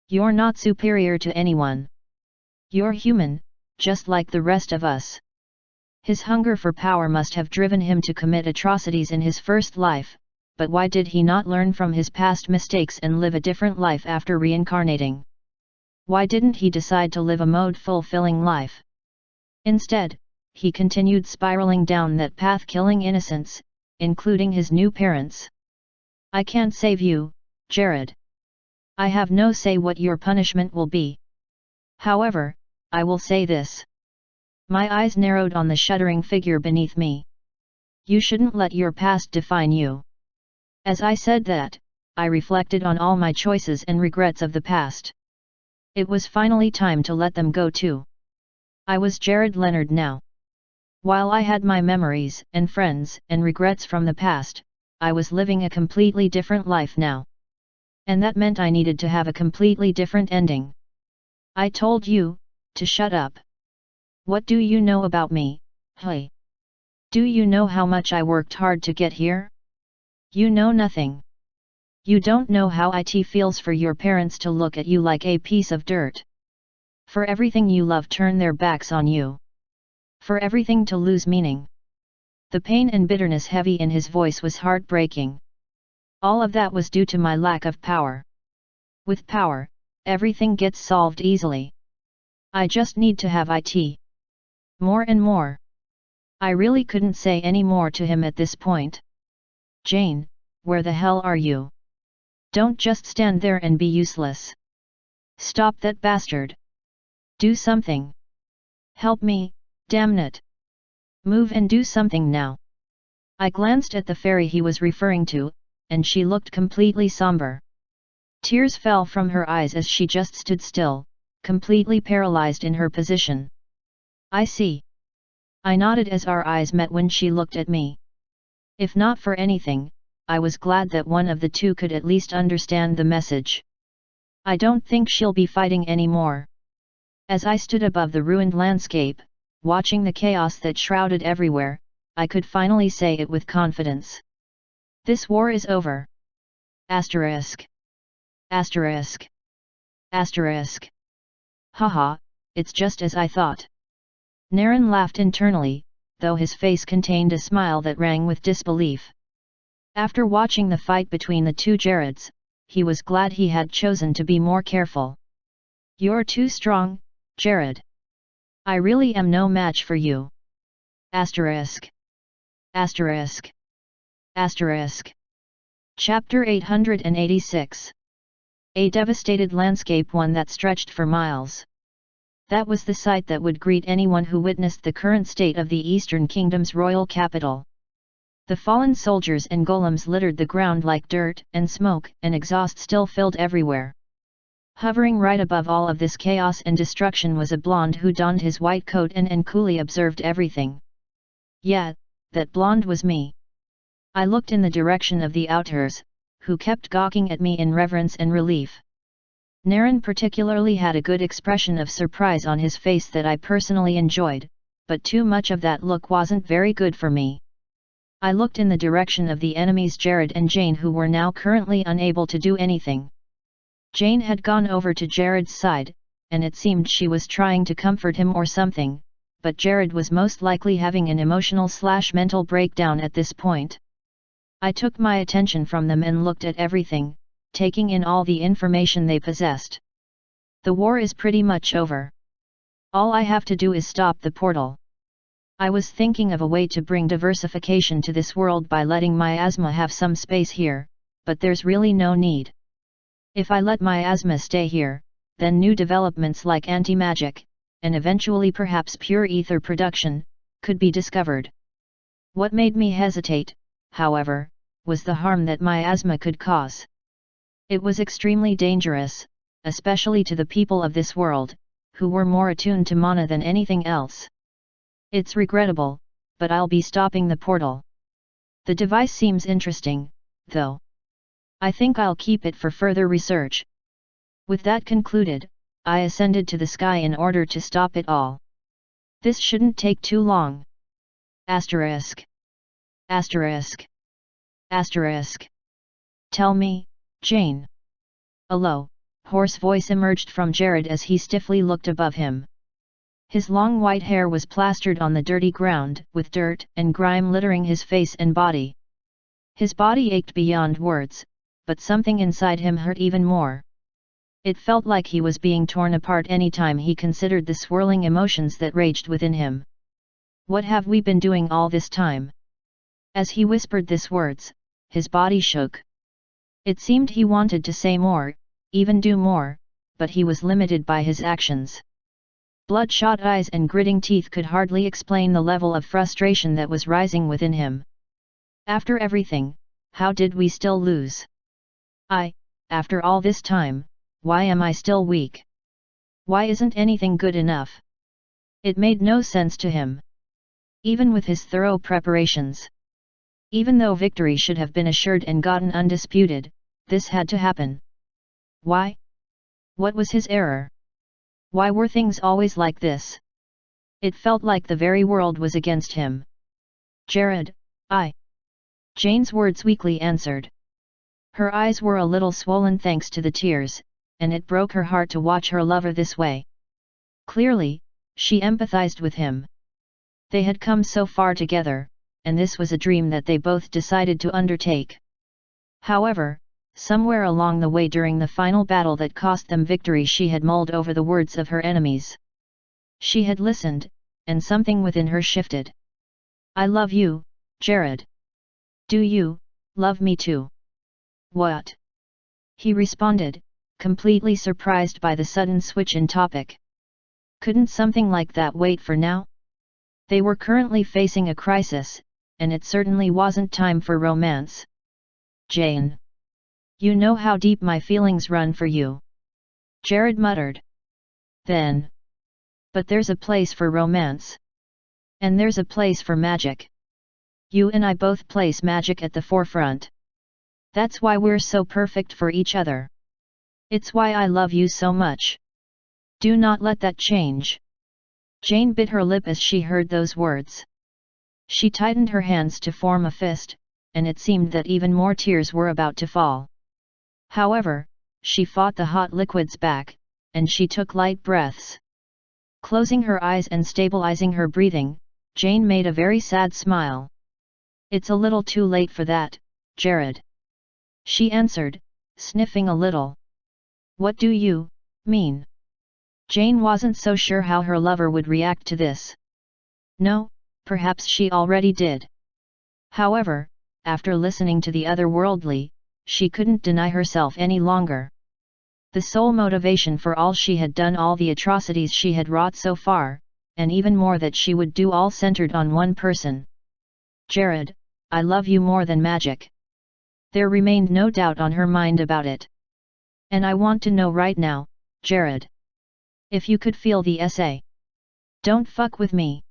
You're not superior to anyone. You're human, just like the rest of us. His hunger for power must have driven him to commit atrocities in his first life, but why did he not learn from his past mistakes and live a different life after reincarnating? Why didn't he decide to live a mode-fulfilling life? Instead, he continued spiraling down that path, killing innocents, including his new parents. I can't save you, Jared. I have no say what your punishment will be. However, I will say this. My eyes narrowed on the shuddering figure beneath me. You shouldn't let your past define you. As I said that, I reflected on all my choices and regrets of the past. It was finally time to let them go too. I was Jared Leonard now. While I had my memories and friends and regrets from the past, I was living a completely different life now. And that meant I needed to have a completely different ending. I told you to shut up. What do you know about me, hey? Do you know how much I worked hard to get here? You know nothing. You don't know how it feels for your parents to look at you like a piece of dirt. For everything you love turn their backs on you. For everything to lose meaning. The pain and bitterness heavy in his voice was heartbreaking. All of that was due to my lack of power. With power, everything gets solved easily. I just need to have it. More and more. I really couldn't say any more to him at this point. Jane, where the hell are you? Don't just stand there and be useless. Stop that bastard. Do something. Help me, damn it. Move and do something now. I glanced at the fairy he was referring to, and she looked completely somber. Tears fell from her eyes as she just stood still, completely paralyzed in her position. I see. I nodded as our eyes met when she looked at me. If not for anything, I was glad that one of the two could at least understand the message. I don't think she'll be fighting anymore. As I stood above the ruined landscape, watching the chaos that shrouded everywhere, I could finally say it with confidence. This war is over. Asterisk. Asterisk. Asterisk. Haha, it's just as I thought. Naren laughed internally, though his face contained a smile that rang with disbelief. After watching the fight between the two Jareds, he was glad he had chosen to be more careful. You're too strong, Jared. I really am no match for you. Asterisk. Asterisk. Asterisk. Chapter 886. A devastated landscape, one that stretched for miles. That was the sight that would greet anyone who witnessed the current state of the Eastern Kingdom's royal capital. The fallen soldiers and golems littered the ground like dirt, and smoke and exhaust still filled everywhere. Hovering right above all of this chaos and destruction was a blonde who donned his white coat and coolly observed everything. Yeah, that blonde was me. I looked in the direction of the outers, who kept gawking at me in reverence and relief. Naren particularly had a good expression of surprise on his face that I personally enjoyed, but too much of that look wasn't very good for me. I looked in the direction of the enemies Jared and Jane, who were now currently unable to do anything. Jane had gone over to Jared's side, and it seemed she was trying to comfort him or something, but Jared was most likely having an emotional/mental breakdown at this point. I took my attention from them and looked at everything, taking in all the information they possessed. The war is pretty much over. All I have to do is stop the portal. I was thinking of a way to bring diversification to this world by letting miasma have some space here, but there's really no need. If I let miasma stay here, then new developments like anti-magic, and eventually perhaps pure ether production, could be discovered. What made me hesitate, however, was the harm that miasma could cause. It was extremely dangerous, especially to the people of this world, who were more attuned to mana than anything else. It's regrettable, but I'll be stopping the portal. The device seems interesting, though. I think I'll keep it for further research. With that concluded, I ascended to the sky in order to stop it all. This shouldn't take too long. Asterisk. Asterisk. Asterisk. Tell me, Jane. A low, hoarse voice emerged from Jared as he stiffly looked above him. His long white hair was plastered on the dirty ground, with dirt and grime littering his face and body. His body ached beyond words, but something inside him hurt even more. It felt like he was being torn apart any time he considered the swirling emotions that raged within him. What have we been doing all this time? As he whispered these words, his body shook. It seemed he wanted to say more, even do more, but he was limited by his actions. Bloodshot eyes and gritting teeth could hardly explain the level of frustration that was rising within him. After everything, how did we still lose? After all this time, why am I still weak? Why isn't anything good enough? It made no sense to him. Even with his thorough preparations. Even though victory should have been assured and gotten undisputed, this had to happen. Why? What was his error? Why were things always like this? It felt like the very world was against him. Jared, I. Jane's words weakly answered. Her eyes were a little swollen thanks to the tears, and it broke her heart to watch her lover this way. Clearly, she empathized with him. They had come so far together, and this was a dream that they both decided to undertake. However, somewhere along the way during the final battle that cost them victory, she had mulled over the words of her enemies. She had listened, and something within her shifted. I love you, Jared. Do you love me too? What? He responded, completely surprised by the sudden switch in topic. Couldn't something like that wait for now? They were currently facing a crisis, and it certainly wasn't time for romance. Jane. You know how deep my feelings run for you. Jared muttered. Then. But there's a place for romance. And there's a place for magic. You and I both place magic at the forefront. That's why we're so perfect for each other. It's why I love you so much. Do not let that change. Jane bit her lip as she heard those words. She tightened her hands to form a fist, and it seemed that even more tears were about to fall. However, she fought the hot liquids back, and she took light breaths. Closing her eyes and stabilizing her breathing, Jane made a very sad smile. It's a little too late for that, Jared. She answered, sniffing a little. What do you mean? Jane wasn't so sure how her lover would react to this. No, perhaps she already did. However, after listening to the otherworldly, she couldn't deny herself any longer. The sole motivation for all she had done, all the atrocities she had wrought so far, and even more that she would do, all centered on one person. Jared, I love you more than magic. There remained no doubt on her mind about it. And I want to know right now, Jared. If you could feel the SA. Don't fuck with me.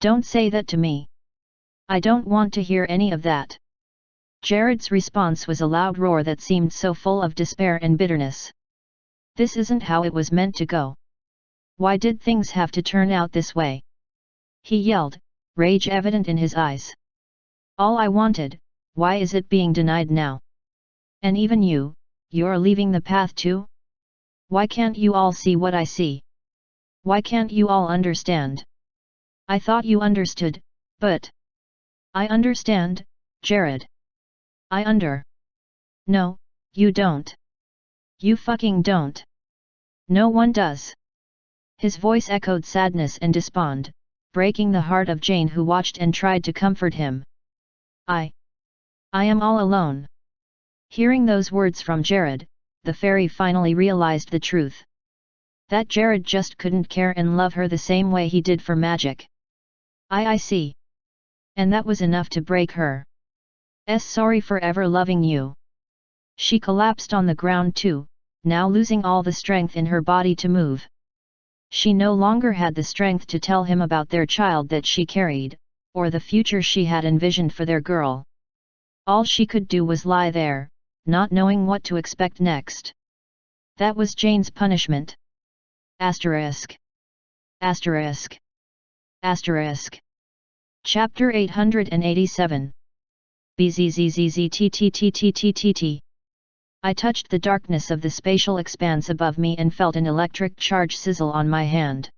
Don't say that to me. I don't want to hear any of that. Jared's response was a loud roar that seemed so full of despair and bitterness. This isn't how it was meant to go. Why did things have to turn out this way? He yelled, rage evident in his eyes. All I wanted, why is it being denied now? And even you're leaving the path too? Why can't you all see what I see? Why can't you all understand? I thought you understood, but... I understand, Jared. No, you don't. You fucking don't. No one does. His voice echoed sadness and despond, breaking the heart of Jane, who watched and tried to comfort him. I am all alone. Hearing those words from Jared, the fairy finally realized the truth. That Jared just couldn't care and love her the same way he did for magic. I see. And that was enough to break her. Sorry for ever loving you. She collapsed on the ground too, now losing all the strength in her body to move. She no longer had the strength to tell him about their child that she carried, or the future she had envisioned for their girl. All she could do was lie there, not knowing what to expect next. That was Jane's punishment. Asterisk. Asterisk. Asterisk. Chapter 887. BZZZZTTTTTTT. I touched the darkness of the spatial expanse above me and felt an electric charge sizzle on my hand.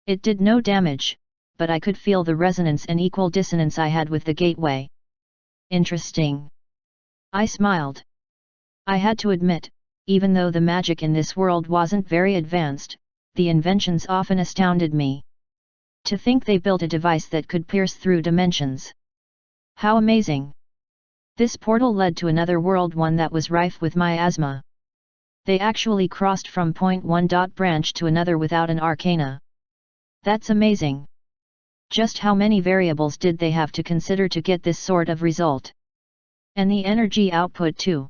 It did no damage, but I could feel the resonance and equal dissonance I had with the gateway. Interesting. I smiled. I had to admit, even though the magic in this world wasn't very advanced, the inventions often astounded me. To think they built a device that could pierce through dimensions. How amazing! This portal led to another world, one that was rife with miasma. They actually crossed from point one branch to another without an arcana. That's amazing! Just how many variables did they have to consider to get this sort of result? And the energy output too.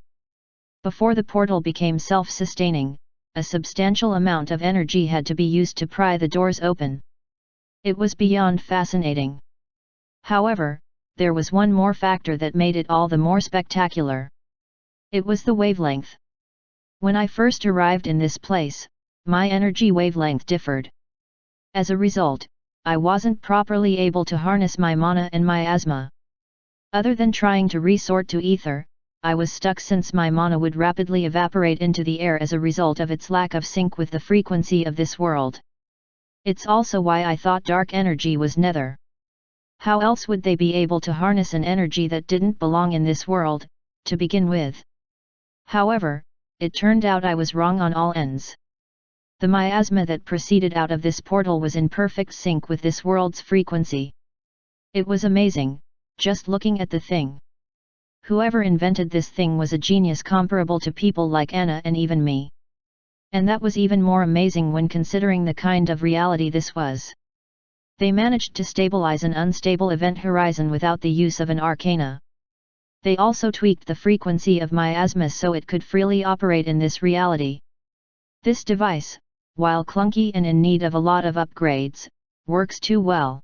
Before the portal became self-sustaining, a substantial amount of energy had to be used to pry the doors open. It was beyond fascinating. However, there was one more factor that made it all the more spectacular. It was the wavelength. When I first arrived in this place, my energy wavelength differed. As a result, I wasn't properly able to harness my mana and miasma. Other than trying to resort to ether, I was stuck since my mana would rapidly evaporate into the air as a result of its lack of sync with the frequency of this world. It's also why I thought dark energy was nether. How else would they be able to harness an energy that didn't belong in this world, to begin with? However, it turned out I was wrong on all ends. The miasma that proceeded out of this portal was in perfect sync with this world's frequency. It was amazing, just looking at the thing. Whoever invented this thing was a genius comparable to people like Anna and even me. And that was even more amazing when considering the kind of reality this was. They managed to stabilize an unstable event horizon without the use of an arcana. They also tweaked the frequency of miasma so it could freely operate in this reality. This device, while clunky and in need of a lot of upgrades, works too well.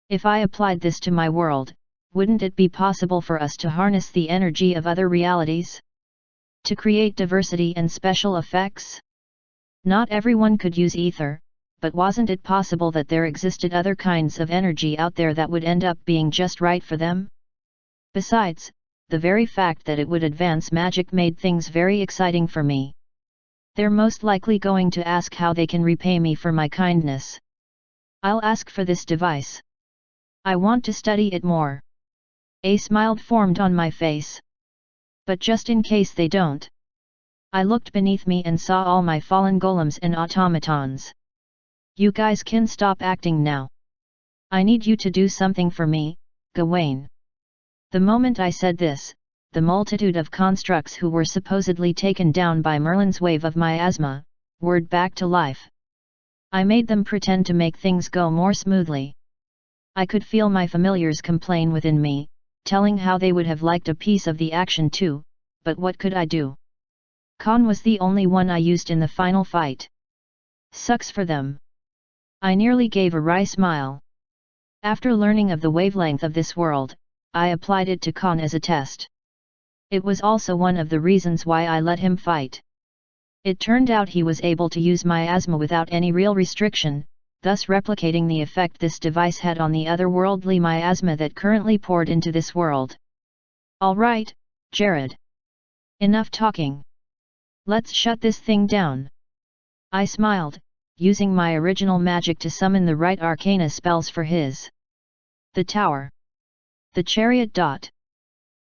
If I applied this to my world, wouldn't it be possible for us to harness the energy of other realities? To create diversity and special effects? Not everyone could use ether, but wasn't it possible that there existed other kinds of energy out there that would end up being just right for them? Besides, the very fact that it would advance magic made things very exciting for me. They're most likely going to ask how they can repay me for my kindness. I'll ask for this device. I want to study it more. A smile formed on my face. But just in case they don't. I looked beneath me and saw all my fallen golems and automatons. You guys can stop acting now. I need you to do something for me, Gawain. The moment I said this, the multitude of constructs who were supposedly taken down by Merlin's wave of miasma, whirred back to life. I made them pretend to make things go more smoothly. I could feel my familiars complain within me, telling how they would have liked a piece of the action too, but what could I do? Khan was the only one I used in the final fight. Sucks for them. I nearly gave a wry smile. After learning of the wavelength of this world, I applied it to Khan as a test. It was also one of the reasons why I let him fight. It turned out he was able to use miasma without any real restriction, thus replicating the effect this device had on the otherworldly miasma that currently poured into this world. Alright, Jared. Enough talking. Let's shut this thing down. I smiled, using my original magic to summon the right arcana spells for his. The tower. The chariot.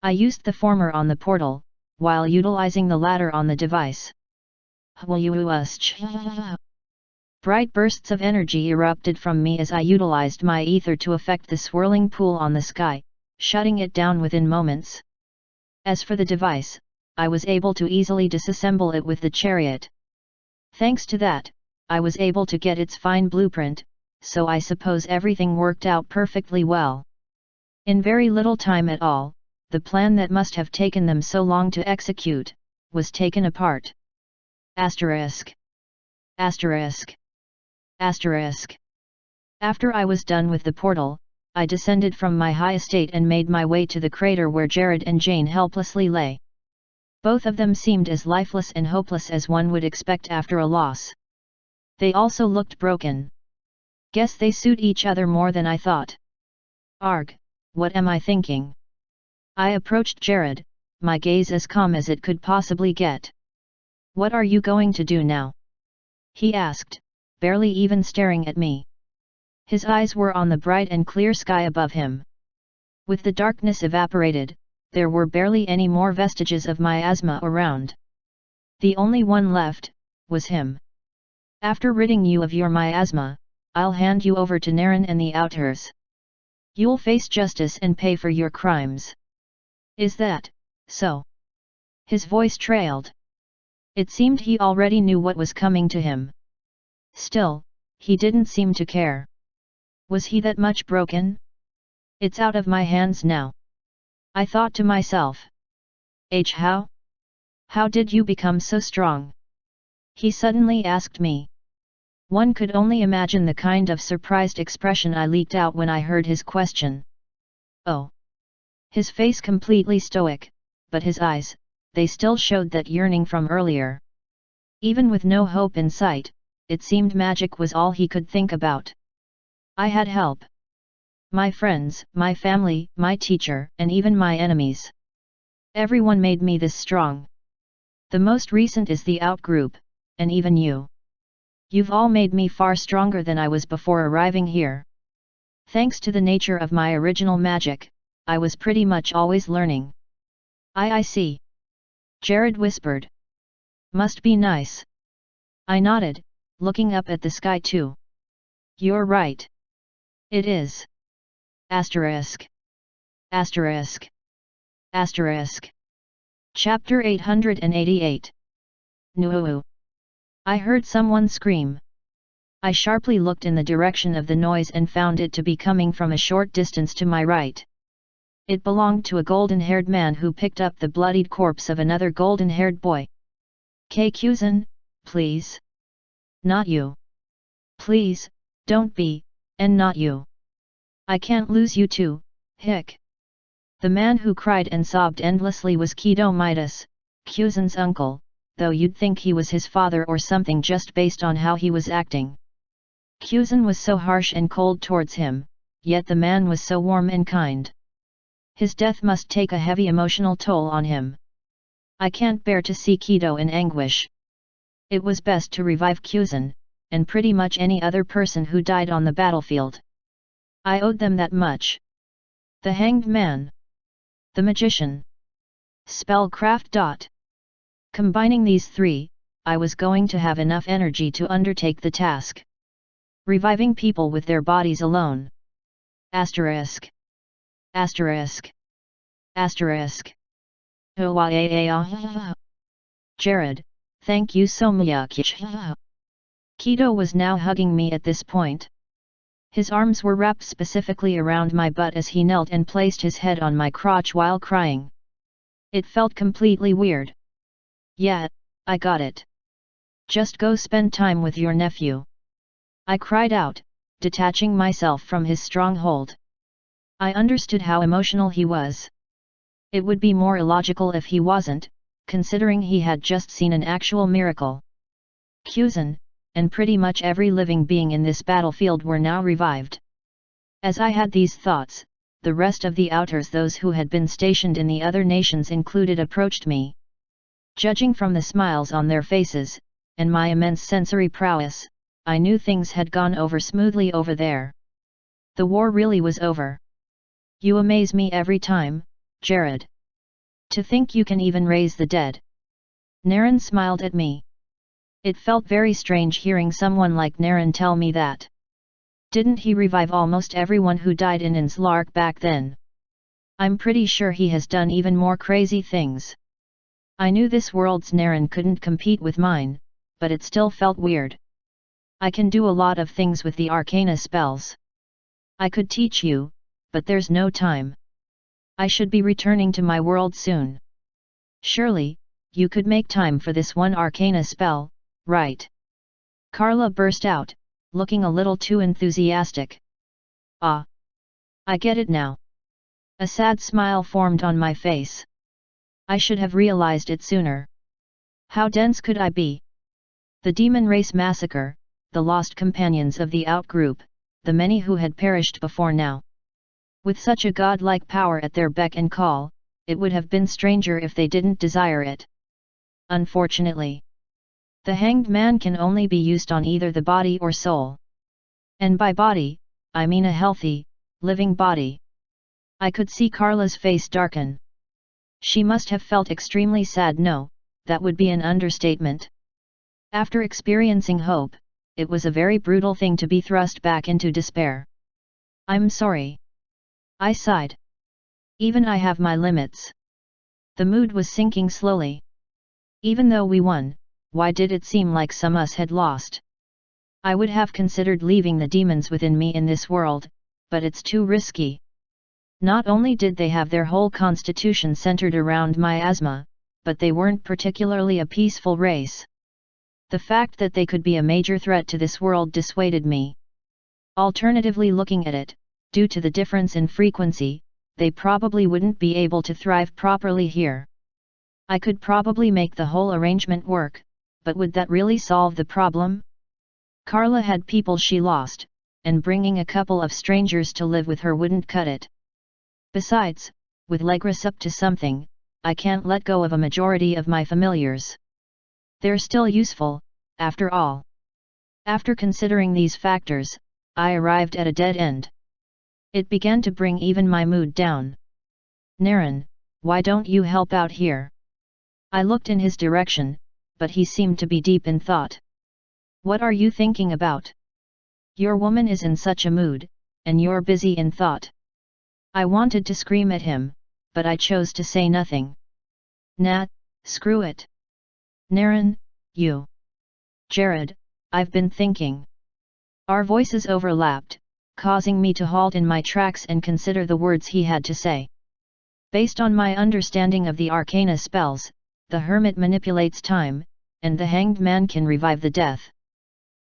I used the former on the portal, while utilizing the latter on the device. Bright bursts of energy erupted from me as I utilized my ether to affect the swirling pool on the sky, shutting it down within moments. As for the device, I was able to easily disassemble it with the chariot. Thanks to that, I was able to get its fine blueprint, so I suppose everything worked out perfectly well. In very little time at all, the plan that must have taken them so long to execute, was taken apart. Asterisk. Asterisk. Asterisk. After I was done with the portal, I descended from my high estate and made my way to the crater where Jared and Jane helplessly lay. Both of them seemed as lifeless and hopeless as one would expect after a loss. They also looked broken. Guess they suit each other more than I thought. Arg, what am I thinking? I approached Jared, my gaze as calm as it could possibly get. What are you going to do now? He asked, barely even staring at me. His eyes were on the bright and clear sky above him. With the darkness evaporated, there were barely any more vestiges of miasma around. The only one left, was him. After ridding you of your miasma, I'll hand you over to Naren and the Outers. You'll face justice and pay for your crimes. Is that so? His voice trailed. It seemed he already knew what was coming to him. Still, he didn't seem to care. Was he that much broken? It's out of my hands now. I thought to myself. How? How did you become so strong? He suddenly asked me. One could only imagine the kind of surprised expression I leaked out when I heard his question. Oh. His face completely stoic, but his eyes, they still showed that yearning from earlier. Even with no hope in sight, it seemed magic was all he could think about. I had help. My friends, my family, my teacher, and even my enemies. Everyone made me this strong. The most recent is the outgroup, and even you. You've all made me far stronger than I was before arriving here. Thanks to the nature of my original magic, I was pretty much always learning. I see. Jared whispered. Must be nice. I nodded, looking up at the sky too. You're right. It is. Asterisk. Asterisk. Asterisk. Chapter 888. Nuuu. I heard someone scream. I sharply looked in the direction of the noise and found it to be coming from a short distance to my right. It belonged to a golden-haired man who picked up the bloodied corpse of another golden-haired boy. Kuzan, please. Not you. Please, don't be, and not you. I can't lose you too, hic. The man who cried and sobbed endlessly was Kido Midas, Kuzan's uncle, though you'd think he was his father or something just based on how he was acting. Kuzan was so harsh and cold towards him, yet the man was so warm and kind. His death must take a heavy emotional toll on him. I can't bear to see Kido in anguish. It was best to revive Kuzan, and pretty much any other person who died on the battlefield. I owed them that much. The Hanged Man. The Magician. Spellcraft. Combining these three, I was going to have enough energy to undertake the task. Reviving people with their bodies alone. Asterisk. Asterisk. Asterisk. Jared, thank you so much. Kido was now hugging me at this point. His arms were wrapped specifically around my butt as he knelt and placed his head on my crotch while crying. It felt completely weird. Yeah, I got it. Just go spend time with your nephew. I cried out, detaching myself from his strong hold. I understood how emotional he was. It would be more illogical if he wasn't, considering he had just seen an actual miracle. Kuzan, and pretty much every living being in this battlefield were now revived. As I had these thoughts, the rest of the outers, those who had been stationed in the other nations included, approached me. Judging from the smiles on their faces, and my immense sensory prowess, I knew things had gone over smoothly over there. The war really was over. You amaze me every time, Jared. To think you can even raise the dead. Naren smiled at me. It felt very strange hearing someone like Naren tell me that. Didn't he revive almost everyone who died in Inslark back then? I'm pretty sure he has done even more crazy things. I knew this world's Naren couldn't compete with mine, but it still felt weird. I can do a lot of things with the arcana spells. I could teach you, but there's no time. I should be returning to my world soon. Surely, you could make time for this one arcana spell, right? Carla burst out, looking a little too enthusiastic. Ah! I get it now. A sad smile formed on my face. I should have realized it sooner. How dense could I be? The demon race massacre, the lost companions of the outgroup, the many who had perished before now. With such a godlike power at their beck and call, it would have been stranger if they didn't desire it. Unfortunately, the Hanged Man can only be used on either the body or soul. And by body, I mean a healthy, living body. I could see Carla's face darken. She must have felt extremely sad. No, that would be an understatement. After experiencing hope, it was a very brutal thing to be thrust back into despair. I'm sorry. I sighed. Even I have my limits. The mood was sinking slowly. Even though we won, why did it seem like some us had lost? I would have considered leaving the demons within me in this world, but it's too risky. Not only did they have their whole constitution centered around miasma, but they weren't particularly a peaceful race. The fact that they could be a major threat to this world dissuaded me. Alternatively, looking at it, due to the difference in frequency, they probably wouldn't be able to thrive properly here. I could probably make the whole arrangement work, but would that really solve the problem? Carla had people she lost, and bringing a couple of strangers to live with her wouldn't cut it. Besides, with Legris up to something, I can't let go of a majority of my familiars. They're still useful, after all. After considering these factors, I arrived at a dead end. It began to bring even my mood down. Naren, why don't you help out here? I looked in his direction, but he seemed to be deep in thought. What are you thinking about? Your woman is in such a mood, and you're busy in thought. I wanted to scream at him, but I chose to say nothing. Nah, screw it. Naren, you. Jared, I've been thinking. Our voices overlapped, causing me to halt in my tracks and consider the words he had to say. Based on my understanding of the arcana spells, the hermit manipulates time, and the hanged man can revive the death.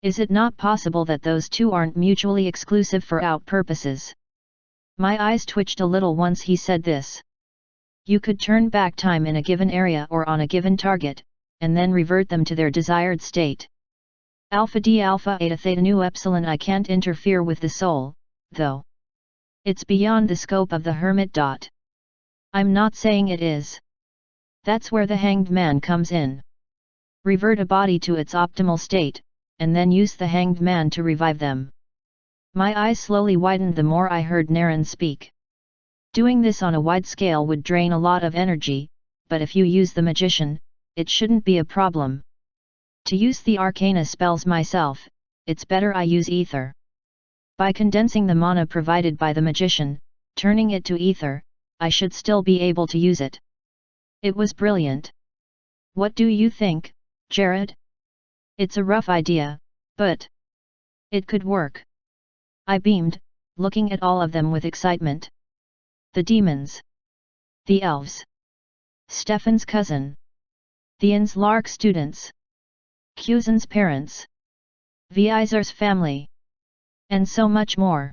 Is it not possible that those two aren't mutually exclusive for out purposes? My eyes twitched a little once he said this. You could turn back time in a given area or on a given target, and then revert them to their desired state. Alpha D Alpha Eta Theta Nu Epsilon. I can't interfere with the soul, though. It's beyond the scope of the hermit. I'm not saying it is. That's where the hanged man comes in. Revert a body to its optimal state, and then use the hanged man to revive them. My eyes slowly widened the more I heard Naren speak. Doing this on a wide scale would drain a lot of energy, but if you use the magician, it shouldn't be a problem. To use the arcana spells myself, it's better I use ether. By condensing the mana provided by the magician, turning it to ether, I should still be able to use it. It was brilliant. What do you think, Jared? It's a rough idea, but it could work. I beamed, looking at all of them with excitement. The demons. The elves. Stefan's cousin. The Inslark students. Kuzan's parents. Vizar's family. And so much more.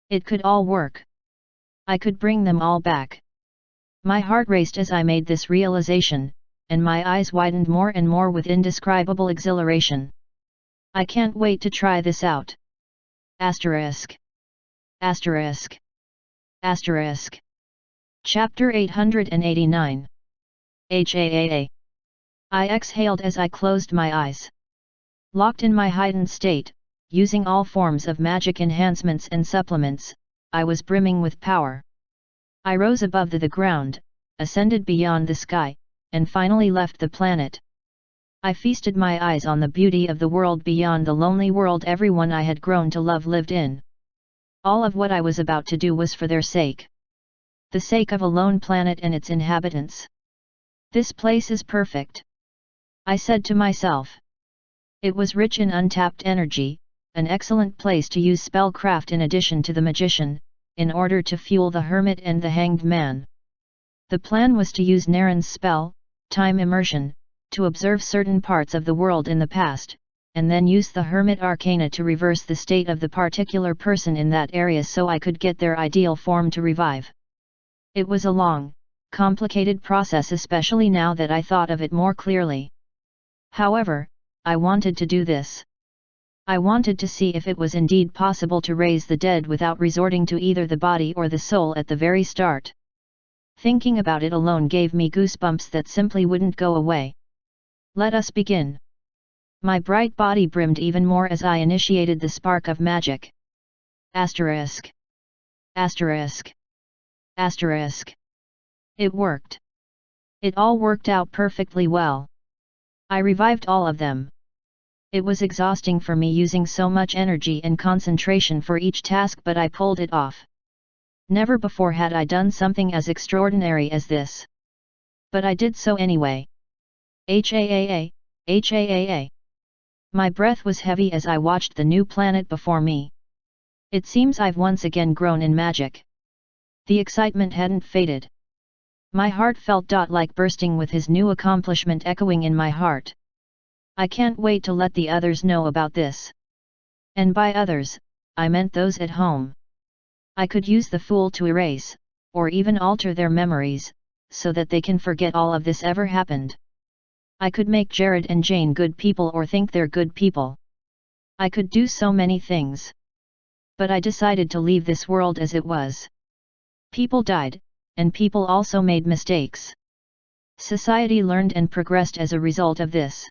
It could all work. I could bring them all back. My heart raced as I made this realization, and my eyes widened more and more with indescribable exhilaration. I can't wait to try this out. Asterisk. Asterisk. Asterisk. Chapter 889. HAAA. I exhaled as I closed my eyes. Locked in my heightened state, using all forms of magic enhancements and supplements, I was brimming with power. I rose above the ground, ascended beyond the sky, and finally left the planet. I feasted my eyes on the beauty of the world beyond the lonely world everyone I had grown to love lived in. All of what I was about to do was for their sake. The sake of a lone planet and its inhabitants. This place is perfect, I said to myself. It was rich in untapped energy, an excellent place to use spellcraft in addition to the magician, in order to fuel the hermit and the hanged man. The plan was to use Naren's spell, time immersion, to observe certain parts of the world in the past, and then use the hermit arcana to reverse the state of the particular person in that area so I could get their ideal form to revive. It was a long, complicated process, especially now that I thought of it more clearly. However, I wanted to do this. I wanted to see if it was indeed possible to raise the dead without resorting to either the body or the soul at the very start. Thinking about it alone gave me goosebumps that simply wouldn't go away. Let us begin. My bright body brimmed even more as I initiated the spark of magic. Asterisk. Asterisk. Asterisk. It worked. It all worked out perfectly well. I revived all of them. It was exhausting for me using so much energy and concentration for each task, but I pulled it off. Never before had I done something as extraordinary as this. But I did so anyway. HAAA, HAAA. My breath was heavy as I watched the new planet before me. It seems I've once again grown in magic. The excitement hadn't faded. My heart felt like bursting with his new accomplishment echoing in my heart. I can't wait to let the others know about this. And by others, I meant those at home. I could use the fool to erase, or even alter their memories, so that they can forget all of this ever happened. I could make Jared and Jane good people or think they're good people. I could do so many things. But I decided to leave this world as it was. People died, and people also made mistakes. Society learned and progressed as a result of this.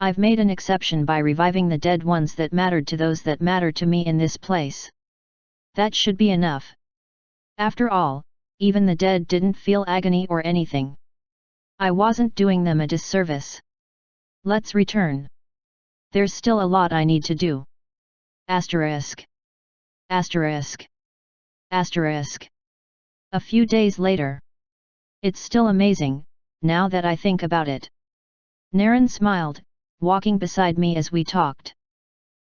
I've made an exception by reviving the dead ones that mattered to those that matter to me in this place. That should be enough. After all, even the dead didn't feel agony or anything. I wasn't doing them a disservice. Let's return. There's still a lot I need to do. Asterisk. Asterisk. Asterisk. A few days later. It's still amazing, now that I think about it. Naren smiled, walking beside me as we talked.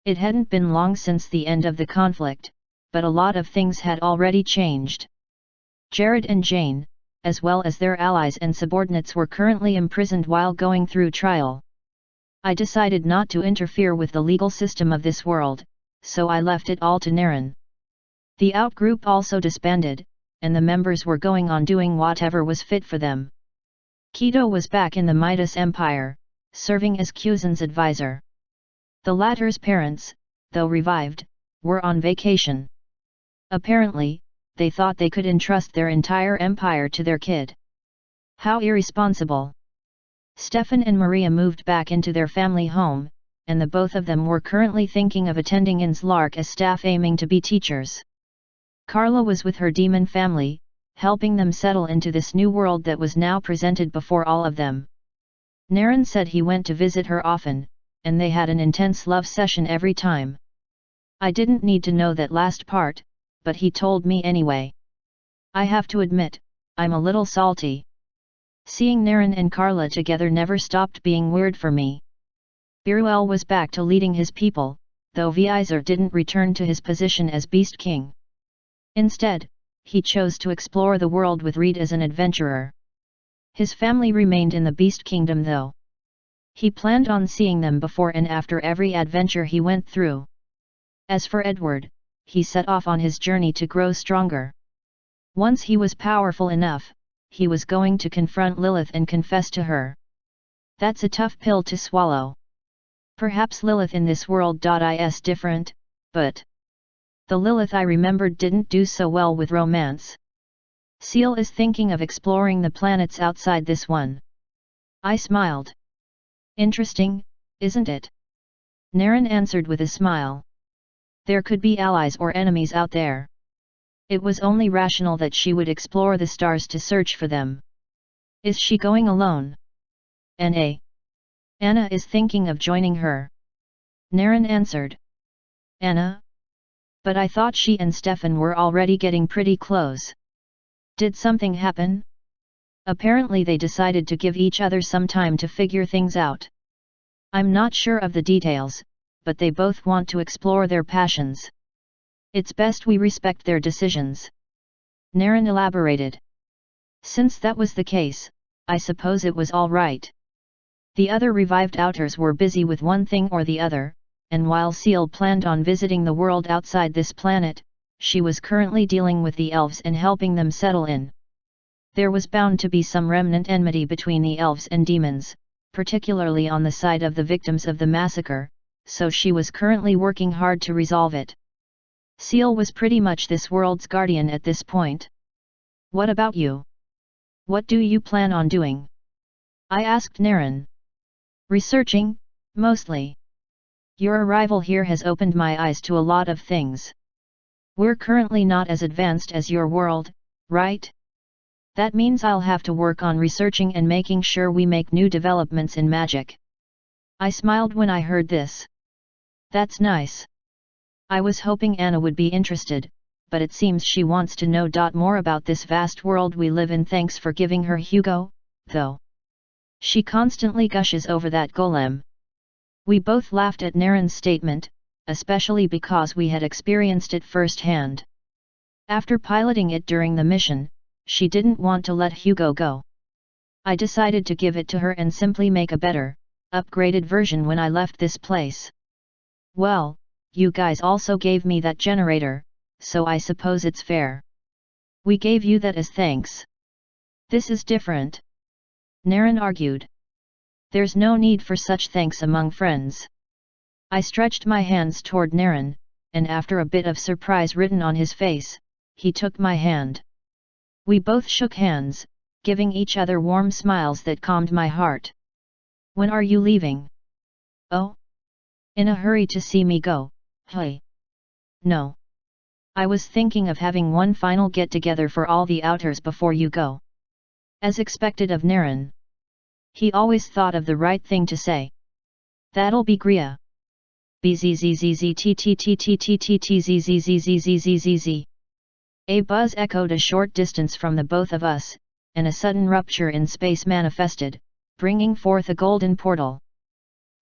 It hadn't been long since the end of the conflict, but a lot of things had already changed. Jared and Jane, as well as their allies and subordinates, were currently imprisoned while going through trial. I decided not to interfere with the legal system of this world, so I left it all to Naren. The outgroup also disbanded, and the members were going on doing whatever was fit for them. Keto was back in the Midas Empire, serving as Kuzan's advisor. The latter's parents, though revived, were on vacation. Apparently, they thought they could entrust their entire empire to their kid. How irresponsible! Stefan and Maria moved back into their family home, and the both of them were currently thinking of attending Inslark as staff aiming to be teachers. Carla was with her demon family, helping them settle into this new world that was now presented before all of them. Naren said he went to visit her often, and they had an intense love session every time. I didn't need to know that last part, but he told me anyway. I have to admit, I'm a little salty. Seeing Naren and Carla together never stopped being weird for me. Biruel was back to leading his people, though Vizor didn't return to his position as Beast King. Instead, he chose to explore the world with Reed as an adventurer. His family remained in the Beast Kingdom though. He planned on seeing them before and after every adventure he went through. As for Edward, he set off on his journey to grow stronger. Once he was powerful enough, he was going to confront Lilith and confess to her. That's a tough pill to swallow. Perhaps Lilith in this world is different, but the Lilith I remembered didn't do so well with romance. Seal is thinking of exploring the planets outside this one. I smiled. Interesting, isn't it? Naren answered with a smile. There could be allies or enemies out there. It was only rational that she would explore the stars to search for them. Is she going alone? Anna is thinking of joining her. Naren answered. Anna? But I thought she and Stefan were already getting pretty close. Did something happen? Apparently they decided to give each other some time to figure things out. I'm not sure of the details, but they both want to explore their passions. It's best we respect their decisions. Naren elaborated. Since that was the case, I suppose it was all right. The other revived outers were busy with one thing or the other, and while Seal planned on visiting the world outside this planet, she was currently dealing with the elves and helping them settle in. There was bound to be some remnant enmity between the elves and demons, particularly on the side of the victims of the massacre, so she was currently working hard to resolve it. Seal was pretty much this world's guardian at this point. What about you? What do you plan on doing? I asked Naren. Researching, mostly. Your arrival here has opened my eyes to a lot of things. We're currently not as advanced as your world, right? That means I'll have to work on researching and making sure we make new developments in magic. I smiled when I heard this. That's nice. I was hoping Anna would be interested, but it seems she wants to know more about this vast world we live in. Thanks for giving her Hugo, though. She constantly gushes over that golem. We both laughed at Naren's statement, especially because we had experienced it firsthand. After piloting it during the mission, she didn't want to let Hugo go. I decided to give it to her and simply make a better, upgraded version when I left this place. Well, you guys also gave me that generator, so I suppose it's fair. We gave you that as thanks. This is different. Naren argued. There's no need for such thanks among friends. I stretched my hands toward Naren, and after a bit of surprise written on his face, he took my hand. We both shook hands, giving each other warm smiles that calmed my heart. When are you leaving? Oh? In a hurry to see me go, hey. No. I was thinking of having one final get-together for all the outers before you go. As expected of Naren. He always thought of the right thing to say. That'll be Gria. Bzzzzttttttttttttzzzzzzzzz. A buzz echoed a short distance from the both of us, and a sudden rupture in space manifested, bringing forth a golden portal.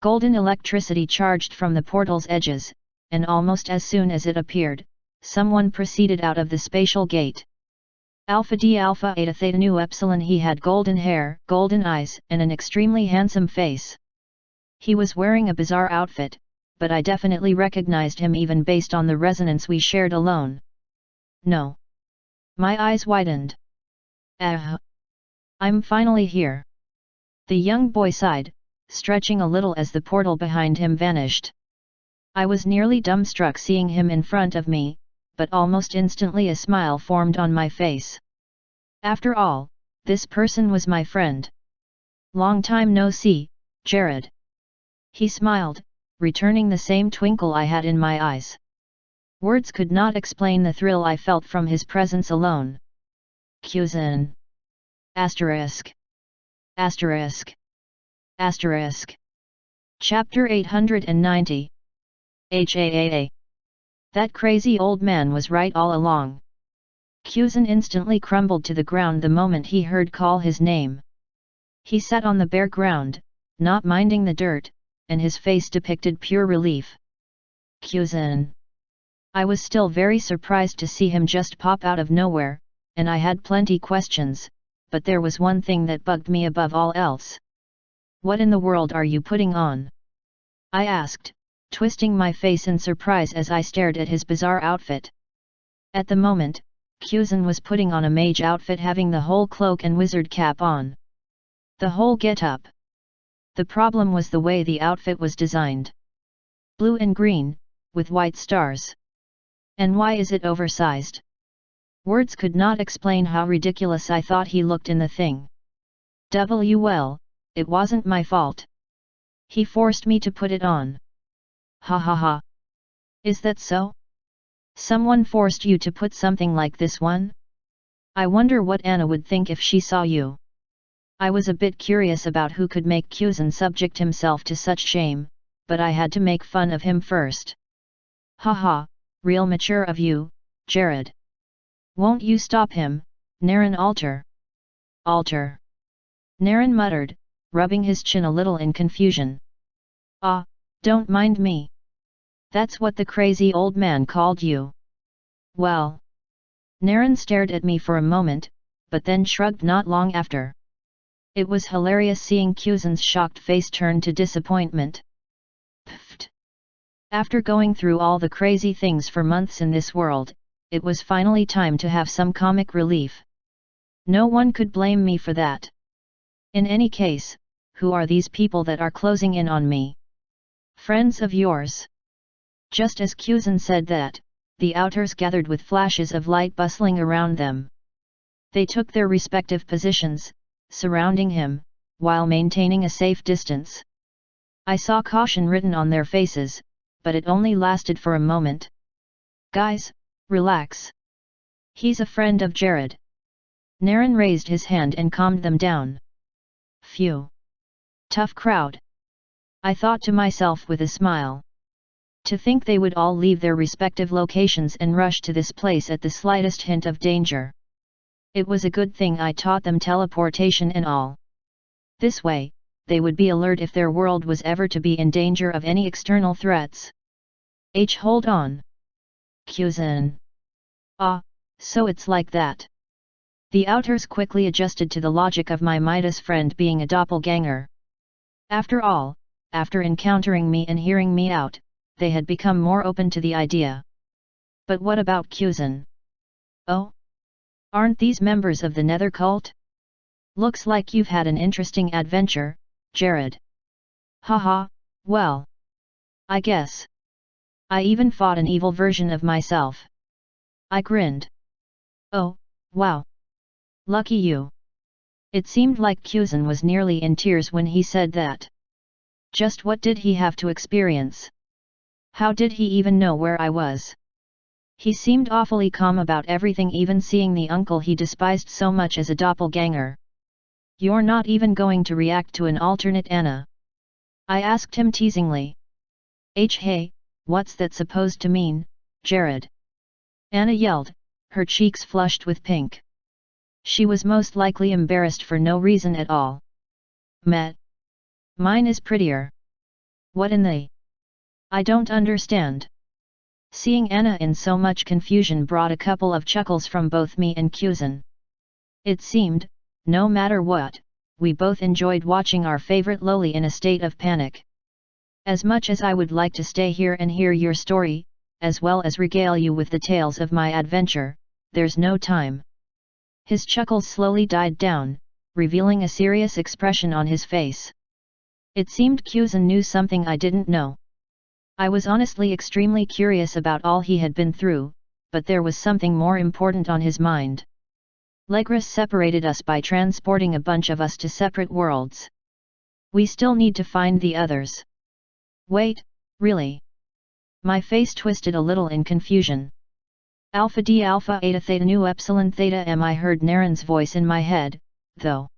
Golden electricity charged from the portal's edges, and almost as soon as it appeared, someone proceeded out of the spatial gate. Alpha D Alpha Eta Theta Nu Epsilon. He had golden hair, golden eyes, and an extremely handsome face. He was wearing a bizarre outfit, but I definitely recognized him even based on the resonance we shared alone. No. My eyes widened. I'm finally here. The young boy sighed, stretching a little as the portal behind him vanished. I was nearly dumbstruck seeing him in front of me, but almost instantly a smile formed on my face. After all, this person was my friend. Long time no see, Jared. He smiled, returning the same twinkle I had in my eyes. Words could not explain the thrill I felt from his presence alone. Kuzin. Asterisk. Asterisk. Asterisk. Chapter 890. HAAA. That crazy old man was right all along. Kuzin instantly crumbled to the ground the moment he heard call his name. He sat on the bare ground, not minding the dirt, and his face depicted pure relief. Kuzin. I was still very surprised to see him just pop out of nowhere, and I had plenty questions, but there was one thing that bugged me above all else. What in the world are you putting on? I asked, twisting my face in surprise as I stared at his bizarre outfit. At the moment, Kuzin was putting on a mage outfit, having the whole cloak and wizard cap on. The whole get-up. The problem was the way the outfit was designed. Blue and green, with white stars. And why is it oversized? Words could not explain how ridiculous I thought he looked in the thing. Well, it wasn't my fault. He forced me to put it on. Ha ha ha. Is that so? Someone forced you to put something like this one? I wonder what Anna would think if she saw you. I was a bit curious about who could make Kuzin subject himself to such shame, but I had to make fun of him first. Haha, real mature of you, Jared. Won't you stop him, Naren Alter? Alter. Naren muttered, rubbing his chin a little in confusion. Ah, don't mind me. That's what the crazy old man called you. Well. Naren stared at me for a moment, but then shrugged not long after. It was hilarious seeing Kuzin's shocked face turn to disappointment. Pfft. After going through all the crazy things for months in this world, it was finally time to have some comic relief. No one could blame me for that. In any case, who are these people that are closing in on me? Friends of yours? Just as Kuzin said that, the outers gathered with flashes of light bustling around them. They took their respective positions, surrounding him, while maintaining a safe distance. I saw caution written on their faces, but it only lasted for a moment. Guys, relax. He's a friend of Jared. Naren raised his hand and calmed them down. Phew. Tough crowd. I thought to myself with a smile. To think they would all leave their respective locations and rush to this place at the slightest hint of danger. It was a good thing I taught them teleportation and all. This way, they would be alert if their world was ever to be in danger of any external threats. Hold on. Kuzin. Ah, so it's like that. The outers quickly adjusted to the logic of my Midas friend being a doppelganger. After all, after encountering me and hearing me out, they had become more open to the idea. But what about Kuzin? Oh? Aren't these members of the Nether cult? Looks like you've had an interesting adventure, Jared. Haha, well. I guess. I even fought an evil version of myself. I grinned. Oh, wow. Lucky you. It seemed like Kuzan was nearly in tears when he said that. Just what did he have to experience? How did he even know where I was? He seemed awfully calm about everything, even seeing the uncle he despised so much as a doppelganger. You're not even going to react to an alternate Anna? I asked him teasingly. Hey, what's that supposed to mean, Jared? Anna yelled, her cheeks flushed with pink. She was most likely embarrassed for no reason at all. Meh. Mine is prettier. What in the... I don't understand. Seeing Anna in so much confusion brought a couple of chuckles from both me and Kuzan. It seemed, no matter what, we both enjoyed watching our favorite loli in a state of panic. As much as I would like to stay here and hear your story, as well as regale you with the tales of my adventure, there's no time. His chuckles slowly died down, revealing a serious expression on his face. It seemed Kuzan knew something I didn't know. I was honestly extremely curious about all he had been through, but there was something more important on his mind. Legris separated us by transporting a bunch of us to separate worlds. We still need to find the others. Wait, really? My face twisted a little in confusion. Alpha D Alpha Eta Theta Nu Epsilon Theta M. I heard Naren's voice in my head, though.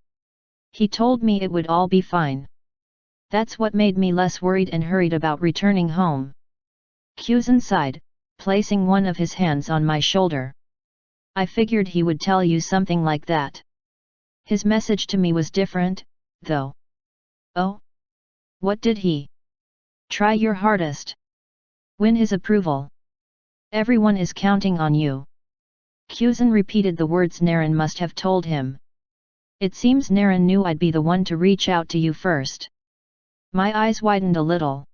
He told me it would all be fine. That's what made me less worried and hurried about returning home. Kuzan sighed, placing one of his hands on my shoulder. I figured he would tell you something like that. His message to me was different, though. Oh? What did he? Try your hardest. Win his approval. Everyone is counting on you. Kuzan repeated the words Naren must have told him. It seems Naren knew I'd be the one to reach out to you first. My eyes widened a little.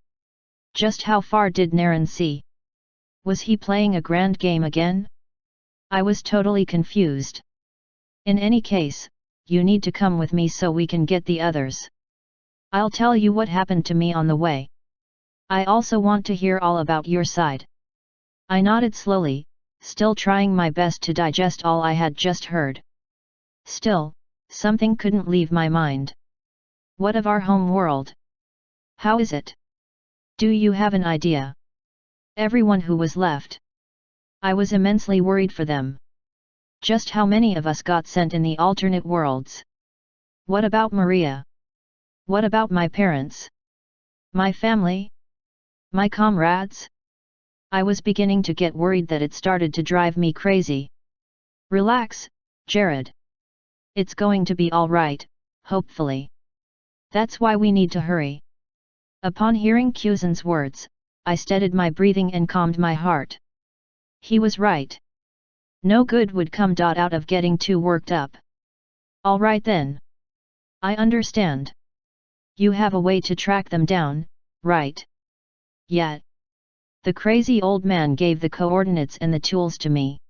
Just how far did Naren see? Was he playing a grand game again? I was totally confused. In any case, you need to come with me so we can get the others. I'll tell you what happened to me on the way. I also want to hear all about your side. I nodded slowly, still trying my best to digest all I had just heard. Still, something couldn't leave my mind. What of our home world? How is it? Do you have an idea? Everyone who was left. I was immensely worried for them. Just how many of us got sent in the alternate worlds? What about Maria? What about my parents? My family? My comrades? I was beginning to get worried that it started to drive me crazy. Relax, Jared. It's going to be all right, hopefully. That's why we need to hurry. Upon hearing Kuzan's words, I steadied my breathing and calmed my heart. He was right. No good would come out of getting too worked up. All right then. I understand. You have a way to track them down, right? Yet. The crazy old man gave the coordinates and the tools to me.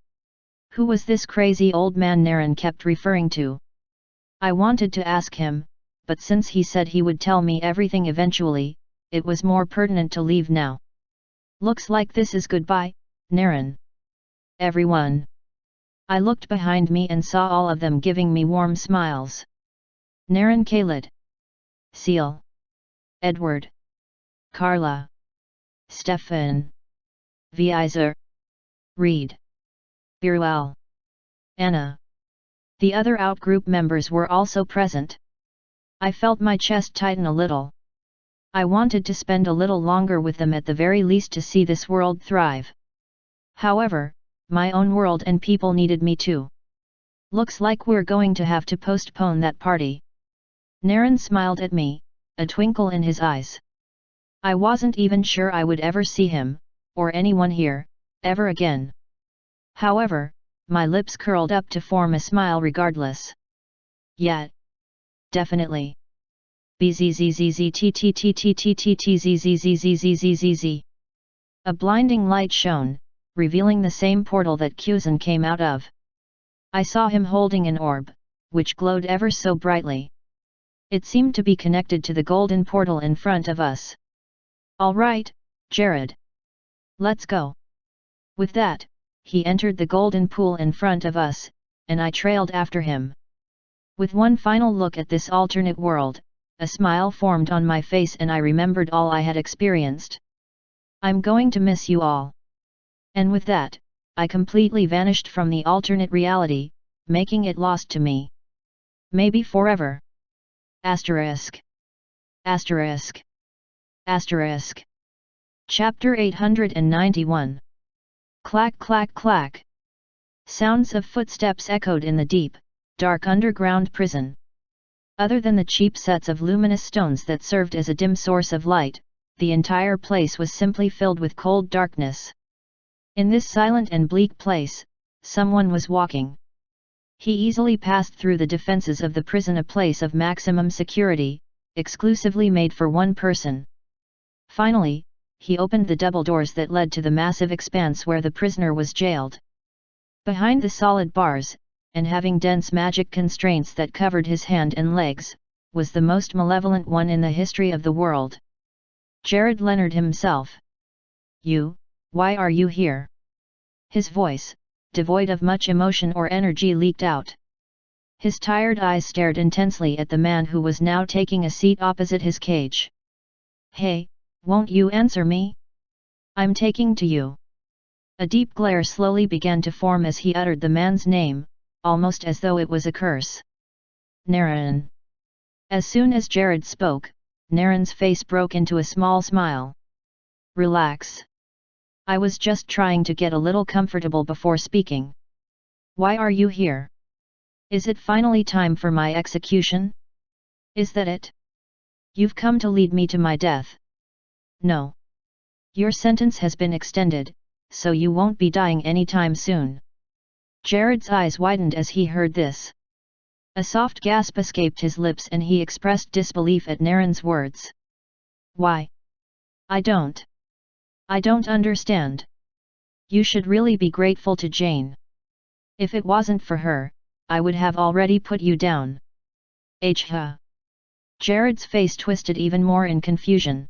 Who was this crazy old man Naren kept referring to? I wanted to ask him, but since he said he would tell me everything eventually, it was more pertinent to leave now. Looks like this is goodbye, Naren. Everyone. I looked behind me and saw all of them giving me warm smiles. Naren Khalid. Seal. Edward. Carla. Stefan. Vizer. Reed. Birual. Anna. The other outgroup members were also present. I felt my chest tighten a little. I wanted to spend a little longer with them at the very least to see this world thrive. However, my own world and people needed me too. Looks like we're going to have to postpone that party. Naren smiled at me, a twinkle in his eyes. I wasn't even sure I would ever see him, or anyone here, ever again. However, my lips curled up to form a smile regardless. Yet. Definitely. BZZZZTTTTTTTZZZZZZZZZ. A blinding light shone, revealing the same portal that Kuzan came out of. I saw him holding an orb, which glowed ever so brightly. It seemed to be connected to the golden portal in front of us. All right, Jared. Let's go. With that, he entered the golden pool in front of us, and I trailed after him. With one final look at this alternate world, a smile formed on my face and I remembered all I had experienced. I'm going to miss you all. And with that, I completely vanished from the alternate reality, making it lost to me. Maybe forever. Asterisk. Asterisk. Asterisk. Chapter 891. Clack clack clack. Sounds of footsteps echoed in the deep, dark underground prison. Other than the cheap sets of luminous stones that served as a dim source of light, the entire place was simply filled with cold darkness. In this silent and bleak place, someone was walking. He easily passed through the defenses of the prison, a place of maximum security, exclusively made for one person. Finally, he opened the double doors that led to the massive expanse where the prisoner was jailed. Behind the solid bars, and having dense magic constraints that covered his hand and legs, was the most malevolent one in the history of the world. Jared Leonard himself. You, why are you here? His voice, devoid of much emotion or energy, leaked out. His tired eyes stared intensely at the man who was now taking a seat opposite his cage. Hey, won't you answer me? I'm taking to you. A deep glare slowly began to form as he uttered the man's name, almost as though it was a curse. Naren. As soon as Jared spoke, Naren's face broke into a small smile. Relax. I was just trying to get a little comfortable before speaking. Why are you here? Is it finally time for my execution? Is that it? You've come to lead me to my death. No. Your sentence has been extended, so you won't be dying anytime soon. Jared's eyes widened as he heard this. A soft gasp escaped his lips and he expressed disbelief at Naren's words. Why? I don't understand. You should really be grateful to Jane. If it wasn't for her, I would have already put you down. Huh. Jared's face twisted even more in confusion.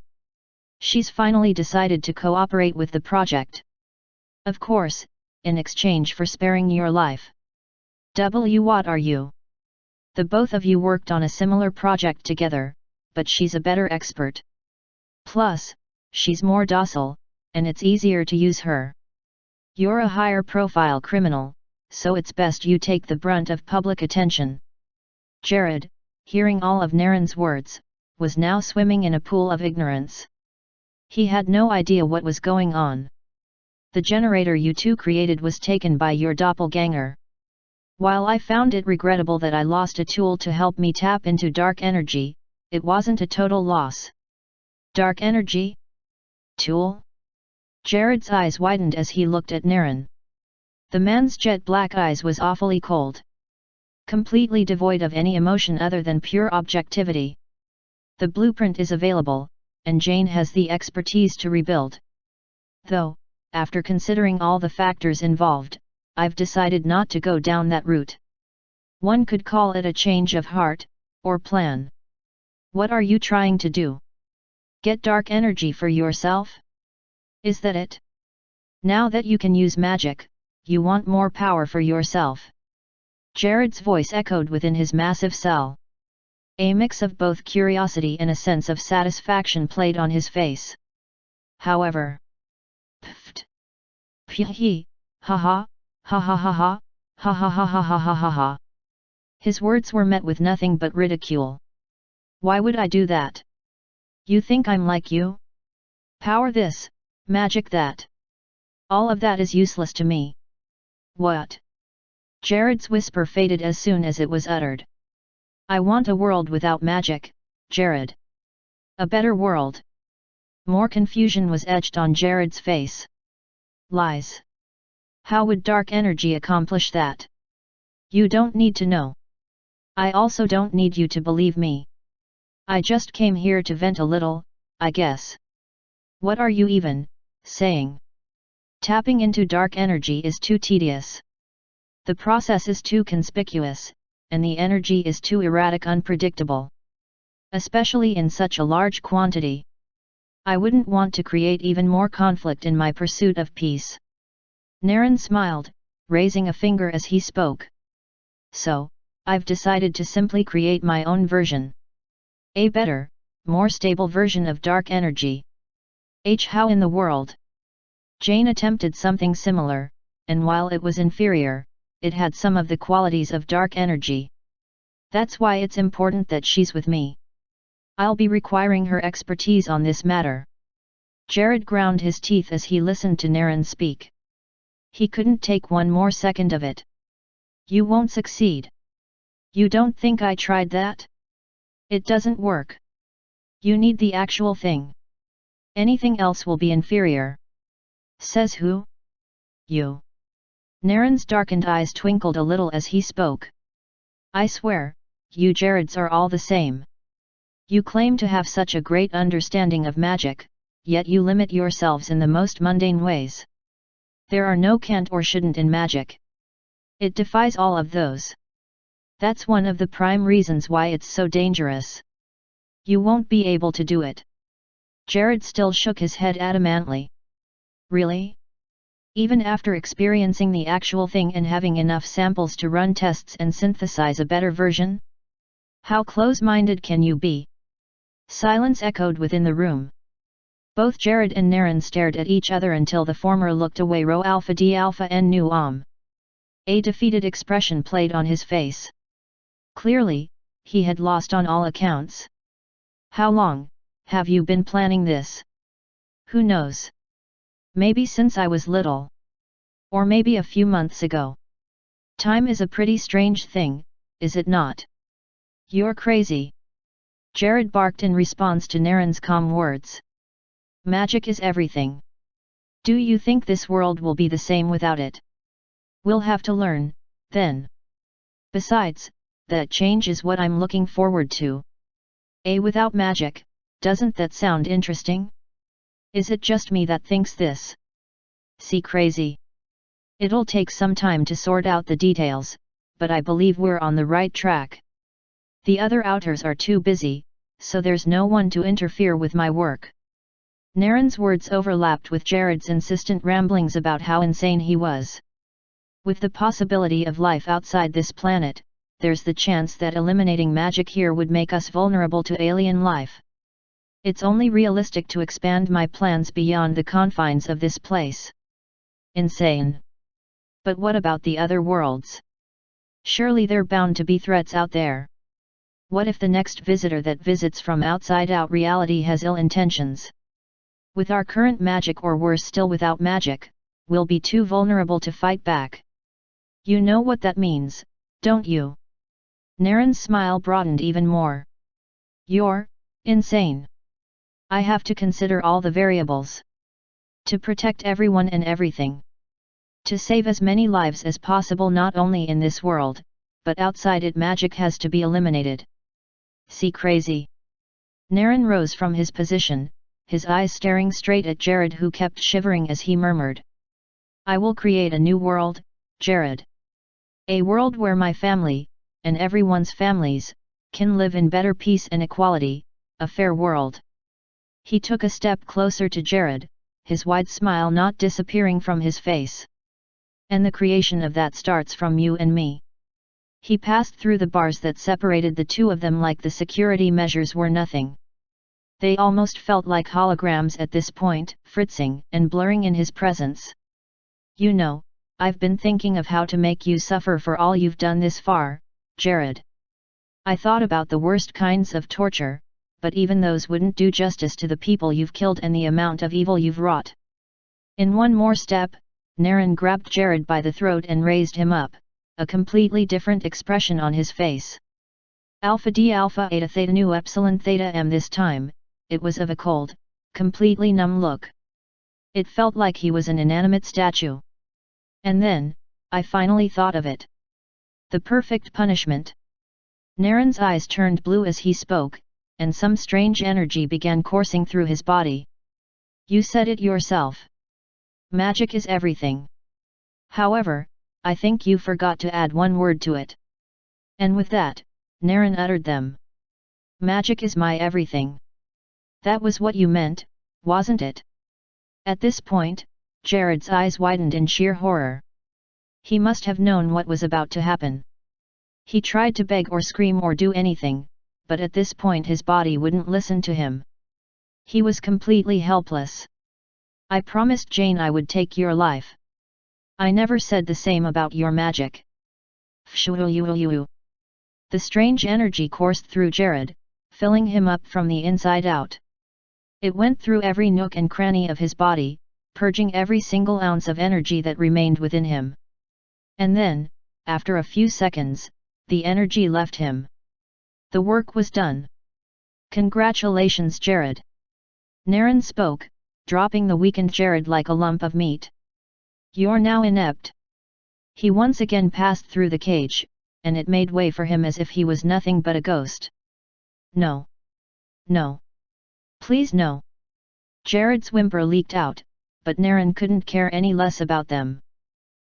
She's finally decided to cooperate with the project. Of course, in exchange for sparing your life. What are you? The both of you worked on a similar project together, but she's a better expert. Plus, she's more docile, and it's easier to use her. You're a higher profile criminal, so it's best you take the brunt of public attention. Jared, hearing all of Naren's words, was now swimming in a pool of ignorance. He had no idea what was going on. The generator you two created was taken by your doppelganger. While I found it regrettable that I lost a tool to help me tap into dark energy, it wasn't a total loss. Dark energy? Tool? Jared's eyes widened as he looked at Naren. The man's jet black eyes was awfully cold. Completely devoid of any emotion other than pure objectivity. The blueprint is available, and Jane has the expertise to rebuild. Though, after considering all the factors involved, I've decided not to go down that route. One could call it a change of heart, or plan. What are you trying to do? Get dark energy for yourself? Is that it? Now that you can use magic, you want more power for yourself. Jared's voice echoed within his massive cell. A mix of both curiosity and a sense of satisfaction played on his face. However, pfft. Pee ha ha, ha ha ha ha, ha ha ha ha ha ha ha ha. His words were met with nothing but ridicule. Why would I do that? You think I'm like you? Power this, magic that. All of that is useless to me. What? Jared's whisper faded as soon as it was uttered. I want a world without magic, Jared. A better world. More confusion was etched on Jared's face. Lies. How would dark energy accomplish that? You don't need to know. I also don't need you to believe me. I just came here to vent a little, I guess. What are you even saying? Tapping into dark energy is too tedious. The process is too conspicuous, and the energy is too erratic, unpredictable. Especially in such a large quantity. I wouldn't want to create even more conflict in my pursuit of peace. Naren smiled, raising a finger as he spoke. So, I've decided to simply create my own version. A better, more stable version of dark energy. How in the world? Jane attempted something similar, and while it was inferior, it had some of the qualities of dark energy. That's why it's important that she's with me. I'll be requiring her expertise on this matter. Jared ground his teeth as he listened to Naren speak. He couldn't take one more second of it. You won't succeed. You don't think I tried that? It doesn't work. You need the actual thing. Anything else will be inferior. Says who? You. Naren's darkened eyes twinkled a little as he spoke. I swear, you Jareds are all the same. You claim to have such a great understanding of magic, yet you limit yourselves in the most mundane ways. There are no can't or shouldn't in magic. It defies all of those. That's one of the prime reasons why it's so dangerous. You won't be able to do it. Jared still shook his head adamantly. Really? Even after experiencing the actual thing and having enough samples to run tests and synthesize a better version? How close-minded can you be? Silence echoed within the room. Both Jared and Naren stared at each other until the former looked away. Rho Alpha D Alpha N Nu A defeated expression played on his face. Clearly, he had lost on all accounts. How long have you been planning this? Who knows? Maybe since I was little. Or maybe a few months ago. Time is a pretty strange thing, is it not? You're crazy. Jared barked in response to Naren's calm words. Magic is everything. Do you think this world will be the same without it? We'll have to learn, then. Besides, that change is what I'm looking forward to. Without magic, doesn't that sound interesting? Is it just me that thinks this? See, crazy. It'll take some time to sort out the details, but I believe we're on the right track. The other outers are too busy, so there's no one to interfere with my work. Naren's words overlapped with Jared's insistent ramblings about how insane he was. With the possibility of life outside this planet, there's the chance that eliminating magic here would make us vulnerable to alien life. It's only realistic to expand my plans beyond the confines of this place. Insane. But what about the other worlds? Surely there are bound to be threats out there. What if the next visitor that visits from outside out reality has ill intentions? With our current magic, or worse still without magic, we'll be too vulnerable to fight back. You know what that means, don't you? Naren's smile broadened even more. You're insane. I have to consider all the variables. To protect everyone and everything. To save as many lives as possible, not only in this world, but outside it. Magic has to be eliminated. See, crazy. Naren rose from his position, his eyes staring straight at Jared, who kept shivering as he murmured. I will create a new world, Jared. A world where my family, and everyone's families, can live in better peace and equality, a fair world. He took a step closer to Jared, his wide smile not disappearing from his face. And the creation of that starts from you and me. He passed through the bars that separated the two of them like the security measures were nothing. They almost felt like holograms at this point, fritzing and blurring in his presence. You know, I've been thinking of how to make you suffer for all you've done this far, Jared. I thought about the worst kinds of torture, but even those wouldn't do justice to the people you've killed and the amount of evil you've wrought. In one more step, Naren grabbed Jared by the throat and raised him up, a completely different expression on his face. Alpha D Alpha Eta Theta Nu Epsilon Theta M. This time, it was of a cold, completely numb look. It felt like he was an inanimate statue. And then, I finally thought of it. The perfect punishment. Naren's eyes turned blue as he spoke, and some strange energy began coursing through his body. You said it yourself. Magic is everything. However, I think you forgot to add one word to it. And with that, Naren uttered them. Magic is my everything. That was what you meant, wasn't it? At this point, Jared's eyes widened in sheer horror. He must have known what was about to happen. He tried to beg or scream or do anything, but at this point his body wouldn't listen to him. He was completely helpless. I promised Jane I would take your life. I never said the same about your magic. The strange energy coursed through Jared, filling him up from the inside out. It went through every nook and cranny of his body, purging every single ounce of energy that remained within him. And then, after a few seconds, the energy left him. The work was done. Congratulations, Jared. Naren spoke, dropping the weakened Jared like a lump of meat. You're now inept. He once again passed through the cage, and it made way for him as if he was nothing but a ghost. No. No. Please no. Jared's whimper leaked out, but Naren couldn't care any less about them.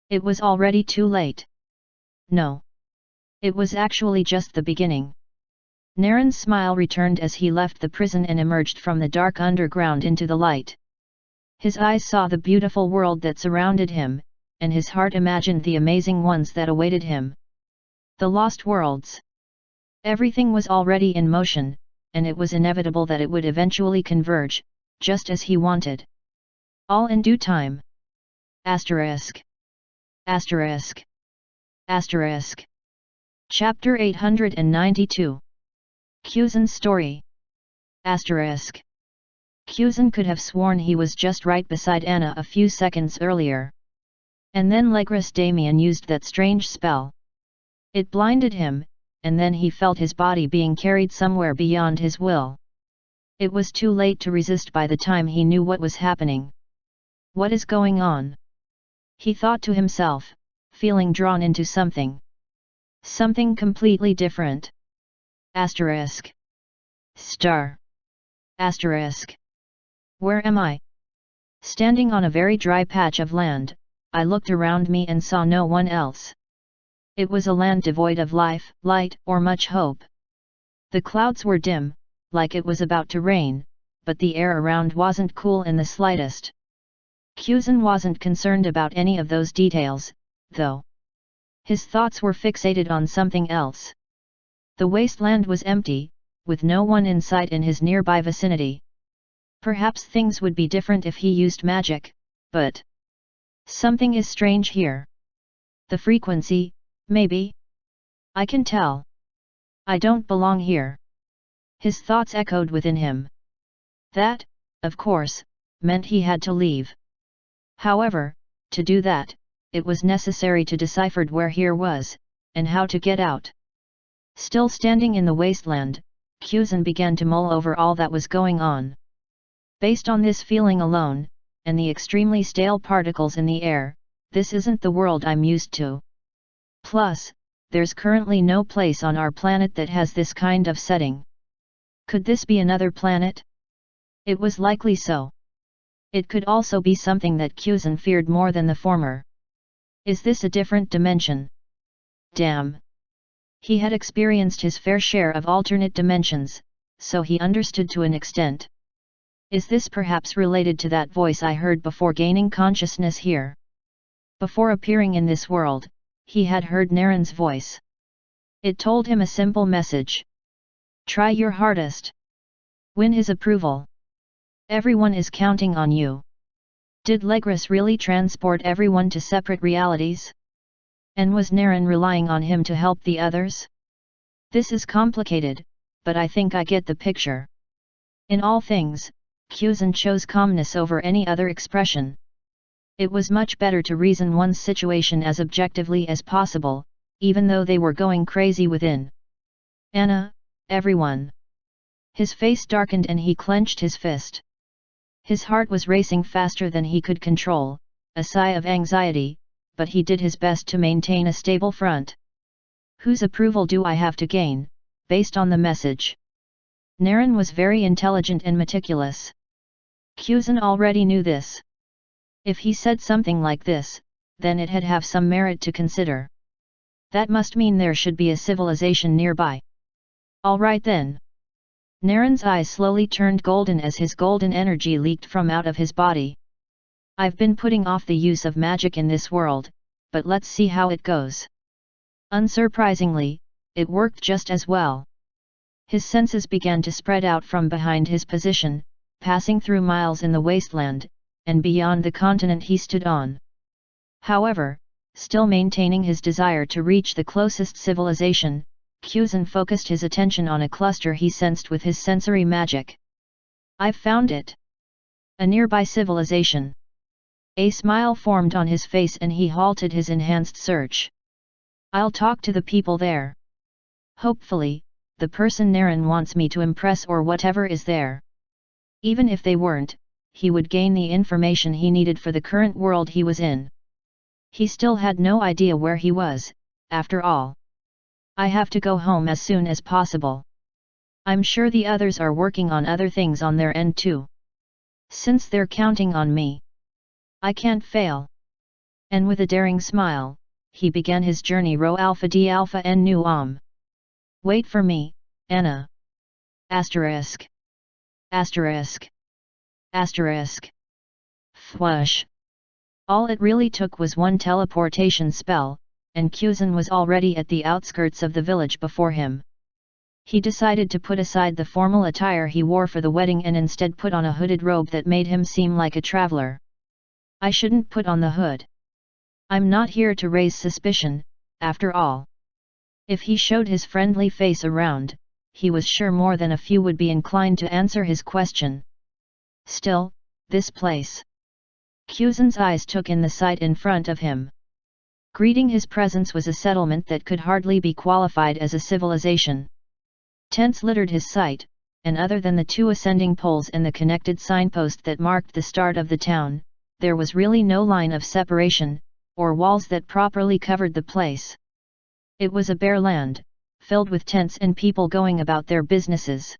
It was already too late. No. It was actually just the beginning. Naren's smile returned as he left the prison and emerged from the dark underground into the light. His eyes saw the beautiful world that surrounded him, and his heart imagined the amazing ones that awaited him. The lost worlds. Everything was already in motion, and it was inevitable that it would eventually converge, just as he wanted. All in due time. Asterisk. Asterisk. Asterisk. Chapter 892. Kuzan's story. Asterisk. Kuzan could have sworn he was just right beside Anna a few seconds earlier. And then Legris Damien used that strange spell. It blinded him, and then he felt his body being carried somewhere beyond his will. It was too late to resist by the time he knew what was happening. What is going on? He thought to himself, feeling drawn into something. Something completely different. Asterisk. Star. Asterisk. Where am I? Standing on a very dry patch of land, I looked around me and saw no one else. It was a land devoid of life, light, or much hope. The clouds were dim, like it was about to rain, but the air around wasn't cool in the slightest. Kuzan wasn't concerned about any of those details, though. His thoughts were fixated on something else. The wasteland was empty, with no one in sight in his nearby vicinity. Perhaps things would be different if he used magic, but something is strange here. The frequency, maybe? I can tell. I don't belong here. His thoughts echoed within him. That, of course, meant he had to leave. However, to do that, it was necessary to decipher where here was, and how to get out. Still standing in the wasteland, Kuzan began to mull over all that was going on. Based on this feeling alone, and the extremely stale particles in the air, this isn't the world I'm used to. Plus, there's currently no place on our planet that has this kind of setting. Could this be another planet? It was likely so. It could also be something that Kuzan feared more than the former. Is this a different dimension? Damn! He had experienced his fair share of alternate dimensions, so he understood to an extent. Is this perhaps related to that voice I heard before gaining consciousness here? Before appearing in this world, he had heard Naren's voice. It told him a simple message. Try your hardest. Win his approval. Everyone is counting on you. Did Legris really transport everyone to separate realities? And was Naren relying on him to help the others? This is complicated, but I think I get the picture. In all things, Kuzan chose calmness over any other expression. It was much better to reason one's situation as objectively as possible, even though they were going crazy within. Anna, everyone. His face darkened and he clenched his fist. His heart was racing faster than he could control, a sigh of anxiety, but he did his best to maintain a stable front. Whose approval do I have to gain, based on the message? Naren was very intelligent and meticulous. Kuzan already knew this. If he said something like this, then it had have some merit to consider. That must mean there should be a civilization nearby. All right then. Naren's eyes slowly turned golden as his golden energy leaked from out of his body. I've been putting off the use of magic in this world, but let's see how it goes. Unsurprisingly, it worked just as well. His senses began to spread out from behind his position, passing through miles in the wasteland, and beyond the continent he stood on. However, still maintaining his desire to reach the closest civilization, Kuzan focused his attention on a cluster he sensed with his sensory magic. I've found it! A nearby civilization. A smile formed on his face and he halted his enhanced search. I'll talk to the people there. Hopefully, the person Naren wants me to impress or whatever is there. Even if they weren't, he would gain the information he needed for the current world he was in. He still had no idea where he was, after all. I have to go home as soon as possible. I'm sure the others are working on other things on their end too. Since they're counting on me, I can't fail. And with a daring smile, he began his journey Rho Alpha D Alpha N Nu Om. Wait for me, Anna. Asterisk. Asterisk. Asterisk. Flush. All it really took was one teleportation spell, and Kuzan was already at the outskirts of the village before him. He decided to put aside the formal attire he wore for the wedding and instead put on a hooded robe that made him seem like a traveler. I shouldn't put on the hood. I'm not here to raise suspicion, after all. If he showed his friendly face around, he was sure more than a few would be inclined to answer his question. Still, this place. Kuzan's eyes took in the sight in front of him. Greeting his presence was a settlement that could hardly be qualified as a civilization. Tents littered his sight, and other than the two ascending poles and the connected signpost that marked the start of the town, there was really no line of separation, or walls that properly covered the place. It was a bare land, filled with tents and people going about their businesses.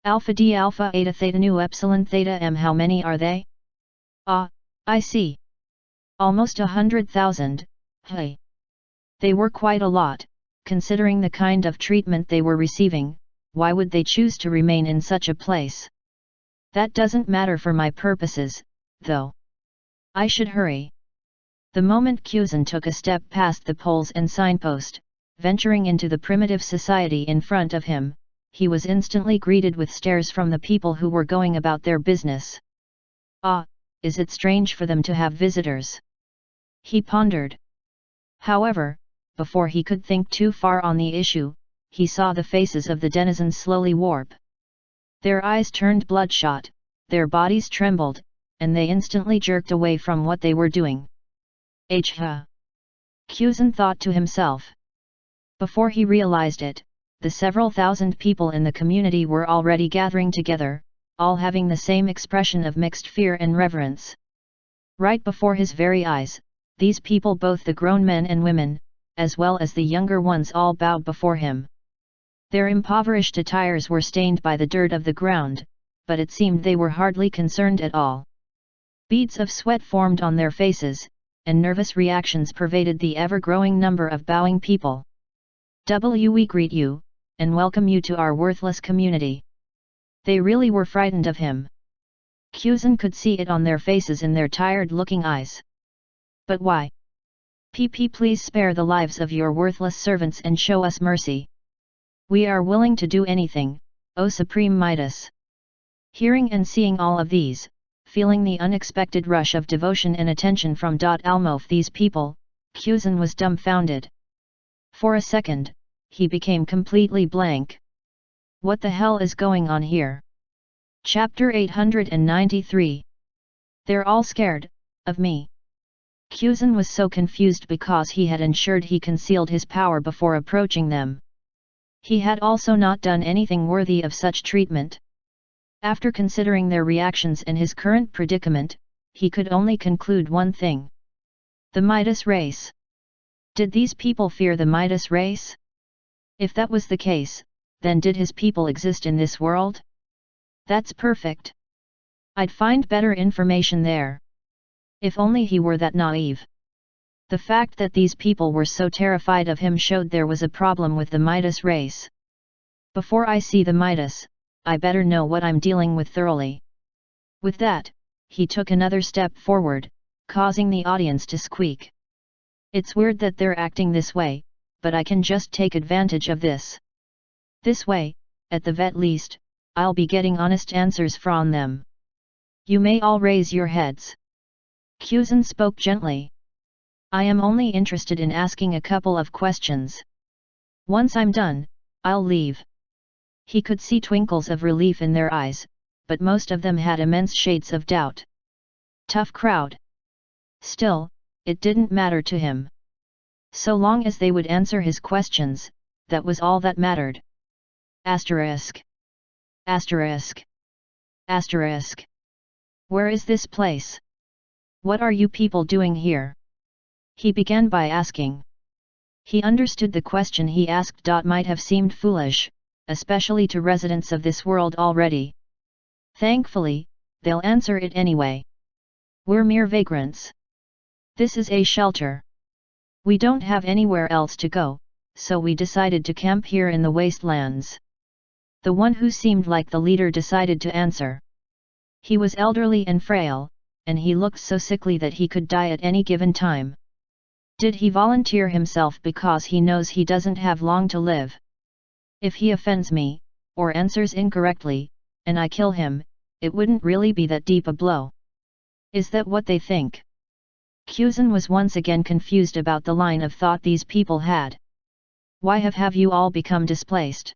Alpha D Alpha Eta Theta Nu Epsilon Theta M. How many are they? Ah, I see. Almost 100,000, hey. They were quite a lot, considering the kind of treatment they were receiving. Why would they choose to remain in such a place? That doesn't matter for my purposes, though. I should hurry. The moment Kuzan took a step past the poles and signpost, venturing into the primitive society in front of him, he was instantly greeted with stares from the people who were going about their business. Ah, is it strange for them to have visitors? He pondered. However, before he could think too far on the issue, he saw the faces of the denizens slowly warp. Their eyes turned bloodshot, their bodies trembled, and they instantly jerked away from what they were doing. H-ha! Kuzan thought to himself. Before he realized it, the several thousand people in the community were already gathering together, all having the same expression of mixed fear and reverence. Right before his very eyes, these people, both the grown men and women, as well as the younger ones, all bowed before him. Their impoverished attires were stained by the dirt of the ground, but it seemed they were hardly concerned at all. Beads of sweat formed on their faces, and nervous reactions pervaded the ever-growing number of bowing people. We greet you, and welcome you to our worthless community. They really were frightened of him. Kuzan could see it on their faces in their tired-looking eyes. But why? Please spare the lives of your worthless servants and show us mercy. We are willing to do anything, O Supreme Midas. Hearing and seeing all of these, feeling the unexpected rush of devotion and attention from Almof these people, Kuzan was dumbfounded. For a second, he became completely blank. What the hell is going on here? Chapter 893. They're all scared of me. Kuzan was so confused because he had ensured he concealed his power before approaching them. He had also not done anything worthy of such treatment. After considering their reactions and his current predicament, he could only conclude one thing. The Midas race. Did these people fear the Midas race? If that was the case, then did his people exist in this world? That's perfect. I'd find better information there. If only he were that naive. The fact that these people were so terrified of him showed there was a problem with the Midas race. Before I see the Midas, I better know what I'm dealing with thoroughly. With that, he took another step forward, causing the audience to squeak. It's weird that they're acting this way, but I can just take advantage of this. This way, at the vet least, I'll be getting honest answers from them. You may all raise your heads. Kuzan spoke gently. I am only interested in asking a couple of questions. Once I'm done, I'll leave. He could see twinkles of relief in their eyes, but most of them had immense shades of doubt. Tough crowd. Still, it didn't matter to him. So long as they would answer his questions, that was all that mattered. Asterisk. Asterisk. Asterisk. Where is this place? What are you people doing here? He began by asking. He understood the question he asked. Might have seemed foolish, especially to residents of this world already. Thankfully, they'll answer it anyway. We're mere vagrants. This is a shelter. We don't have anywhere else to go, so we decided to camp here in the wastelands. The one who seemed like the leader decided to answer. He was elderly and frail, and he looked so sickly that he could die at any given time. Did he volunteer himself because he knows he doesn't have long to live? If he offends me, or answers incorrectly, and I kill him, it wouldn't really be that deep a blow. Is that what they think? Kuzan was once again confused about the line of thought these people had. Why have you all become displaced?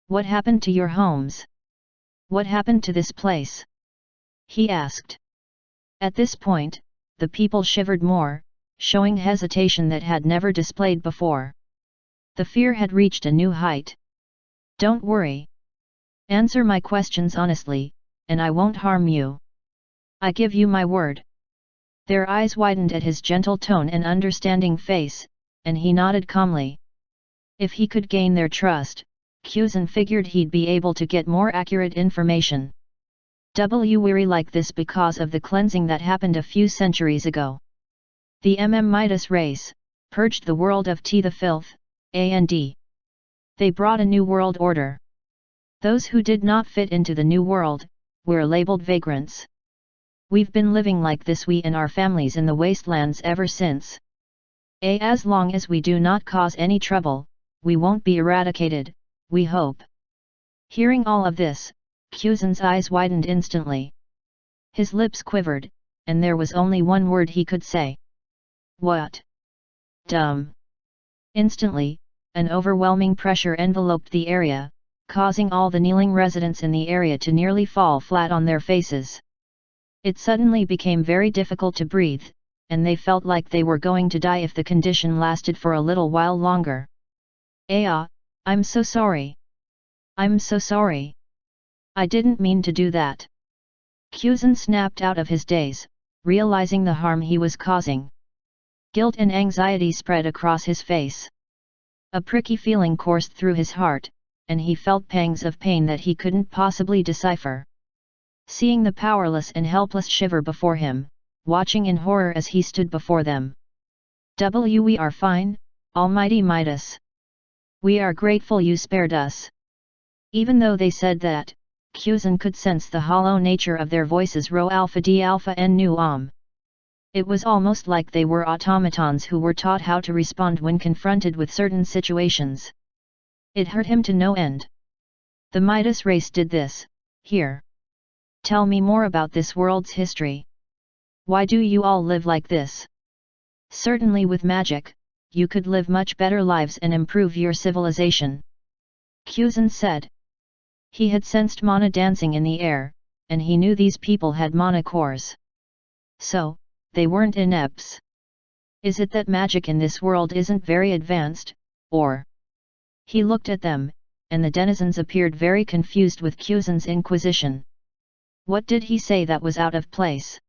What happened to your homes? What happened to this place? He asked. At this point, the people shivered more, showing hesitation that had never displayed before. The fear had reached a new height. Don't worry. Answer my questions honestly, and I won't harm you. I give you my word. Their eyes widened at his gentle tone and understanding face, and he nodded calmly. If he could gain their trust, Kuzan figured he'd be able to get more accurate information. Weary like this because of the cleansing that happened a few centuries ago. The Midas race purged the world of the filth, and they brought a new world order. Those who did not fit into the new world were labeled vagrants. We've been living like this, we and our families, in the wastelands ever since. As long as we do not cause any trouble, we won't be eradicated, we hope. Hearing all of this, Kuzan's eyes widened instantly. His lips quivered, and there was only one word he could say. What? Dumb. Instantly, an overwhelming pressure enveloped the area, causing all the kneeling residents in the area to nearly fall flat on their faces. It suddenly became very difficult to breathe, and they felt like they were going to die if the condition lasted for a little while longer. I'm so sorry. I'm so sorry. I didn't mean to do that. Kuzan snapped out of his daze, realizing the harm he was causing. Guilt and anxiety spread across his face. A pricky feeling coursed through his heart, and he felt pangs of pain that he couldn't possibly decipher. Seeing the powerless and helpless shiver before him, watching in horror as he stood before them. We are fine, Almighty Midas. We are grateful you spared us. Even though they said that, Kuzan could sense the hollow nature of their voices. Rho Alpha D Alpha N Nu. It was almost like they were automatons who were taught how to respond when confronted with certain situations. It hurt him to no end. The Midas race did this, here. Tell me more about this world's history. Why do you all live like this? Certainly with magic, you could live much better lives and improve your civilization. Kuzan said. He had sensed mana dancing in the air, and he knew these people had mana cores. So, they weren't inepts. Is it that magic in this world isn't very advanced, or? He looked at them, and the denizens appeared very confused with Kuzan's inquisition. What did he say that was out of place?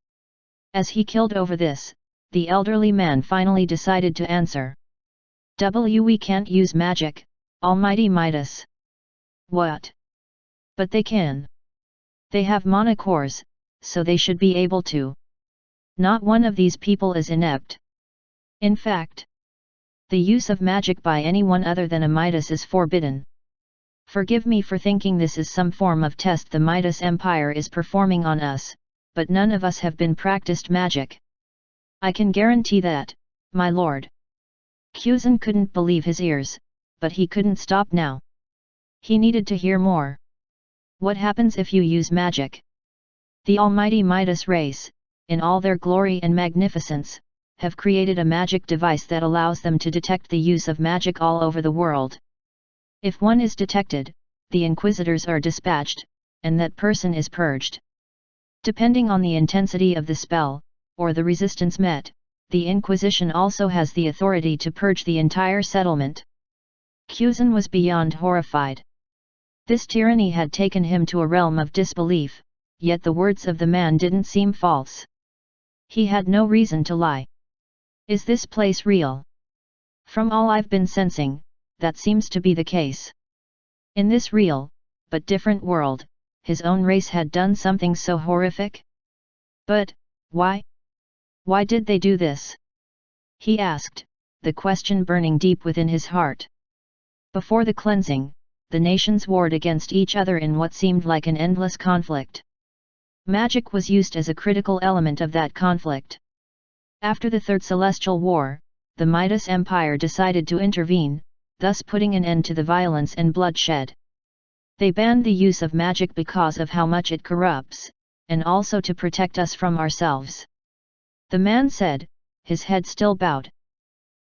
As he killed over this, the elderly man finally decided to answer. We can't use magic, Almighty Midas. What? But they can. They have mana cores, so they should be able to. Not one of these people is inept. In fact, the use of magic by anyone other than a Midas is forbidden. Forgive me for thinking this is some form of test the Midas Empire is performing on us, but none of us have been practiced magic. I can guarantee that, my lord. Kuzan couldn't believe his ears, but he couldn't stop now. He needed to hear more. What happens if you use magic? The almighty Midas race, in all their glory and magnificence, have created a magic device that allows them to detect the use of magic all over the world. If one is detected, the inquisitors are dispatched, and that person is purged. Depending on the intensity of the spell, or the resistance met, the Inquisition also has the authority to purge the entire settlement. Kuzan was beyond horrified. This tyranny had taken him to a realm of disbelief, yet the words of the man didn't seem false. He had no reason to lie. Is this place real? From all I've been sensing, that seems to be the case. In this real, but different world, his own race had done something so horrific? But, why? Why did they do this? He asked, the question burning deep within his heart. Before the cleansing, the nations warred against each other in what seemed like an endless conflict. Magic was used as a critical element of that conflict. After the Third Celestial War, the Midas Empire decided to intervene, thus putting an end to the violence and bloodshed. They banned the use of magic because of how much it corrupts, and also to protect us from ourselves. The man said, his head still bowed.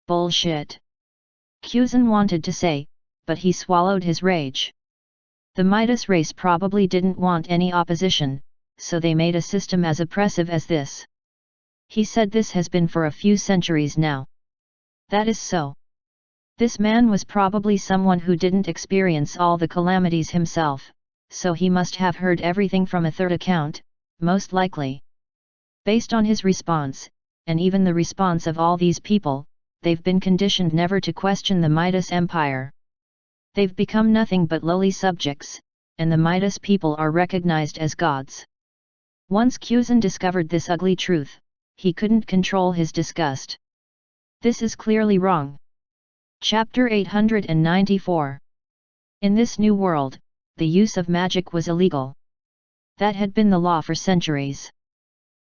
Bullshit. Kuzan wanted to say, but he swallowed his rage. The Midas race probably didn't want any opposition, so they made a system as oppressive as this. He said this has been for a few centuries now. That is so. This man was probably someone who didn't experience all the calamities himself, so he must have heard everything from a third account, most likely. Based on his response, and even the response of all these people, they've been conditioned never to question the Midas Empire. They've become nothing but lowly subjects, and the Midas people are recognized as gods. Once Kuzan discovered this ugly truth, he couldn't control his disgust. This is clearly wrong. Chapter 894. In this new world, the use of magic was illegal. That had been the law for centuries.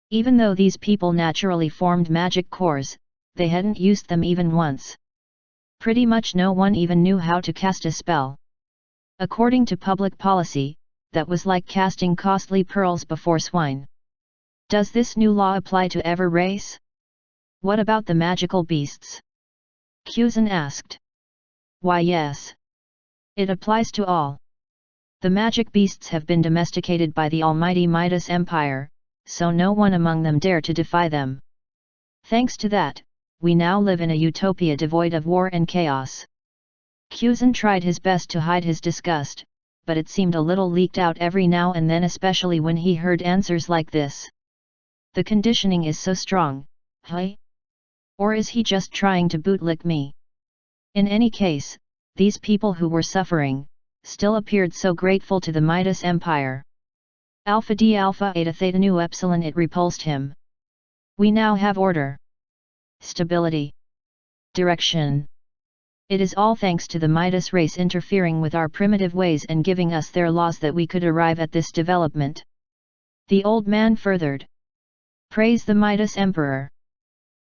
Even though these people naturally formed magic cores, they hadn't used them even once. Pretty much no one even knew how to cast a spell. According to public policy, that was like casting costly pearls before swine. Does this new law apply to every race? What about the magical beasts? Kuzan asked. Why yes. It applies to all. The magic beasts have been domesticated by the almighty Midas Empire, so no one among them dare to defy them. Thanks to that, we now live in a utopia devoid of war and chaos. Kuzan tried his best to hide his disgust, but it seemed a little leaked out every now and then, especially when he heard answers like this. The conditioning is so strong, huh? Or is he just trying to bootlick me? In any case, these people who were suffering, still appeared so grateful to the Midas Empire. Alpha D Alpha Eta Theta Nu Epsilon, it repulsed him. We now have order. Stability. Direction. It is all thanks to the Midas race interfering with our primitive ways and giving us their laws that we could arrive at this development. The old man furthered. Praise the Midas Emperor.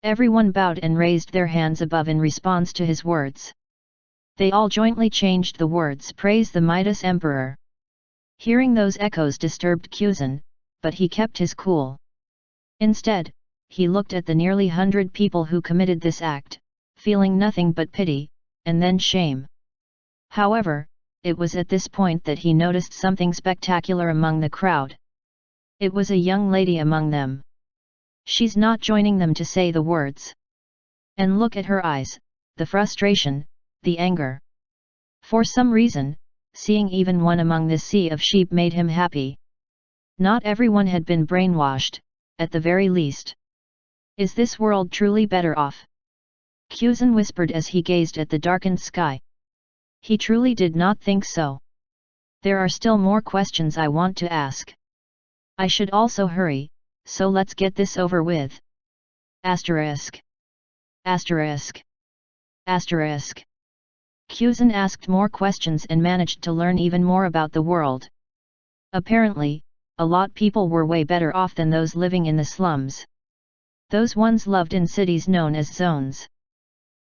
Everyone bowed and raised their hands above in response to his words. They all jointly changed the words "Praise the Midas Emperor." Hearing those echoes disturbed Kuzan, but he kept his cool. Instead, he looked at the nearly 100 people who committed this act, feeling nothing but pity, and then shame. However, it was at this point that he noticed something spectacular among the crowd. It was a young lady among them. She's not joining them to say the words. And look at her eyes, the frustration, the anger. For some reason, seeing even one among this sea of sheep made him happy. Not everyone had been brainwashed, at the very least. Is this world truly better off? Kuzan whispered as he gazed at the darkened sky. He truly did not think so. There are still more questions I want to ask. I should also hurry, so let's get this over with. Asterisk. Asterisk. Asterisk. Kuzan asked more questions and managed to learn even more about the world. Apparently, a lot people were way better off than those living in the slums. Those ones loved in cities known as zones.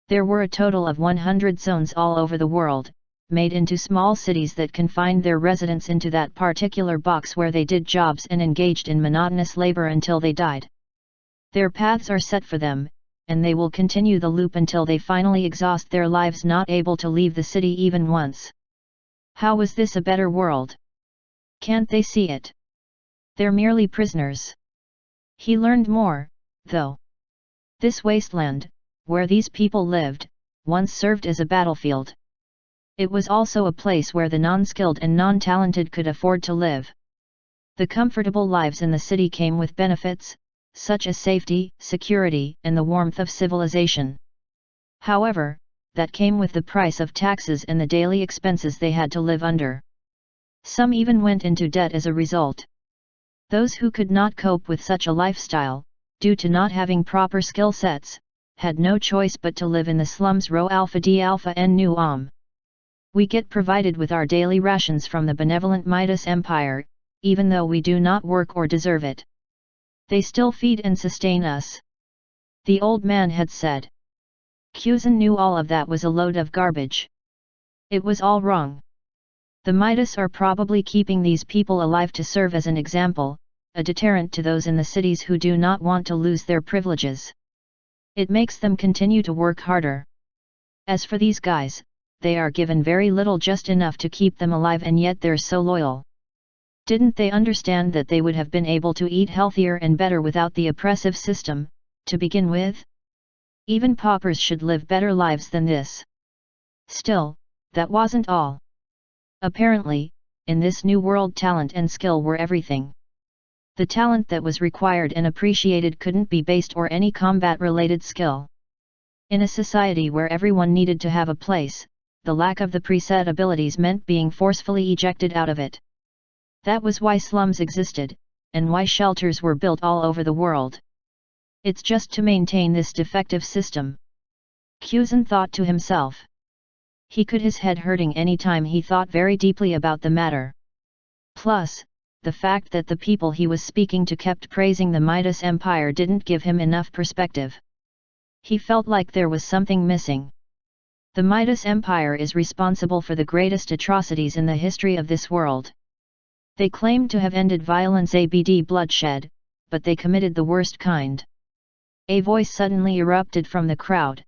There were a total of 100 zones all over the world, made into small cities that confined their residents into that particular box where they did jobs and engaged in monotonous labor until they died. Their paths are set for them, and they will continue the loop until they finally exhaust their lives, not able to leave the city even once. How was this a better world? Can't they see it? They're merely prisoners. He learned more, though. This wasteland, where these people lived, once served as a battlefield. It was also a place where the non-skilled and non-talented could afford to live. The comfortable lives in the city came with benefits, such as safety, security, and the warmth of civilization. However, that came with the price of taxes and the daily expenses they had to live under. Some even went into debt as a result. Those who could not cope with such a lifestyle, due to not having proper skill sets, had no choice but to live in the slums. Rho Alpha D Alpha N Nu Om. We get provided with our daily rations from the benevolent Midas Empire, even though we do not work or deserve it. They still feed and sustain us. The old man had said. Kuzan knew all of that was a load of garbage. It was all wrong. The Midas are probably keeping these people alive to serve as an example, a deterrent to those in the cities who do not want to lose their privileges. It makes them continue to work harder. As for these guys, they are given very little, just enough to keep them alive, and yet they're so loyal. Didn't they understand that they would have been able to eat healthier and better without the oppressive system, to begin with? Even paupers should live better lives than this. Still, that wasn't all. Apparently, in this new world, talent and skill were everything. The talent that was required and appreciated couldn't be based or any combat-related skill. In a society where everyone needed to have a place, the lack of the preset abilities meant being forcefully ejected out of it. That was why slums existed, and why shelters were built all over the world. It's just to maintain this defective system. Kuzan thought to himself. He could his head hurting any time he thought very deeply about the matter. Plus, the fact that the people he was speaking to kept praising the Midas Empire didn't give him enough perspective. He felt like there was something missing. The Midas Empire is responsible for the greatest atrocities in the history of this world. They claim to have ended violence, abd bloodshed, but they committed the worst kind. A voice suddenly erupted from the crowd.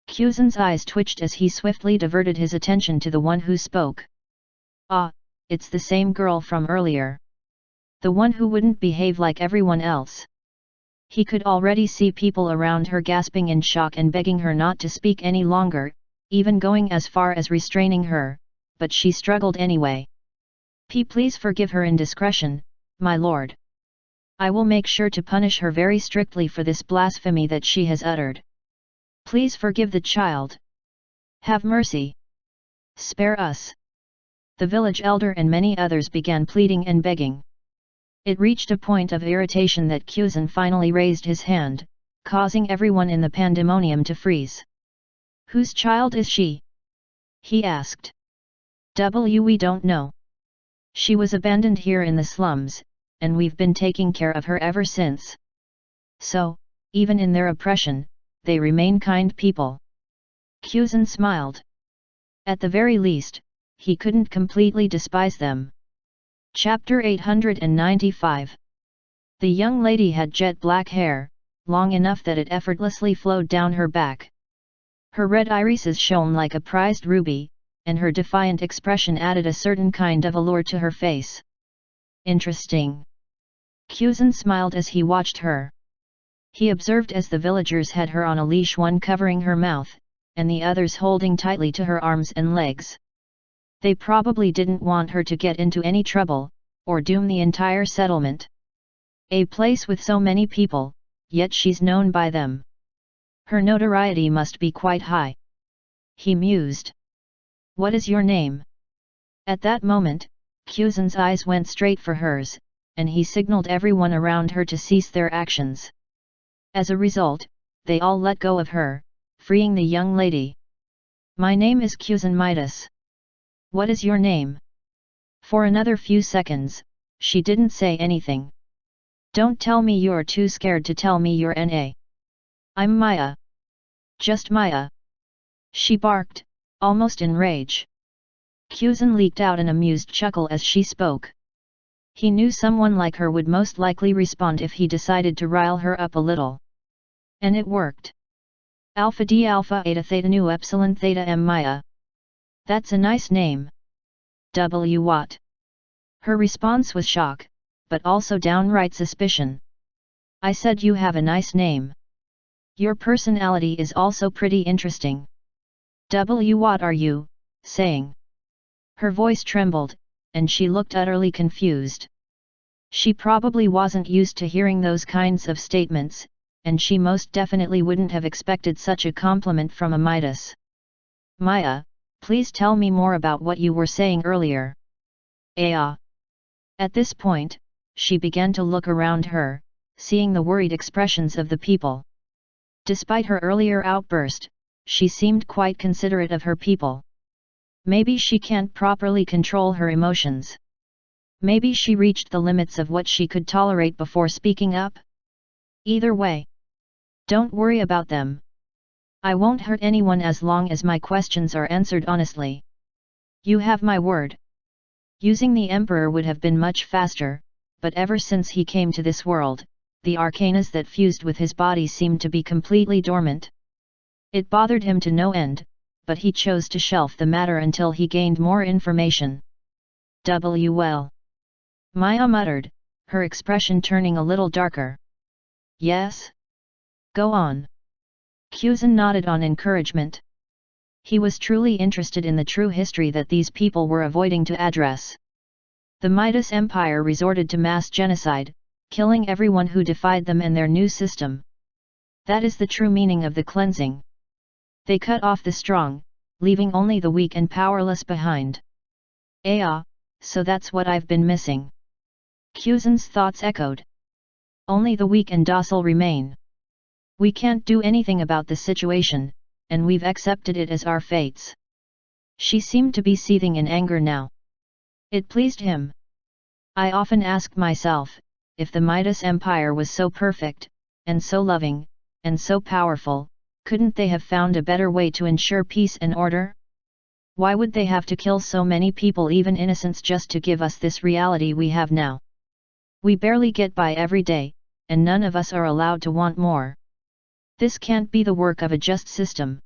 Kuzan's eyes twitched as he swiftly diverted his attention to the one who spoke. Ah, it's the same girl from earlier. The one who wouldn't behave like everyone else. He could already see people around her gasping in shock and begging her not to speak any longer, even going as far as restraining her, but she struggled anyway. Please forgive her indiscretion, my lord. I will make sure to punish her very strictly for this blasphemy that she has uttered. Please forgive the child. Have mercy. Spare us. The village elder and many others began pleading and begging. It reached a point of irritation that Kuzan finally raised his hand, causing everyone in the pandemonium to freeze. Whose child is she? He asked. We don't know. She was abandoned here in the slums, and we've been taking care of her ever since. So, even in their oppression, they remain kind people. Kuzan smiled. At the very least, he couldn't completely despise them. Chapter 895. The young lady had jet black hair, long enough that it effortlessly flowed down her back. Her red irises shone like a prized ruby, and her defiant expression added a certain kind of allure to her face. Interesting. Kuzan smiled as he watched her. He observed as the villagers had her on a leash, one covering her mouth, and the others holding tightly to her arms and legs. They probably didn't want her to get into any trouble, or doom the entire settlement. A place with so many people, yet she's known by them. Her notoriety must be quite high. He mused. What is your name? At that moment, Kuzan's eyes went straight for hers, and he signaled everyone around her to cease their actions. As a result, they all let go of her, freeing the young lady. My name is Kuzan Midas. What is your name? For another few seconds, she didn't say anything. Don't tell me you're too scared to tell me your NA. I'm Maya. Just Maya. She barked, almost in rage. Kuzan leaked out an amused chuckle as she spoke. He knew someone like her would most likely respond if he decided to rile her up a little. And it worked. Alpha D Alpha Eta Theta Nu Epsilon Theta M Maya. That's a nice name. W what? Her response was shock, but also downright suspicion. I said you have a nice name. Your personality is also pretty interesting. W what are you saying? Her voice trembled, and she looked utterly confused. She probably wasn't used to hearing those kinds of statements, and she most definitely wouldn't have expected such a compliment from a Midas. Maya, please tell me more about what you were saying earlier. At this point, she began to look around her, seeing the worried expressions of the people. Despite her earlier outburst, she seemed quite considerate of her people. Maybe she can't properly control her emotions. Maybe she reached the limits of what she could tolerate before speaking up. Either way, don't worry about them. I won't hurt anyone as long as my questions are answered honestly. You have my word. Using the Emperor would have been much faster, but ever since he came to this world, the arcanas that fused with his body seemed to be completely dormant. It bothered him to no end, but he chose to shelf the matter until he gained more information. Well. Maya muttered, her expression turning a little darker. Yes? Go on. Kuzan nodded on encouragement. He was truly interested in the true history that these people were avoiding to address. The Midas Empire resorted to mass genocide, killing everyone who defied them and their new system. That is the true meaning of the cleansing. They cut off the strong, leaving only the weak and powerless behind. So that's what I've been missing. Kuzan's thoughts echoed. Only the weak and docile remain. We can't do anything about the situation, and we've accepted it as our fates. She seemed to be seething in anger now. It pleased him. I often ask myself, if the Midas Empire was so perfect, and so loving, and so powerful, couldn't they have found a better way to ensure peace and order? Why would they have to kill so many people, even innocents, just to give us this reality we have now? We barely get by every day, and none of us are allowed to want more. This can't be the work of a just system.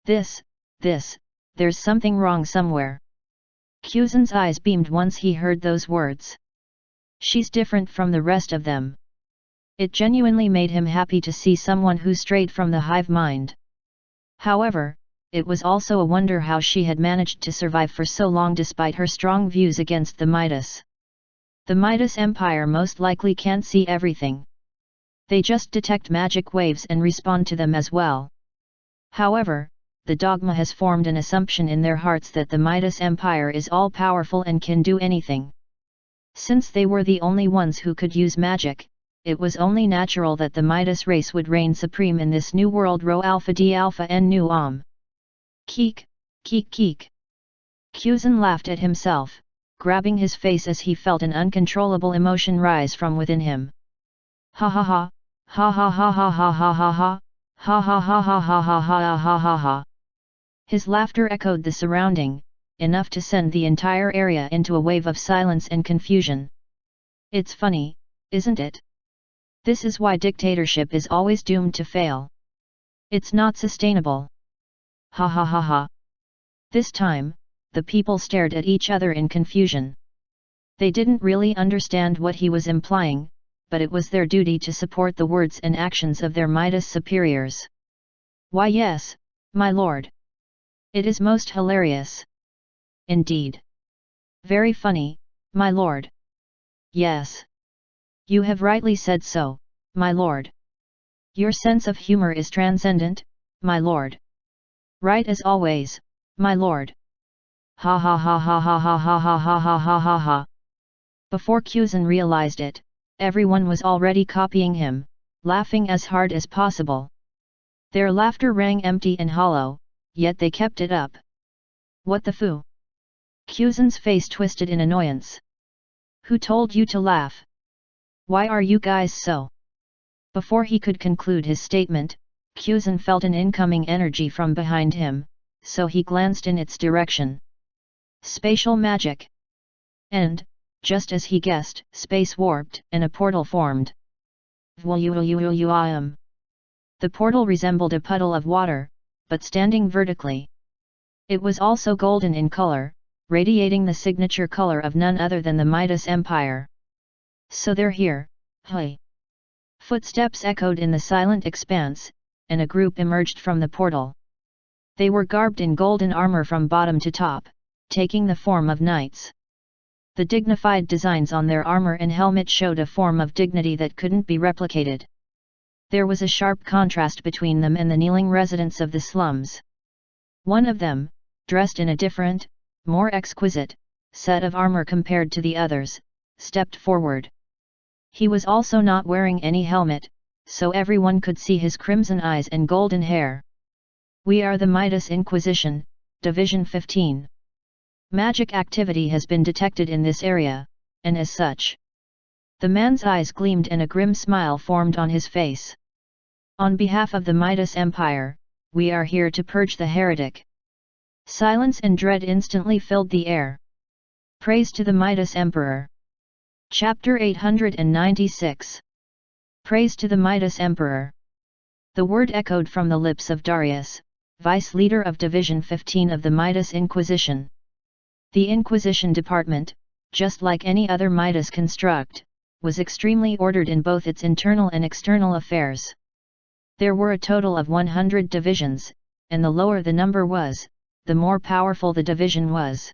There's something wrong somewhere. Kuzan's eyes beamed once he heard those words. She's different from the rest of them. It genuinely made him happy to see someone who strayed from the hive mind. However, it was also a wonder how she had managed to survive for so long despite her strong views against the Midas. The Midas Empire most likely can't see everything. They just detect magic waves and respond to them as well. However, the dogma has formed an assumption in their hearts that the Midas Empire is all-powerful and can do anything. Since they were the only ones who could use magic, it was only natural that the Midas race would reign supreme in this new world. Rho Alpha D Alpha N Nu Keek, keek keek. Kuzan laughed at himself, grabbing his face as he felt an uncontrollable emotion rise from within him. Ha ha ha, ha ha ha ha ha ha ha ha, ha ha ha ha ha ha ha ha ha ha. His laughter echoed the surrounding, enough to send the entire area into a wave of silence and confusion. It's funny, isn't it? This is why dictatorship is always doomed to fail. It's not sustainable. Ha ha ha ha. This time, the people stared at each other in confusion. They didn't really understand what he was implying, but it was their duty to support the words and actions of their Midas superiors. Why yes, my lord. It is most hilarious. Indeed. Very funny, my lord. Yes. You have rightly said so, my lord. Your sense of humor is transcendent, my lord. Right as always, my lord. Ha ha ha ha ha ha ha ha ha ha ha ha ha. Before Kuzan realized it, everyone was already copying him, laughing as hard as possible. Their laughter rang empty and hollow, yet they kept it up. What the foo? Kuzan's face twisted in annoyance. Who told you to laugh? Why are you guys so? Before he could conclude his statement, Kuzan felt an incoming energy from behind him, so he glanced in its direction. Spatial magic. And, just as he guessed, space warped and a portal formed. The portal resembled a puddle of water, but standing vertically. It was also golden in color, radiating the signature color of none other than the Midas Empire. So they're here, hey! Footsteps echoed in the silent expanse, and a group emerged from the portal. They were garbed in golden armor from bottom to top, taking the form of knights. The dignified designs on their armor and helmet showed a form of dignity that couldn't be replicated. There was a sharp contrast between them and the kneeling residents of the slums. One of them, dressed in a different, more exquisite, set of armor compared to the others, stepped forward. He was also not wearing any helmet, so everyone could see his crimson eyes and golden hair. We are the Midas Inquisition, Division 15. Magic activity has been detected in this area, and as such. The man's eyes gleamed and a grim smile formed on his face. On behalf of the Midas Empire, we are here to purge the heretic. Silence and dread instantly filled the air. Praise to the Midas Emperor. Chapter 896. Praise to the Midas Emperor. The word echoed from the lips of Darius, vice leader of Division 15 of the Midas Inquisition. The Inquisition Department, just like any other Midas construct, was extremely ordered in both its internal and external affairs. There were a total of 100 divisions, and the lower the number was, the more powerful the division was.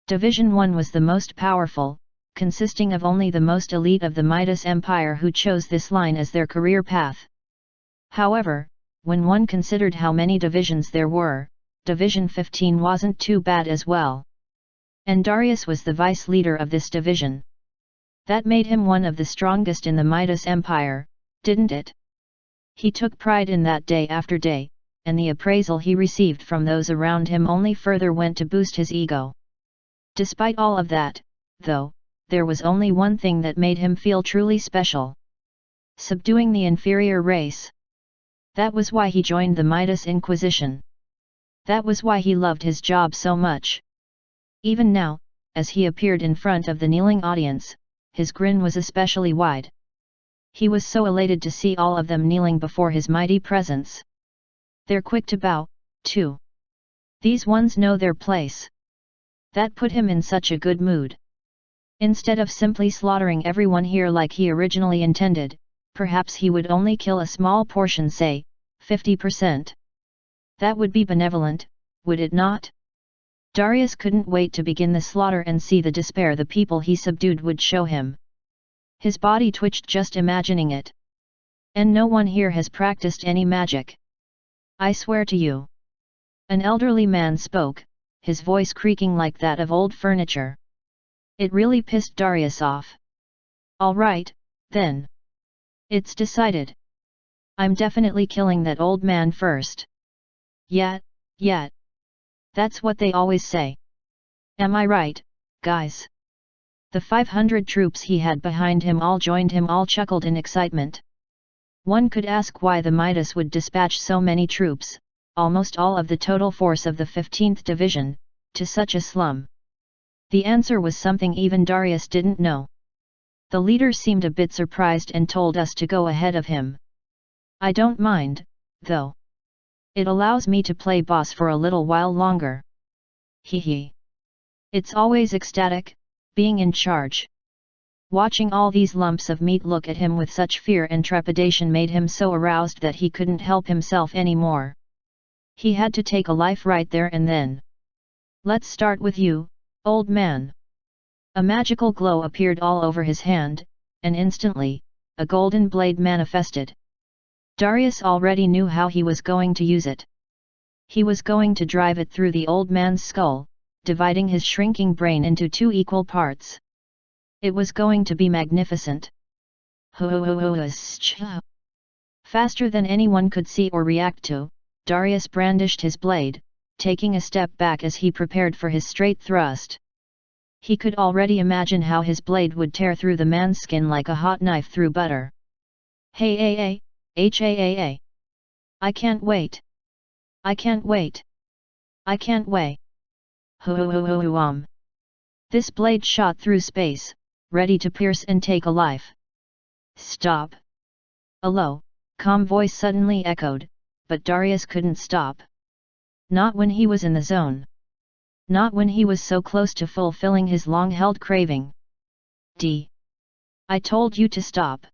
Division 1 was the most powerful, consisting of only the most elite of the Midas Empire who chose this line as their career path. However, when one considered how many divisions there were, Division 15 wasn't too bad as well. And Darius was the vice leader of this division. That made him one of the strongest in the Midas Empire, didn't it? He took pride in that day after day, and the appraisal he received from those around him only further went to boost his ego. Despite all of that, though, there was only one thing that made him feel truly special. Subduing the inferior race. That was why he joined the Midas Inquisition. That was why he loved his job so much. Even now, as he appeared in front of the kneeling audience, his grin was especially wide. He was so elated to see all of them kneeling before his mighty presence. They're quick to bow, too. These ones know their place. That put him in such a good mood. Instead of simply slaughtering everyone here like he originally intended, perhaps he would only kill a small portion, say, 50%. That would be benevolent, would it not? Darius couldn't wait to begin the slaughter and see the despair the people he subdued would show him. His body twitched just imagining it. And no one here has practiced any magic. I swear to you. An elderly man spoke, his voice creaking like that of old furniture. It really pissed Darius off. All right, then. It's decided. I'm definitely killing that old man first. Yeah. That's what they always say. Am I right, guys? The 500 troops he had behind him all joined him, all chuckled in excitement. One could ask why the Midas would dispatch so many troops, almost all of the total force of the 15th Division, to such a slum. The answer was something even Darius didn't know. The leader seemed a bit surprised and told us to go ahead of him. I don't mind, though. It allows me to play boss for a little while longer. Hee. It's always ecstatic, being in charge. Watching all these lumps of meat look at him with such fear and trepidation made him so aroused that he couldn't help himself anymore. He had to take a life right there and then. Let's start with you, old man. A magical glow appeared all over his hand, and instantly, a golden blade manifested. Darius already knew how he was going to use it. He was going to drive it through the old man's skull, dividing his shrinking brain into 2 equal parts. It was going to be magnificent. Faster than anyone could see or react to, Darius brandished his blade, taking a step back as he prepared for his straight thrust. He could already imagine how his blade would tear through the man's skin like a hot knife through butter. Hey, hey. I can't wait. I can't wait. I can't wait. Ho. This blade shot through space, ready to pierce and take a life. Stop. A low, calm voice suddenly echoed, but Darius couldn't stop. Not when he was in the zone. Not when he was so close to fulfilling his long-held craving. I told you to stop.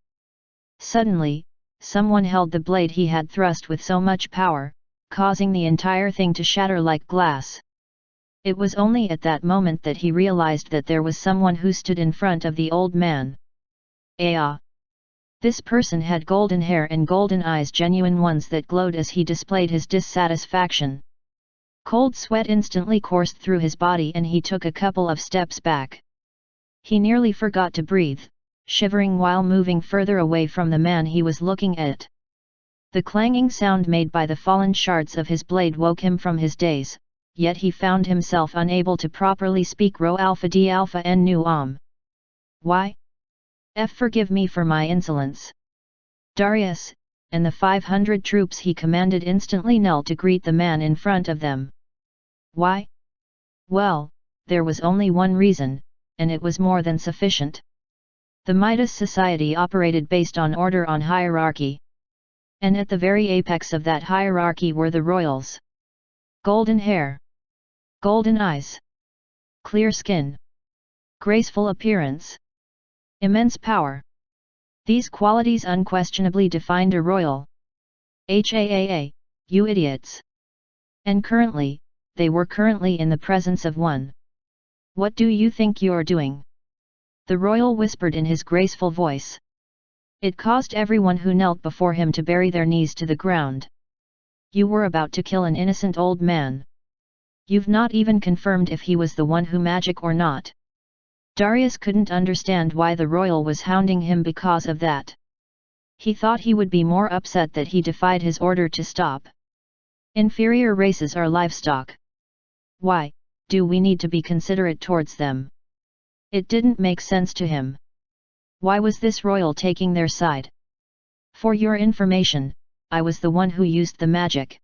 Suddenly, someone held the blade he had thrust with so much power, causing the entire thing to shatter like glass. It was only at that moment that he realized that there was someone who stood in front of the old man. This person had golden hair and golden eyes, genuine ones that glowed as he displayed his dissatisfaction. Cold sweat instantly coursed through his body and he took a couple of steps back. He nearly forgot to breathe, shivering while moving further away from the man he was looking at. The clanging sound made by the fallen shards of his blade woke him from his daze, yet he found himself unable to properly speak Rho Alpha D Alpha N Nu Why? Forgive me for my insolence. Darius, and the 500 troops he commanded instantly knelt to greet the man in front of them. Why? Well, there was only one reason, and it was more than sufficient. The Midas society operated based on order on hierarchy. And at the very apex of that hierarchy were the royals. Golden hair. Golden eyes. Clear skin. Graceful appearance. Immense power. These qualities unquestionably defined a royal. You idiots. And currently, they were currently in the presence of one. What do you think you're doing? The royal whispered in his graceful voice. It caused everyone who knelt before him to bury their knees to the ground. You were about to kill an innocent old man. You've not even confirmed if he was the one who magic or not. Darius couldn't understand why the royal was hounding him because of that. He thought he would be more upset that he defied his order to stop. Inferior races are livestock. Why do we need to be considerate towards them? It didn't make sense to him. Why was this royal taking their side? For your information, I was the one who used the magic.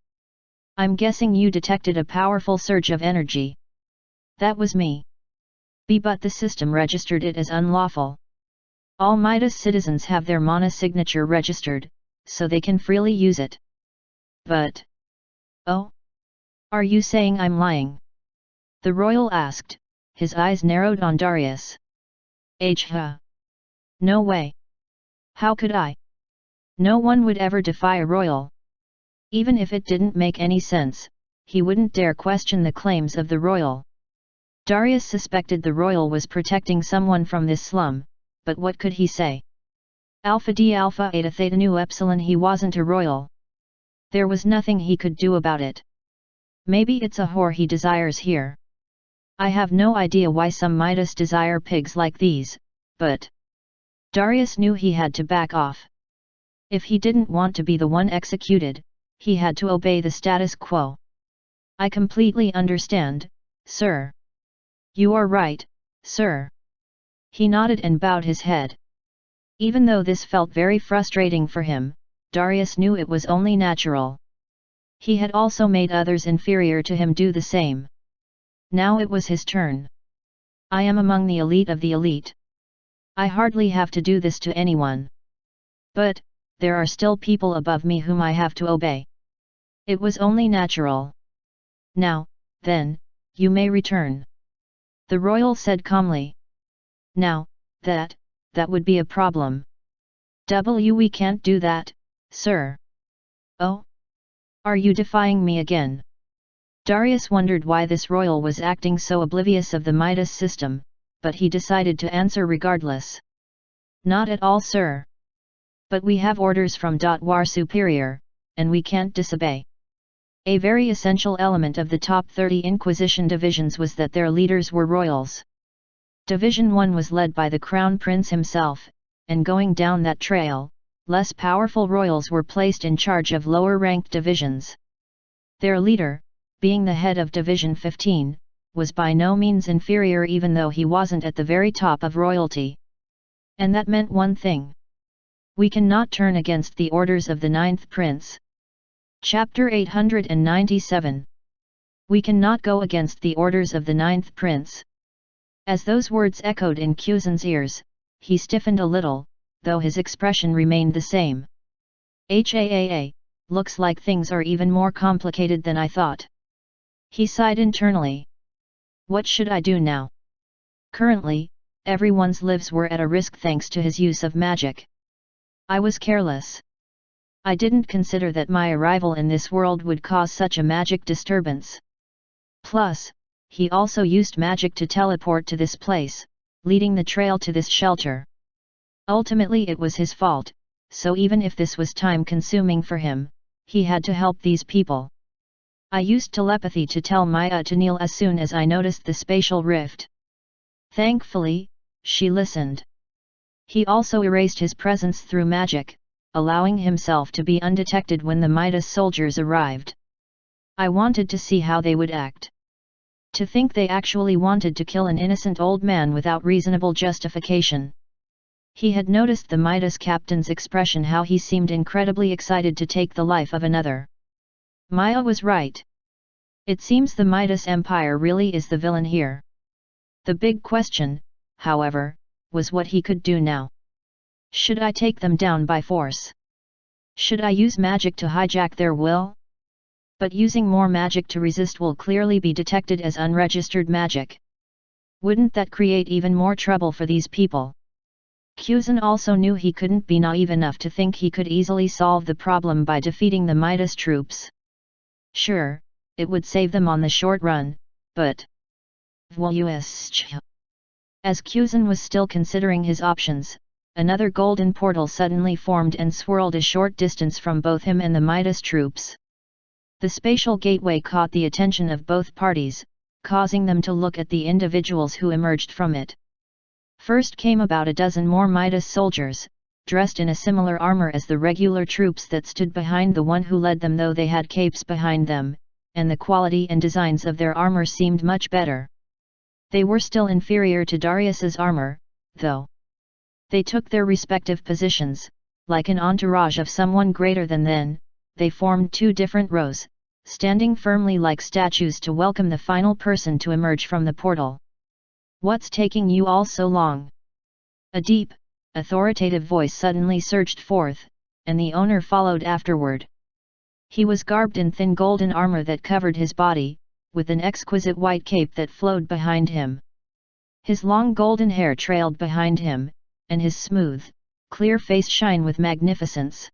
I'm guessing you detected a powerful surge of energy. That was me. But the system registered it as unlawful. All Midas citizens have their mana signature registered, so they can freely use it. But... Oh? Are you saying I'm lying? The royal asked, his eyes narrowed on Darius. No way. How could I? No one would ever defy a royal. Even if it didn't make any sense, he wouldn't dare question the claims of the royal. Darius suspected the royal was protecting someone from this slum, but what could he say? Alpha D Alpha Eta Theta Nu Epsilon, he wasn't a royal. There was nothing he could do about it. Maybe it's a whore he desires here. I have no idea why some Midas desire pigs like these, but... Darius knew he had to back off. If he didn't want to be the one executed, he had to obey the status quo. I completely understand, sir. You are right, sir. He nodded and bowed his head. Even though this felt very frustrating for him, Darius knew it was only natural. He had also made others inferior to him do the same. Now it was his turn. I am among the elite of the elite. I hardly have to do this to anyone. But, there are still people above me whom I have to obey. It was only natural. Now, then, you may return. The royal said calmly. Now, that would be a problem. We can't do that, sir. Oh? Are you defying me again? Darius wondered why this royal was acting so oblivious of the Midas system, but he decided to answer regardless. Not at all, sir. But we have orders from War Superior, and we can't disobey. A very essential element of the top 30 Inquisition divisions was that their leaders were royals. Division 1 was led by the Crown Prince himself, and going down that trail, less powerful royals were placed in charge of lower-ranked divisions. Their leader, being the head of Division 15, was by no means inferior even though he wasn't at the very top of royalty. And that meant one thing. We cannot turn against the orders of the ninth prince. Chapter 897. We cannot go against the orders of the ninth prince. As those words echoed in Kuzan's ears, he stiffened a little, though his expression remained the same. Looks like things are even more complicated than I thought. He sighed internally. What should I do now? Currently, everyone's lives were at a risk thanks to his use of magic. I was careless. I didn't consider that my arrival in this world would cause such a magic disturbance. Plus, he also used magic to teleport to this place, leading the trail to this shelter. Ultimately it was his fault, so even if this was time-consuming for him, he had to help these people. I used telepathy to tell Maya to kneel as soon as I noticed the spatial rift. Thankfully, she listened. He also erased his presence through magic, allowing himself to be undetected when the Midas soldiers arrived. I wanted to see how they would act. To think they actually wanted to kill an innocent old man without reasonable justification. He had noticed the Midas captain's expression, how he seemed incredibly excited to take the life of another. Maya was right. It seems the Midas Empire really is the villain here. The big question, however, was what he could do now. Should I take them down by force? Should I use magic to hijack their will? But using more magic to resist will clearly be detected as unregistered magic. Wouldn't that create even more trouble for these people? Kuzan also knew he couldn't be naive enough to think he could easily solve the problem by defeating the Midas troops. Sure, it would save them on the short run, but... As Kuzan was still considering his options, another golden portal suddenly formed and swirled a short distance from both him and the Midas troops. The spatial gateway caught the attention of both parties, causing them to look at the individuals who emerged from it. First came about a dozen more Midas soldiers, dressed in a similar armor as the regular troops that stood behind the one who led them, though they had capes behind them, and the quality and designs of their armor seemed much better. They were still inferior to Darius's armor, though. They took their respective positions, like an entourage of someone greater than them. They formed two different rows, standing firmly like statues to welcome the final person to emerge from the portal. What's taking you all so long? A deep, authoritative voice suddenly surged forth, and the owner followed afterward. He was garbed in thin golden armor that covered his body, with an exquisite white cape that flowed behind him. His long golden hair trailed behind him, and his smooth, clear face shone with magnificence.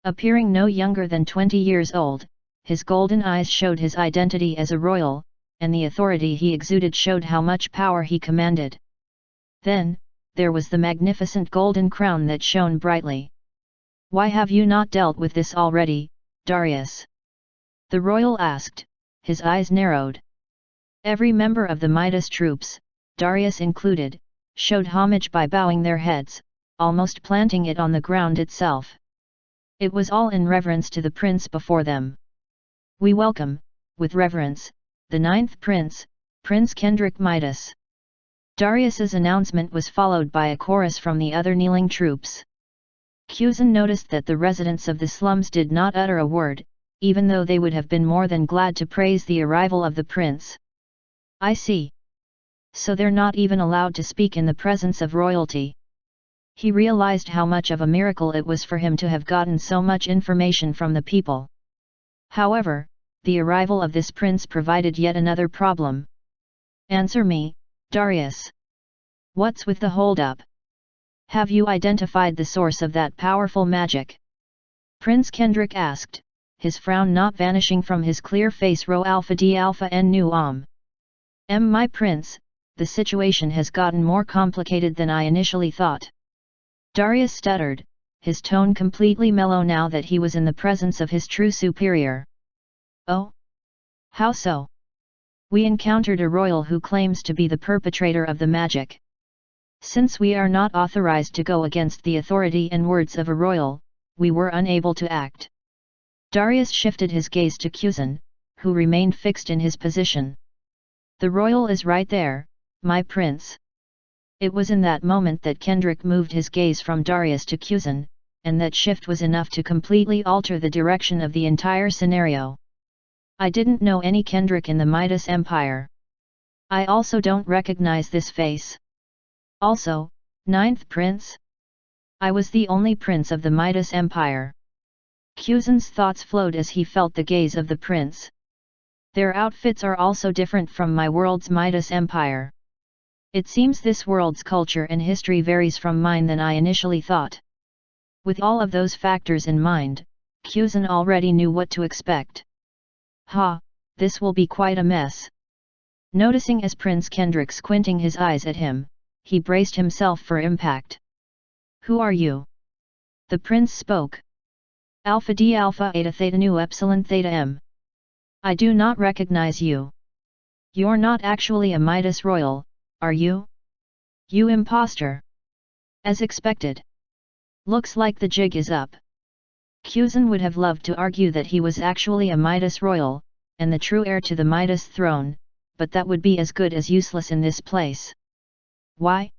Appearing no younger than 20 years old, his golden eyes showed his identity as a royal, and the authority he exuded showed how much power he commanded. Then, there was the magnificent golden crown that shone brightly. "Why have you not dealt with this already, Darius?" the royal asked, his eyes narrowed. Every member of the Midas troops, Darius included, showed homage by bowing their heads, almost planting it on the ground itself. It was all in reverence to the prince before them. "We welcome, with reverence, the ninth prince, Prince Kendrick Midas." Darius's announcement was followed by a chorus from the other kneeling troops. Kuzan noticed that the residents of the slums did not utter a word, even though they would have been more than glad to praise the arrival of the prince. "I see. So they're not even allowed to speak in the presence of royalty." He realized how much of a miracle it was for him to have gotten so much information from the people. However, the arrival of this prince provided yet another problem. "Answer me, Darius. What's with the hold-up? Have you identified the source of that powerful magic?" Prince Kendrick asked, his frown not vanishing from his clear face. Rho Alpha D Alpha N Nu my prince, the situation has gotten more complicated than I initially thought. Darius stuttered, his tone completely mellow now that he was in the presence of his true superior. "Oh? How so?" "We encountered a royal who claims to be the perpetrator of the magic. Since we are not authorized to go against the authority and words of a royal, we were unable to act." Darius shifted his gaze to Kuzan, who remained fixed in his position. The royal is right there, my prince. It was in that moment that Kendrick moved his gaze from Darius to Kuzan, and that shift was enough to completely alter the direction of the entire scenario. I didn't know any Kendrick in the Midas Empire. I also don't recognize this face. Also, ninth prince? I was the only prince of the Midas Empire. Kuzan's thoughts flowed as he felt the gaze of the prince. Their outfits are also different from my world's Midas Empire. It seems this world's culture and history varies from mine than I initially thought. With all of those factors in mind, Kuzan already knew what to expect. Ha, this will be quite a mess. Noticing as Prince Kendrick squinting his eyes at him, he braced himself for impact. Who are you? The prince spoke. Alpha D Alpha Eta Theta Nu Epsilon Theta M. I do not recognize you. You're not actually a Midas royal, are you? You imposter. As expected. Looks like the jig is up. Kuzan would have loved to argue that he was actually a Midas royal, and the true heir to the Midas throne, but that would be as good as useless in this place. Why?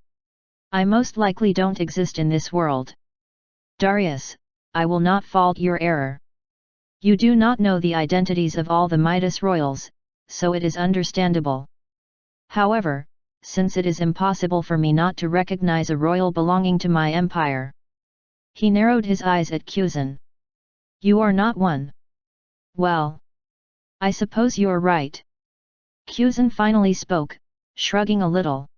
I most likely don't exist in this world. Darius, I will not fault your error. You do not know the identities of all the Midas royals, so it is understandable. However, since it is impossible for me not to recognize a royal belonging to my empire. He narrowed his eyes at Kuzan. You are not one. Well. I suppose you're right. Kuzan finally spoke, shrugging a little.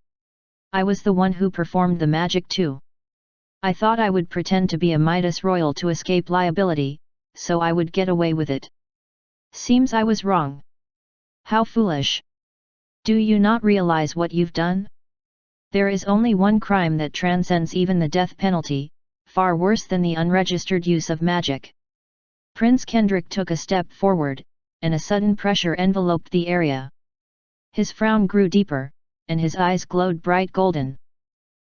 I was the one who performed the magic too. I thought I would pretend to be a Midas royal to escape liability, so I would get away with it. Seems I was wrong. How foolish. Do you not realize what you've done? There is only one crime that transcends even the death penalty, far worse than the unregistered use of magic. Prince Kendrick took a step forward, and a sudden pressure enveloped the area. His frown grew deeper, and his eyes glowed bright golden.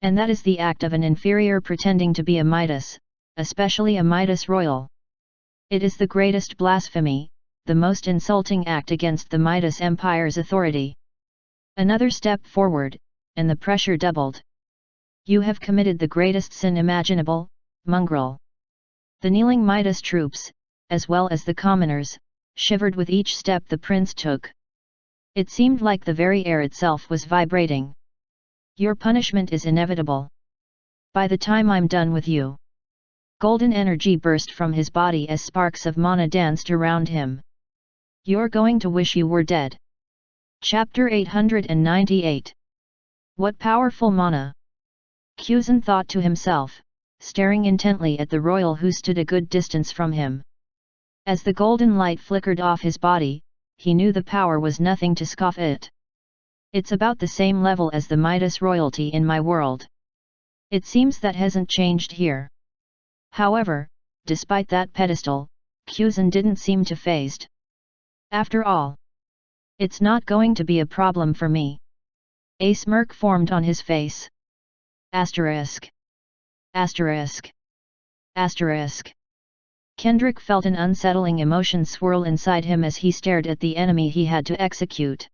And that is the act of an inferior pretending to be a Midas, especially a Midas royal. It is the greatest blasphemy, the most insulting act against the Midas Empire's authority. Another step forward, and the pressure doubled. You have committed the greatest sin imaginable, mongrel. The kneeling Midas troops, as well as the commoners, shivered with each step the prince took. It seemed like the very air itself was vibrating. Your punishment is inevitable. By the time I'm done with you. Golden energy burst from his body as sparks of mana danced around him. You're going to wish you were dead. Chapter 898. What powerful mana! Kuzan thought to himself, staring intently at the royal who stood a good distance from him. As the golden light flickered off his body, he knew the power was nothing to scoff at. It's about the same level as the Midas royalty in my world. It seems that hasn't changed here. However, despite that pedestal, Kuzan didn't seem too fazed. After all, it's not going to be a problem for me. A smirk formed on his face. Asterisk. Asterisk. Asterisk. Kendrick felt an unsettling emotion swirl inside him as he stared at the enemy he had to execute.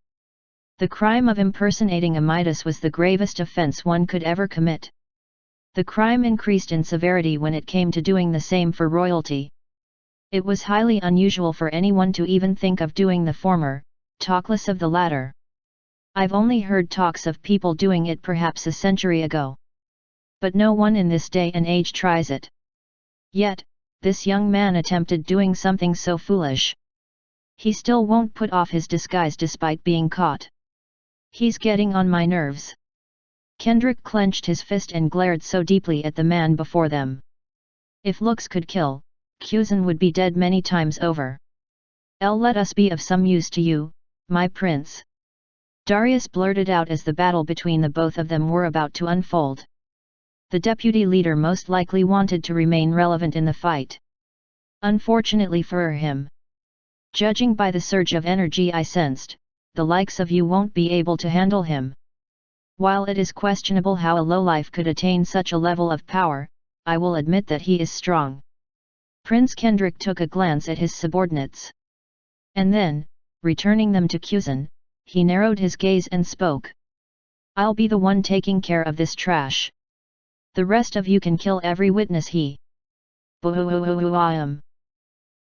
The crime of impersonating a Midas was the gravest offense one could ever commit. The crime increased in severity when it came to doing the same for royalty. It was highly unusual for anyone to even think of doing the former, talk less of the latter. I've only heard talks of people doing it perhaps a century ago. But no one in this day and age tries it. Yet, this young man attempted doing something so foolish. He still won't put off his disguise despite being caught. He's getting on my nerves. Kendrick clenched his fist and glared so deeply at the man before them. If looks could kill, Kuzan would be dead many times over. Let us be of some use to you, my prince. Darius blurted out as the battle between the both of them were about to unfold. The deputy leader most likely wanted to remain relevant in the fight. Unfortunately for him. Judging by the surge of energy I sensed, the likes of you won't be able to handle him. While it is questionable how a lowlife could attain such a level of power, I will admit that he is strong. Prince Kendrick took a glance at his subordinates. And then, returning them to Kuzan, he narrowed his gaze and spoke. I'll be the one taking care of this trash. The rest of you can kill every witness he.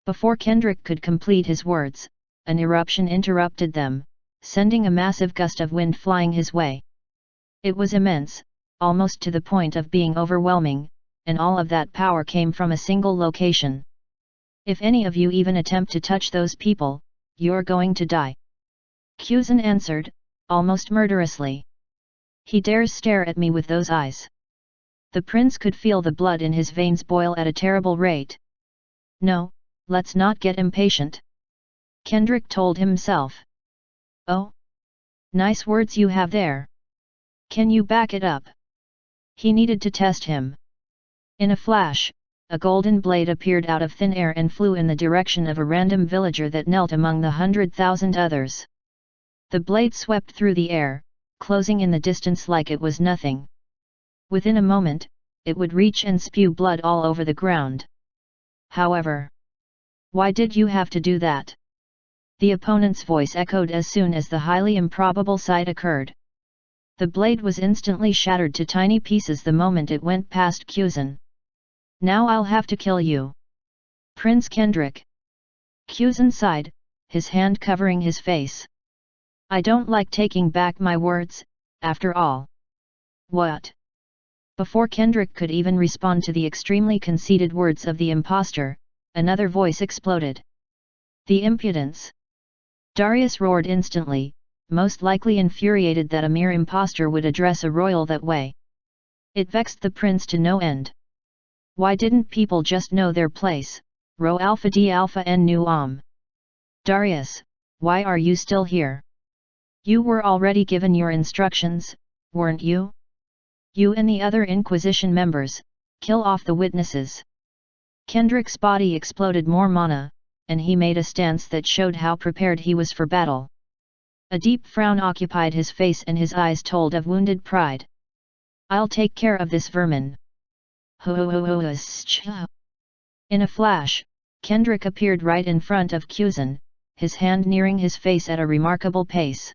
Before Kendrick could complete his words, an eruption interrupted them, sending a massive gust of wind flying his way. It was immense, almost to the point of being overwhelming, and all of that power came from a single location. If any of you even attempt to touch those people, you're going to die. Kuzan answered, almost murderously. He dares stare at me with those eyes. The prince could feel the blood in his veins boil at a terrible rate. No, let's not get impatient. Kendrick told himself. Oh? Nice words you have there. Can you back it up? He needed to test him. In a flash, a golden blade appeared out of thin air and flew in the direction of a random villager that knelt among the 100,000 others. The blade swept through the air, closing in the distance like it was nothing. Within a moment, it would reach and spew blood all over the ground. However, why did you have to do that? The opponent's voice echoed as soon as the highly improbable sight occurred. The blade was instantly shattered to tiny pieces the moment it went past Kuzan. Now I'll have to kill you. Prince Kendrick. Kuzan sighed, his hand covering his face. I don't like taking back my words, after all. What? Before Kendrick could even respond to the extremely conceited words of the impostor, another voice exploded. The impudence! Darius roared instantly, most likely infuriated that a mere impostor would address a royal that way. It vexed the prince to no end. Why didn't people just know their place, Rho Alpha D Alpha N Nu Darius, why are you still here? You were already given your instructions, weren't you? You and the other Inquisition members, kill off the witnesses. Kendrick's body exploded more mana, and he made a stance that showed how prepared he was for battle. A deep frown occupied his face and his eyes told of wounded pride. I'll take care of this vermin. In a flash, Kendrick appeared right in front of Kuzan, his hand nearing his face at a remarkable pace.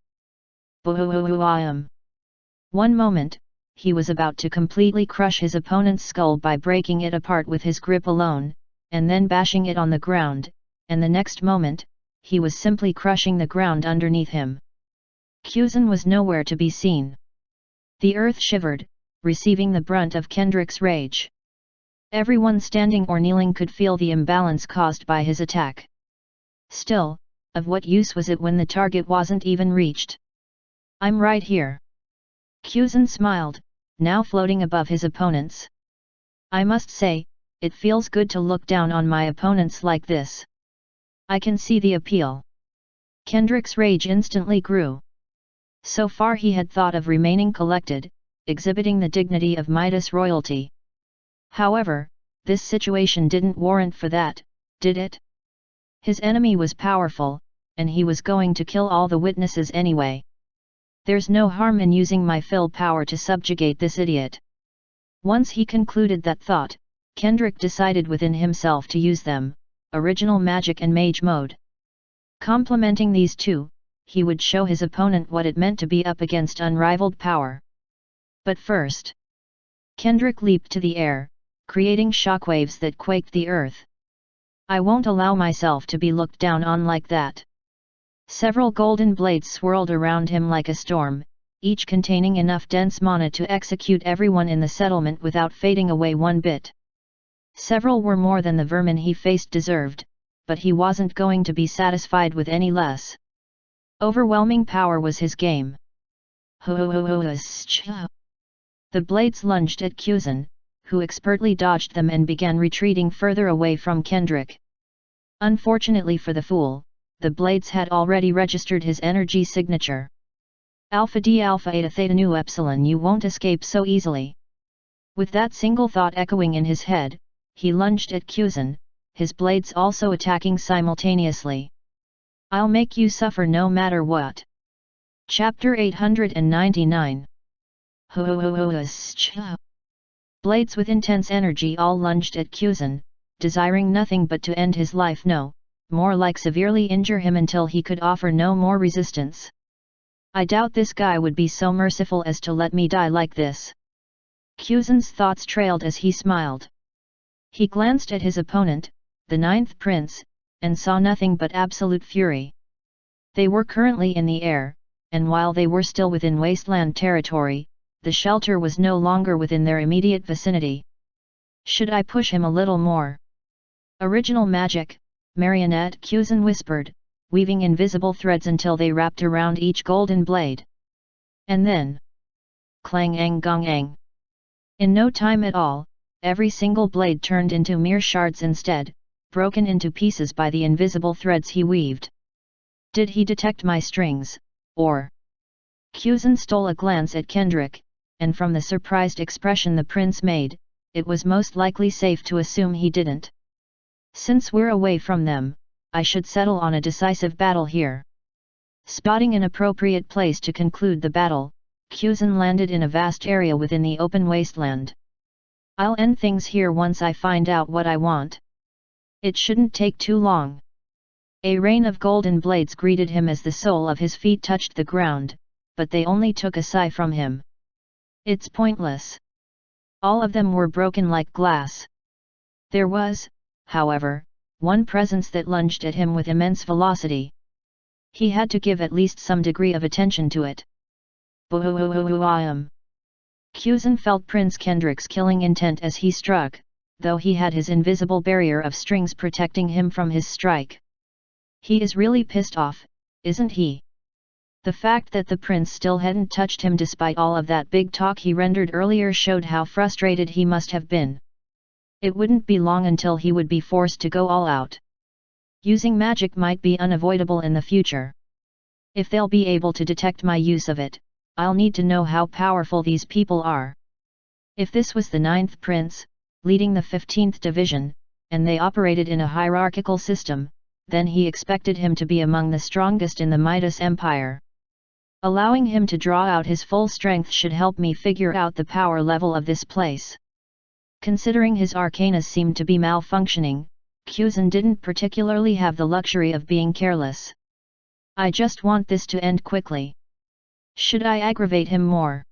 One moment, he was about to completely crush his opponent's skull by breaking it apart with his grip alone, and then bashing it on the ground, and the next moment, he was simply crushing the ground underneath him. Kuzan was nowhere to be seen. The earth shivered, receiving the brunt of Kendrick's rage. Everyone standing or kneeling could feel the imbalance caused by his attack. Still, of what use was it when the target wasn't even reached? I'm right here. Kuzan smiled, now floating above his opponents. I must say, it feels good to look down on my opponents like this. I can see the appeal. Kendrick's rage instantly grew. So far he had thought of remaining collected, exhibiting the dignity of Midas royalty. However, this situation didn't warrant for that, did it? His enemy was powerful, and he was going to kill all the witnesses anyway. There's no harm in using my fill power to subjugate this idiot. Once he concluded that thought, Kendrick decided within himself to use them, original magic and mage mode. Complementing these two, he would show his opponent what it meant to be up against unrivaled power. But first, Kendrick leaped to the air, creating shockwaves that quaked the earth. I won't allow myself to be looked down on like that. Several golden blades swirled around him like a storm, each containing enough dense mana to execute everyone in the settlement without fading away one bit. Several were more than the vermin he faced deserved, but he wasn't going to be satisfied with any less. Overwhelming power was his game. The blades lunged at Kuzan, who expertly dodged them and began retreating further away from Kendrick. Unfortunately for the fool, the blades had already registered his energy signature. Alpha D Alpha Eta Theta Nu Epsilon, you won't escape so easily. With that single thought echoing in his head, he lunged at Kuzan, his blades also attacking simultaneously. I'll make you suffer no matter what. Chapter 899. Blades with intense energy all lunged at Kuzan, desiring nothing but to end his life, no, more like severely injure him until he could offer no more resistance. I doubt this guy would be so merciful as to let me die like this. Kuzan's thoughts trailed as he smiled. He glanced at his opponent, the ninth prince, and saw nothing but absolute fury. They were currently in the air, and while they were still within wasteland territory, the shelter was no longer within their immediate vicinity. Should I push him a little more? Original magic, marionette, Kuzan whispered, weaving invisible threads until they wrapped around each golden blade. And then, clang ang gong ang. In no time at all, every single blade turned into mere shards instead, broken into pieces by the invisible threads he weaved. Did he detect my strings, or? Kuzan stole a glance at Kendrick, and from the surprised expression the prince made, it was most likely safe to assume he didn't. Since we're away from them, I should settle on a decisive battle here. Spotting an appropriate place to conclude the battle, Kuzan landed in a vast area within the open wasteland. I'll end things here once I find out what I want. It shouldn't take too long. A rain of golden blades greeted him as the sole of his feet touched the ground, but they only took a sigh from him. It's pointless. All of them were broken like glass. There was, however, one presence that lunged at him with immense velocity. He had to give at least some degree of attention to it. Boom! Kuzan felt Prince Kendrick's killing intent as he struck, though he had his invisible barrier of strings protecting him from his strike. He is really pissed off, isn't he? The fact that the prince still hadn't touched him despite all of that big talk he rendered earlier showed how frustrated he must have been. It wouldn't be long until he would be forced to go all out. Using magic might be unavoidable in the future. If they'll be able to detect my use of it, I'll need to know how powerful these people are. If this was the 9th prince, leading the 15th division, and they operated in a hierarchical system, then he expected him to be among the strongest in the Midas Empire. Allowing him to draw out his full strength should help me figure out the power level of this place. Considering his arcana seemed to be malfunctioning, Kuzan didn't particularly have the luxury of being careless. I just want this to end quickly. Should I aggravate him more?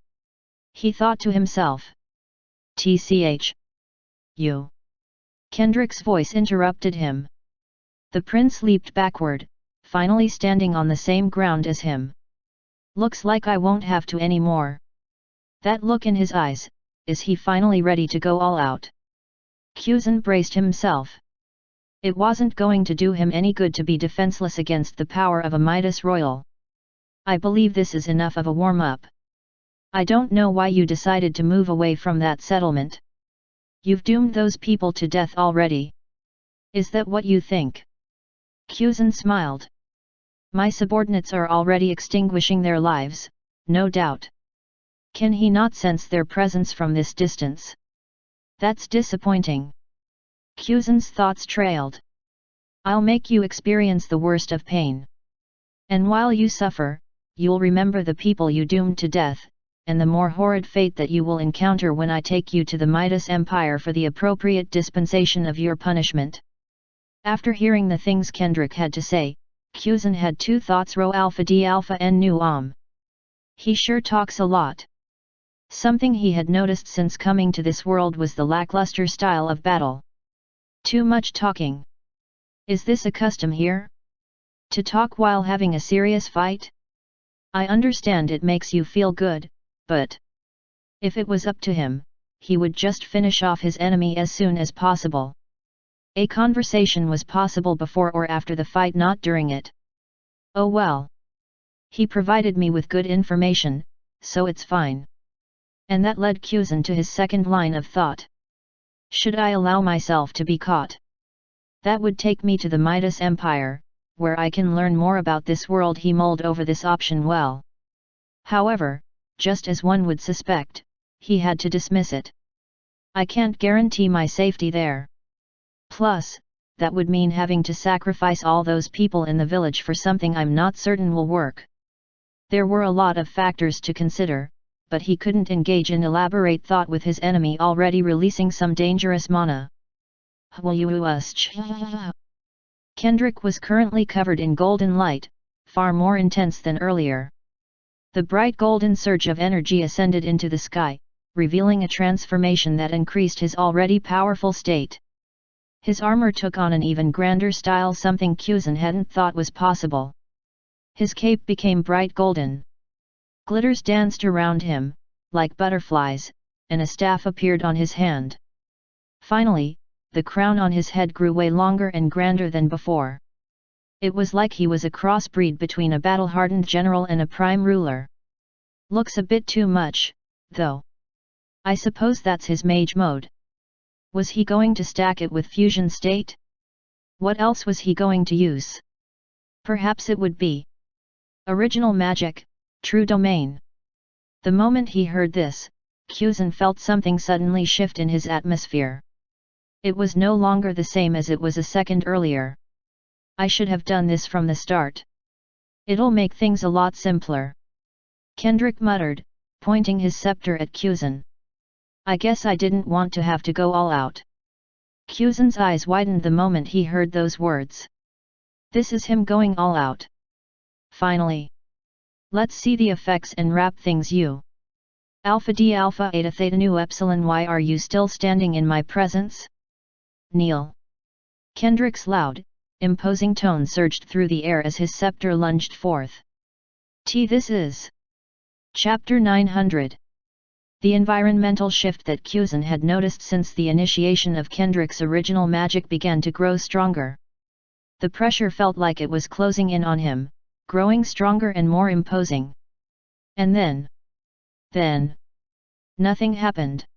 He thought to himself. TCH. You. Kendrick's voice interrupted him. The prince leaped backward, finally standing on the same ground as him. Looks like I won't have to anymore. That look in his eyes, is he finally ready to go all out? Kuzan braced himself. It wasn't going to do him any good to be defenseless against the power of a Midas royal. I believe this is enough of a warm-up. I don't know why you decided to move away from that settlement. You've doomed those people to death already. Is that what you think? Kuzan smiled. My subordinates are already extinguishing their lives, no doubt. Can he not sense their presence from this distance? That's disappointing. Kuzan's thoughts trailed. I'll make you experience the worst of pain. And while you suffer, you'll remember the people you doomed to death, and the more horrid fate that you will encounter when I take you to the Midas Empire for the appropriate dispensation of your punishment. After hearing the things Kendrick had to say, Kuzan had two thoughts: Rho Alpha D Alpha and Nu He sure talks a lot. Something he had noticed since coming to this world was the lackluster style of battle. Too much talking. Is this a custom here? To talk while having a serious fight? I understand it makes you feel good, but if it was up to him, he would just finish off his enemy as soon as possible. A conversation was possible before or after the fight, not during it. Oh well. He provided me with good information, so it's fine. And that led Kuzan to his second line of thought. Should I allow myself to be caught? That would take me to the Midas Empire, where I can learn more about this world. He mulled over this option well. However, just as one would suspect, he had to dismiss it. I can't guarantee my safety there. Plus, that would mean having to sacrifice all those people in the village for something I'm not certain will work. There were a lot of factors to consider, but he couldn't engage in elaborate thought with his enemy already releasing some dangerous mana. Kendrick was currently covered in golden light, far more intense than earlier. The bright golden surge of energy ascended into the sky, revealing a transformation that increased his already powerful state. His armor took on an even grander style, something Kyuzan hadn't thought was possible. His cape became bright golden. Glitters danced around him, like butterflies, and a staff appeared on his hand. Finally, the crown on his head grew way longer and grander than before. It was like he was a crossbreed between a battle-hardened general and a prime ruler. Looks a bit too much, though. I suppose that's his mage mode. Was he going to stack it with fusion state? What else was he going to use? Perhaps it would be original magic, true domain. The moment he heard this, Kyuzan felt something suddenly shift in his atmosphere. It was no longer the same as it was a second earlier. I should have done this from the start. It'll make things a lot simpler. Kendrick muttered, pointing his scepter at Kyuzan. I guess I didn't want to have to go all out. Kyuzan's eyes widened the moment he heard those words. This is him going all out. Finally. Let's see the effects and wrap things you. Alpha D Alpha Eta Theta Nu Epsilon, why are you still standing in my presence? Kneel. Kendrick's loud, imposing tone surged through the air as his scepter lunged forth. This is Chapter 900. The environmental shift that Kyuzan had noticed since the initiation of Kendrick's original magic began to grow stronger. The pressure felt like it was closing in on him, growing stronger and more imposing. And then, nothing happened.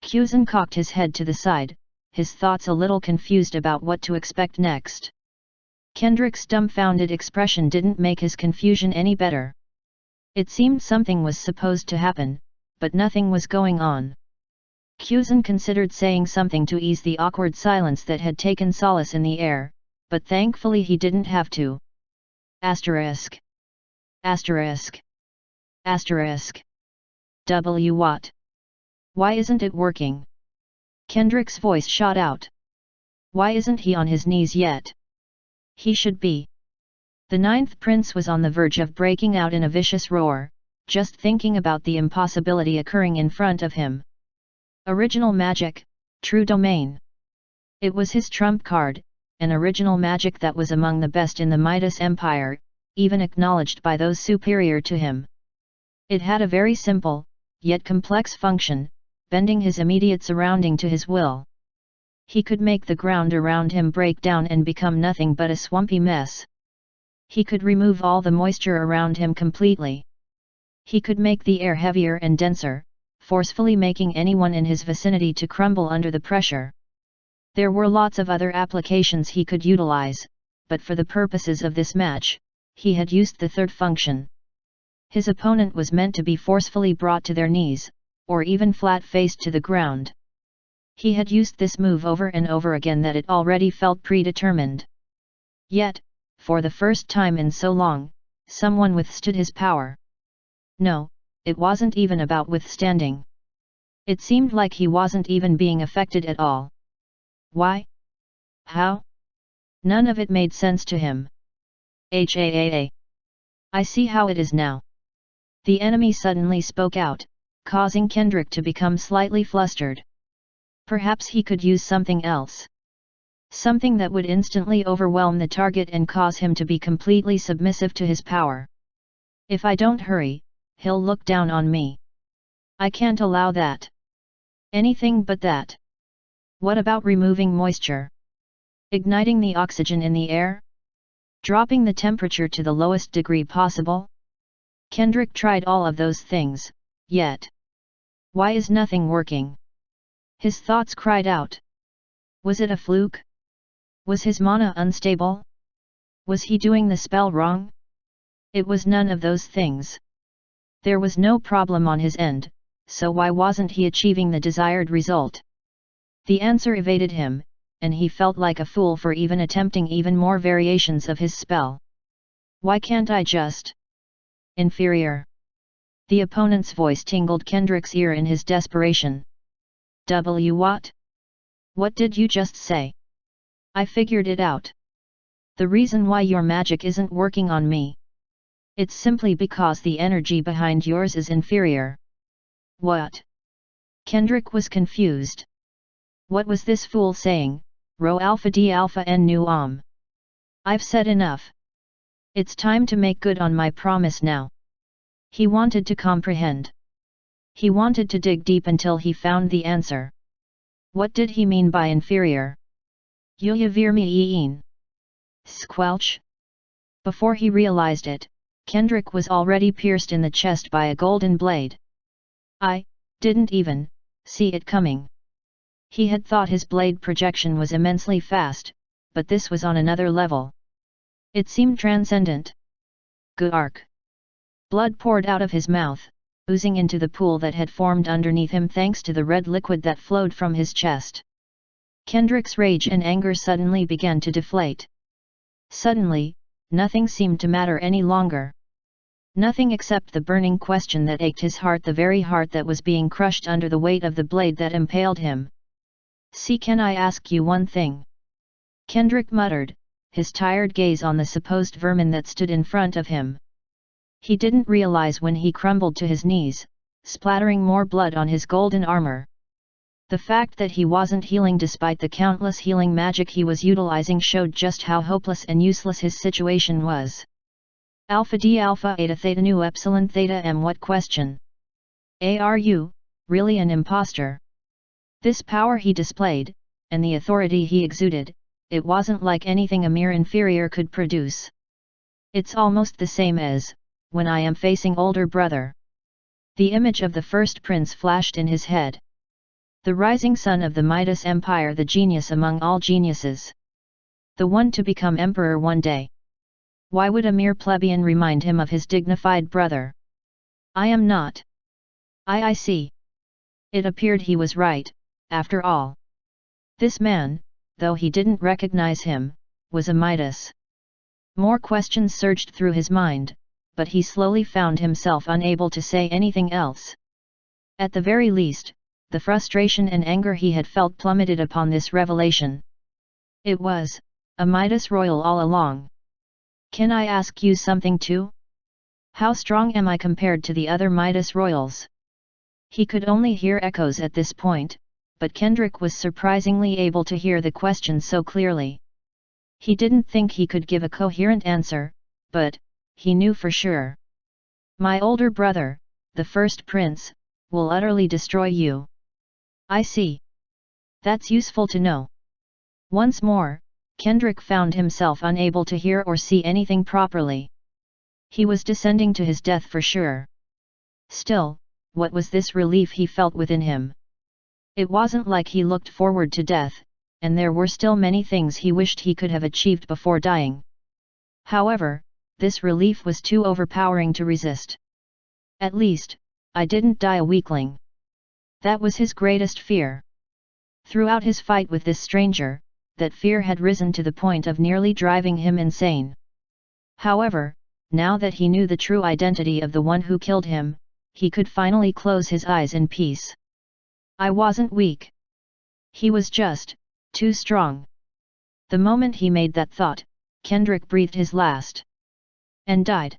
Kyuzan cocked his head to the side, his thoughts a little confused about what to expect next. Kendrick's dumbfounded expression didn't make his confusion any better. It seemed something was supposed to happen, but nothing was going on. Kyuzan considered saying something to ease the awkward silence that had taken solace in the air, but thankfully he didn't have to. Asterisk. Asterisk. Asterisk. What? Why isn't it working? Kendrick's voice shot out. Why isn't he on his knees yet? He should be. The ninth prince was on the verge of breaking out in a vicious roar, just thinking about the impossibility occurring in front of him. Original magic, true domain. It was his trump card, an original magic that was among the best in the Midas Empire, even acknowledged by those superior to him. It had a very simple, yet complex function, bending his immediate surrounding to his will. He could make the ground around him break down and become nothing but a swampy mess. He could remove all the moisture around him completely. He could make the air heavier and denser, forcefully making anyone in his vicinity to crumble under the pressure. There were lots of other applications he could utilize, but for the purposes of this match, he had used the third function. His opponent was meant to be forcefully brought to their knees, or even flat-faced to the ground. He had used this move over and over again that it already felt predetermined. Yet, for the first time in so long, someone withstood his power. No, it wasn't even about withstanding. It seemed like he wasn't even being affected at all. Why? How? None of it made sense to him. I see how it is now. The enemy suddenly spoke out, causing Kendrick to become slightly flustered. Perhaps he could use something else. Something that would instantly overwhelm the target and cause him to be completely submissive to his power. If I don't hurry, he'll look down on me. I can't allow that. Anything but that. What about removing moisture? Igniting the oxygen in the air? Dropping the temperature to the lowest degree possible? Kendrick tried all of those things, yet. Why is nothing working? His thoughts cried out. Was it a fluke? Was his mana unstable? Was he doing the spell wrong? It was none of those things. There was no problem on his end, so why wasn't he achieving the desired result? The answer evaded him, and he felt like a fool for even attempting even more variations of his spell. Why can't I just? Inferior. The opponent's voice tingled Kendrick's ear in his desperation. What? What did you just say? I figured it out. The reason why your magic isn't working on me. It's simply because the energy behind yours is inferior. What? Kendrick was confused. What was this fool saying? Rho alpha d alpha n nu I've said enough. It's time to make good on my promise now. He wanted to comprehend. He wanted to dig deep until he found the answer. What did he mean by inferior? Yuya vir me Squelch? Before he realized it, Kendrick was already pierced in the chest by a golden blade. I didn't even see it coming. He had thought his blade projection was immensely fast, but this was on another level. It seemed transcendent. Gark! Blood poured out of his mouth, oozing into the pool that had formed underneath him thanks to the red liquid that flowed from his chest. Kendrick's rage and anger suddenly began to deflate. Suddenly, nothing seemed to matter any longer. Nothing except the burning question that ached his heart, the very heart that was being crushed under the weight of the blade that impaled him. See, can I ask you one thing? Kendrick muttered, his tired gaze on the supposed vermin that stood in front of him. He didn't realize when he crumbled to his knees, splattering more blood on his golden armor. The fact that he wasn't healing despite the countless healing magic he was utilizing showed just how hopeless and useless his situation was. Alpha d alpha eta theta nu epsilon theta m. What question? Are you really an imposter? This power he displayed, and the authority he exuded, it wasn't like anything a mere inferior could produce. It's almost the same as when I am facing older brother. The image of the first prince flashed in his head. The rising son of the Midas Empire, the genius among all geniuses. The one to become emperor one day. Why would a mere plebeian remind him of his dignified brother? I am not. I see. It appeared he was right, after all. This man, though he didn't recognize him, was a Midas. More questions surged through his mind, but he slowly found himself unable to say anything else. At the very least, the frustration and anger he had felt plummeted upon this revelation. It was a Midas royal all along. Can I ask you something too? How strong am I compared to the other Midas royals? He could only hear echoes at this point, but Kendrick was surprisingly able to hear the question so clearly. He didn't think he could give a coherent answer, but he knew for sure. My older brother, the first prince, will utterly destroy you. I see. That's useful to know. Once more, Kendrick found himself unable to hear or see anything properly. He was descending to his death for sure. Still, what was this relief he felt within him? It wasn't like he looked forward to death, and there were still many things he wished he could have achieved before dying. However, this relief was too overpowering to resist. At least, I didn't die a weakling. That was his greatest fear. Throughout his fight with this stranger, that fear had risen to the point of nearly driving him insane. However, now that he knew the true identity of the one who killed him, he could finally close his eyes in peace. I wasn't weak. He was just too strong. The moment he made that thought, Kendrick breathed his last. And died.